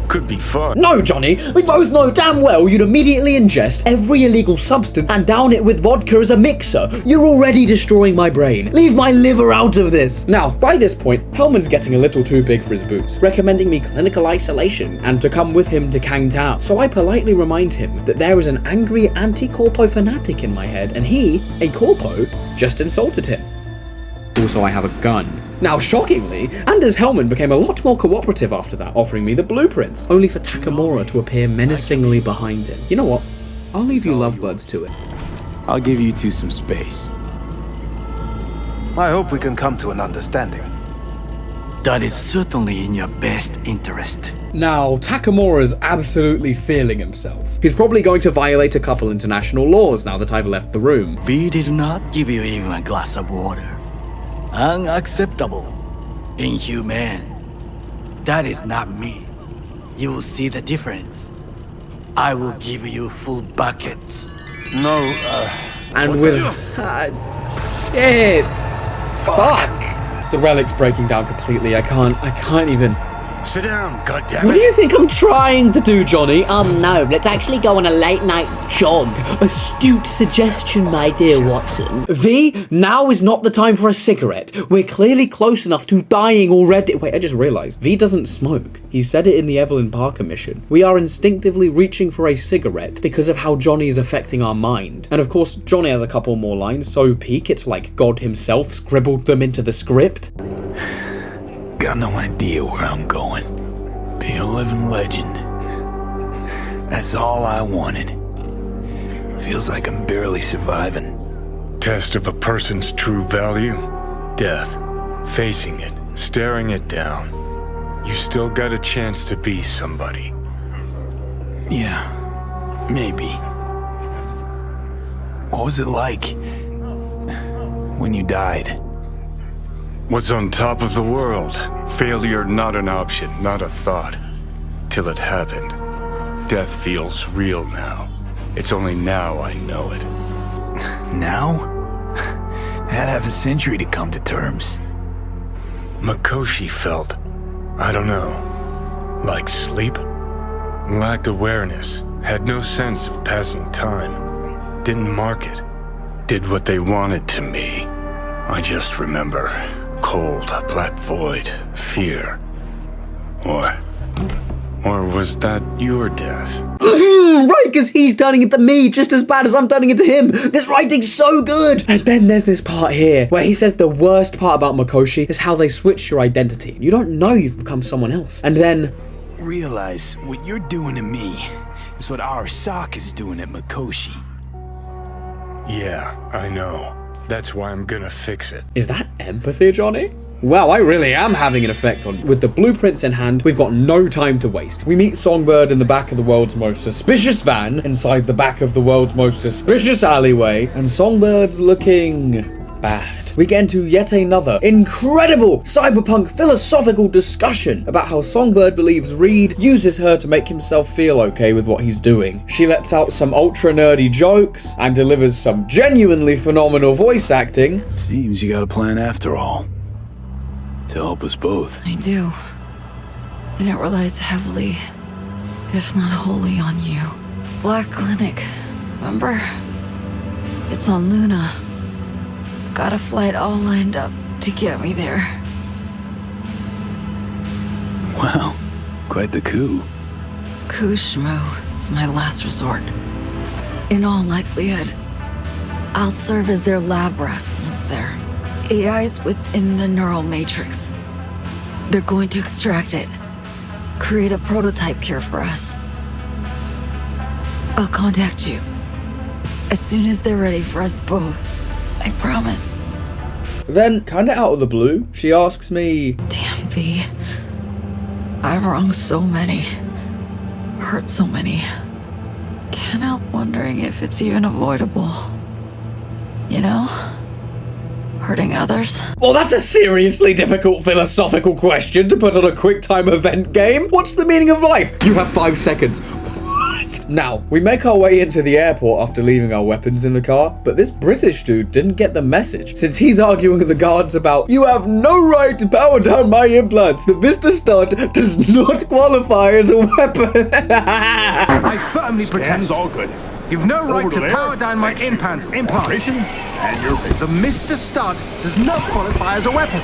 Could be fun. No, Johnny! We both know damn well you'd immediately ingest every illegal substance and down it with vodka as a mixer. You're already destroying my brain. Leave my liver out of this. Now, by this point, Hellman's getting a little too big for his boots, recommending me clinical isolation and to come with him to Kang Tao. So I politely remind him that there is an angry anti-corpo fanatic in my head and he, a corpo, just insulted him. Also, I have a gun. Now, shockingly, Anders Hellman became a lot more cooperative after that, offering me the blueprints, only for Takamura to appear menacingly behind him. You know what? I'll leave you lovebirds to it. I'll give you two some space. I hope we can come to an understanding. That is certainly in your best interest. Now, Takamura's absolutely feeling himself. He's probably going to violate a couple international laws now that I've left the room. We did not give you even a glass of water. Unacceptable. Inhumane. That is not me. You will see the difference. I will give you full buckets. No, and with shit. Fuck. The relic's breaking down completely. I can't even. Sit down, goddammit. What do you think I'm trying to do, Johnny? No, let's actually go on a late night jog. Astute suggestion, my dear Watson. V, now is not the time for a cigarette. We're clearly close enough to dying already. Wait, I just realized. V doesn't smoke. He said it in the Evelyn Parker mission. We are instinctively reaching for a cigarette because of how Johnny is affecting our mind. And of course, Johnny has a couple more lines so peak it's like God himself scribbled them into the script. Got no idea where I'm going. Be a living legend. That's all I wanted. Feels like I'm barely surviving. Test of a person's true value? Death. Facing it. Staring it down. You still got a chance to be somebody. Yeah. Maybe. What was it like when you died? Was on top of the world. Failure not an option, not a thought. Till it happened. Death feels real now. It's only now I know it. Now? Had half a century to come to terms. Mikoshi felt, I don't know, like sleep? Lacked awareness, had no sense of passing time. Didn't mark it. Did what they wanted to me. I just remember. Cold, black void, fear. Or was that your death? Right, because he's turning it to me just as bad as I'm turning it to him. This writing's so good. And then there's this part here where he says the worst part about Mikoshi is how they switch your identity. You don't know you've become someone else. And then... realize what you're doing to me is what Arasaka's doing at Mikoshi. Yeah, I know. That's why I'm gonna fix it. Is that empathy, Johnny? Wow, I really am having an effect on. With the blueprints in hand, we've got no time to waste. We meet Songbird in the back of the world's most suspicious van, inside the back of the world's most suspicious alleyway, and Songbird's looking bad. We get into yet another incredible cyberpunk philosophical discussion about how Songbird believes Reed uses her to make himself feel okay with what he's doing. She lets out some ultra nerdy jokes and delivers some genuinely phenomenal voice acting. Seems you got a plan after all. To help us both. I do. And it relies heavily, if not wholly, on you. Black Clinic, remember? It's on Luna. Got a flight all lined up to get me there. Wow, quite the coup. Coup schmoo, it's my last resort. In all likelihood, I'll serve as their lab rat once there. AI's within the neural matrix. They're going to extract it, create a prototype cure for us. I'll contact you as soon as they're ready for us both. I promise. Then, kinda out of the blue, she asks me, Damn, V. I've wronged so many. Hurt so many. Can't help wondering if it's even avoidable. You know? Hurting others? Well, that's a seriously difficult philosophical question to put on a QuickTime event game. What's the meaning of life? You have 5 seconds. Now, we make our way into the airport after leaving our weapons in the car, but this British dude didn't get the message, since he's arguing with the guards about, you have no right to power down my implants. The Mr. Stud does not qualify as a weapon. I firmly protest. It's all good. You've no right Over to there. power down my implants. And you're The Mr. Stud does not qualify as a weapon.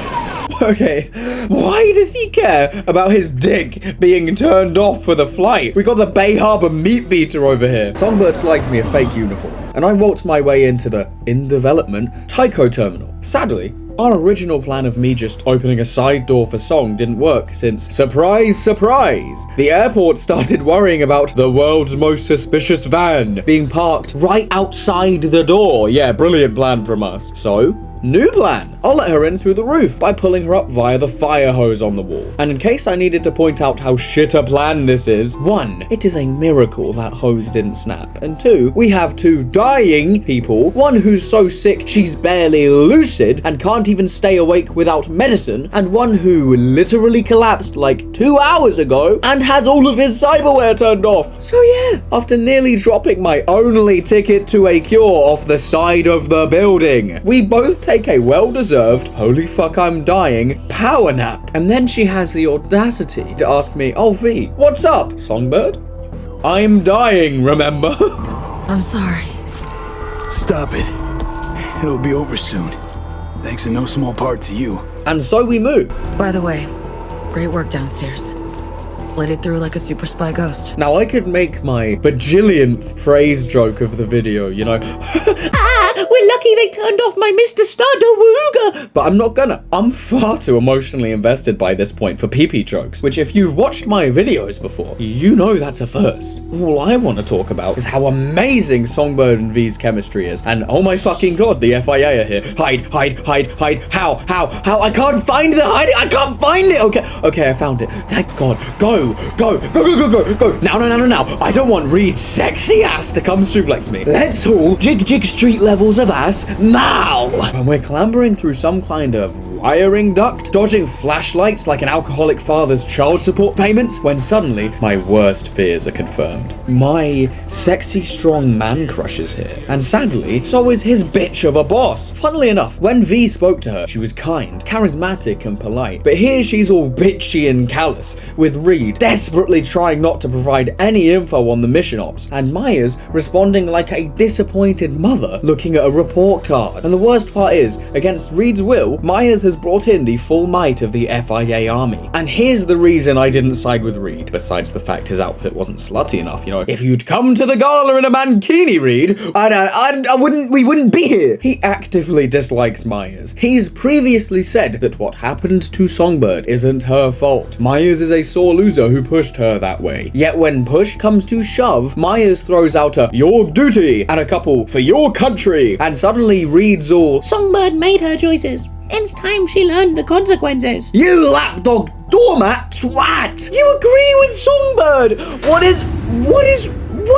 Okay, why does he care about his dick being turned off for the flight? We got the Bay Harbor meat beater over here. Songbird slides me a fake uniform, and I waltz my way into the, in development, Tycho terminal. Sadly, our original plan of me just opening a side door for Song didn't work since, surprise, surprise, the airport started worrying about the world's most suspicious van being parked right outside the door. Yeah, brilliant plan from us. So, new plan. I'll let her in through the roof by pulling her up via the fire hose on the wall. And in case I needed to point out how shit a plan this is, 1, it is a miracle that hose didn't snap. And 2, we have 2 dying people, one who's so sick she's barely lucid and can't even stay awake without medicine, and one who literally collapsed like 2 hours ago and has all of his cyberware turned off. So yeah, after nearly dropping my only ticket to a cure off the side of the building, we both take a well-deserved, holy fuck I'm dying, power nap. And then she has the audacity to ask me, oh V, what's up, Songbird? I'm dying, remember? I'm sorry. Stop it. It'll be over soon. Thanks in no small part to you. And so we move. By the way, great work downstairs. Flitted through like a super spy ghost. Now I could make my bajillionth phrase joke of the video, you know. We're lucky they turned off my Mr. Stardawooga. But I'm not gonna. I'm far too emotionally invested by this point for pee-pee jokes, which if you've watched my videos before, you know that's a first. All I want to talk about is how amazing Songbird and V's chemistry is. And oh my fucking god, the FIA are here. Hide. How? I can't find the hiding. I can't find it. Okay, I found it. Thank god. Go. Now. I don't want Reed's sexy ass to come suplex me. Let's haul jig street levels of ass now. When we're clambering through some kind of wiring duct, dodging flashlights like an alcoholic father's child support payments, when suddenly my worst fears are confirmed. My sexy strong man crush is here, and sadly, so is his bitch of a boss. Funnily enough, when V spoke to her, she was kind, charismatic, and polite, but here she's all bitchy and callous, with Reed desperately trying not to provide any info on the mission ops, and Myers responding like a disappointed mother looking at a report card. And the worst part is, against Reed's will, Myers has brought in the full might of the FIA army. And here's the reason I didn't side with Reed, besides the fact his outfit wasn't slutty enough, you know. If you'd come to the gala in a mankini, Reed, we wouldn't be here. He actively dislikes Myers. He's previously said that what happened to Songbird isn't her fault. Myers is a sore loser who pushed her that way. Yet when push comes to shove, Myers throws out a your duty and a couple for your country, and suddenly Reed's all Songbird made her choices. It's time she learned the consequences. You lapdog doormat twat! You agree with Songbird! What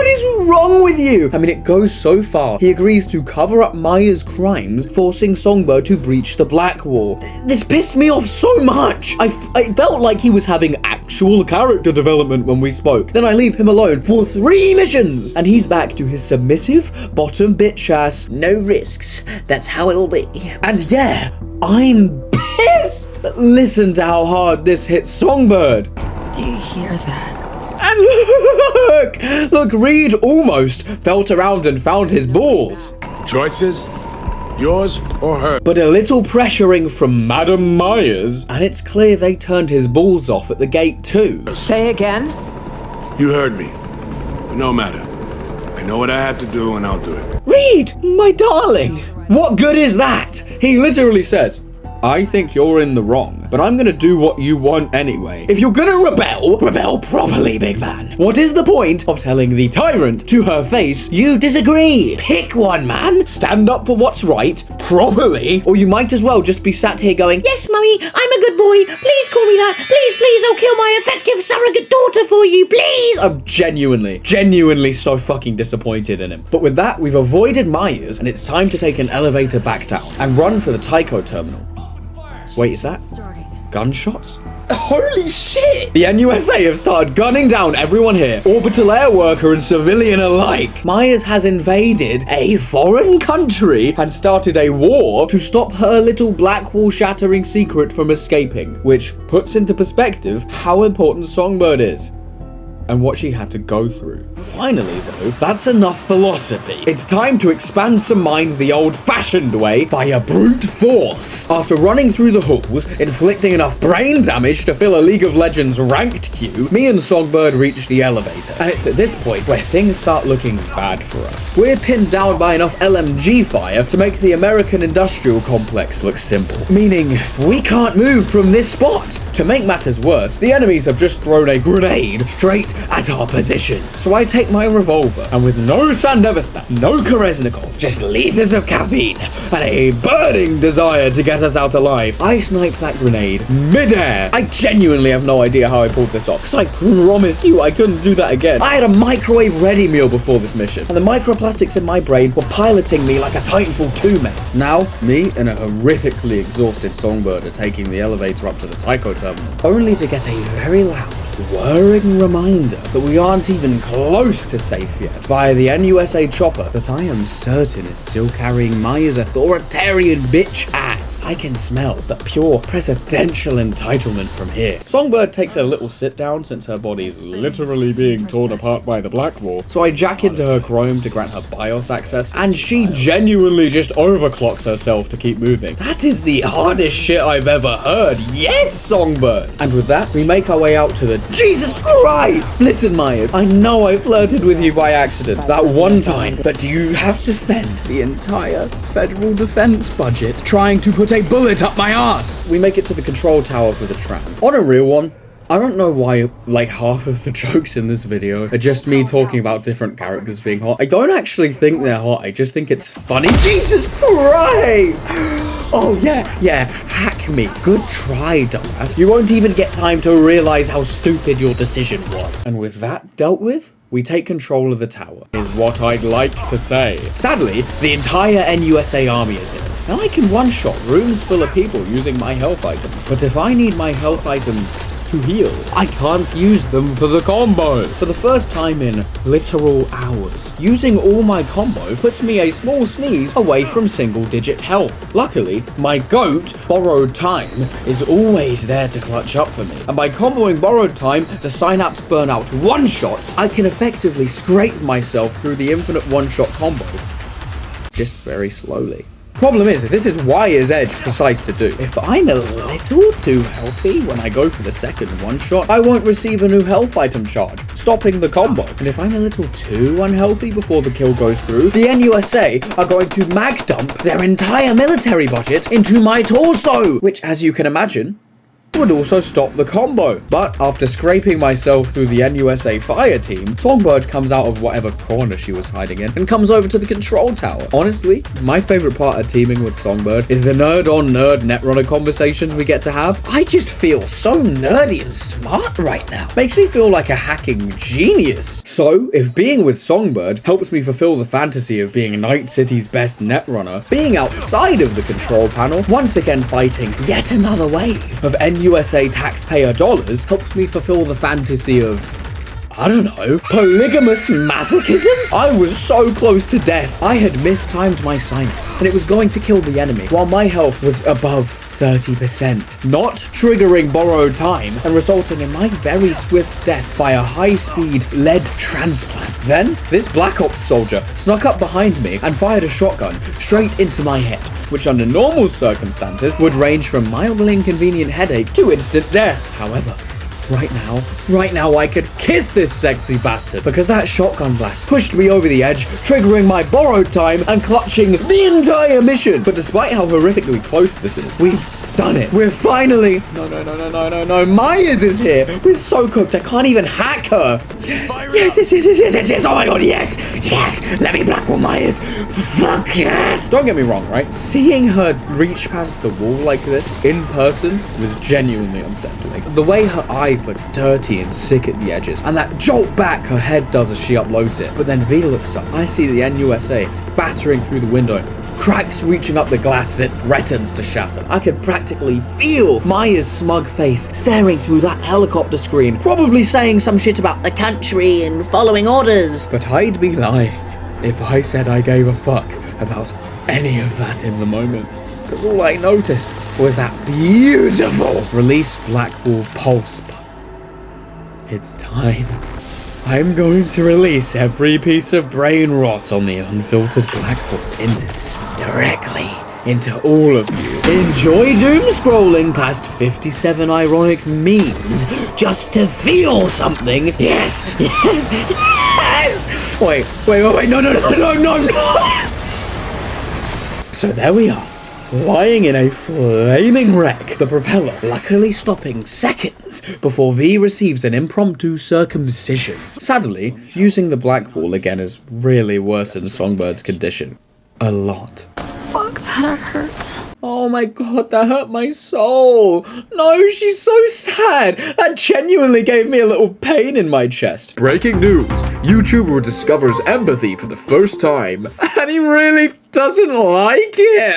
is wrong with you? I mean, it goes so far. He agrees to cover up Maya's crimes, forcing Songbird to breach the Black Wall. This pissed me off so much. I felt like he was having actual character development when we spoke. Then I leave him alone for 3 missions, and he's back to his submissive bottom bitch ass. No risks. That's how it'll be. And yeah, I'm pissed. Listen to how hard this hits Songbird. Do you hear that? And look, Reed almost felt around and found his balls. Choices? Yours or her? But a little pressuring from Madam Myers, and it's clear they turned his balls off at the gate too. Say again? You heard me. No matter. I know what I have to do and I'll do it. Reed, my darling. What good is that? He literally says, I think you're in the wrong, but I'm gonna do what you want anyway. If you're gonna rebel properly, big man. What is the point of telling the tyrant to her face you disagree? Pick one, man. Stand up for what's right, properly, or you might as well just be sat here going, Yes, mummy, I'm a good boy. Please call me that. Please, I'll kill my effective surrogate daughter for you, please. I'm genuinely so fucking disappointed in him. But with that, we've avoided Myers, and it's time to take an elevator back down and run for the Tycho terminal. Wait, is that gunshots? Holy shit! The NUSA have started gunning down everyone here, orbital air worker and civilian alike. Myers has invaded a foreign country and started a war to stop her little Black Wall shattering secret from escaping, which puts into perspective how important Songbird is and what she had to go through. Finally, though, that's enough philosophy. It's time to expand some minds the old-fashioned way via brute force. After running through the halls, inflicting enough brain damage to fill a League of Legends ranked queue, me and Songbird reach the elevator. And it's at this point where things start looking bad for us. We're pinned down by enough LMG fire to make the American industrial complex look simple. Meaning, we can't move from this spot. To make matters worse, the enemies have just thrown a grenade straight at our position. So I take my revolver, and with no Sandevistan, no Koreznikov, just liters of caffeine, and a burning desire to get us out alive, I snipe that grenade mid-air. I genuinely have no idea how I pulled this off, because I promise you I couldn't do that again. I had a microwave ready meal before this mission, and the microplastics in my brain were piloting me like a Titanfall 2 mate. Now, me and a horrifically exhausted Songbird are taking the elevator up to the Tycho terminal, only to get a very loud, whirring reminder that we aren't even close to safe yet via the NUSA chopper that I am certain is still carrying Maya's authoritarian bitch ass. I can smell the pure presidential entitlement from here. Songbird takes a little sit down since her body's literally being torn apart by the Black Wall, so I jack into her chrome to grant her BIOS access, and she genuinely just overclocks herself to keep moving. That is the hardest shit I've ever heard. Yes, Songbird! And with that, we make our way out to the Jesus Christ! Listen, Myers, I know I flirted with you by accident that one time, but do you have to spend the entire federal defense budget trying to put a bullet up my ass? We make it to the control tower for the tram. On a real one, I don't know why, like, half of the jokes in this video are just me talking about different characters being hot. I don't actually think they're hot, I just think it's funny. Jesus Christ! Oh, yeah, hack me. Good try, dumbass. You won't even get time to realize how stupid your decision was. And with that dealt with, we take control of the tower, is what I'd like to say. Sadly, the entire NUSA army is here, and I can one-shot rooms full of people using my health items. But if I need my health items to heal, I can't use them for the combo. For the first time in literal hours, using all my combo puts me a small sneeze away from single-digit health. Luckily, my goat, Borrowed Time, is always there to clutch up for me, and by comboing Borrowed Time, the Synapse Burnout one-shots, I can effectively scrape myself through the infinite one-shot combo, just very slowly. Problem is, this is Wire's Edge precise to do. If I'm a little too healthy when I go for the second one-shot, I won't receive a new health item charge, stopping the combo. And if I'm a little too unhealthy before the kill goes through, the NUSA are going to mag dump their entire military budget into my torso, which, as you can imagine, would also stop the combo. But after scraping myself through the NUSA fire team, Songbird comes out of whatever corner she was hiding in and comes over to the control tower. Honestly, my favorite part of teaming with Songbird is the nerd-on-nerd Netrunner conversations we get to have. I just feel so nerdy and smart right now. Makes me feel like a hacking genius. So, if being with Songbird helps me fulfill the fantasy of being Night City's best Netrunner, being outside of the control panel, once again fighting yet another wave of NUSA taxpayer dollars, helps me fulfill the fantasy of, I don't know, polygamous masochism? I was so close to death. I had mistimed my synapse and it was going to kill the enemy while my health was above 30%, not triggering borrowed time and resulting in my very swift death by a high-speed lead transplant. Then, this Black Ops soldier snuck up behind me and fired a shotgun straight into my head, which under normal circumstances would range from mildly inconvenient headache to instant death. However, right now I could kiss this sexy bastard because that shotgun blast pushed me over the edge, triggering my borrowed time and clutching the entire mission. But despite how horrifically close this is, we've done it. We're finally... No. Myers is here. We're so cooked. I can't even hack her. Yes. Oh my god, yes. Let me Blackwall Myers. Fuck yes. Don't get me wrong, right? Seeing her reach past the wall like this in person was genuinely unsettling. The way her eyes look dirty and sick at the edges, and that jolt back her head does as she uploads it. But then V looks up. I see the NUSA battering through the window, cracks reaching up the glass as it threatens to shatter. I could practically feel Maya's smug face staring through that helicopter screen, probably saying some shit about the country and following orders. But I'd be lying if I said I gave a fuck about any of that in the moment. Because all I noticed was that beautiful release Blackwall pulse button. It's time. I'm going to release every piece of brain rot on the unfiltered Blackwall directly into all of you. Enjoy doom scrolling past 57 ironic memes just to feel something. Yes. Wait, no. So there we are, lying in a flaming wreck, the propeller luckily stopping seconds before V receives an impromptu circumcision. Sadly, using the Blackwall again has really worsened Songbird's condition. A lot. Fuck, that hurts. Oh my god, that hurt my soul. No, she's so sad. That genuinely gave me a little pain in my chest. Breaking news. YouTuber discovers empathy for the first time. And he really doesn't like it.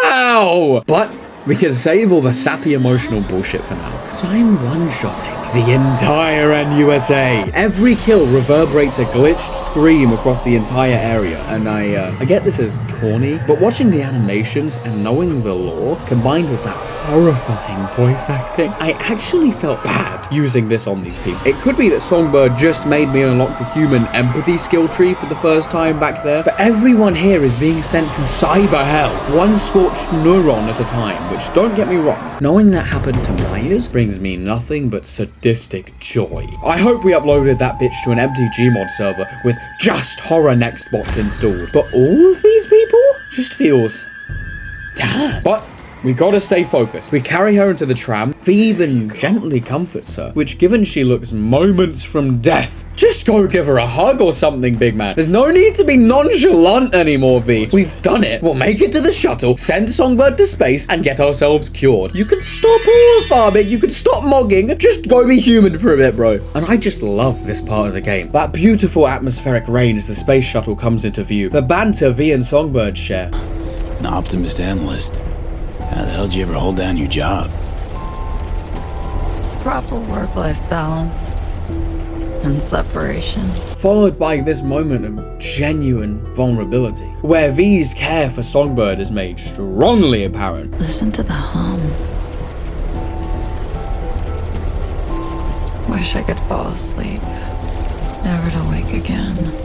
Ow. But we can save all the sappy emotional bullshit for now. So I'm one-shotting the entire NUSA. Every kill reverberates a glitched scream across the entire area, and I get this is corny, but watching the animations and knowing the lore, combined with that horrifying voice acting, I actually felt bad using this on these people. It could be that Songbird just made me unlock the human empathy skill tree for the first time back there, but everyone here is being sent to cyber hell, one scorched neuron at a time, which, don't get me wrong, knowing that happened to Myers brings me nothing but sadistic joy. I hope we uploaded that bitch to an empty Gmod server with just horror next bots installed, but all of these people just feels damn. But we gotta stay focused. We carry her into the tram. V even gently comforts her, which, given she looks moments from death, just go give her a hug or something, big man. There's no need to be nonchalant anymore, V. We've done it. We'll make it to the shuttle, send Songbird to space, and get ourselves cured. You can stop all farming, you can stop mogging, just go be human for a bit, bro. And I just love this part of the game. That beautiful atmospheric rain as the space shuttle comes into view. The banter V and Songbird share. An optimist analyst. How the hell did you ever hold down your job? Proper work-life balance and separation. Followed by this moment of genuine vulnerability, where V's care for Songbird is made strongly apparent. Listen to the hum. Wish I could fall asleep, never to wake again.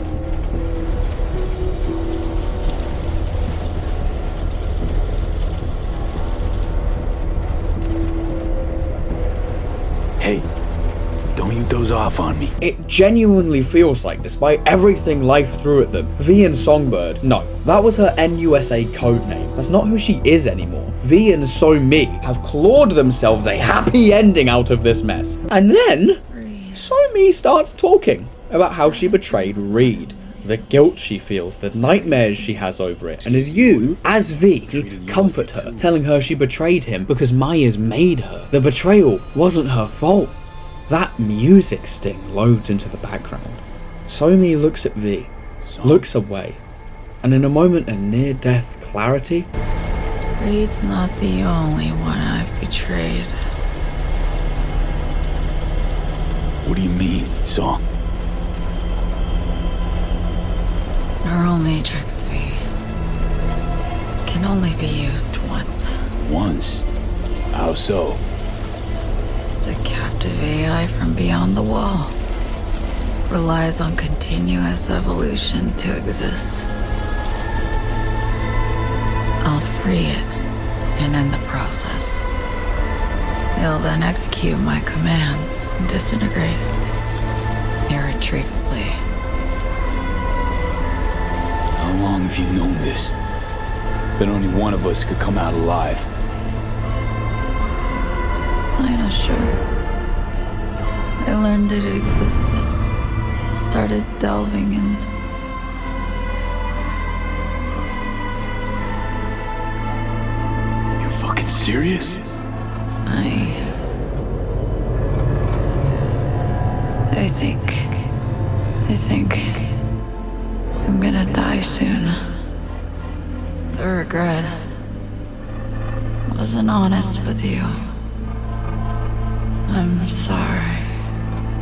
Hey, don't you shoot those off on me. It genuinely feels like, despite everything life threw at them, V and Songbird, no, that was her NUSA codename. That's not who she is anymore. V and So Mi have clawed themselves a happy ending out of this mess. And then, So Mi starts talking about how she betrayed Reed, the guilt she feels, the nightmares she has over it. And as you, as V, comfort her, telling her she betrayed him because Myers made her. The betrayal wasn't her fault. That music sting loads into the background. So Mi looks at V, looks away, and in a moment of near-death clarity, Reed's not the only one I've betrayed. What do you mean, Song? Neural Matrix V can only be used once. Once? How so? It's a captive AI from beyond the wall. Relies on continuous evolution to exist. I'll free it and end the process. It'll then execute my commands and disintegrate irretrievably. How long have you known this? That only one of us could come out alive. Not sure. I learned it existed. Started delving in. You fucking serious? I think I'm gonna die soon. The regret wasn't honest with you. I'm sorry.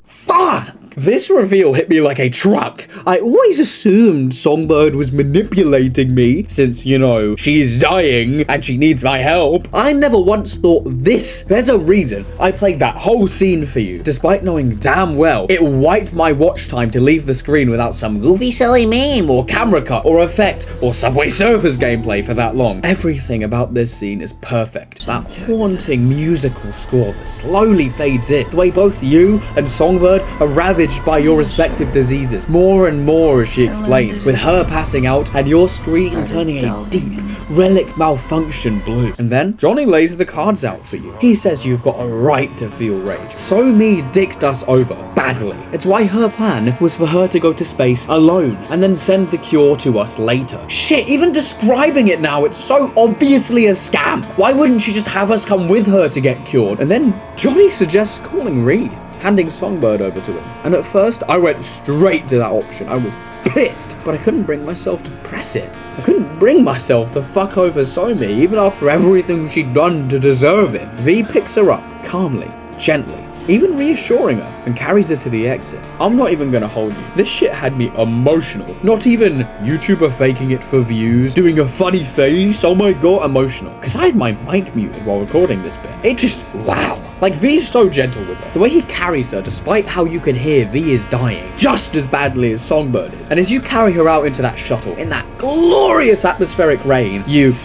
Fuck! This reveal hit me like a truck. I always assumed Songbird was manipulating me since, you know, she's dying and she needs my help. I never once thought this. There's a reason I played that whole scene for you, despite knowing damn well it wiped my watch time to leave the screen without some goofy silly meme or camera cut or effect or Subway Surfers gameplay for that long. Everything about this scene is perfect. That haunting musical score that slowly fades in. The way both you and Songbird are ravaged by your respective diseases. More and more as she explains, with her passing out and your screen turning a deep relic malfunction blue. And then Johnny lays the cards out for you. He says you've got a right to feel rage. So Mi dicked us over badly. It's why her plan was for her to go to space alone and then send the cure to us later. Shit, even describing it now, it's so obviously a scam. Why wouldn't she just have us come with her to get cured? And then Johnny suggests calling Reed, handing Songbird over to him. And at first, I went straight to that option. I was pissed, but I couldn't bring myself to press it. I couldn't bring myself to fuck over So Mi, even after everything she'd done to deserve it. V picks her up, calmly, gently, even reassuring her, and carries her to the exit. I'm not even gonna hold you. This shit had me emotional. Not even YouTuber faking it for views, doing a funny face, oh my god, emotional. Cause I had my mic muted while recording this bit. It just, wow. Like, V's so gentle with her. The way he carries her, despite how you can hear V is dying just as badly as Songbird is. And as you carry her out into that shuttle, in that glorious atmospheric rain, you...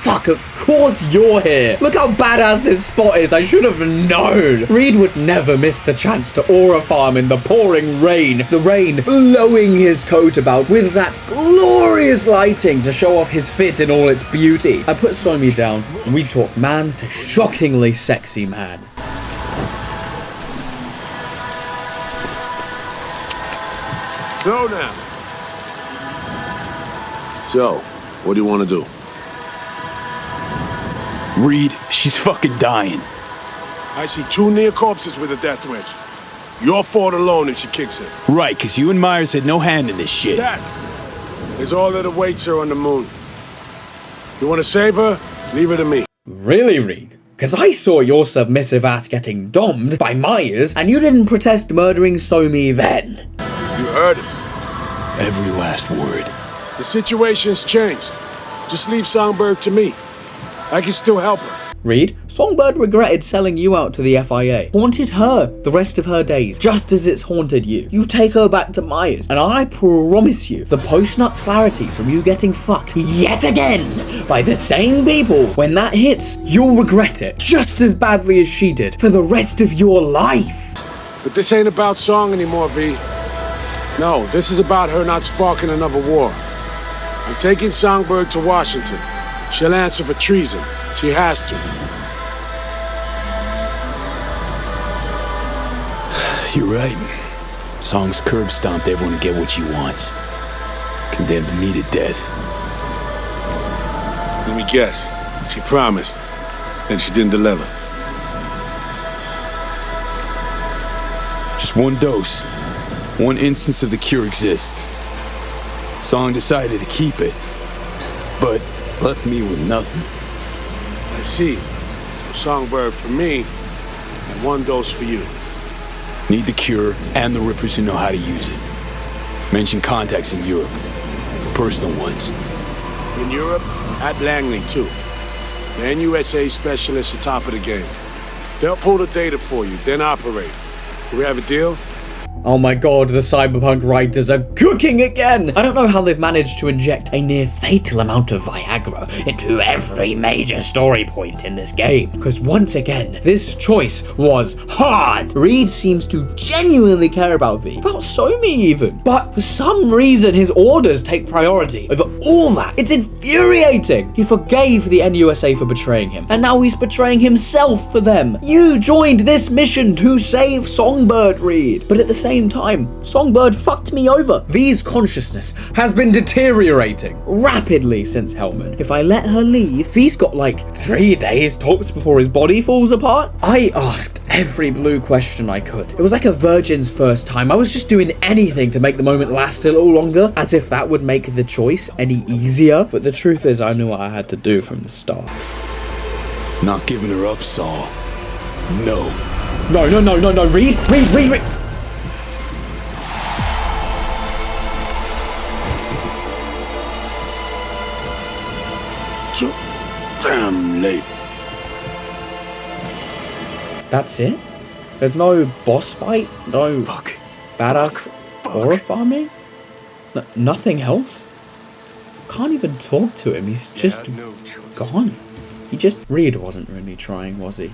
Fuck, of course you're here. Look how badass this spot is. I should have known. Reed would never miss the chance to aura farm in the pouring rain. The rain blowing his coat about with that glorious lighting to show off his fit in all its beauty. I put So Mi down and we talk man to shockingly sexy man. So now. So, what do you want to do? Reed, she's fucking dying. I see 2 near corpses with a death wish. Your fault alone if she kicks it. Right, because you and Myers had no hand in this shit. That is all that awaits her on the moon. You want to save her? Leave her to me. Really, Reed? Because I saw your submissive ass getting domed by Myers, and you didn't protest murdering So Mi then. You heard it. Every last word. The situation's changed. Just leave Songbird to me. I can still help her. Reed, Songbird regretted selling you out to the FIA. Haunted her the rest of her days, just as it's haunted you. You take her back to Myers, and I promise you, the post-nut clarity from you getting fucked yet again by the same people, when that hits, you'll regret it just as badly as she did for the rest of your life. But this ain't about Song anymore, V. No, this is about her not sparking another war. I'm taking Songbird to Washington. She'll answer for treason. She has to. You're right. Song's curb stomped everyone to get what she wants. Condemned me to death. Let me guess. She promised. Then she didn't deliver. Just one dose. One instance of the cure exists. Song decided to keep it, but left me with nothing. I see. Songbird for me, and one dose for you. Need the cure and the Rippers who know how to use it. Mention contacts in Europe. Personal ones. In Europe, at Langley, too. The NUSA specialists are top of the game. They'll pull the data for you, then operate. Do we have a deal? Oh my god, the Cyberpunk writers are cooking again! I don't know how they've managed to inject a near fatal amount of Viagra into every major story point in this game. Because once again, this choice was hard! Reed seems to genuinely care about V, about Somi even. But for some reason, his orders take priority over all that. It's infuriating! He forgave the NUSA for betraying him, and now he's betraying himself for them. You joined this mission to save Songbird, Reed. But at the same time, Songbird fucked me over. V's consciousness has been deteriorating rapidly since Hellman. If I let her leave, V's got like 3 days tops before his body falls apart. I asked every blue question I could. It was like a virgin's first time. I was just doing anything to make the moment last a little longer, as if that would make the choice any easier. But the truth is, I knew what I had to do from the start. Not giving her up, Saul. No. No, Reed. So damn late. That's it? There's no boss fight? No badass horror farming? Nothing else? Can't even talk to him, he's just gone. Reed wasn't really trying, was he?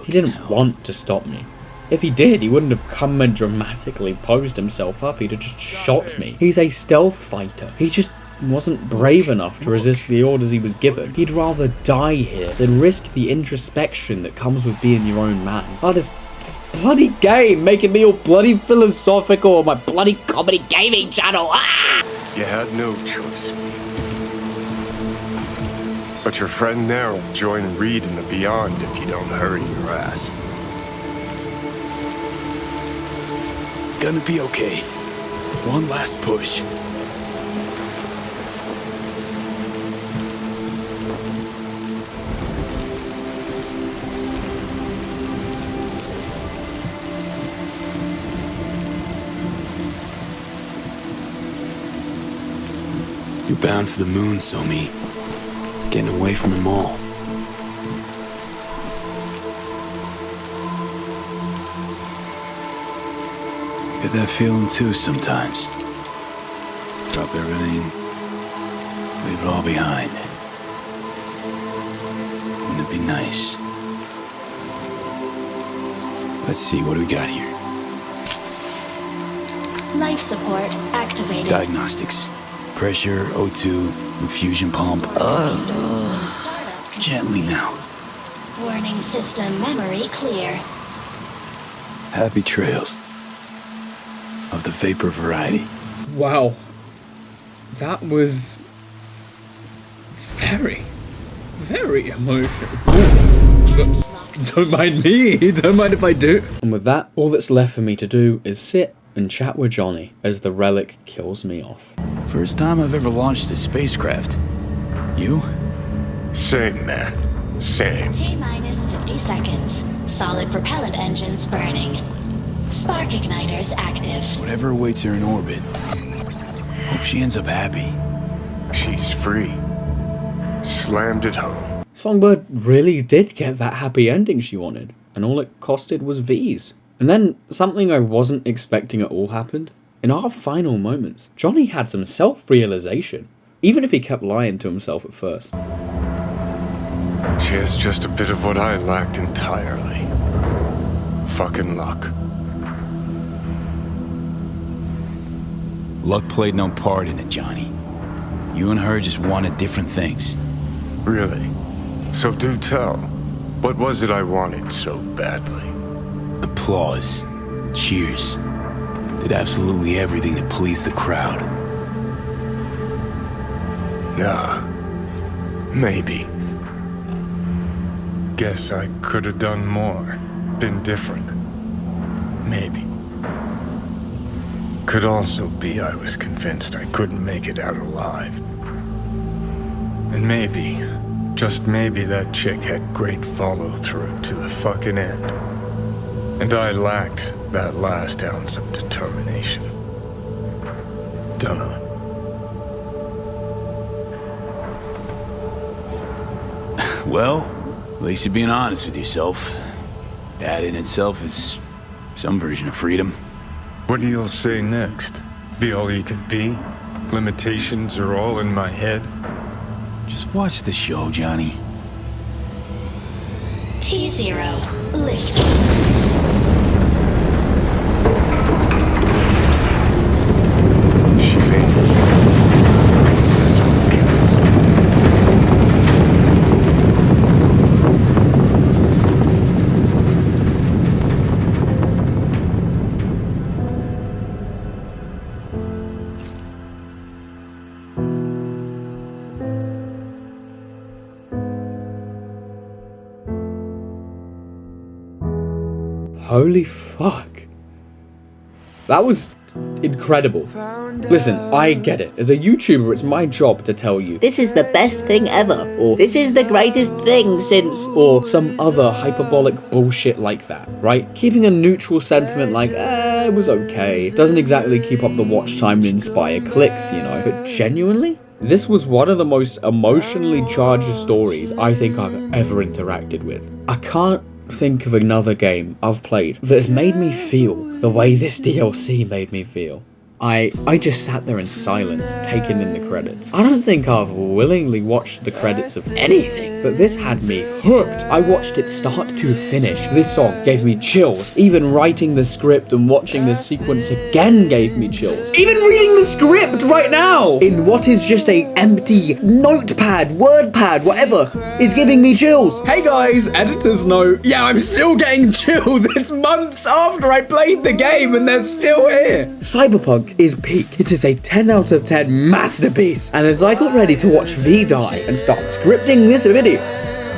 He didn't want to stop me. If he did, he wouldn't have come and dramatically posed himself up, he'd have just shot me. He's a stealth fighter. He just wasn't brave enough to resist the orders he was given. He'd rather die here than risk the introspection that comes with being your own man. Oh, this bloody game making me all bloody philosophical on my bloody comedy gaming channel. Ah! You had no choice. But your friend there will join Reed in the Beyond if you don't hurry your ass. Gonna be okay. One last push. You're bound for the moon, Somi. Getting away from them all. Get that feeling too sometimes. Drop everything, leave it all behind. Wouldn't it be nice? Let's see, what do we got here? Life support activated. Diagnostics. Pressure, O2, infusion pump. Gently now. Warning system memory clear. Happy trails. Of the vapor variety. Wow. That was... It's very, very emotional. Don't mind me. Don't mind if I do. And with that, all that's left for me to do is sit and chat with Johnny as the relic kills me off. First time I've ever launched a spacecraft. You? Same, man. Same. T-minus 50 seconds. Solid propellant engines burning. Spark igniters active. Whatever awaits her in orbit. Hope she ends up happy. She's free. Slammed it home. Songbird really did get that happy ending she wanted, and all it costed was V's. And then something I wasn't expecting at all happened. In our final moments, Johnny had some self-realization, even if he kept lying to himself at first. She has just a bit of what I lacked entirely. Fucking luck. Luck played no part in it, Johnny. You and her just wanted different things. Really? So do tell. What was it I wanted so badly? Applause. Cheers. Did absolutely everything to please the crowd. Nah. Maybe. Guess I could have done more. Been different. Maybe. Could also be I was convinced I couldn't make it out alive. And maybe, just maybe that chick had great follow-through to the fucking end. And I lacked that last ounce of determination. Dunno. Well, at least you're being honest with yourself. That in itself is some version of freedom. What do you say next? Be all you could be? Limitations are all in my head? Just watch the show, Johnny. T0, liftoff. Holy fuck. That was incredible. Listen, I get it. As a YouTuber, it's my job to tell you, this is the best thing ever, or this is the greatest thing since, or some other hyperbolic bullshit like that, right? Keeping a neutral sentiment like, it was okay, doesn't exactly keep up the watch time and inspire clicks, you know. But genuinely, this was one of the most emotionally charged stories I think I've ever interacted with. I can't think of another game I've played that has made me feel the way this DLC made me feel. I just sat there in silence, taking in the credits. I don't think I've willingly watched the credits of anything, but this had me hooked. I watched it start to finish. This song gave me chills. Even writing the script and watching this sequence again gave me chills. Even reading the script right now, in what is just a empty notepad, wordpad, whatever, is giving me chills. Hey guys, editor's note. Yeah, I'm still getting chills. It's months after I played the game and they're still here. Cyberpunk is peak. It is a 10 out of 10 masterpiece. And as I got ready to watch V die and start scripting this video,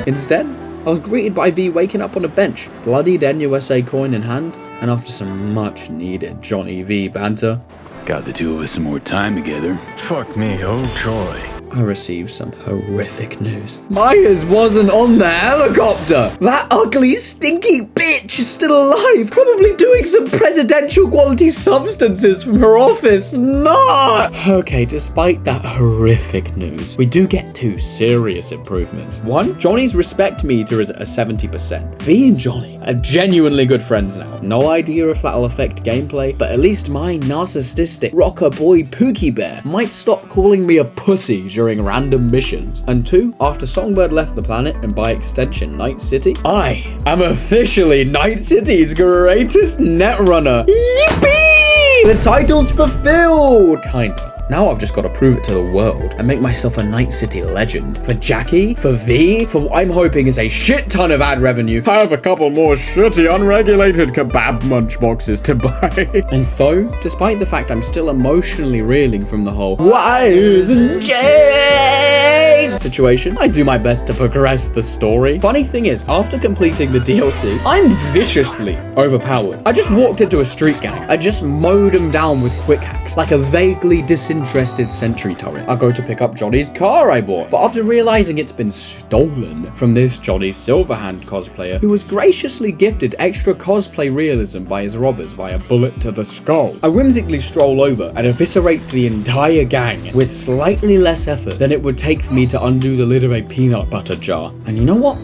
instead, I was greeted by V waking up on a bench, bloodied NUSA coin in hand, and after some much needed Johnny V banter, got the two of us some more time together. Fuck me, oh joy. I received some horrific news. Myers wasn't on the helicopter. That ugly, stinky bitch is still alive, probably doing some presidential quality substances from her office. Nah! Okay, despite that horrific news, we do get two serious improvements. One, Johnny's respect meter is at a 70%. V and Johnny are genuinely good friends now. No idea if that'll affect gameplay, but at least my narcissistic Rockerboy Pookie Bear might stop calling me a pussy during random missions. And two, after Songbird left the planet and by extension Night City, I am officially Night City's greatest Netrunner. Yippee! The title's fulfilled! Kinda. Now I've just got to prove it to the world and make myself a Night City legend. For Jackie, for V, for what I'm hoping is a shit ton of ad revenue, I have a couple more shitty unregulated kebab munch boxes to buy. And so, despite the fact I'm still emotionally reeling from the whole wires and chains situation, I do my best to progress the story. Funny thing is, after completing the DLC, I'm viciously overpowered. I just walked into a street gang. I just mowed them down with quick hacks, like a vaguely disinterested sentry turret. I go to pick up Johnny's car I bought, but after realizing it's been stolen from this Johnny Silverhand cosplayer, who was graciously gifted extra cosplay realism by his robbers via bullet to the skull, I whimsically stroll over and eviscerate the entire gang with slightly less effort than it would take for me to undo the lid of a peanut butter jar. And you know what?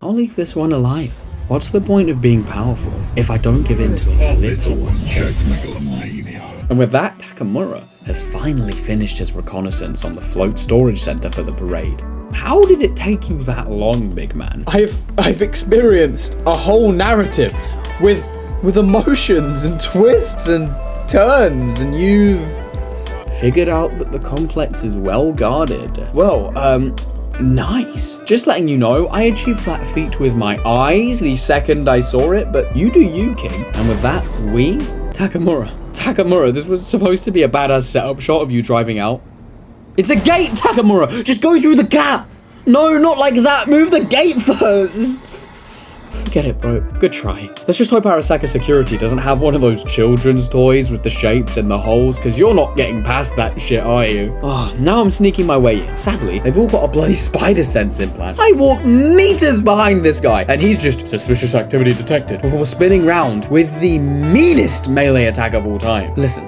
I'll leave this one alive. What's the point of being powerful if I don't give in to a little one? And with that, Takamura has finally finished his reconnaissance on the float storage center for the parade. How did it take you that long, big man? I've experienced a whole narrative with emotions and twists and turns, and you've figured out that the complex is well guarded. Well, nice. Just letting you know, I achieved that feat with my eyes the second I saw it, but you do you, king. And with that, Takamura, this was supposed to be a badass setup shot of you driving out. It's a gate, Takamura! Just go through the gap! No, not like that! Move the gate first! Get it, bro. Good try. Let's just hope Arasaka Security doesn't have one of those children's toys with the shapes and the holes, because you're not getting past that shit, are you? Oh, now I'm sneaking my way in. Sadly, they've all got a bloody spider sense implant. I walk meters behind this guy, and he's just suspicious activity detected before spinning round with the meanest melee attack of all time. Listen,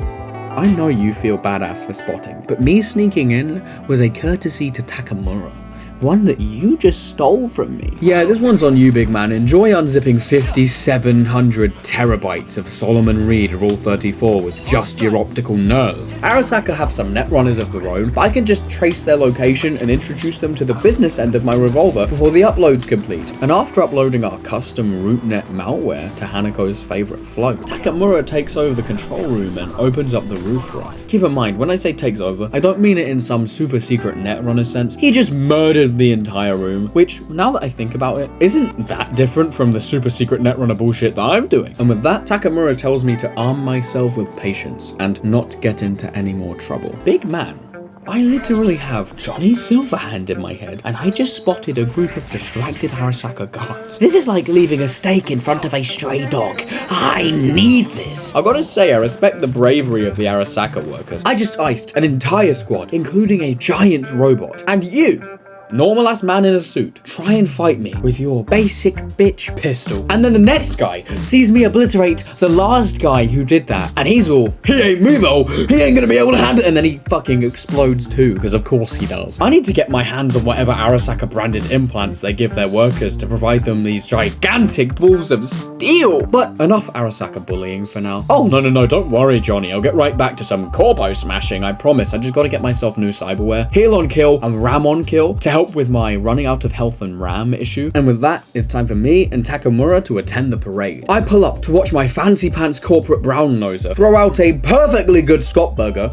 I know you feel badass for spotting, but me sneaking in was a courtesy to Takamura. One that you just stole from me. Yeah, this one's on you, big man. Enjoy unzipping 5,700 terabytes of Solomon Reed Rule 34 with just your optical nerve. Arasaka have some netrunners of their own, but I can just trace their location and introduce them to the business end of my revolver before the upload's complete. And after uploading our custom RootNet malware to Hanako's favorite float, Takamura takes over the control room and opens up the roof for us. Keep in mind, when I say takes over, I don't mean it in some super secret netrunner sense. He just murdered the entire room, which, now that I think about it, isn't that different from the super secret netrunner bullshit that I'm doing. And with that, Takamura tells me to arm myself with patience and not get into any more trouble. Big man, I literally have Johnny Silverhand in my head, and I just spotted a group of distracted Arasaka guards. This is like leaving a steak in front of a stray dog. I need this. I gotta say, I respect the bravery of the Arasaka workers. I just iced an entire squad, including a giant robot. And you, normal ass man in a suit, try and fight me with your basic bitch pistol. And then the next guy sees me obliterate the last guy who did that, and he's all, he ain't me though, he ain't gonna be able to handle it, and then he fucking explodes too, because of course he does. I need to get my hands on whatever Arasaka branded implants they give their workers to provide them these gigantic balls of steel. But enough Arasaka bullying for now. Oh, no, don't worry, Johnny, I'll get right back to some corpo smashing, I promise. I just gotta get myself new cyberware, heal on kill, and ram on kill to help with my running out of health and RAM issue. And with that, it's time for me and Takamura to attend the parade. I pull up to watch my fancy pants corporate brown noser throw out a perfectly good Scott burger.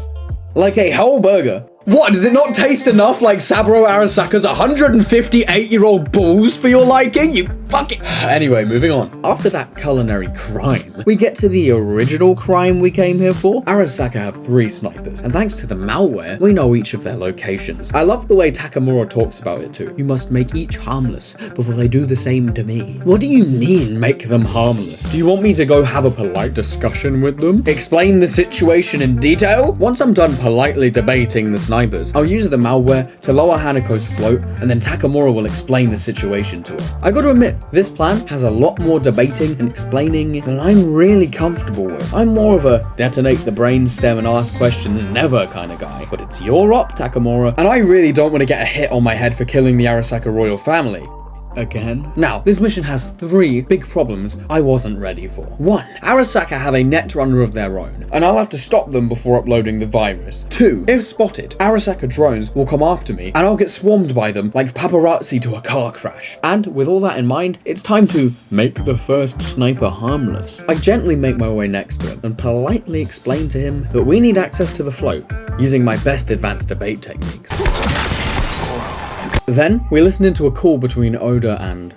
Like a whole burger. What, does it not taste enough like Saburo Arasaka's 158-year-old balls for your liking? You fucking... Anyway, moving on. After that culinary crime, we get to the original crime we came here for. Arasaka have 3 snipers, and thanks to the malware, we know each of their locations. I love the way Takamura talks about it too. You must make each harmless before they do the same to me. What do you mean, make them harmless? Do you want me to go have a polite discussion with them? Explain the situation in detail? Once I'm done politely debating the snipers, I'll use the malware to lower Hanako's float, and then Takamura will explain the situation to her. I gotta admit, this plan has a lot more debating and explaining than I'm really comfortable with. I'm more of a detonate the brainstem and ask questions never kind of guy, but it's your op, Takamura, and I really don't want to get a hit on my head for killing the Arasaka royal family. Again. Now, this mission has 3 big problems I wasn't ready for. 1. Arasaka have a netrunner of their own, and I'll have to stop them before uploading the virus. 2. If spotted, Arasaka drones will come after me, and I'll get swarmed by them like paparazzi to a car crash. And with all that in mind, it's time to make the first sniper harmless. I gently make my way next to him and politely explain to him that we need access to the float, using my best advanced debate techniques. Then, we listen into a call between Oda and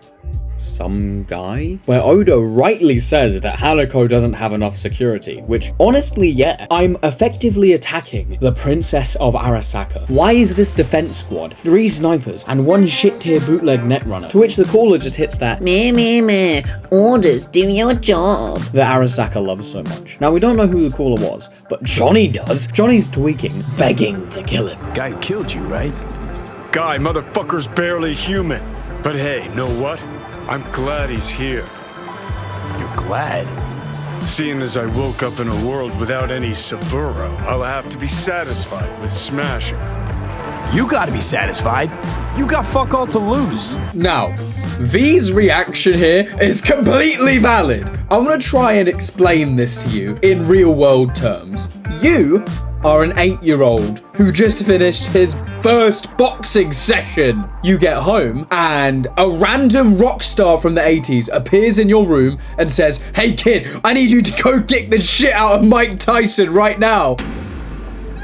some guy, where Oda rightly says that Hanako doesn't have enough security, which, honestly, yeah, I'm effectively attacking the Princess of Arasaka. Why is this defense squad 3 snipers and 1 shit-tier bootleg netrunner? To which the caller just hits that meh, orders, do your job, that Arasaka loves so much. Now, we don't know who the caller was, but Johnny does. Johnny's tweaking, begging to kill him. Guy killed you, right? Guy, motherfucker's barely human. But hey, know what? I'm glad he's here. You're glad? Seeing as I woke up in a world without any Saburo, I'll have to be satisfied with smashing. You gotta be satisfied. You got fuck all to lose. Now, V's reaction here is completely valid. I want to try and explain this to you in real world terms. You are an 8-year-old who just finished his first boxing session. You get home and a random rock star from the 80s appears in your room and says, "Hey kid, I need you to go kick the shit out of Mike Tyson right now."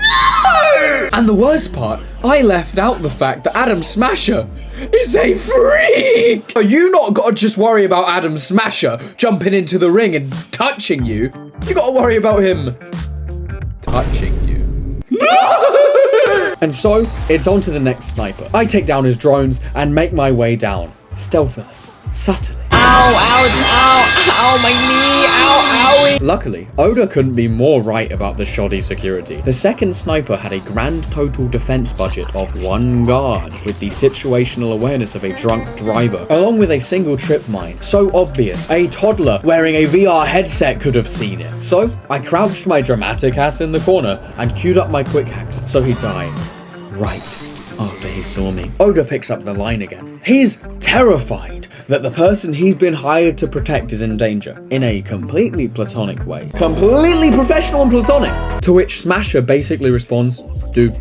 No! And the worst part, I left out the fact that Adam Smasher is a freak! You not gotta just worry about Adam Smasher jumping into the ring and touching you. You gotta worry about him touching you. No! And so, it's on to the next sniper. I take down his drones and make my way down, stealthily, subtly. Ow, ouch, ow, my knee, ow, owie. Luckily, Oda couldn't be more right about the shoddy security. The second sniper had a grand total defense budget of 1 guard, with the situational awareness of a drunk driver, along with a single trip mine. So obvious, a toddler wearing a VR headset could have seen it. So, I crouched my dramatic ass in the corner and queued up my quick hacks, so he'd die right after he saw me. Oda picks up the line again. He's terrified that the person he's been hired to protect is in danger, in a completely platonic way. Completely professional and platonic! To which Smasher basically responds, dude,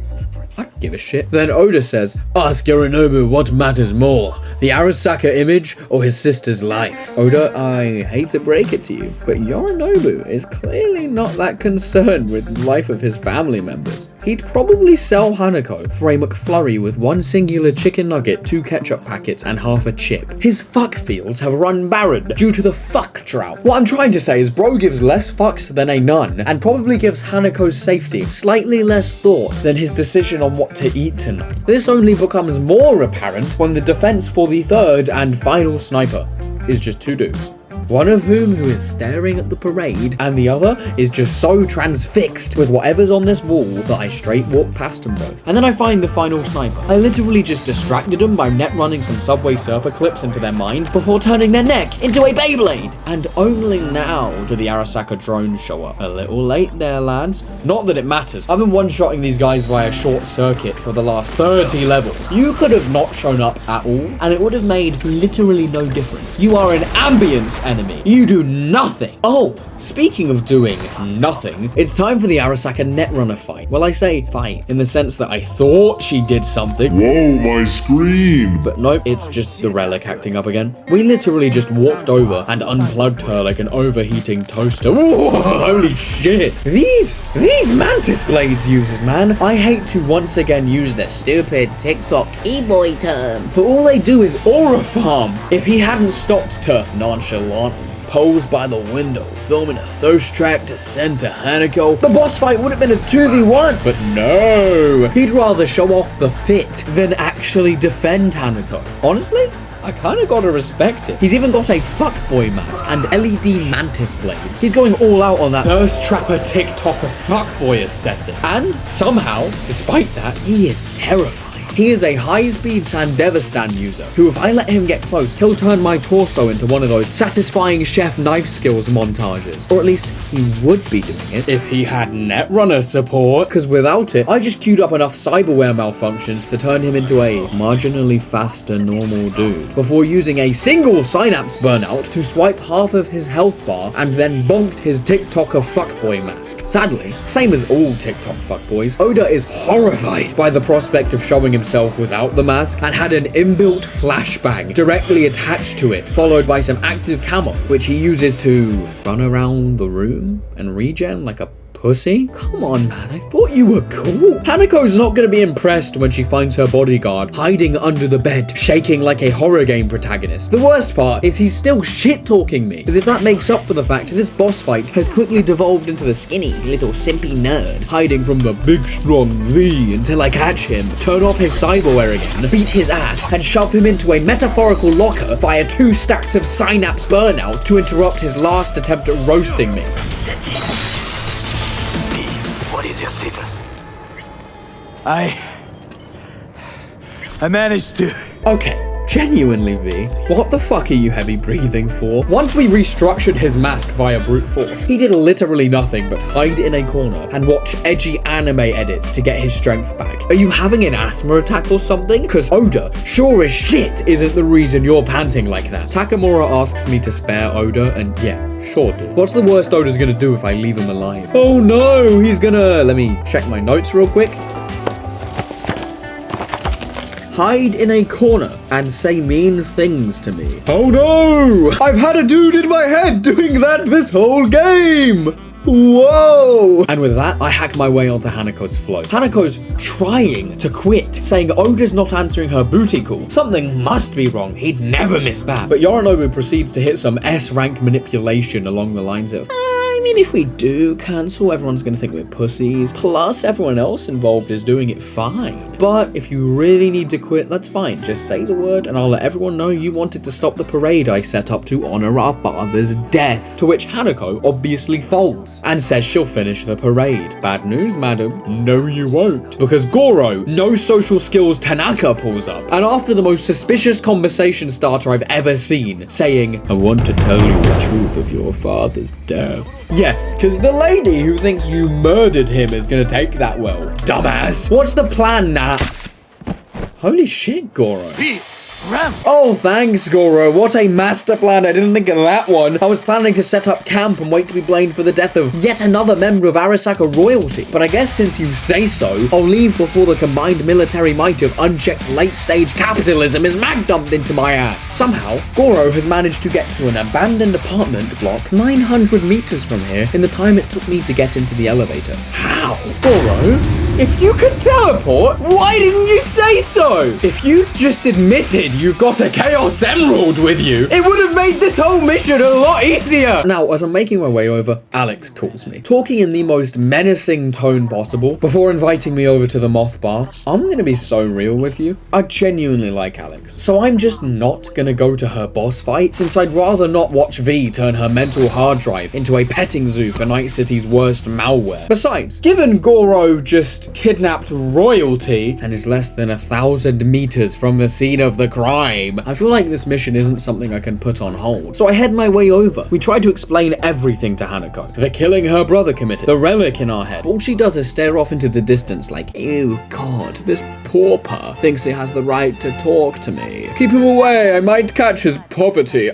I don't give a shit. Then Oda says, ask Yorinobu what matters more, the Arasaka image or his sister's life. Oda, I hate to break it to you, but Yorinobu is clearly not that concerned with the life of his family members. He'd probably sell Hanako for a McFlurry with 1 singular chicken nugget, 2 ketchup packets, and half a chip. His fuck fields have run barren due to the fuck drought. What I'm trying to say is bro gives less fucks than a nun, and probably gives Hanako's safety slightly less thought than his decision on what to eat tonight. This only becomes more apparent when the defense for the third and final sniper is just 2 dudes. One of whom who is staring at the parade, and the other is just so transfixed with whatever's on this wall that I straight walk past them both. And then I find the final sniper. I literally just distracted them by net running some Subway Surfer clips into their mind before turning their neck into a Beyblade. And only now do the Arasaka drones show up. A little late there, lads. Not that it matters. I've been one-shotting these guys via short circuit for the last 30 levels. You could have not shown up at all, and it would have made literally no difference. You are an ambience enemy. You do nothing. Oh, speaking of doing nothing, it's time for the Arasaka Netrunner fight. Well, I say fight in the sense that I thought she did something. Whoa, my screen! But nope, it's just the relic acting up again. We literally just walked over and unplugged her like an overheating toaster. Ooh, holy shit. These mantis blades users, man. I hate to once again use the stupid TikTok e-boy term, but all they do is aura farm. If he hadn't stopped to nonchalant pose by the window, filming a thirst trap to send to Hanako, the boss fight would have been a 2v1. But no, he'd rather show off the fit than actually defend Hanako. Honestly, I kinda gotta respect it. He's even got a fuckboy mask and LED mantis blades. He's going all out on that thirst trapper TikToker fuckboy aesthetic. And somehow, despite that, he is terrifying. He is a high-speed Sandevistan user, who if I let him get close, he'll turn my torso into one of those satisfying chef knife skills montages. Or at least, he would be doing it if he had Netrunner support, because without it, I just queued up enough cyberware malfunctions to turn him into a marginally faster normal dude, before using a single synapse burnout to swipe half of his health bar and then bonked his TikToker fuckboy mask. Sadly, same as all TikTok fuckboys, Oda is horrified by the prospect of showing himself without the mask and had an inbuilt flashbang directly attached to it, followed by some active camo, which he uses to run around the room and regen like a pussy? Come on, man, I thought you were cool. Hanako's not gonna be impressed when she finds her bodyguard hiding under the bed, shaking like a horror game protagonist. The worst part is he's still shit-talking me, as if that makes up for the fact this boss fight has quickly devolved into the skinny, little simpy nerd, hiding from the big strong V until I catch him, turn off his cyberware again, beat his ass, and shove him into a metaphorical locker via 2 stacks of synapse burnout to interrupt his last attempt at roasting me. What is your status? I managed to... Okay, genuinely, V, what the fuck are you heavy breathing for? Once we restructured his mask via brute force, he did literally nothing but hide in a corner and watch edgy anime edits to get his strength back. Are you having an asthma attack or something? Cause Oda, sure as shit, isn't the reason you're panting like that. Takamura asks me to spare Oda, and yeah, sure dude. What's the worst Oda's gonna do if I leave him alive? Oh no, he's gonna... Let me check my notes real quick. Hide in a corner and say mean things to me. Oh no! I've had a dude in my head doing that this whole game! Whoa! And with that, I hack my way onto Hanako's float. Hanako's trying to quit, saying Oda's not answering her booty call. Something must be wrong. He'd never miss that. But Yorinobu proceeds to hit some S-rank manipulation along the lines of, I mean, if we do cancel, everyone's gonna think we're pussies. Plus, everyone else involved is doing it fine. But if you really need to quit, that's fine. Just say the word and I'll let everyone know you wanted to stop the parade I set up to honor our father's death. To which Hanako obviously folds and says she'll finish the parade. Bad news, madam. No, you won't. Because Goro, no social skills Tanaka, pulls up. And after the most suspicious conversation starter I've ever seen, saying, I want to tell you the truth of your father's death. Yeah, because the lady who thinks you murdered him is gonna take that well. Dumbass. What's the plan, Nat? Holy shit, Goro. Oh, thanks, Goro. What a master plan. I didn't think of that one. I was planning to set up camp and wait to be blamed for the death of yet another member of Arasaka royalty. But I guess since you say so, I'll leave before the combined military might of unchecked late-stage capitalism is mag-dumped into my ass. Somehow, Goro has managed to get to an abandoned apartment block 900 meters from here in the time it took me to get into the elevator. How? Goro? If you could teleport, why didn't you say so? If you just admitted you've got a Chaos Emerald with you, it would have made this whole mission a lot easier. Now, as I'm making my way over, Alex calls me, talking in the most menacing tone possible before inviting me over to the Moth Bar. I'm gonna be so real with you. I genuinely like Alex, so I'm just not gonna go to her boss fight, since I'd rather not watch V turn her mental hard drive into a petting zoo for Night City's worst malware. Besides, given Goro just kidnapped royalty and is less than 1,000 meters from the scene of the crime, I feel like this mission isn't something I can put on hold. So I head my way over. We try to explain everything to Hanako. The killing her brother committed, the relic in our head. All she does is stare off into the distance like, ew, God, this pauper thinks he has the right to talk to me. Keep him away, I might catch his poverty.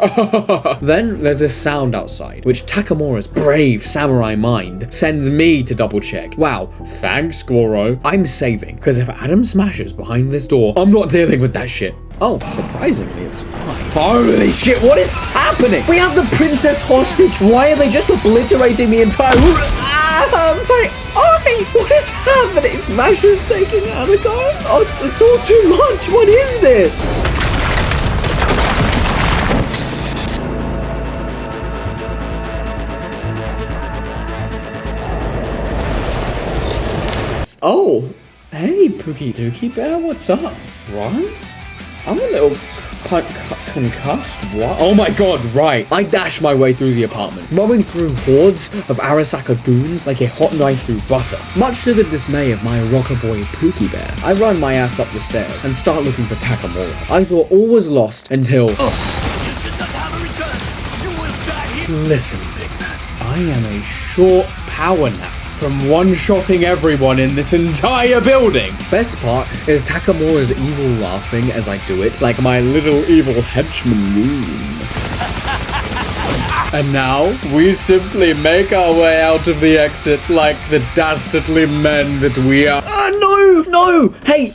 Then there's a sound outside, which Takamura's brave samurai mind sends me to double check. Wow, thanks, Goro. I'm saving, because if Adam smashes behind this door, I'm not dealing with that shit. Oh, surprisingly, it's fine. Holy shit, what is happening? We have the princess hostage. Why are they just obliterating the entire... my eyes! What is happening? Smash is taking Hanako? Oh, it's all too much. What is this? Oh, hey, Pookie Dookie Bear, what's up? What? I'm a little concussed. What? Oh my god, right. I dash my way through the apartment, mowing through hordes of Arasaka goons like a hot knife through butter. Much to the dismay of my Rockerboy Pookie Bear, I run my ass up the stairs and start looking for Takamura. I thought all was lost until... Listen, big man, I am a short power nap from one-shotting everyone in this entire building. Best part is Takamura's evil laughing as I do it, like my little evil henchman goon. And now, we simply make our way out of the exit like the dastardly men that we are. No! Hey,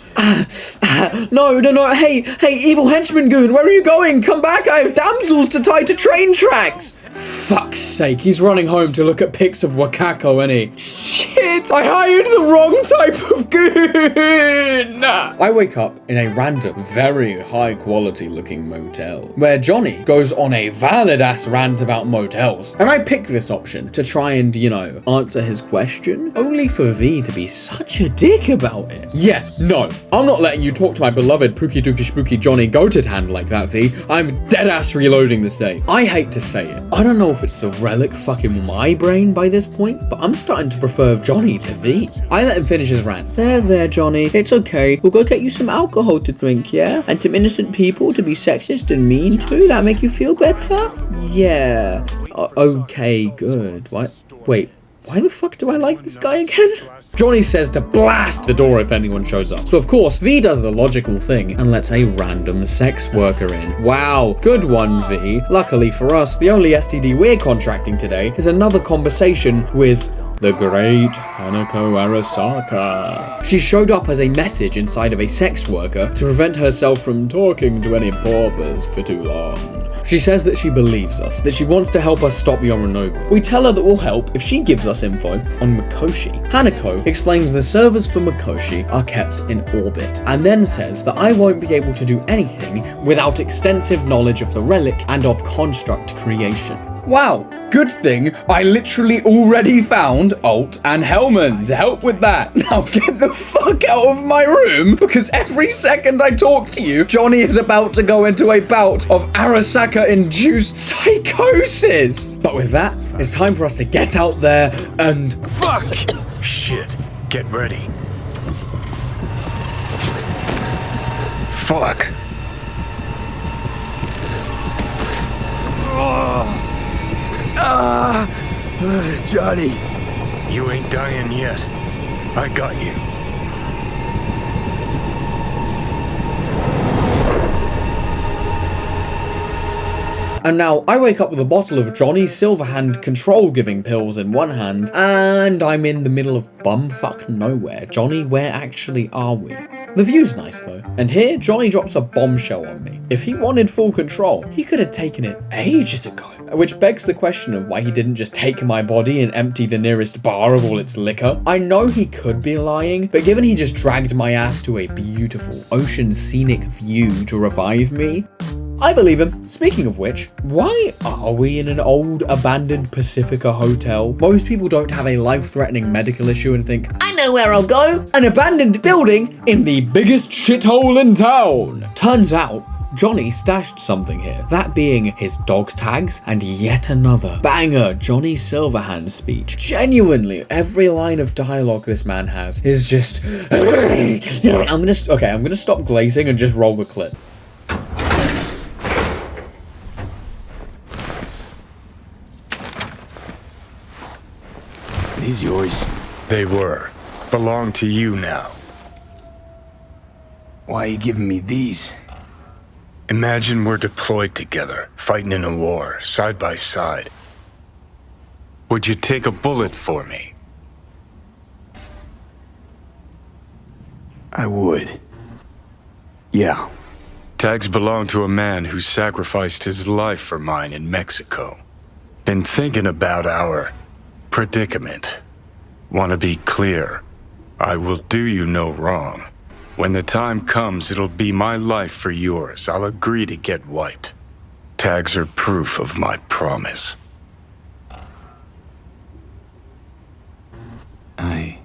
no, hey, evil henchman goon, where are you going? Come back, I have damsels to tie to train tracks! Fuck's sake, he's running home to look at pics of Wakako, ain't he? Shit, I hired the wrong type of goon! I wake up in a random, very high quality looking motel, where Johnny goes on a valid ass rant about motels, and I pick this option to try and, you know, answer his question, only for V to be such a dick about it. Yeah, no, I'm not letting you talk to my beloved Pookie Dookie Spooky Johnny Goated hand like that, V. I'm dead ass reloading the save. I hate to say it, I don't know if it's the relic fucking my brain by this point, but I'm starting to prefer Johnny to V. I let him finish his rant. There, Johnny. It's okay. We'll go get you some alcohol to drink, yeah? And some innocent people to be sexist and mean to? That make you feel better? Yeah. Okay, good. What? Wait. Why the fuck do I like this guy again? Johnny says to blast the door if anyone shows up. So of course, V does the logical thing and lets a random sex worker in. Wow, good one, V. Luckily for us, the only STD we're contracting today is another conversation with the great Hanako Arasaka. She showed up as a message inside of a sex worker to prevent herself from talking to any paupers for too long. She says that she believes us, that she wants to help us stop Yorinobu. We tell her that we'll help if she gives us info on Mikoshi. Hanako explains the servers for Mikoshi are kept in orbit, and then says that I won't be able to do anything without extensive knowledge of the relic and of construct creation. Wow, good thing I literally already found Alt and Hellman to help with that. Now get the fuck out of my room, because every second I talk to you, Johnny is about to go into a bout of Arasaka-induced psychosis. But with that, it's time for us to get out there and... Fuck! Shit, get ready. Fuck. Johnny. You ain't dying yet. I got you. And now I wake up with a bottle of Johnny Silverhand control-giving pills in one hand, and I'm in the middle of bumfuck nowhere. Johnny, where actually are we? The view's nice though, and here Johnny drops a bombshell on me. If he wanted full control, he could have taken it ages ago. Which begs the question of why he didn't just take my body and empty the nearest bar of all its liquor. I know he could be lying, but given he just dragged my ass to a beautiful ocean scenic view to revive me, I believe him. Speaking of which, why are we in an old abandoned Pacifica hotel? Most people don't have a life-threatening medical issue and think, I know where I'll go. An abandoned building in the biggest shithole in town. Turns out, Johnny stashed something here, that being his dog tags and yet another banger Johnny Silverhand speech. Genuinely, every line of dialogue this man has is just... I'm gonna stop glazing and just roll the clip. These yours? They were. Belong to you now. Why are you giving me these? Imagine we're deployed together, fighting in a war, side by side. Would you take a bullet for me? I would. Yeah. Tags belong to a man who sacrificed his life for mine in Mexico. Been thinking about our predicament. Want to be clear. I will do you no wrong. When the time comes, it'll be my life for yours. I'll agree to get wiped. Tags are proof of my promise. I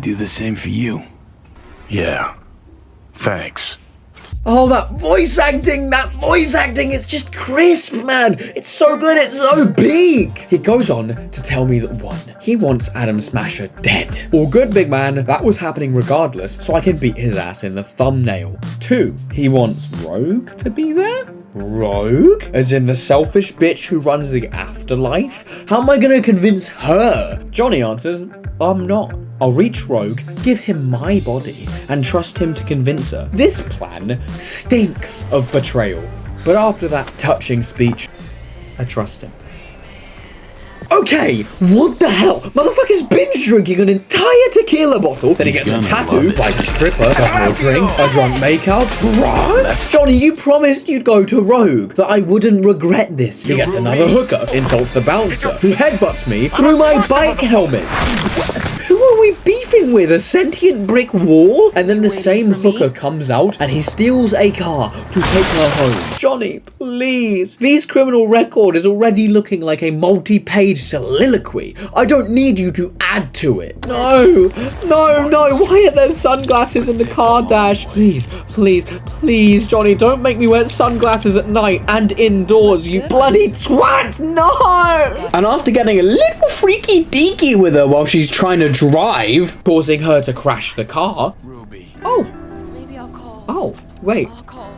do the same for you. Yeah. Thanks. Oh, that voice acting, it's just crisp, man. It's so good, it's so big. He goes on to tell me that 1, he wants Adam Smasher dead. All good, big man, that was happening regardless, so I can beat his ass in the thumbnail. 2, he wants Rogue to be there? Rogue? As in the selfish bitch who runs the afterlife? How am I gonna convince her? Johnny answers, I'm not. I'll reach Rogue, give him my body, and trust him to convince her. This plan stinks of betrayal. But after that touching speech, I trust him. Okay, what the hell? Motherfucker's binge drinking an entire tequila bottle, then he gets a tattoo, buys a stripper, does more drinks, a drunk makeout, drugs? Johnny, you promised you'd go to Rogue, that I wouldn't regret this. He gets another hooker, insults the bouncer, who headbutts me through my bike helmet. Who are we beefing with? A sentient brick wall? And then the same hooker comes out and he steals a car to take her home. Johnny, please. V's criminal record is already looking like a multi-page soliloquy. I don't need you to add to it. No. Why are there sunglasses in the car dash? Please, Johnny, don't make me wear sunglasses at night and indoors, you bloody twat. No. And after getting a little freaky deaky with her while she's trying to drive, causing her to crash the car. Ruby. Oh. Maybe I'll call. Oh, wait.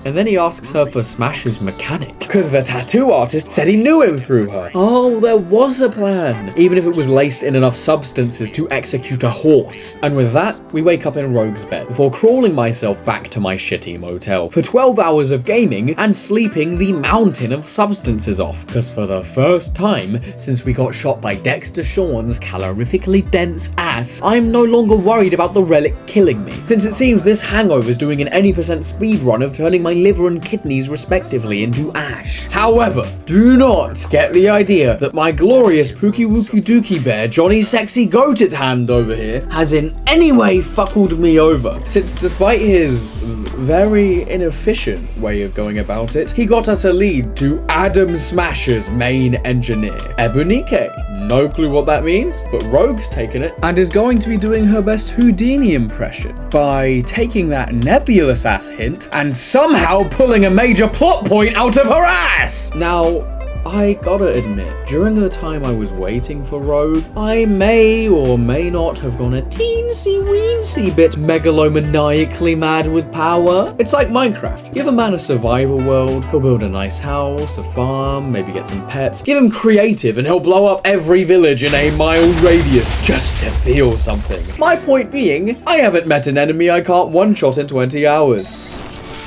And then he asks her for Smash's mechanic, because the tattoo artist said he knew him through her. Oh, there was a plan, even if it was laced in enough substances to execute a horse. And with that, we wake up in Rogue's bed, before crawling myself back to my shitty motel for 12 hours of gaming and sleeping the mountain of substances off, because for the first time since we got shot by Dexter Sean's calorifically dense ass, ass, I'm no longer worried about the relic killing me, since it seems this hangover is doing an any percent speedrun of turning my liver and kidneys respectively into ash. However, do not get the idea that my glorious Pookie Wookie Dookie Bear Johnny Sexy Goated Hand over here has in any way fuckled me over, since despite his very inefficient way of going about it, he got us a lead to Adam Smasher's main engineer, Ebunike. No clue what that means, but Rogue's taken it and is going to be doing her best Houdini impression by taking that nebulous ass hint and somehow pulling a major plot point out of her ass. Now, I gotta admit, during the time I was waiting for Rogue, I may or may not have gone a teensy-weensy bit megalomaniacally mad with power. It's like Minecraft. Give a man a survival world, he'll build a nice house, a farm, maybe get some pets. Give him creative and he'll blow up every village in a mile radius just to feel something. My point being, I haven't met an enemy I can't one-shot in 20 hours.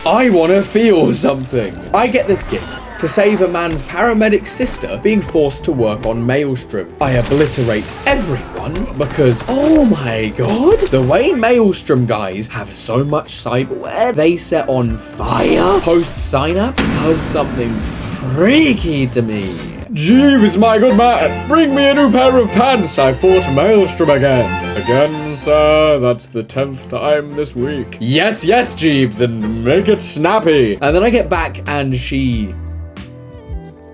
I wanna feel something. I get this gig to save a man's paramedic sister being forced to work on Maelstrom. I obliterate everyone because, oh my god, the way Maelstrom guys have so much cyberware they set on fire post-synapse does something freaky to me. Jeeves, my good man, bring me a new pair of pants. I fought Maelstrom again. Again, sir, that's the 10th time this week. Yes, yes, Jeeves, and make it snappy. And then I get back and she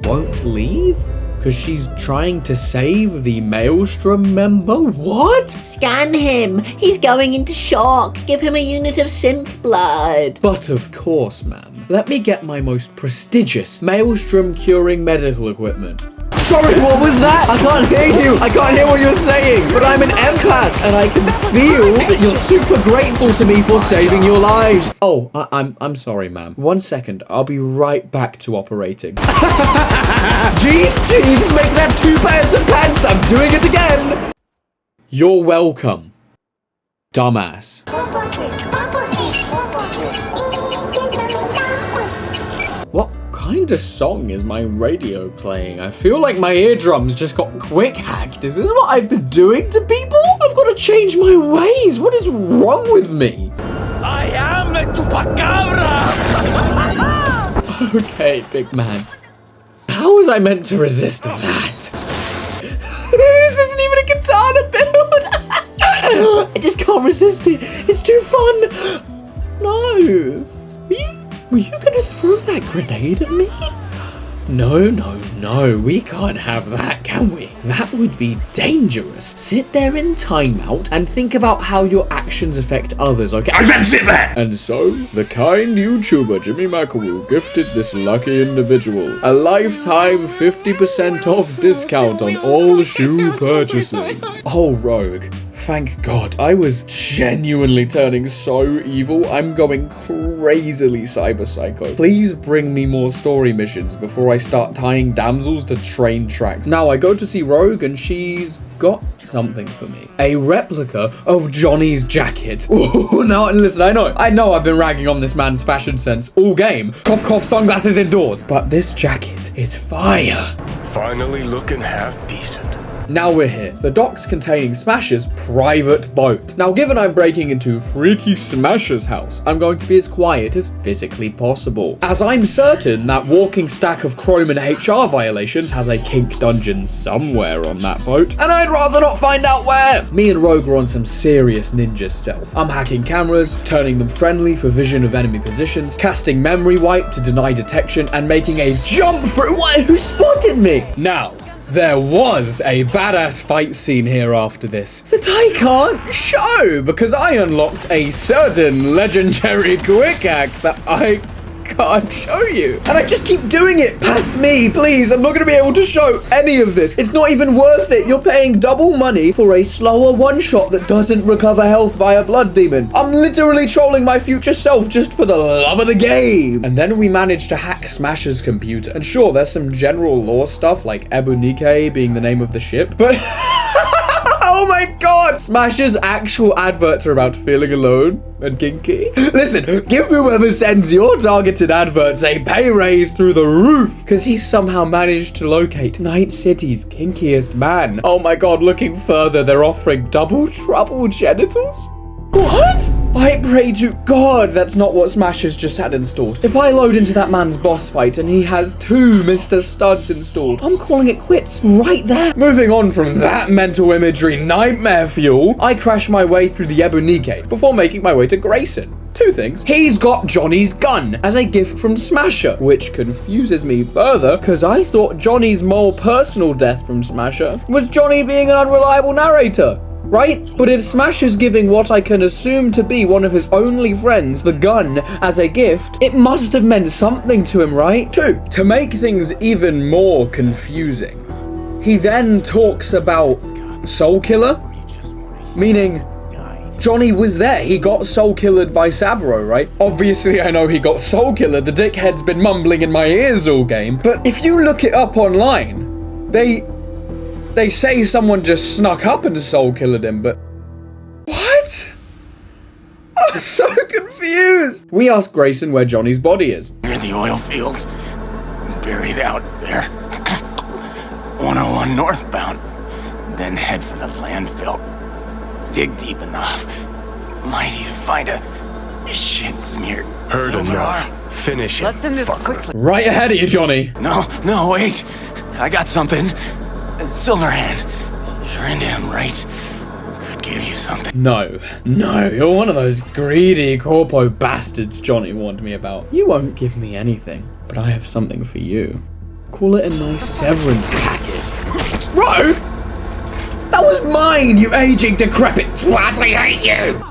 won't leave? Because she's trying to save the Maelstrom member? What? Scan him. He's going into shock. Give him a unit of synth blood. But of course, ma'am. Let me get my most prestigious Maelstrom curing medical equipment. Sorry, what was that? I can't hear you. I can't hear what you're saying. But I'm an empath, and I can feel that you're super grateful to me for saving your lives. Oh, I'm sorry, ma'am. 1 second. I'll be right back to operating. Jeeves, make that 2 pairs of pants. I'm doing it again. You're welcome, dumbass. What kind of song is my radio playing? I feel like my eardrums just got quick hacked. Is this what I've been doing to people? I've got to change my ways. What is wrong with me? I am the Chupacabra! Okay, big man. How was I meant to resist that? This isn't even a katana build. I just can't resist it. It's too fun. No. Were you gonna throw that grenade at me? No, we can't have that, can we? That would be dangerous. Sit there in timeout and think about how your actions affect others, okay? I said sit there! And so, the kind YouTuber Jimmy McAwoo gifted this lucky individual a lifetime 50% off discount on all shoe purchases. Oh, Rogue. Thank God. I was genuinely turning so evil. I'm going crazily cyber psycho. Please bring me more story missions before I start tying damsels to train tracks. Now I go to see Rogue and she's got something for me. A replica of Johnny's jacket. Ooh, now listen, I know I've been ragging on this man's fashion sense all game. Cough, cough, sunglasses indoors. But this jacket is fire. Finally looking half decent. Now we're here, the docks containing Smasher's private boat. Now given I'm breaking into Freaky Smasher's house, I'm going to be as quiet as physically possible, as I'm certain that walking stack of chrome and HR violations has a kink dungeon somewhere on that boat, and I'd rather not find out where. Me and Rogue are on some serious ninja stealth. I'm hacking cameras, turning them friendly for vision of enemy positions, casting memory wipe to deny detection, and making a jump through. Who spotted me? Now, there was a badass fight scene here after this that I can't show because I unlocked a certain legendary quick hack that I can't show you. And I just keep doing it past me. Please, I'm not going to be able to show any of this. It's not even worth it. You're paying double money for a slower one-shot that doesn't recover health via Blood Demon. I'm literally trolling my future self just for the love of the game. And then we managed to hack Smasher's computer. And sure, there's some general lore stuff like Ebunike being the name of the ship, but Oh my god! Smash's actual adverts are about feeling alone and kinky. Listen, give whoever sends your targeted adverts a pay raise through the roof, because he somehow managed to locate Night City's kinkiest man. Oh my god, looking further, they're offering double trouble genitals? What? I pray to God that's not what Smash has just had installed. If I load into that man's boss fight and he has 2 Mr. Studs installed, I'm calling it quits right there. Moving on from that mental imagery nightmare fuel, I crash my way through the Ebonike before making my way to Grayson. 2 things. He's got Johnny's gun as a gift from Smasher, which confuses me further because I thought Johnny's more personal death from Smasher was Johnny being an unreliable narrator. Right? But if Smash is giving what I can assume to be one of his only friends the gun as a gift, it must have meant something to him, right? 2. To make things even more confusing, he then talks about Soul Killer, meaning Johnny was there. He got Soul Killered by Saburo, right? Obviously, I know he got Soul Killered. The dickhead's been mumbling in my ears all game. But if you look it up online, they say someone just snuck up and Soul Killered him, but what? I'm so confused. We ask Grayson where Johnny's body is. Near the oil fields, buried out there. 101 northbound, then head for the landfill. Dig deep enough, might even find a shit-smeared Heard silver enough. arm. Finish it. Let's end this fucker. quickly. Right ahead of you, Johnny. No, wait. I got something. Silverhand. You're into him, right? Could give you something. No, you're one of those greedy corpo bastards Johnny warned me about. You won't give me anything, but I have something for you. Call it a nice severance packet. Rogue? That was mine, you aging decrepit twat! I hate you!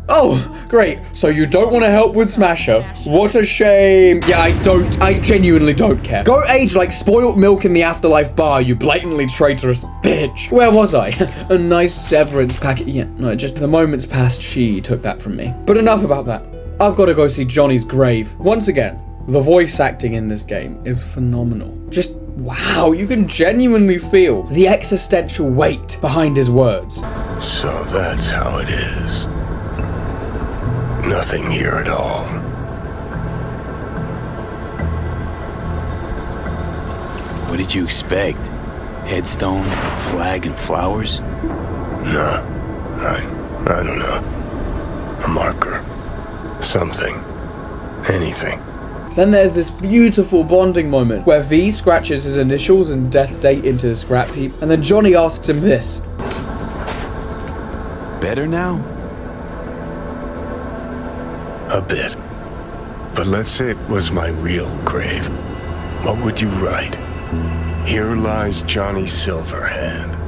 Oh, great. So you don't want to help with Smasher. What a shame. Yeah, I genuinely don't care. Go age like spoiled milk in the afterlife bar, you blatantly traitorous bitch. Where was I? A nice severance packet. Yeah, no, just the moments past she took that from me. But enough about that. I've got to go see Johnny's grave. Once again, the voice acting in this game is phenomenal. Just wow, you can genuinely feel the existential weight behind his words. So that's how it is. Nothing here at all. What did you expect? Headstone, flag, and flowers? No, I don't know. A marker. Something. Anything. Then there's this beautiful bonding moment where V scratches his initials and death date into the scrap heap, and then Johnny asks him this. Better now? A bit. But let's say it was my real grave. What would you write? Here lies Johnny Silverhand.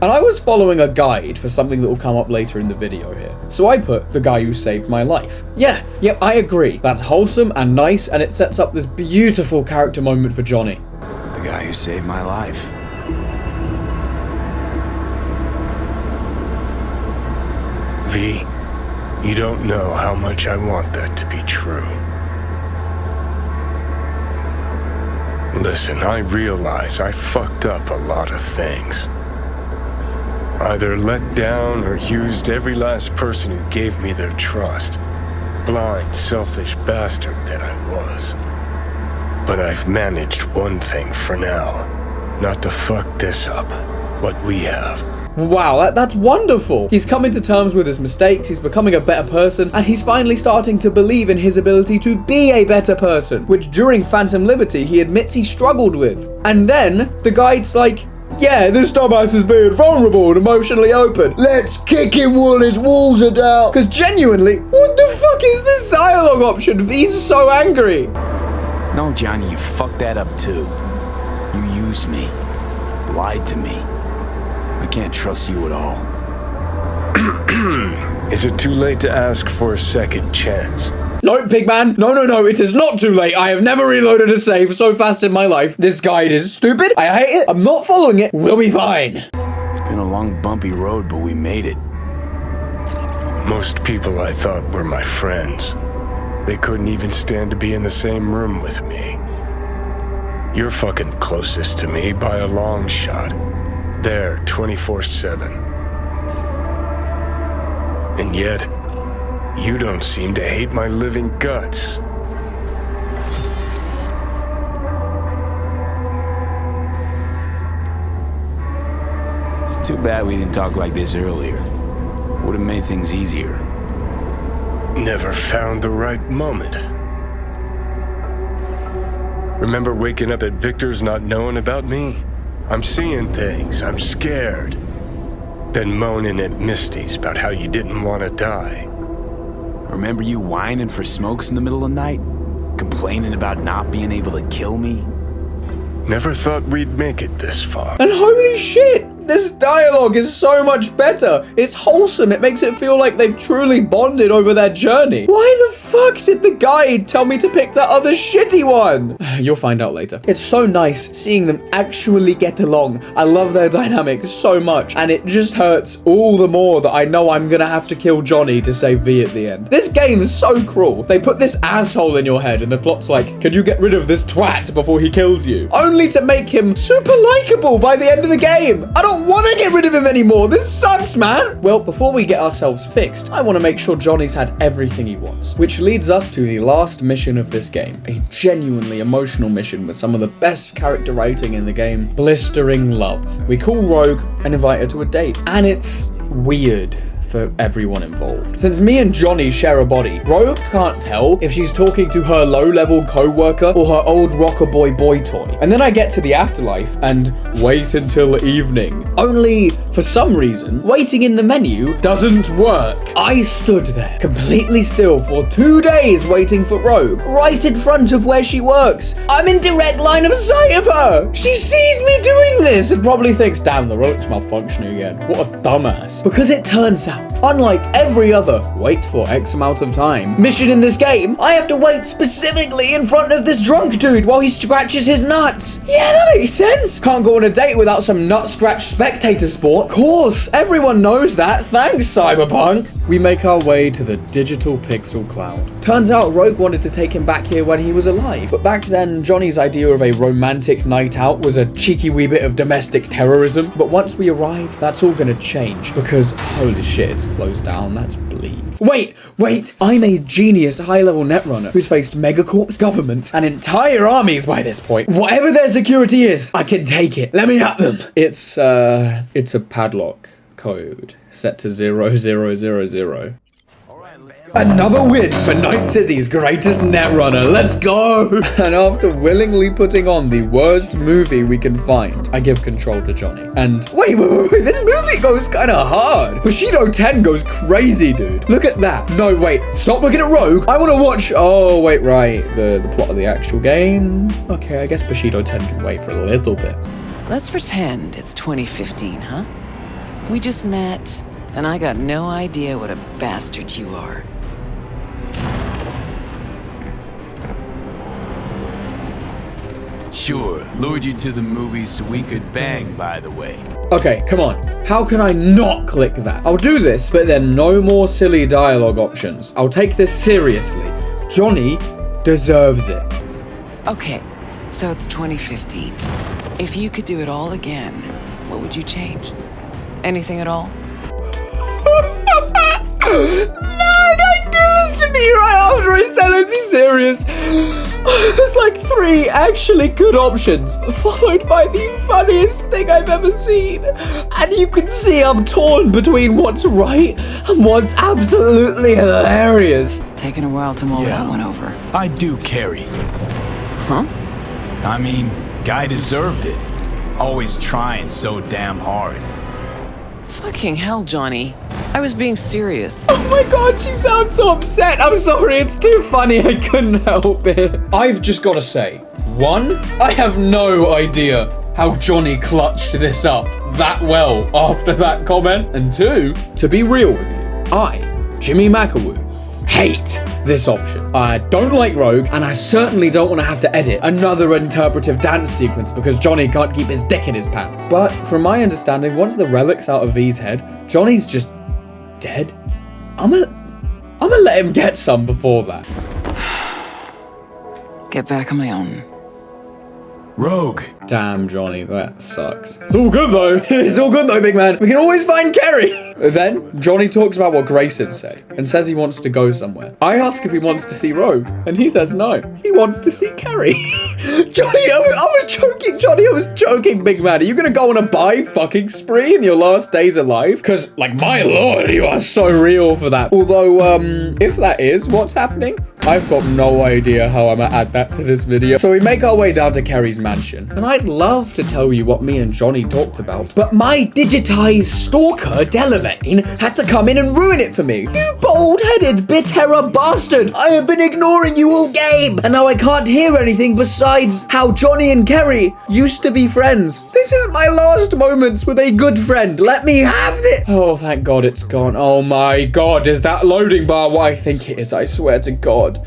And I was following a guide for something that will come up later in the video here. So I put the guy who saved my life. Yeah, I agree. That's wholesome and nice, and it sets up this beautiful character moment for Johnny. The guy who saved my life. V, you don't know how much I want that to be true. Listen, I realize I fucked up a lot of things. Either let down or used every last person who gave me their trust. Blind, selfish bastard that I was. But I've managed one thing for now. Not to fuck this up. What we have. Wow, that's wonderful. He's coming to terms with his mistakes, he's becoming a better person, and he's finally starting to believe in his ability to be a better person, which during Phantom Liberty he admits he struggled with. And then the guide's like, yeah, this dumbass is being vulnerable and emotionally open. Let's kick him while his walls are down. Because genuinely, what the fuck is this dialogue option? V's so angry. No, Johnny, you fucked that up too. You used me. Lied to me. I can't trust you at all. Is it too late to ask for a second chance? No, Pigman. No, it is not too late. I have never reloaded a save so fast in my life. This guide is stupid. I hate it. I'm not following it. We'll be fine. It's been a long, bumpy road, but we made it. Most people I thought were my friends. They couldn't even stand to be in the same room with me. You're fucking closest to me by a long shot. There, 24/7. And yet, you don't seem to hate my living guts. It's too bad we didn't talk like this earlier. Would have made things easier. Never found the right moment. Remember waking up at Victor's not knowing about me? I'm seeing things, I'm scared. Then moaning at Misty's about how you didn't want to die. Remember you whining for smokes in the middle of the night? Complaining about not being able to kill me? Never thought we'd make it this far. And holy shit! This dialogue is so much better. It's wholesome. It makes it feel like they've truly bonded over their journey. Why the fuck did the guide tell me to pick that other shitty one? You'll find out later. It's so nice seeing them actually get along. I love their dynamic so much. And it just hurts all the more that I know I'm gonna have to kill Johnny to save V at the end. This game is so cruel. They put this asshole in your head and the plot's like, can you get rid of this twat before he kills you? Only to make him super likable by the end of the game. I don't want to get rid of him anymore. This sucks, man. Well, before we get ourselves fixed, I want to make sure Johnny's had everything he wants, which leads us to the last mission of this game, a genuinely emotional mission with some of the best character writing in the game, Blistering Love. We call Rogue and invite her to a date, and it's weird for everyone involved. Since me and Johnny share a body, Rogue can't tell if she's talking to her low-level co-worker or her old Rockerboy boy toy. And then I get to the afterlife and wait until evening. Only, for some reason, waiting in the menu doesn't work. I stood there, completely still for 2 days waiting for Rogue, right in front of where she works. I'm in direct line of sight of her. She sees me doing this and probably thinks, damn, the relic's malfunctioning again. What a dumbass. Because it turns out, unlike every other wait for X amount of time mission in this game, I have to wait specifically in front of this drunk dude while he scratches his nuts. Yeah, that makes sense. Can't go on a date without some nut scratch spectator sport. Of course, everyone knows that. Thanks, Cyberpunk. We make our way to the digital pixel cloud. Turns out Rogue wanted to take him back here when he was alive, but back then Johnny's idea of a romantic night out was a cheeky wee bit of domestic terrorism. But once we arrive, that's all gonna change because holy shit, it's closed down. That's bleak. Wait, I'm a genius high-level Netrunner who's faced megacorps, governments, and entire armies by this point. Whatever their security is, I can take it. Let me at them. It's a padlock code set to 0000. Another win for Night City's greatest Netrunner. Let's go! And after willingly putting on the worst movie we can find, I give control to Johnny. And wait, this movie goes kind of hard. Bushido 10 goes crazy, dude. Look at that. No, wait, stop looking at Rogue. I want to watch, oh, wait, right, the plot of the actual game. Okay, I guess Bushido 10 can wait for a little bit. Let's pretend it's 2015, huh? We just met, and I got no idea what a bastard you are. Sure, lured you to the movies so we could bang, by the way. Okay, come on. How can I not click that? I'll do this, but then no more silly dialogue options. I'll take this seriously. Johnny deserves it. Okay, so it's 2015. If you could do it all again, what would you change? Anything at all? No, don't do this to me right after I said I'd be serious. There's like 3 actually good options, followed by the funniest thing I've ever seen. And you can see I'm torn between what's right and what's absolutely hilarious. Taking a while to mull that one over. I do carry. Huh? I mean, guy deserved it. Always trying so damn hard. Fucking hell, Johnny. I was being serious. Oh my god, she sounds so upset. I'm sorry, it's too funny. I couldn't help it. I've just got to say, 1, I have no idea how Johnny clutched this up that well after that comment. And 2, to be real with you, I, Jimmy McAwoo, hate this option. I don't like Rogue, and I certainly don't want to have to edit another interpretive dance sequence because Johnny can't keep his dick in his pants. But from my understanding, once the relic's out of V's head, Johnny's just dead. I'm gonna let him get some before that. Get back on my own. Rogue. Damn, Johnny, that sucks. It's all good though. It's all good though, big man. We can always find Kerry. Then, Johnny talks about what Grayson said and says he wants to go somewhere. I ask if he wants to see Rogue, and he says no. He wants to see Kerry. Johnny, I was joking, Johnny. I was joking, big man. Are you gonna go on a fucking spree in your last days alive? Because, like, my lord, you are so real for that. Although, if that is what's happening, I've got no idea how I'm gonna add that to this video. So we make our way down to Kerry's mansion, and I'd love to tell you what me and Johnny talked about, but my digitized stalker, Delamain, had to come in and ruin it for me. You bald-headed bit-terror bastard! I have been ignoring you all game, and now I can't hear anything besides how Johnny and Kerry used to be friends. This is my last moments with a good friend. Let me have it. Oh, thank God it's gone. Oh my God, is that loading bar what I think it is? I swear to God.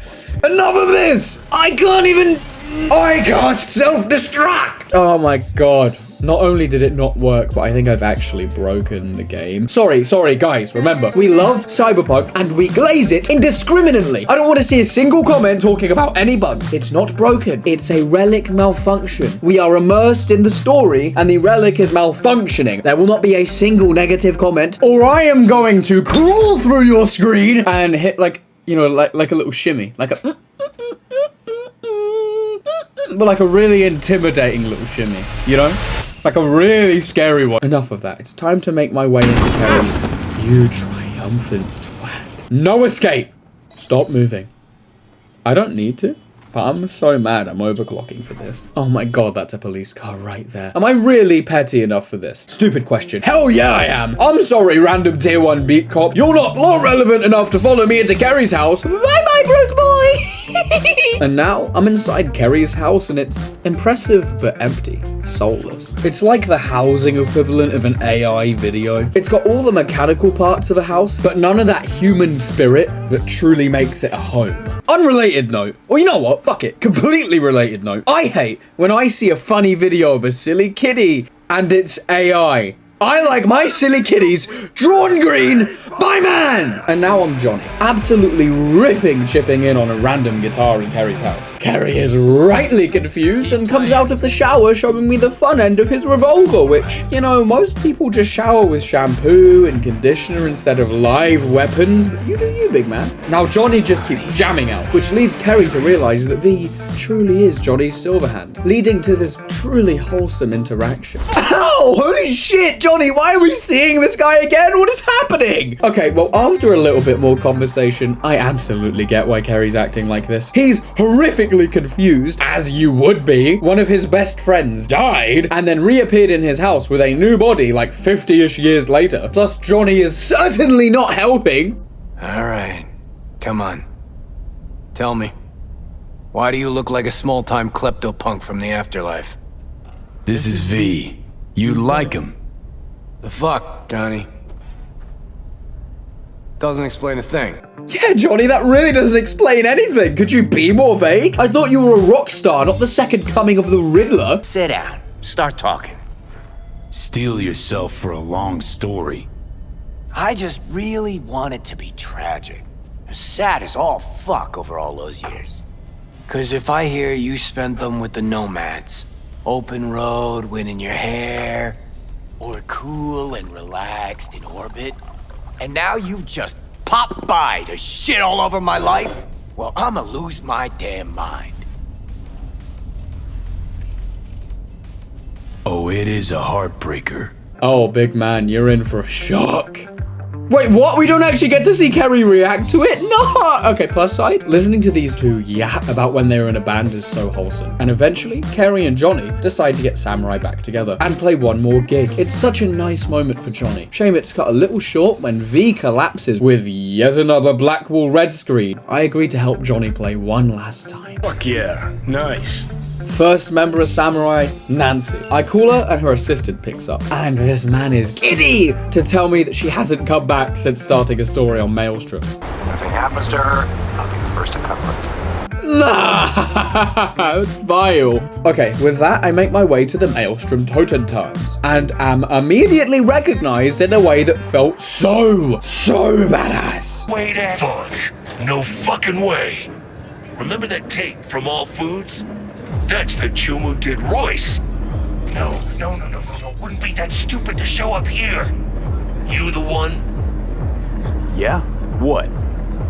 Enough of this! I can't self-destruct! Oh my God. Not only did it not work, but I think I've actually broken the game. Sorry, guys. Remember, we love Cyberpunk and we glaze it indiscriminately. I don't want to see a single comment talking about any bugs. It's not broken. It's a relic malfunction. We are immersed in the story and the relic is malfunctioning. There will not be a single negative comment, or I am going to crawl through your screen and hit like, you know, like a little shimmy, like a... but like a really intimidating little shimmy, you know? Like a really scary one. Enough of that. It's time to make my way into Kerry's. You triumphant twat. No escape! Stop moving. I don't need to, but I'm so mad I'm overclocking for this. Oh my God, that's a police car right there. Am I really petty enough for this? Stupid question. Hell yeah, I am. I'm sorry, random tier 1 beat cop. You're not relevant enough to follow me into Kerry's house. Bye-bye, broke boy. And now I'm inside Kerry's house and it's impressive but empty, soulless. It's like the housing equivalent of an AI video. It's got all the mechanical parts of a house, but none of that human spirit that truly makes it a home. Unrelated note, or you know what, fuck it, completely related note. I hate when I see a funny video of a silly kitty and it's AI. I like my silly kitties drawn green by man! And now I'm Johnny, absolutely riffing chipping in on a random guitar in Kerry's house. Kerry is rightly confused and comes out of the shower showing me the fun end of his revolver, which, you know, most people just shower with shampoo and conditioner instead of live weapons, but you do you, big man. Now Johnny just keeps jamming out, which leads Kerry to realize that V truly is Johnny's Silverhand, leading to this truly wholesome interaction. Ow! Holy shit, Johnny, why are we seeing this guy again? What is happening? Okay, well, after a little bit more conversation, I absolutely get why Kerry's acting like this. He's horrifically confused, as you would be. One of his best friends died and then reappeared in his house with a new body like 50-ish years later. Plus, Johnny is certainly not helping. All right, come on. Tell me, why do you look like a small-time klepto-punk from the afterlife? This is V. You like him. The fuck, Johnny? Doesn't explain a thing. Yeah, Johnny, that really doesn't explain anything. Could you be more vague? I thought you were a rock star, not the second coming of the Riddler. Sit down. Start talking. Steel yourself for a long story. I just really want it to be tragic. Sad as all fuck over all those years. 'Cause if I hear you spent them with the nomads, open road, wind in your hair, or cool and relaxed in orbit, and now you've just popped by to shit all over my life, well, I'ma lose my damn mind. Oh, it is a heartbreaker. Oh, big man, you're in for a shock. Wait, what? We don't actually get to see Kerry react to it? No! Okay, plus side, listening to these two yap about when they were in a band is so wholesome. And eventually, Kerry and Johnny decide to get Samurai back together and play one more gig. It's such a nice moment for Johnny. Shame it's cut a little short when V collapses with yet another Blackwall red screen. I agree to help Johnny play one last time. Fuck yeah, nice. First member of Samurai, Nancy. I call her and her assistant picks up. And this man is giddy to tell me that she hasn't come back since starting a story on Maelstrom. If anything happens to her, I'll be the first to cover it. Nah, that's vile. Okay, with that, I make my way to the Maelstrom Totentanz and am immediately recognized in a way that felt so badass. Wait a fuck. No fucking way. Remember that tape from All Foods? That's the Jumu did Royce. No. Wouldn't be that stupid to show up here. You the one? Yeah? What?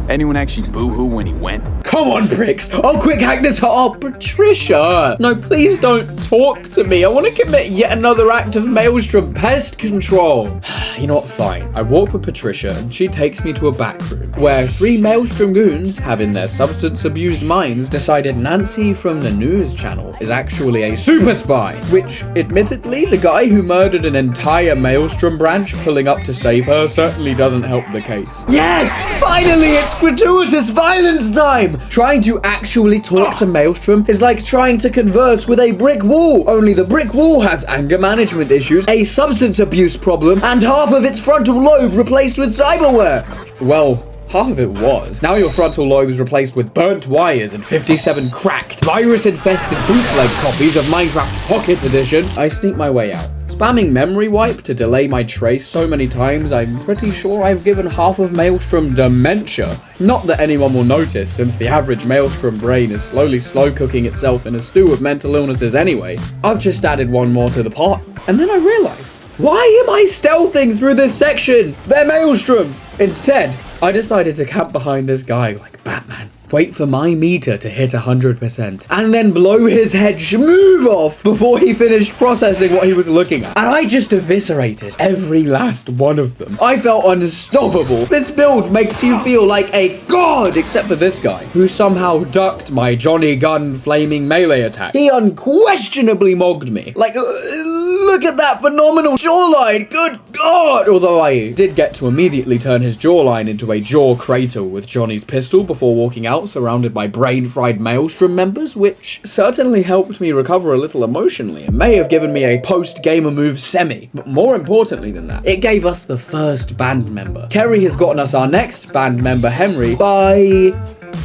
Anyone actually boo-hoo when he went? Come on, pricks. I'll quick hack this. Oh, Patricia. No, please don't talk to me. I want to commit yet another act of Maelstrom pest control. You know what? Fine. I walk with Patricia and she takes me to a back room where 3 Maelstrom goons have in their substance-abused minds decided Nancy from the news channel is actually a super spy, which, admittedly, the guy who murdered an entire Maelstrom branch pulling up to save her certainly doesn't help the case. Yes! Finally, it's gratuitous violence time! Trying to actually talk to Maelstrom is like trying to converse with a brick wall, only the brick wall has anger management issues, a substance abuse problem, and half of its frontal lobe replaced with cyberware. Well, half of it was. Now your frontal lobe is replaced with burnt wires and 57 cracked, virus-infested bootleg copies of Minecraft Pocket Edition. I sneak my way out, spamming memory wipe to delay my trace so many times I'm pretty sure I've given half of Maelstrom dementia. Not that anyone will notice, since the average Maelstrom brain is slowly slow-cooking itself in a stew of mental illnesses anyway. I've just added one more to the pot, and then I realized, why am I stealthing through this section? They're Maelstrom! Instead, I decided to camp behind this guy like Batman. Wait for my meter to hit 100%, and then blow his head schmoove off before he finished processing what he was looking at. And I just eviscerated every last one of them. I felt unstoppable. This build makes you feel like a god, except for this guy, who somehow ducked my Johnny Gun flaming melee attack. He unquestionably mogged me. Like, look at that phenomenal jawline, good god! Although I did get to immediately turn his jawline into a jaw crater with Johnny's pistol before walking out, surrounded by brain-fried Maelstrom members, which certainly helped me recover a little emotionally and may have given me a post-gamer move semi. But more importantly than that, it gave us the first band member. Kerry has gotten us our next band member, Henry, by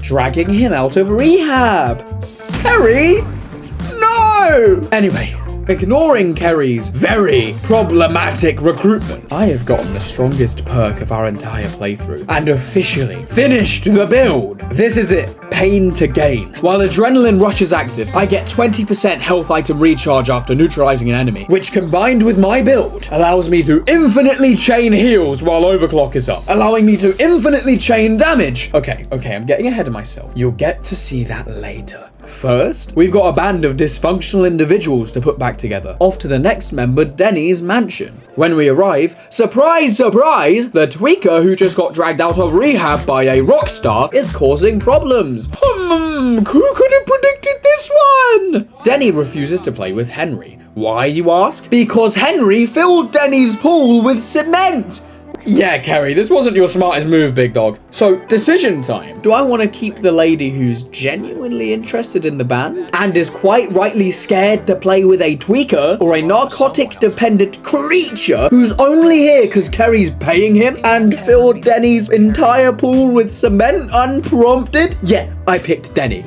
dragging him out of rehab. Kerry? No! Anyway, ignoring Kerry's very problematic recruitment, I have gotten the strongest perk of our entire playthrough and officially finished the build. This is it, pain to gain. While Adrenaline Rush is active, I get 20% health item recharge after neutralizing an enemy, which combined with my build allows me to infinitely chain heals while Overclock is up, allowing me to infinitely chain damage. Okay, I'm getting ahead of myself. You'll get to see that later. First, we've got a band of dysfunctional individuals to put back together. Off to the next member, Denny's mansion. When we arrive, surprise, surprise, the tweaker who just got dragged out of rehab by a rock star is causing problems. Who could have predicted this one? Denny refuses to play with Henry. Why, you ask? Because Henry filled Denny's pool with cement. Yeah, Kerry, this wasn't your smartest move, big dog. So, decision time. Do I want to keep the lady who's genuinely interested in the band and is quite rightly scared to play with a tweaker, or a narcotic-dependent creature who's only here because Kerry's paying him and filled Denny's entire pool with cement unprompted? Yeah, I picked Denny.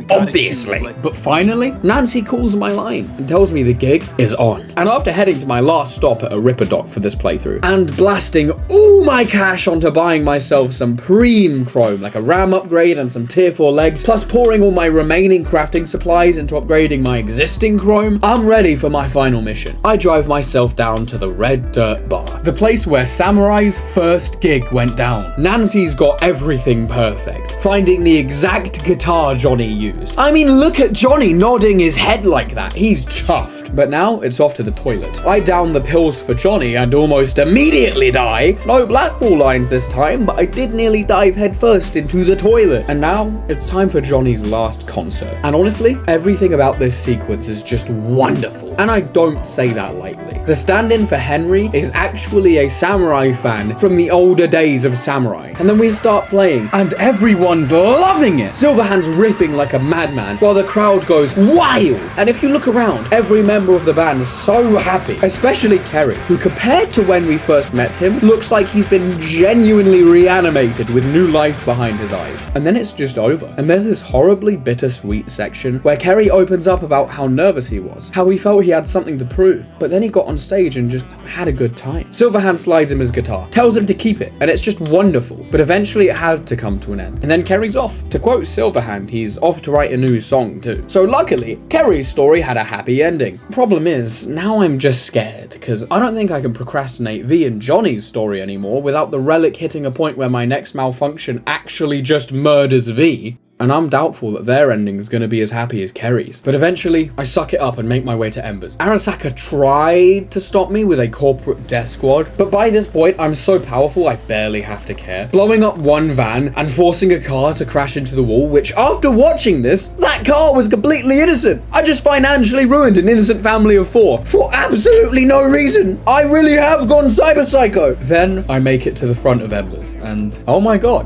Obviously. But finally, Nancy calls my line and tells me the gig is on. And after heading to my last stop at a Ripper Dock for this playthrough and blasting all my cash onto buying myself some preem chrome, like a RAM upgrade and some tier 4 legs, plus pouring all my remaining crafting supplies into upgrading my existing chrome, I'm ready for my final mission. I drive myself down to the Red Dirt Bar, the place where Samurai's first gig went down. Nancy's got everything perfect, finding the exact guitar Johnny used. I mean, look at Johnny nodding his head like that. He's chuffed. But now it's off to the toilet. I down the pills for Johnny and almost immediately die. No Blackwall lines this time, but I did nearly dive headfirst into the toilet. And now it's time for Johnny's last concert. And honestly, everything about this sequence is just wonderful. And I don't say that lightly. The stand-in for Henry is actually a Samurai fan from the older days of Samurai. And then we start playing, and everyone's loving it. Silverhand's riffing like a madman, while the crowd goes wild. And if you look around, every member of the band is so happy, especially Kerry, who compared to when we first met him, looks like he's been genuinely reanimated with new life behind his eyes. And then it's just over. And there's this horribly bittersweet section where Kerry opens up about how nervous he was, how he felt he had something to prove, but then he got on stage and just had a good time. Silverhand slides him his guitar, tells him to keep it, and it's just wonderful. But eventually it had to come to an end. And then Kerry's off. To quote Silverhand, he's off to to write a new song too. So luckily, Kerry's story had a happy ending. Problem is, now I'm just scared, because I don't think I can procrastinate V and Johnny's story anymore without the relic hitting a point where my next malfunction actually just murders V. And I'm doubtful that their ending is going to be as happy as Kerry's. But eventually, I suck it up and make my way to Embers. Arasaka tried to stop me with a corporate death squad, but by this point, I'm so powerful I barely have to care. Blowing up one van and forcing a car to crash into the wall, which after watching this, that car was completely innocent. I just financially ruined an innocent family of 4 for absolutely no reason. I really have gone cyber psycho. Then I make it to the front of Embers, and oh my god.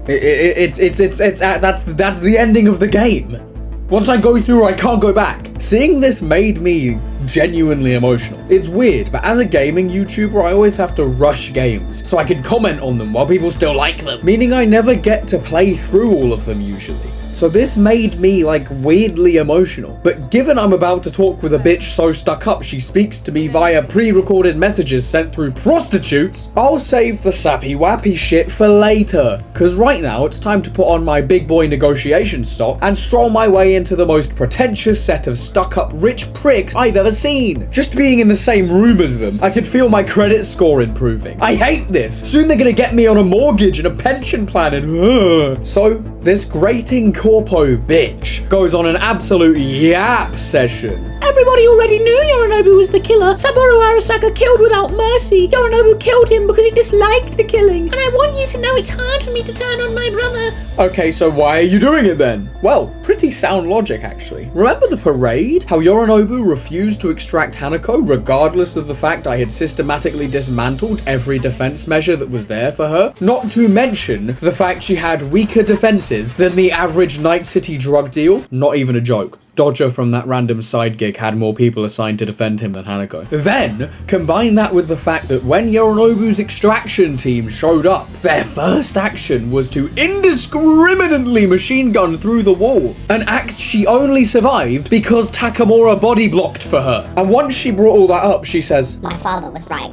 That's the ending of the game. Once I go through, I can't go back. Seeing this made me genuinely emotional. It's weird, but as a gaming YouTuber, I always have to rush games so I can comment on them while people still like them, meaning I never get to play through all of them usually. So this made me like weirdly emotional. But given I'm about to talk with a bitch so stuck up she speaks to me via pre-recorded messages sent through prostitutes, I'll save the sappy wappy shit for later. Cause right now it's time to put on my big boy negotiation sock and stroll my way into the most pretentious set of stuck up rich pricks I've ever seen. Just being in the same room as them, I could feel my credit score improving. I hate this. Soon they're gonna get me on a mortgage and a pension plan and So this grating corpo bitch goes on an absolute yap session. Everybody already knew Yorinobu was the killer. Satoru Arasaka killed without mercy. Yorinobu killed him because he disliked the killing. And I want you to know it's hard for me to turn on my brother. Okay, so why are you doing it then? Well, pretty sound logic actually. Remember the parade? How Yorinobu refused to extract Hanako regardless of the fact I had systematically dismantled every defense measure that was there for her? Not to mention the fact she had weaker defenses than the average Night City drug deal? Not even a joke. Dodger from that random side gig had more people assigned to defend him than Hanako. Then, combine that with the fact that when Yorinobu's extraction team showed up, their first action was to indiscriminately machine gun through the wall, an act she only survived because Takamura body blocked for her. And once she brought all that up, she says, "My father was right.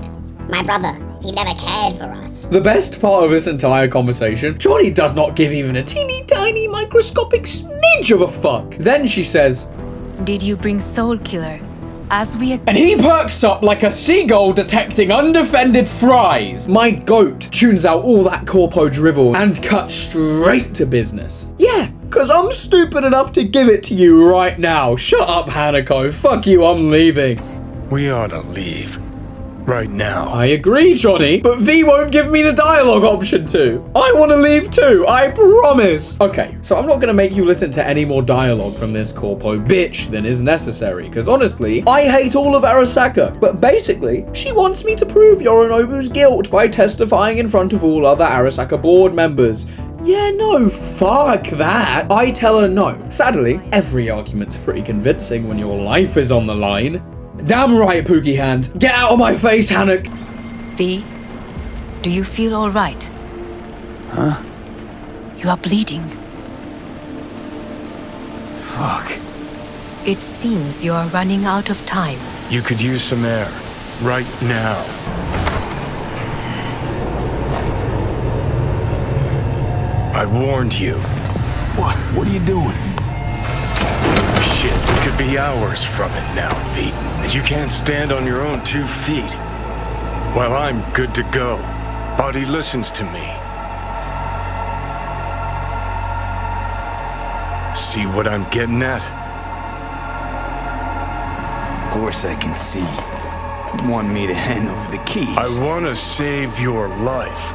My brother, he never cared for us." The best part of this entire conversation, Johnny does not give even a teeny tiny microscopic smidge of a fuck. Then she says, "Did you bring Soul Killer? As we..." And he perks up like a seagull detecting undefended fries. My goat tunes out all that corpo drivel and cuts straight to business. Yeah, cause I'm stupid enough to give it to you right now. Shut up, Hanako. Fuck you, I'm leaving. We ought to leave. Right now. I agree, Johnny, but V won't give me the dialogue option to. I want to leave too, I promise. Okay, so I'm not going to make you listen to any more dialogue from this corpo bitch than is necessary, because honestly, I hate all of Arasaka, but basically, she wants me to prove Yorinobu's guilt by testifying in front of all other Arasaka board members. Yeah, no, fuck that. I tell her no. Sadly, every argument's pretty convincing when your life is on the line. Damn right, Pookie Hand. Get out of my face, Hanuk. V, do you feel all right? Huh? You are bleeding. Fuck. It seems you are running out of time. You could use some air. Right now. I warned you. What? What are you doing? Shit, we could be hours from it now, V. And you can't stand on your own 2 feet. Well, I'm good to go. Body listens to me. See what I'm getting at? Of course I can see. You want me to hand over the keys. I want to save your life.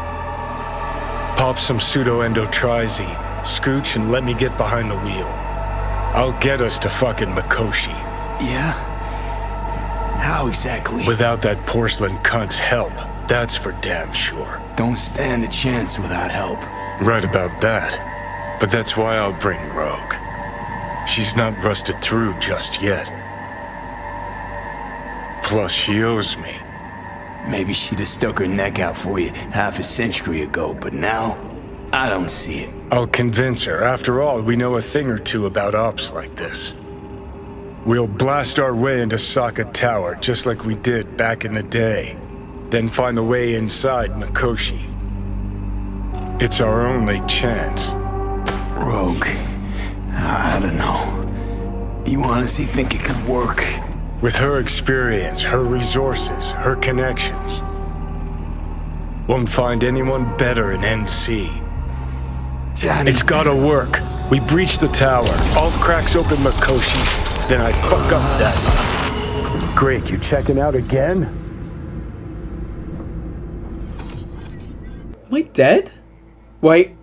Pop some pseudo-endotrizine, scooch, and let me get behind the wheel. I'll get us to fucking Mikoshi. Yeah? How exactly? Without that porcelain cunt's help. That's for damn sure. Don't stand a chance without help. Right about that. But that's why I'll bring Rogue. She's not rusted through just yet. Plus, she owes me. Maybe she'd have stuck her neck out for you half a century ago, but now, I don't see it. I'll convince her. After all, we know a thing or two about ops like this. We'll blast our way into Saka Tower, just like we did back in the day. Then find the way inside Mikoshi. It's our only chance. Rogue, I don't know. You honestly think it could work? With her experience, her resources, her connections. Won't find anyone better in NC. Johnny. It's gotta work. We breach the tower. Alt cracks open Makoshi. Then I fuck up that. Great, you checking out again? Am I dead? Wait,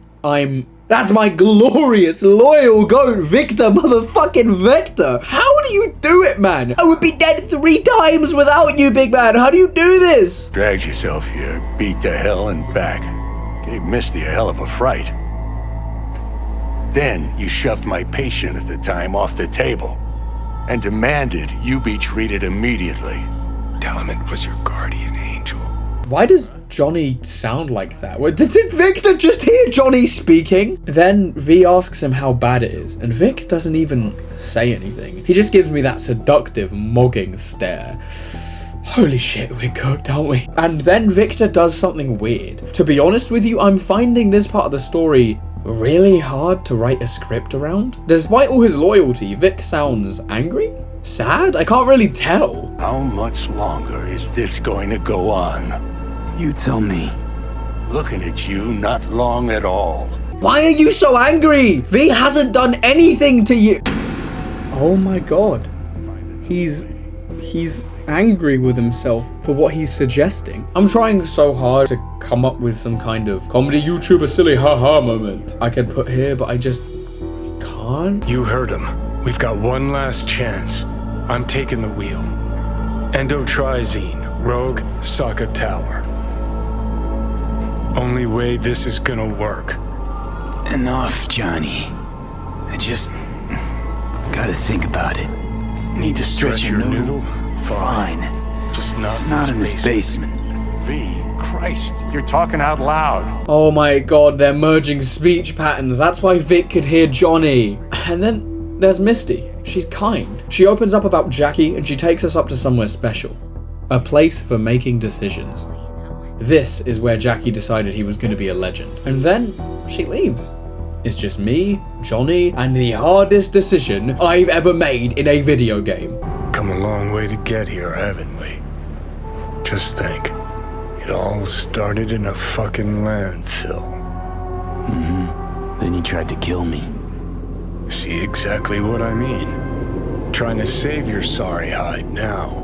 that's my glorious, loyal goat, Victor, motherfucking Victor. How do you do it, man? I would be dead 3 times without you, big man. How do you do this? Dragged yourself here, beat to hell and back. Gave Misty a hell of a fright. Then you shoved my patient at the time off the table and demanded you be treated immediately. Tell him it was your guardian angel. Why does Johnny sound like that? Wait, did Victor just hear Johnny speaking? Then V asks him how bad it is, and Vic doesn't even say anything. He just gives me that seductive, mogging stare. Holy shit, we're cooked, aren't we? And then Victor does something weird. To be honest with you, I'm finding this part of the story really hard to write a script around. Despite all his loyalty, Vic sounds angry? Sad? I can't really tell. How much longer is this going to go on? You tell me. Looking at you, not long at all. Why are you so angry? V hasn't done anything to you. Oh my god. He's angry with himself for what he's suggesting. I'm trying so hard to come up with some kind of comedy YouTuber silly haha moment I could put here, but I just can't. You heard him. We've got one last chance. I'm taking the wheel. Endotrizine, Rogue, Sokka Tower. Only way this is gonna work. Enough, Johnny. I just gotta think about it. Need to stretch your noodle? Fine. Just not in this basement. V, Christ, you're talking out loud. Oh my god, they're merging speech patterns. That's why Vic could hear Johnny. And then there's Misty. She's kind. She opens up about Jackie and she takes us up to somewhere special. A place for making decisions. This is where Jackie decided he was going to be a legend. And then she leaves. It's just me, Johnny, and the hardest decision I've ever made in a video game. Come a long way to get here, haven't we? Just think. It all started in a fucking landfill. Mm-hmm. Then you tried to kill me. See exactly what I mean? Trying to save your sorry hide now.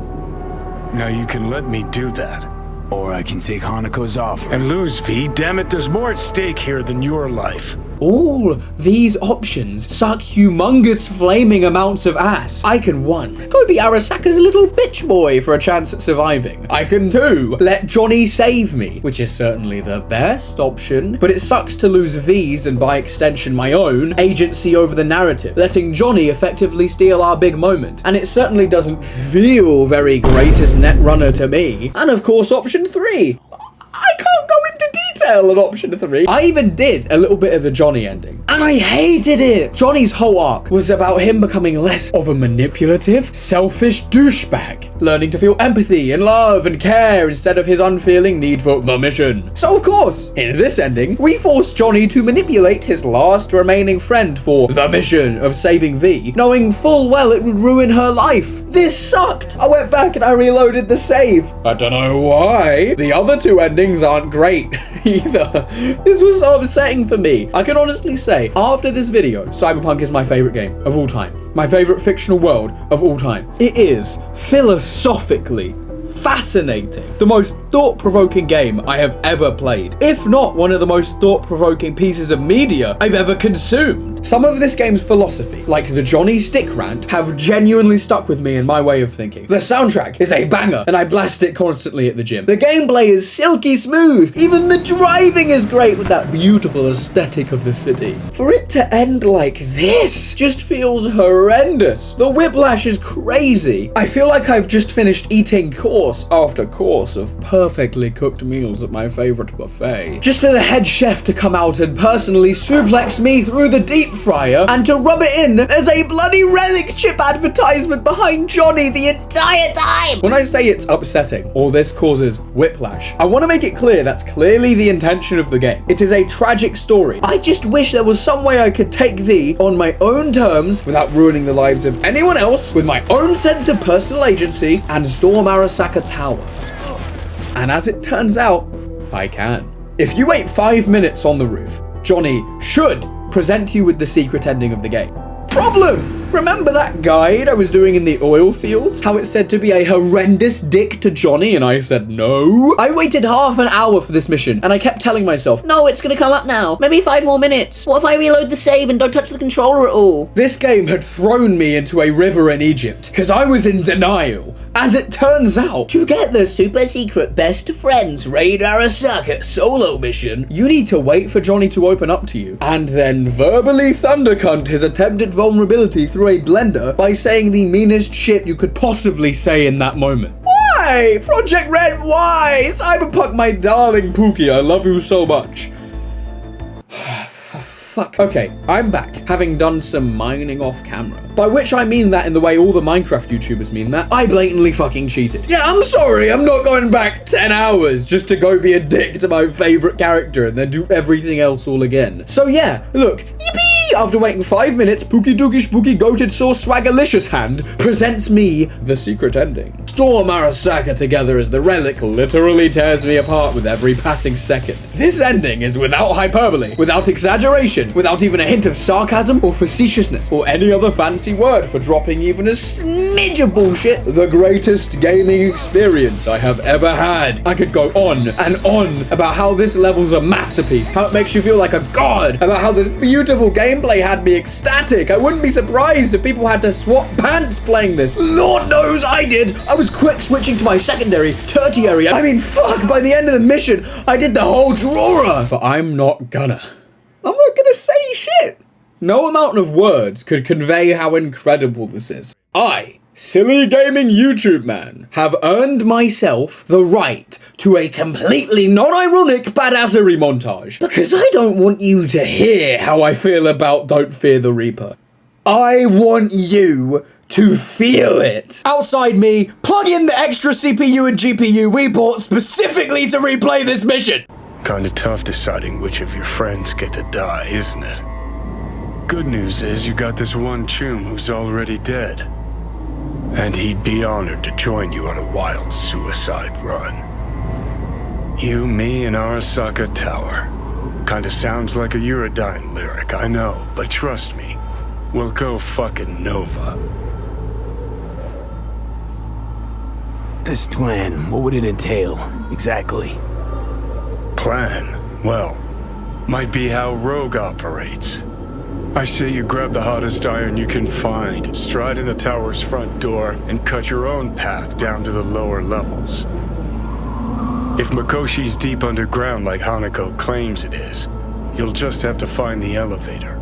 Now you can let me do that. Or I can take Hanako's offer. And lose, V. Damn it, there's more at stake here than your life. All these options suck humongous flaming amounts of ass. I can 1, go be Arasaka's little bitch boy for a chance at surviving. I can 2, let Johnny save me, which is certainly the best option, but it sucks to lose V's and by extension my own agency over the narrative, letting Johnny effectively steal our big moment. And it certainly doesn't feel very great as Netrunner to me. And of course option 3. I can't go into detail on option 3. I even did a little bit of the Johnny ending, and I hated it. Johnny's whole arc was about him becoming less of a manipulative, selfish douchebag, learning to feel empathy and love and care instead of his unfeeling need for the mission. So of course, in this ending, we forced Johnny to manipulate his last remaining friend for the mission of saving V, knowing full well it would ruin her life. This sucked. I went back and I reloaded the save. I don't know why. The other 2 endings aren't great either. This was so upsetting for me. I can honestly say, after this video, Cyberpunk is my favorite game of all time. My favorite fictional world of all time. It is philosophically fascinating. The most thought-provoking game I have ever played. If not one of the most thought-provoking pieces of media I've ever consumed. Some of this game's philosophy, like the Johnny Stick rant, have genuinely stuck with me in my way of thinking. The soundtrack is a banger, and I blast it constantly at the gym. The gameplay is silky smooth. Even the driving is great with that beautiful aesthetic of the city. For it to end like this just feels horrendous. The whiplash is crazy. I feel like I've just finished eating course after course of perfectly cooked meals at my favorite buffet, just for the head chef to come out and personally suplex me through the deep deep fryer, and to rub it in, there's a bloody relic chip advertisement behind Johnny the entire time. When I say it's upsetting, or this causes whiplash, I want to make it clear that's clearly the intention of the game. It is a tragic story. I just wish there was some way I could take V on my own terms without ruining the lives of anyone else, with my own sense of personal agency, and storm Arasaka Tower. And as it turns out, I can. If you wait 5 minutes on the roof, Johnny should present you with the secret ending of the game. Problem! Remember that guide I was doing in the oil fields? How it said to be a horrendous dick to Johnny, and I said no? I waited half an hour for this mission, and I kept telling myself, No, it's gonna come up now. Maybe 5 more minutes. What if I reload the save and don't touch the controller at all? this game had thrown me into a river in Egypt, because I was in denial. As it turns out, to get the super secret best friends raid Arasaka solo mission, you need to wait for Johnny to open up to you, and then verbally thundercunt his attempted vulnerability through a blender by saying the meanest shit you could possibly say in that moment. Why? Project Red, why? Cyberpunk, my darling Pookie, I love you so much. Fuck. Okay, I'm back, having done some mining off camera. By which I mean that in the way all the Minecraft YouTubers mean that. I blatantly fucking cheated. Yeah, I'm sorry, I'm not going back 10 hours just to go be a dick to my favorite character and then do everything else all again. So yeah, look, yippee! After waiting 5 minutes, Pookie Dookie Spooky Goated Sauce Swaggerlicious Hand presents me the secret ending. Storm Arasaka together as the relic literally tears me apart with every passing second. This ending is without hyperbole, without exaggeration, without even a hint of sarcasm or facetiousness or any other fancy word for dropping even a smidge of bullshit. The greatest gaming experience I have ever had. I could go on and on about how this level's a masterpiece, how it makes you feel like a god, about how this beautiful gameplay had me ecstatic. I wouldn't be surprised if people had to swap pants playing this. Lord knows I did. I was quick switching to my secondary, tertiary. I mean, fuck, by the end of the mission, I did the whole drawer. But I'm not gonna say shit. No amount of words could convey how incredible this is. I, silly gaming YouTube man, have earned myself the right to a completely non-ironic badassery montage. Because I don't want you to hear how I feel about Don't Fear the Reaper. I want you to feel it. Outside me, plug in the extra CPU and GPU we bought specifically to replay this mission. Kinda tough deciding which of your friends get to die, isn't it? Good news is you got this one chum who's already dead. And he'd be honored to join you on a wild suicide run. You, me, and Arasaka Tower. Kinda sounds like a Eurodyne lyric, I know, but trust me, we'll go fucking Nova. This plan, what would it entail, exactly? Plan? Well, might be how Rogue operates. I say you grab the hottest iron you can find, stride in the tower's front door, and cut your own path down to the lower levels. If Mikoshi's deep underground like Hanako claims it is, you'll just have to find the elevator.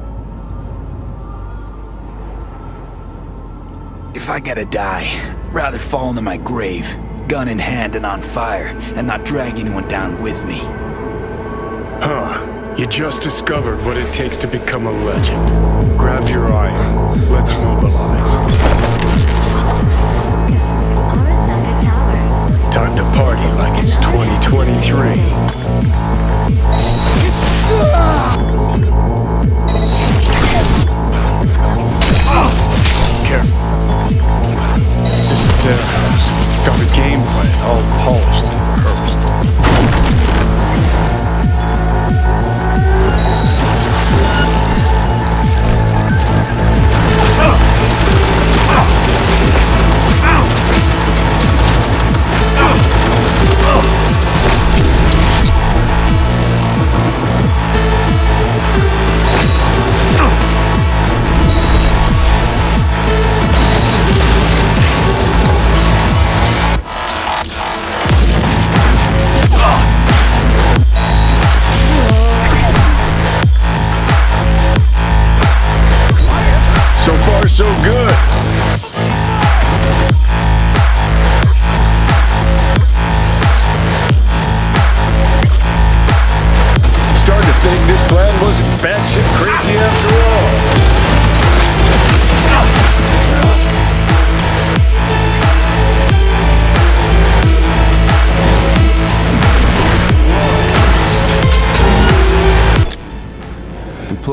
If I gotta die, rather fall into my grave, gun in hand and on fire, and not drag anyone down with me. Huh. You just discovered what it takes to become a legend. Grab your iron. Let's mobilize. Time to party like it's 2023. Careful. This is their house. Got a game plan all polished and rehearsed.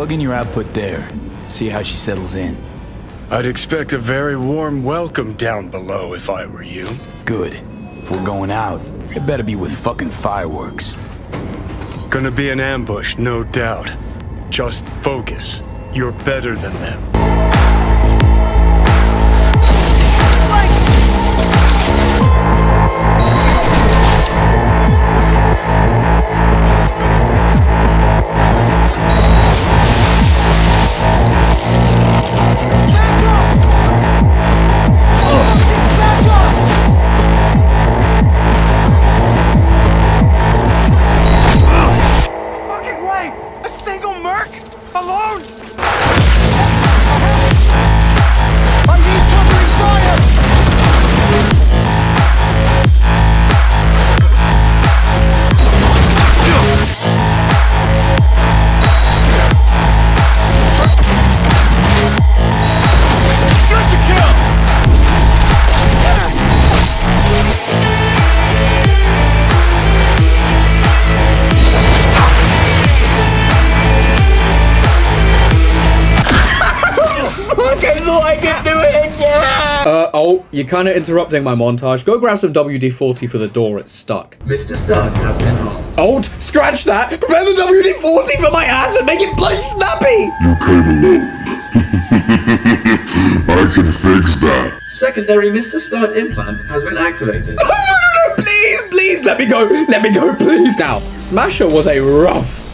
Plug in your output there. See how she settles in. I'd expect a very warm welcome down below if I were you. Good. If we're going out, it better be with fucking fireworks. Gonna be an ambush, no doubt. Just focus. You're better than them. Oh, you're kind of interrupting my montage. Go grab some WD-40 for the door, it's stuck. Mr. Stud has been harmed. Oh, scratch that! Prepare the WD-40 for my ass and make it bloody snappy! You came alone. I can fix that. Secondary Mr. Stud implant has been activated. Oh, no, please, let me go, please. Now, Smasher was a rough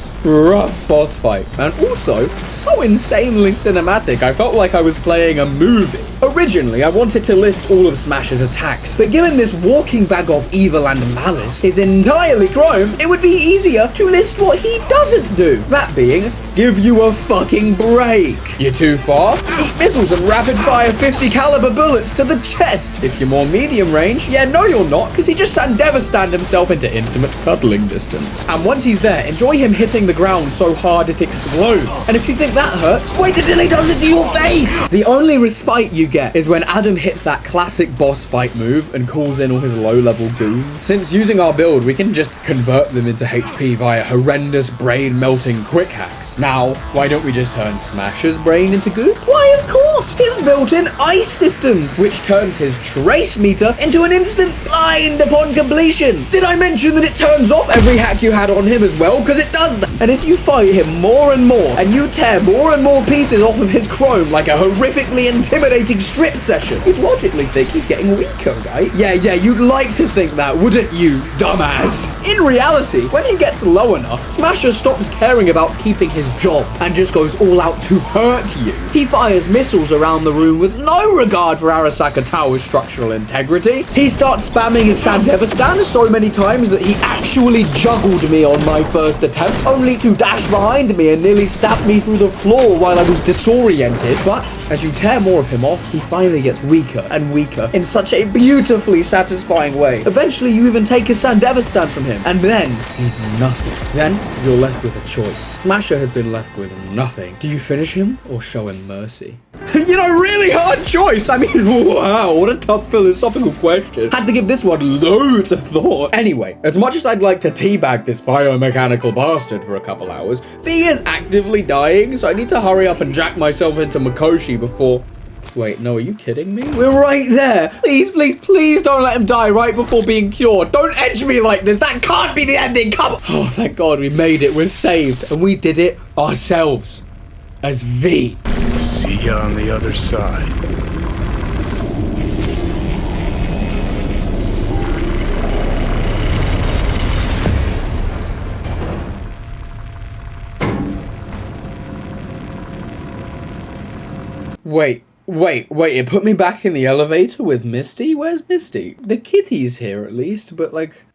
boss fight, and also so insanely cinematic. I felt like I was playing a movie. Originally, I wanted to list all of Smasher's attacks, but given this walking bag of evil and malice is entirely chrome, it would be easier to list what he doesn't do. That being, give you a fucking break. You're too far? Eat missiles and rapid fire 50 caliber bullets to the chest. If you're more medium range, yeah, no you're not, because he just Sandevastand himself into intimate cuddling distance. And once he's there, enjoy him hitting the ground so hard it explodes. And if you think that hurts, wait until he does it to your face. The only respite you get is when Adam hits that classic boss fight move and calls in all his low-level goons. Since using our build, we can just convert them into HP via horrendous brain-melting quick hacks. Now, why don't we just turn Smasher's brain into goo? Why, of course! His built-in ice systems, which turns his trace meter into an instant blind upon completion. Did I mention that it turns off every hack you had on him as well? Because it does that. And if you fight him more and more, and you tear more and more pieces off of his chrome like a horrifically intimidating strip session, you'd logically think he's getting weaker, right? Yeah, you'd like to think that, wouldn't you, dumbass? In reality, when he gets low enough, Smasher stops caring about keeping his job and just goes all out to hurt you. He fires missiles around the room with no regard for Arasaka Tower's structural integrity. He starts spamming his Sandevastand so many times that he actually juggled me on my first attempt, only to dash behind me and nearly stab me through the floor while I was disoriented. But as you tear more of him off, he finally gets weaker and weaker in such a beautifully satisfying way. Eventually, you even take his Sandevastand from him, and then he's nothing. Then you're left with a choice. Smasher has been left with nothing. Do you finish him or show him mercy? You know, really hard choice. I mean, wow, what a tough philosophical question. Had to give this one loads of thought. Anyway, as much as I'd like to teabag this biomechanical bastard for a couple hours, V is actively dying, so I need to hurry up and jack myself into Mikoshi before... Wait, no, are you kidding me? We're right there. Please don't let him die right before being cured. Don't edge me like this. That can't be the ending. Come on. Oh, thank God we made it. We're saved. And we did it ourselves. As V. See ya on the other side. Wait, it put me back in the elevator with Misty? Where's Misty? The kitty's here at least, but like...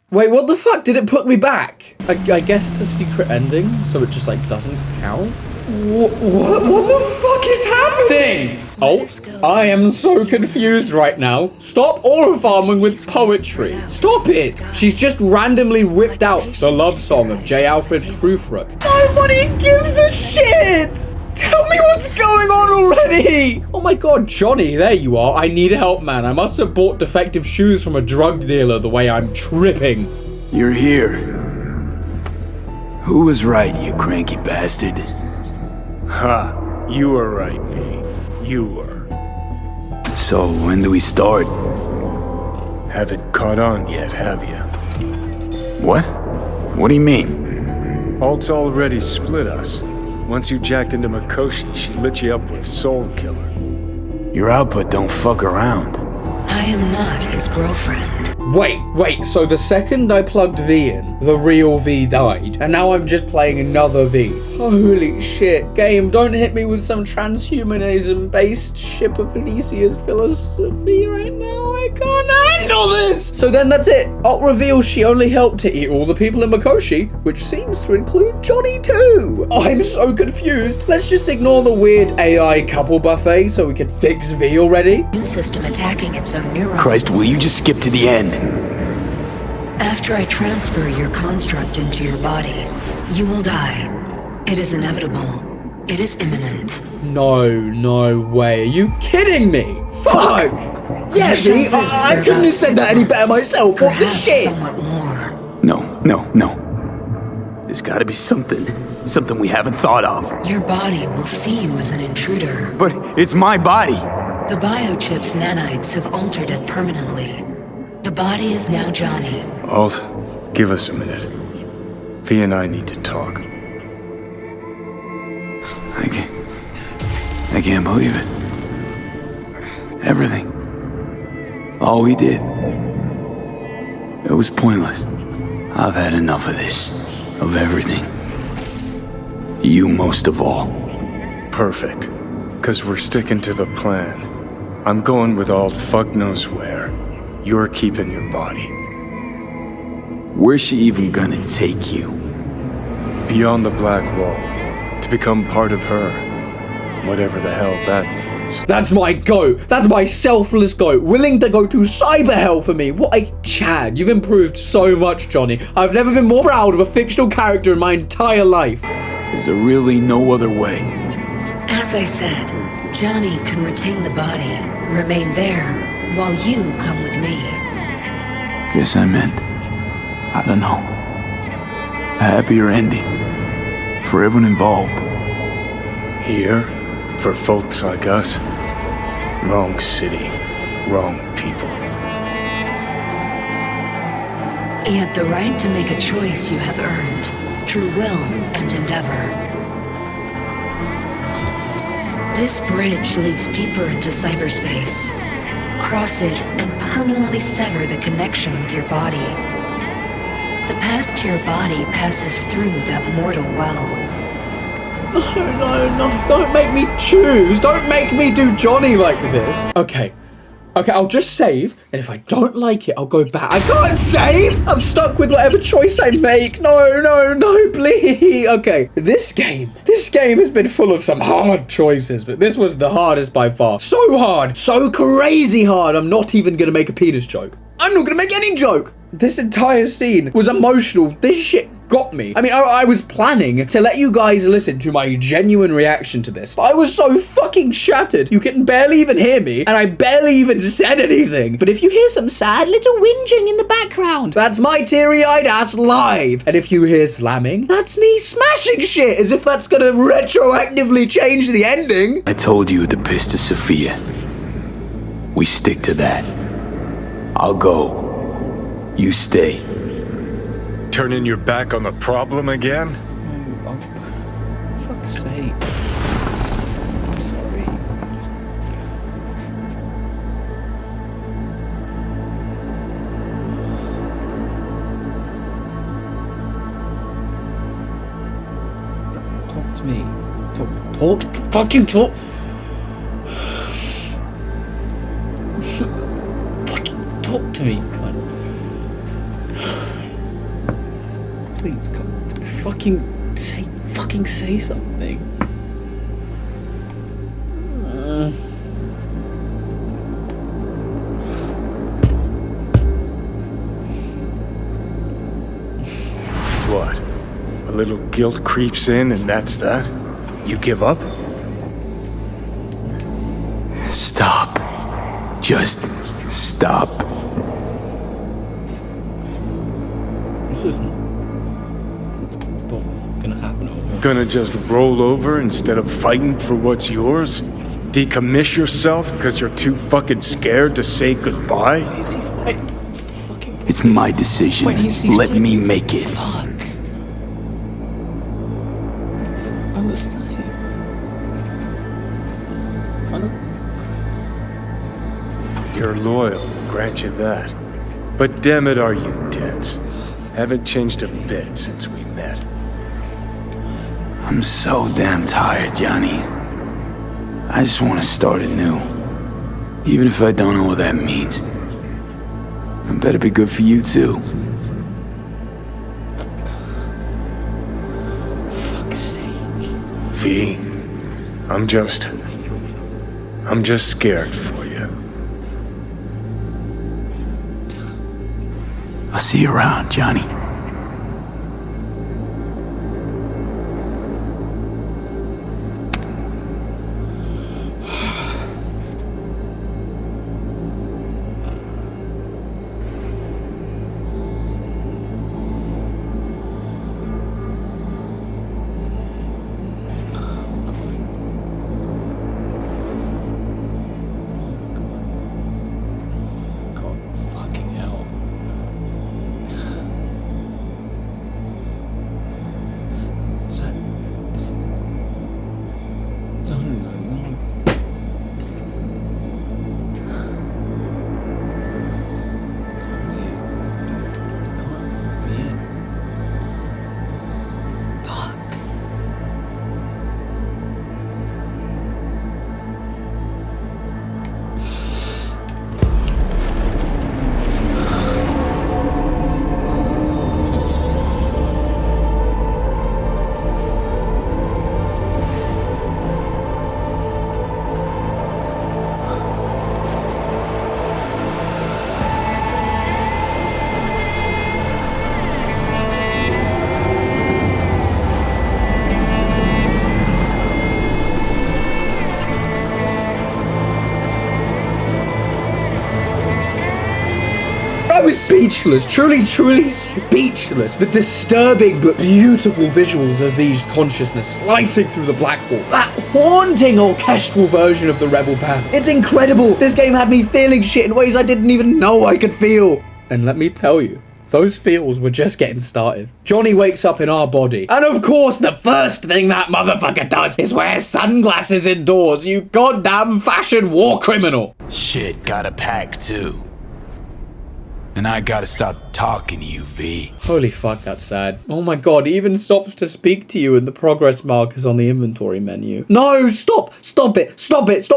Wait, what the fuck? Did it put me back? I guess it's a secret ending, so it just like doesn't count? What the fuck is happening? Oh, I am so confused right now. Stop aura farming with poetry. Stop it. She's just randomly whipped out the love song of J. Alfred Prufrock. Nobody gives a shit. Tell me what's going on already! Oh my God, Johnny, there you are. I need help, man. I must have bought defective shoes from a drug dealer the way I'm tripping. You're here. Who was right, you cranky bastard? Ha! You were right, V. You were. So, when do we start? Haven't caught on yet, have you? What? What do you mean? Alt's already split us. Once you jacked into Mikoshi, she lit you up with Soul Killer. Your output don't fuck around. I am not his girlfriend. Wait, so the second I plugged V in, the real V died, and now I'm just playing another V. Holy shit. Game, don't hit me with some transhumanism-based Ship of Elysia's philosophy right now. I can't handle this! So then that's it. Alt reveals she only helped to eat all the people in Mikoshi, which seems to include Johnny too. I'm so confused. Let's just ignore the weird AI couple buffet so we can fix V already. Immune system attacking its own neurons. Christ, will you just skip to the end? After I transfer your construct into your body, you will die. It is inevitable. It is imminent. No way. Are you kidding me? Fuck! Yeah, V, I couldn't have said that any better myself. What the shit? No. There's gotta be something we haven't thought of. Your body will see you as an intruder. But it's my body. The biochip's nanites have altered it permanently. The body is now Johnny. Alt, give us a minute. V and I need to talk. I can't believe it. Everything. All we did. It was pointless. I've had enough of this. Of everything. You most of all. Perfect. 'Cause we're sticking to the plan. I'm going with Alt fuck knows where. You're keeping your body. Where's she even gonna take you? Beyond the Black Wall. To become part of her. Whatever the hell that means. That's my goat. That's my selfless goat. Willing to go to cyber hell for me. What a Chad. You've improved so much, Johnny. I've never been more proud of a fictional character in my entire life. Is there really no other way? As I said, Johnny can retain the body, remain there, while you come with me. Guess I meant, I don't know, a happier ending for everyone involved. Here, for folks like us, wrong city, wrong people. Yet the right to make a choice you have earned, through will and endeavor. This bridge leads deeper into cyberspace. Cross it and permanently sever the connection with your body. The path to your body passes through that mortal well. No, don't make me choose. Don't make me do Johnny like this. Okay, I'll just save, and if I don't like it, I'll go back. I can't save! I'm stuck with whatever choice I make. No, please. Okay, this game has been full of some hard choices, but this was the hardest by far. So hard, so crazy hard, I'm not even gonna make a penis joke. I'm not gonna make any joke. This entire scene was emotional. This shit got me. I mean, I was planning to let you guys listen to my genuine reaction to this, but I was so fucking shattered. You can barely even hear me, and I barely even said anything. But if you hear some sad little whinging in the background, that's my teary-eyed ass live. And if you hear slamming, that's me smashing shit, as if that's gonna retroactively change the ending. I told you to piss to Sophia. We stick to that. I'll go. You stay. Turning your back on the problem again? Oh, for fuck's sake. I'm sorry. Talk to me. Fucking talk. Fucking talk to me, cunt. Please, come. Fucking say something. What? A little guilt creeps in and that's that? You give up? Stop. Just stop. This isn't... thought was gonna happen over. Gonna just roll over instead of fighting for what's yours? Decommiss yourself because you're too fucking scared to say goodbye? Is he fighting? It's my decision. Wait, he's Let me make it. Fuck. Understand. You're loyal, grant you that. But damn it, are you dense? Haven't changed a bit since we met. I'm so damn tired, Johnny. I just want to start anew. Even if I don't know what that means. It better be good for you, too. Fuck's sake. V, I'm just scared for you. I'll see you around, Johnny. I was speechless, truly speechless. The disturbing but beautiful visuals of V's consciousness slicing through the black hole. That haunting orchestral version of the Rebel Path. It's incredible. This game had me feeling shit in ways I didn't even know I could feel. And let me tell you, those feels were just getting started. Johnny wakes up in our body. And of course, the first thing that motherfucker does is wear sunglasses indoors, you goddamn fashion war criminal. Shit, gotta pack too. And I gotta stop talking to you, V. Holy fuck, that's sad. Oh my god, he even stops to speak to you in the progress markers on the inventory menu. No, stop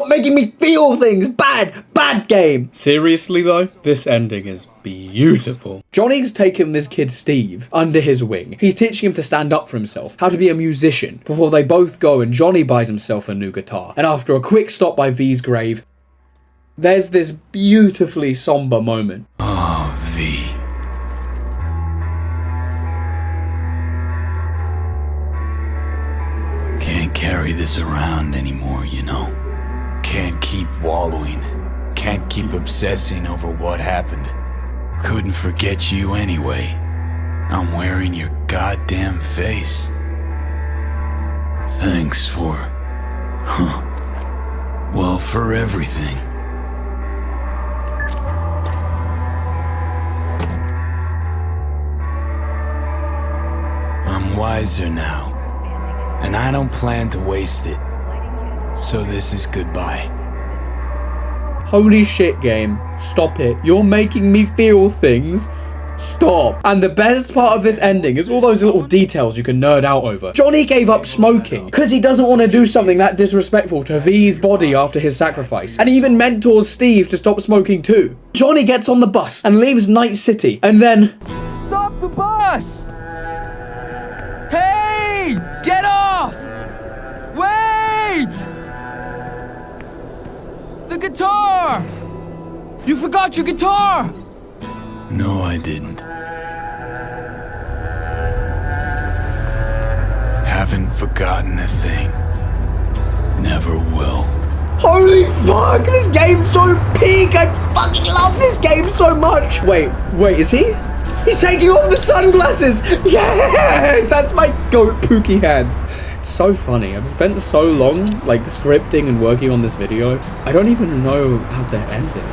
making me feel things. Bad game. Seriously though, this ending is beautiful. Johnny's taken this kid Steve under his wing. He's teaching him to stand up for himself, how to be a musician, before they both go and Johnny buys himself a new guitar. And after a quick stop by V's grave, there's this beautifully somber moment. Oh, V. Can't carry this around anymore, you know. Can't keep wallowing. Can't keep obsessing over what happened. Couldn't forget you anyway. I'm wearing your goddamn face. Thanks for... well, for everything. I'm wiser now, and I don't plan to waste it. So this is goodbye. Holy shit, game. Stop it. You're making me feel things. Stop. And the best part of this ending is all those little details you can nerd out over. Johnny gave up smoking because he doesn't want to do something that disrespectful to V's body after his sacrifice. And he even mentors Steve to stop smoking too. Johnny gets on the bus and leaves Night City and then... Stop the bus! Hey! Get off! Wait! The guitar! You forgot your guitar! No, I didn't. Haven't forgotten a thing. Never will. Holy fuck, this game's so peak. I fucking love this game so much. Wait, is he? He's taking off the sunglasses. Yes, that's my goat Pookie hand. It's so funny. I've spent so long like scripting and working on this video. I don't even know how to end it.